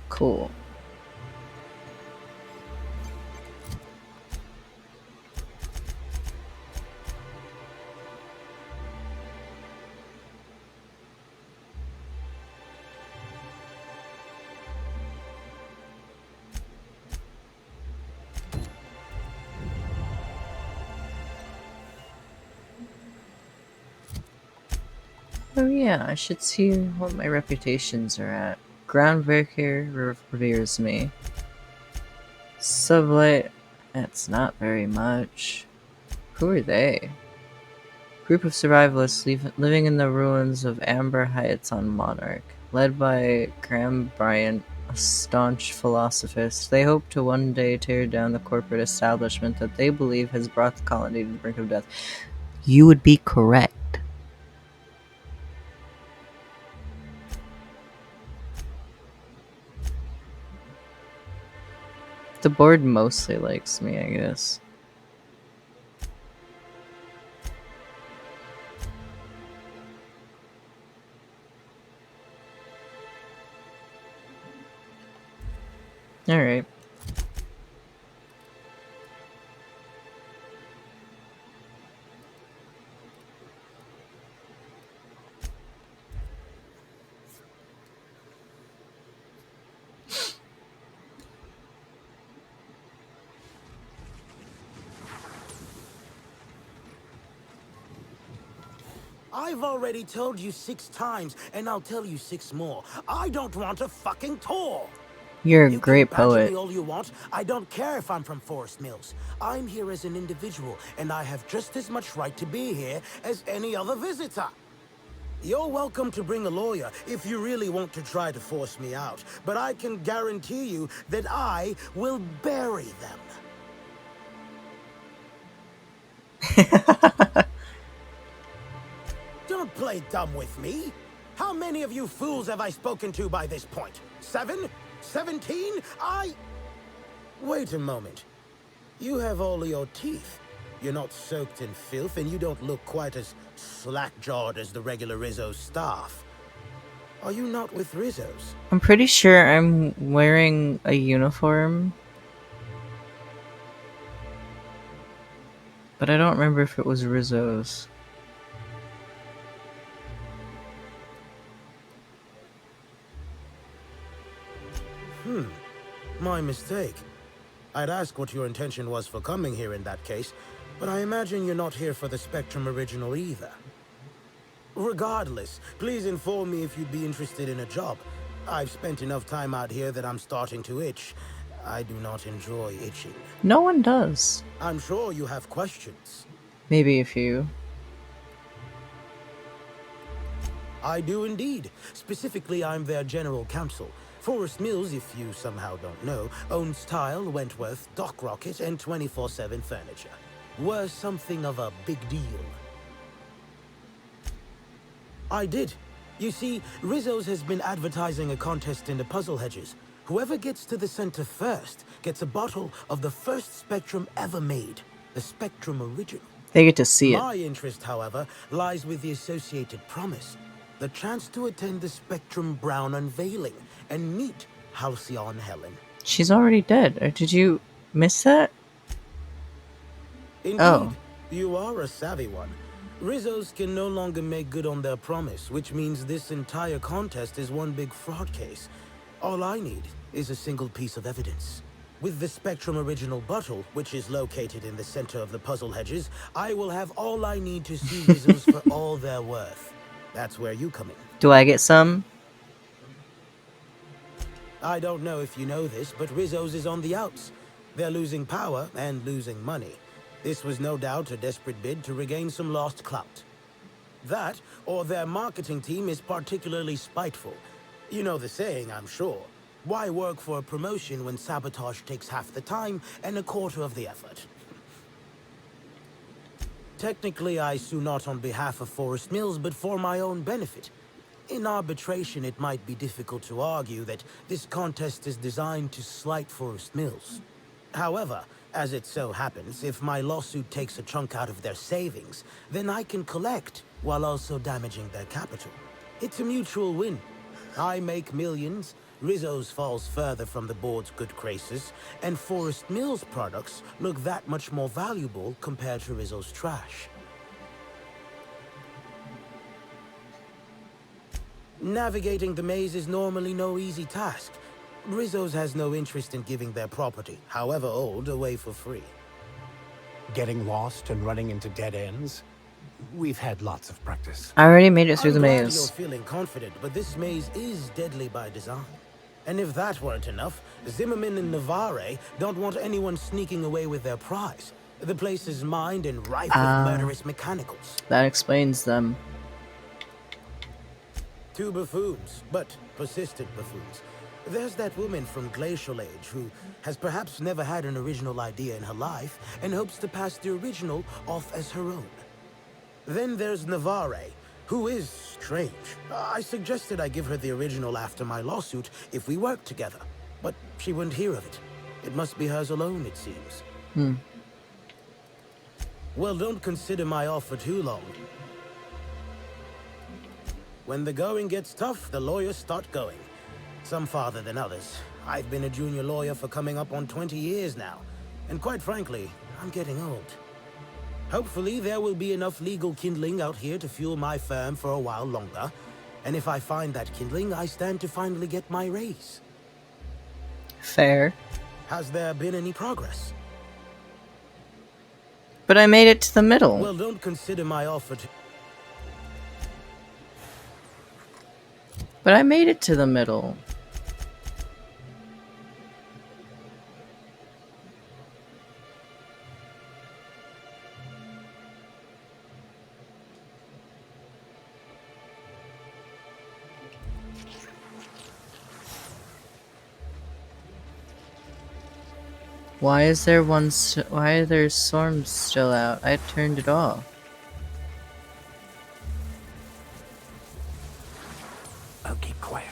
cool. Oh yeah, I should see what my reputations are at. Groundbreaker reveres me. Sublight, that's not very much. Who are they? Group of survivalists living in the ruins of Amber Heights on Monarch. Led by Graham Bryant, a staunch philosophist, they hope to one day tear down the corporate establishment that they believe has brought the colony to the brink of death. You would be correct. The board mostly likes me, I guess. Alright. I've already told you 6 times, and I'll tell you 6 more. I don't want a fucking tour. You're a You great can badger poet. me all you want. I don't care if I'm from Forest Mills. I'm here as an individual, and I have just as much right to be here as any other visitor. You're welcome to bring a lawyer if you really want to try to force me out, but I can guarantee you that I will bury them. Don't play dumb with me. How many of you fools have I spoken to by this point? 7? 17? Wait a moment. You have all your teeth. You're not soaked in filth, and you don't look quite as slack-jawed as the regular Rizzo staff. Are you not with Rizzo's? I'm pretty sure I'm wearing a uniform. But I don't remember if it was Rizzo's. My mistake. I'd ask what your intention was for coming here in that case. But I imagine you're not here for the Spectrum original either. Regardless, please inform me if you'd be interested in a job. I've spent enough time out here that I'm starting to itch. I do not enjoy itching. No one does. I'm sure you have questions. Maybe a few. I do indeed. Specifically, I'm their general counsel. Forest Mills, if you somehow don't know, owns Tile, Wentworth, Dock Rocket, and 24/7 Furniture. We're something of a big deal. I did. You see, Rizzo's has been advertising a contest in the puzzle hedges. Whoever gets to the center first gets a bottle of the first Spectrum ever made, the Spectrum Original. They get to see it. My interest, however, lies with the associated promise. The chance to attend the Spectrum Brown unveiling and meet Halcyon Helen. She's already dead. Or did you miss that? Indeed, Oh. you are a savvy one. Rizzo's can no longer make good on their promise, which means this entire contest is one big fraud case. All I need is a single piece of evidence. With the Spectrum Original bottle, which is located in the center of the puzzle hedges, I will have all I need to see Rizzo's for all they're worth. That's where you come in. Do I get some? I don't know if you know this, but Rizzo's is on the outs. They're losing power and losing money. This was no doubt a desperate bid to regain some lost clout. That, or their marketing team is particularly spiteful. You know the saying, I'm sure. Why work for a promotion when sabotage takes half the time and a quarter of the effort? Technically, I sue not on behalf of Forest Mills, but for my own benefit. In arbitration, it might be difficult to argue that this contest is designed to slight Forest Mills. However, as it so happens, if my lawsuit takes a chunk out of their savings, then I can collect while also damaging their capital. It's a mutual win. I make millions, Rizzo's falls further from the board's good graces, and Forest Mills products look that much more valuable compared to Rizzo's trash. Navigating the maze is normally no easy task. Rizzo's has no interest in giving their property, however old, away for free. Getting lost and running into dead ends? We've had lots of practice. I already made it through the I'm glad maze. you're feeling confident, but this maze is deadly by design. And if that weren't enough, Zimmerman and Navarre don't want anyone sneaking away with their prize. The place is mined and rife with murderous mechanicals. That explains them. Two buffoons, but persistent buffoons. There's that woman from Glacial Age who has perhaps never had an original idea in her life and hopes to pass the original off as her own. Then there's Navarre, who is strange. I suggested I give her the original after my lawsuit if we worked together, but she wouldn't hear of it. It must be hers alone, it seems. Well, don't consider my offer too long. When the going gets tough, the lawyers start going. Some farther than others. I've been a junior lawyer for coming up on 20 years now. And quite frankly, I'm getting old. Hopefully, there will be enough legal kindling out here to fuel my firm for a while longer. And if I find that kindling, I stand to finally get my raise. Fair. Has there been any progress? But I made it to the middle. Well, don't consider my offer to... But I made it to the middle. Why is there why are there storms still out? I turned it off. I'll keep quiet.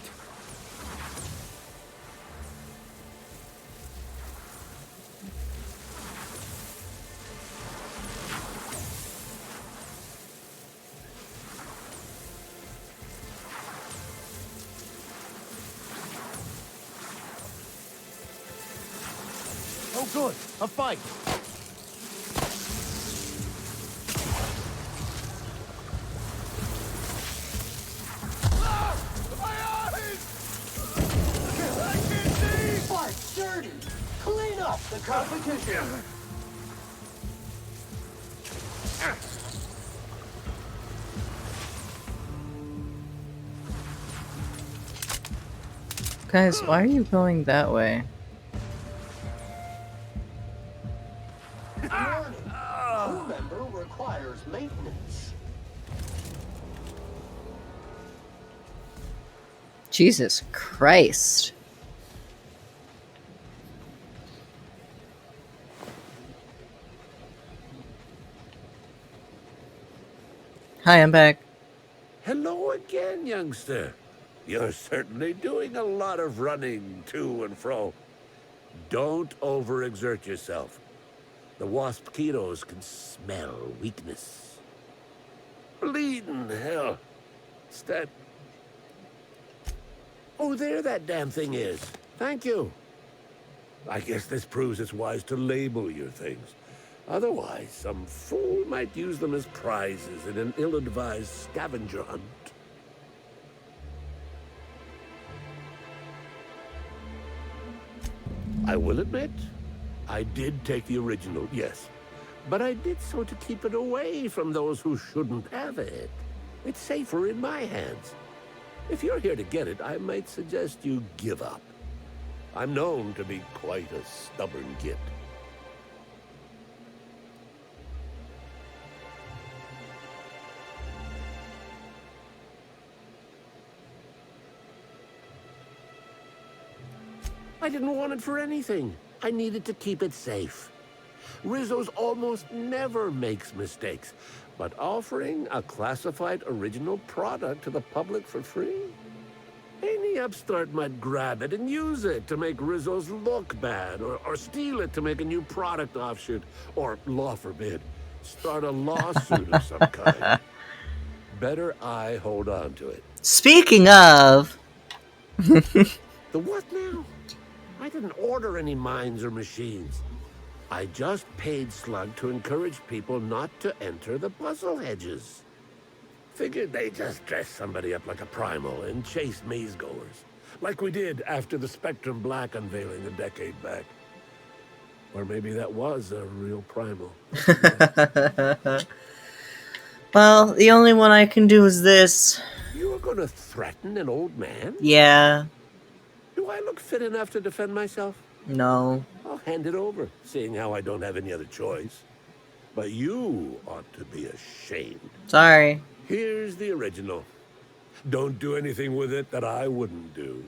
Oh good, a fight! Bart, dirty! Clean up the competition! Guys, why are you going that way? Warning. Crew member requires maintenance. Jesus Christ. Hi, I'm back. Hello again, youngster. You're certainly doing a lot of running to and fro. Don't overexert yourself. The wasp-ketos can smell weakness. Bleeding hell. Stat. Oh, there that damn thing is. Thank you. I guess this proves it's wise to label your things. Otherwise, some fool might use them as prizes in an ill-advised scavenger hunt. I will admit, I did take the original, yes. But I did so to keep it away from those who shouldn't have it. It's safer in my hands. If you're here to get it, I might suggest you give up. I'm known to be quite a stubborn git. I didn't want it for anything. I needed to keep it safe. Rizzo's almost never makes mistakes, but offering a classified original product to the public for free? Any upstart might grab it and use it to make Rizzo's look bad, or steal it to make a new product offshoot, or, law forbid, start a lawsuit of some kind. Better I hold on to it. Speaking of... The what now? I didn't order any mines or machines. I just paid Slug to encourage people not to enter the puzzle hedges. Figured they just dress somebody up like a primal and chase maze-goers. Like we did after the Spectrum Black unveiling a decade back. Or maybe that was a real primal. Well, the only one I can do is this. You were gonna threaten an old man? Yeah. Do I look fit enough to defend myself? No. I'll hand it over, seeing how I don't have any other choice. But you ought to be ashamed. Sorry. Here's the original. Don't do anything with it that I wouldn't do.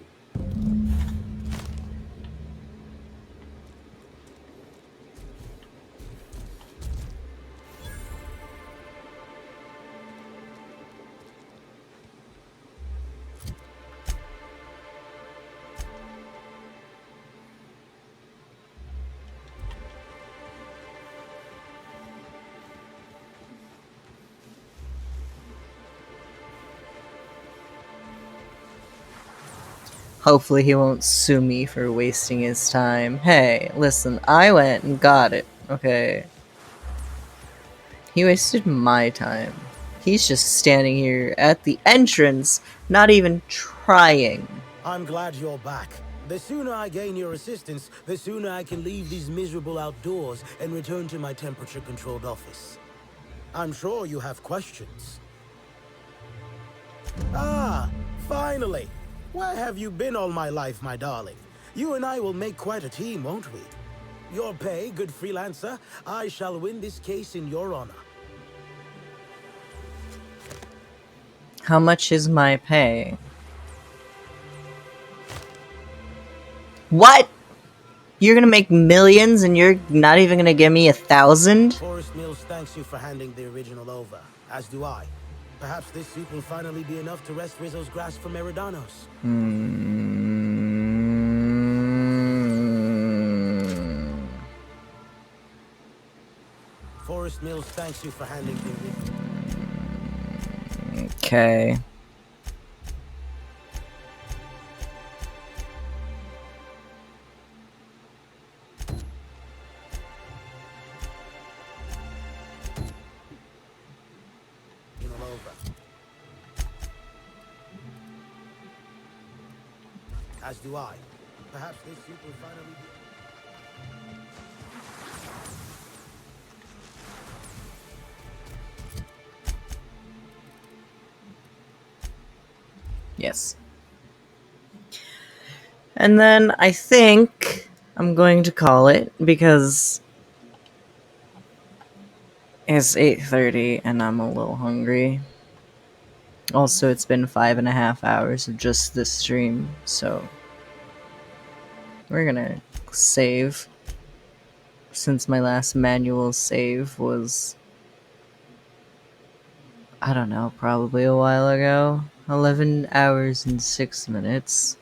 Hopefully he won't sue me for wasting his time. Hey, listen, I went and got it, okay? He wasted my time. He's just standing here at the entrance, not even trying. I'm glad you're back. The sooner I gain your assistance, the sooner I can leave these miserable outdoors and return to my temperature-controlled office. I'm sure you have questions. Ah, finally! Where have you been all my life, my darling? You and I will make quite a team, won't we? Your pay, good freelancer. I shall win this case in your honor. How much is my pay? What? You're gonna make millions and you're not even gonna give me 1,000? Forest Mills thanks you for handing the original over, as do I. Perhaps this suit will finally be enough to wrest Rizzo's grasp from Eridanos. Forest Mills thanks you for handing the original. Okay. As do I. Perhaps this suit will finally be... Yes. And then I think I'm going to call it because it's 8:30 and I'm a little hungry. Also, it's been 5.5 hours of just this stream, so we're gonna save. Since my last manual save was, I don't know, probably a while ago. 11 hours and 6 minutes.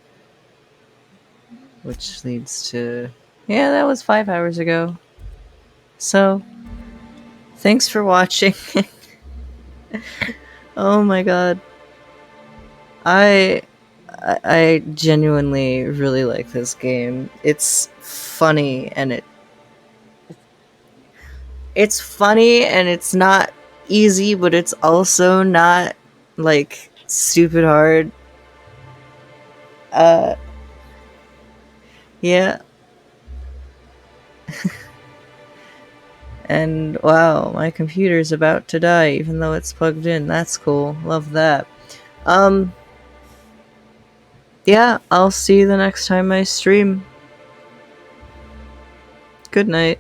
Which leads to... yeah, that was 5 hours ago. So, thanks for watching. Oh my god. I genuinely really like this game. It's funny and it's funny and it's not easy, but it's also not like stupid hard. Yeah. And wow, my computer's about to die even though it's plugged in. That's cool. Love that. Yeah, I'll see you the next time I stream. Good night.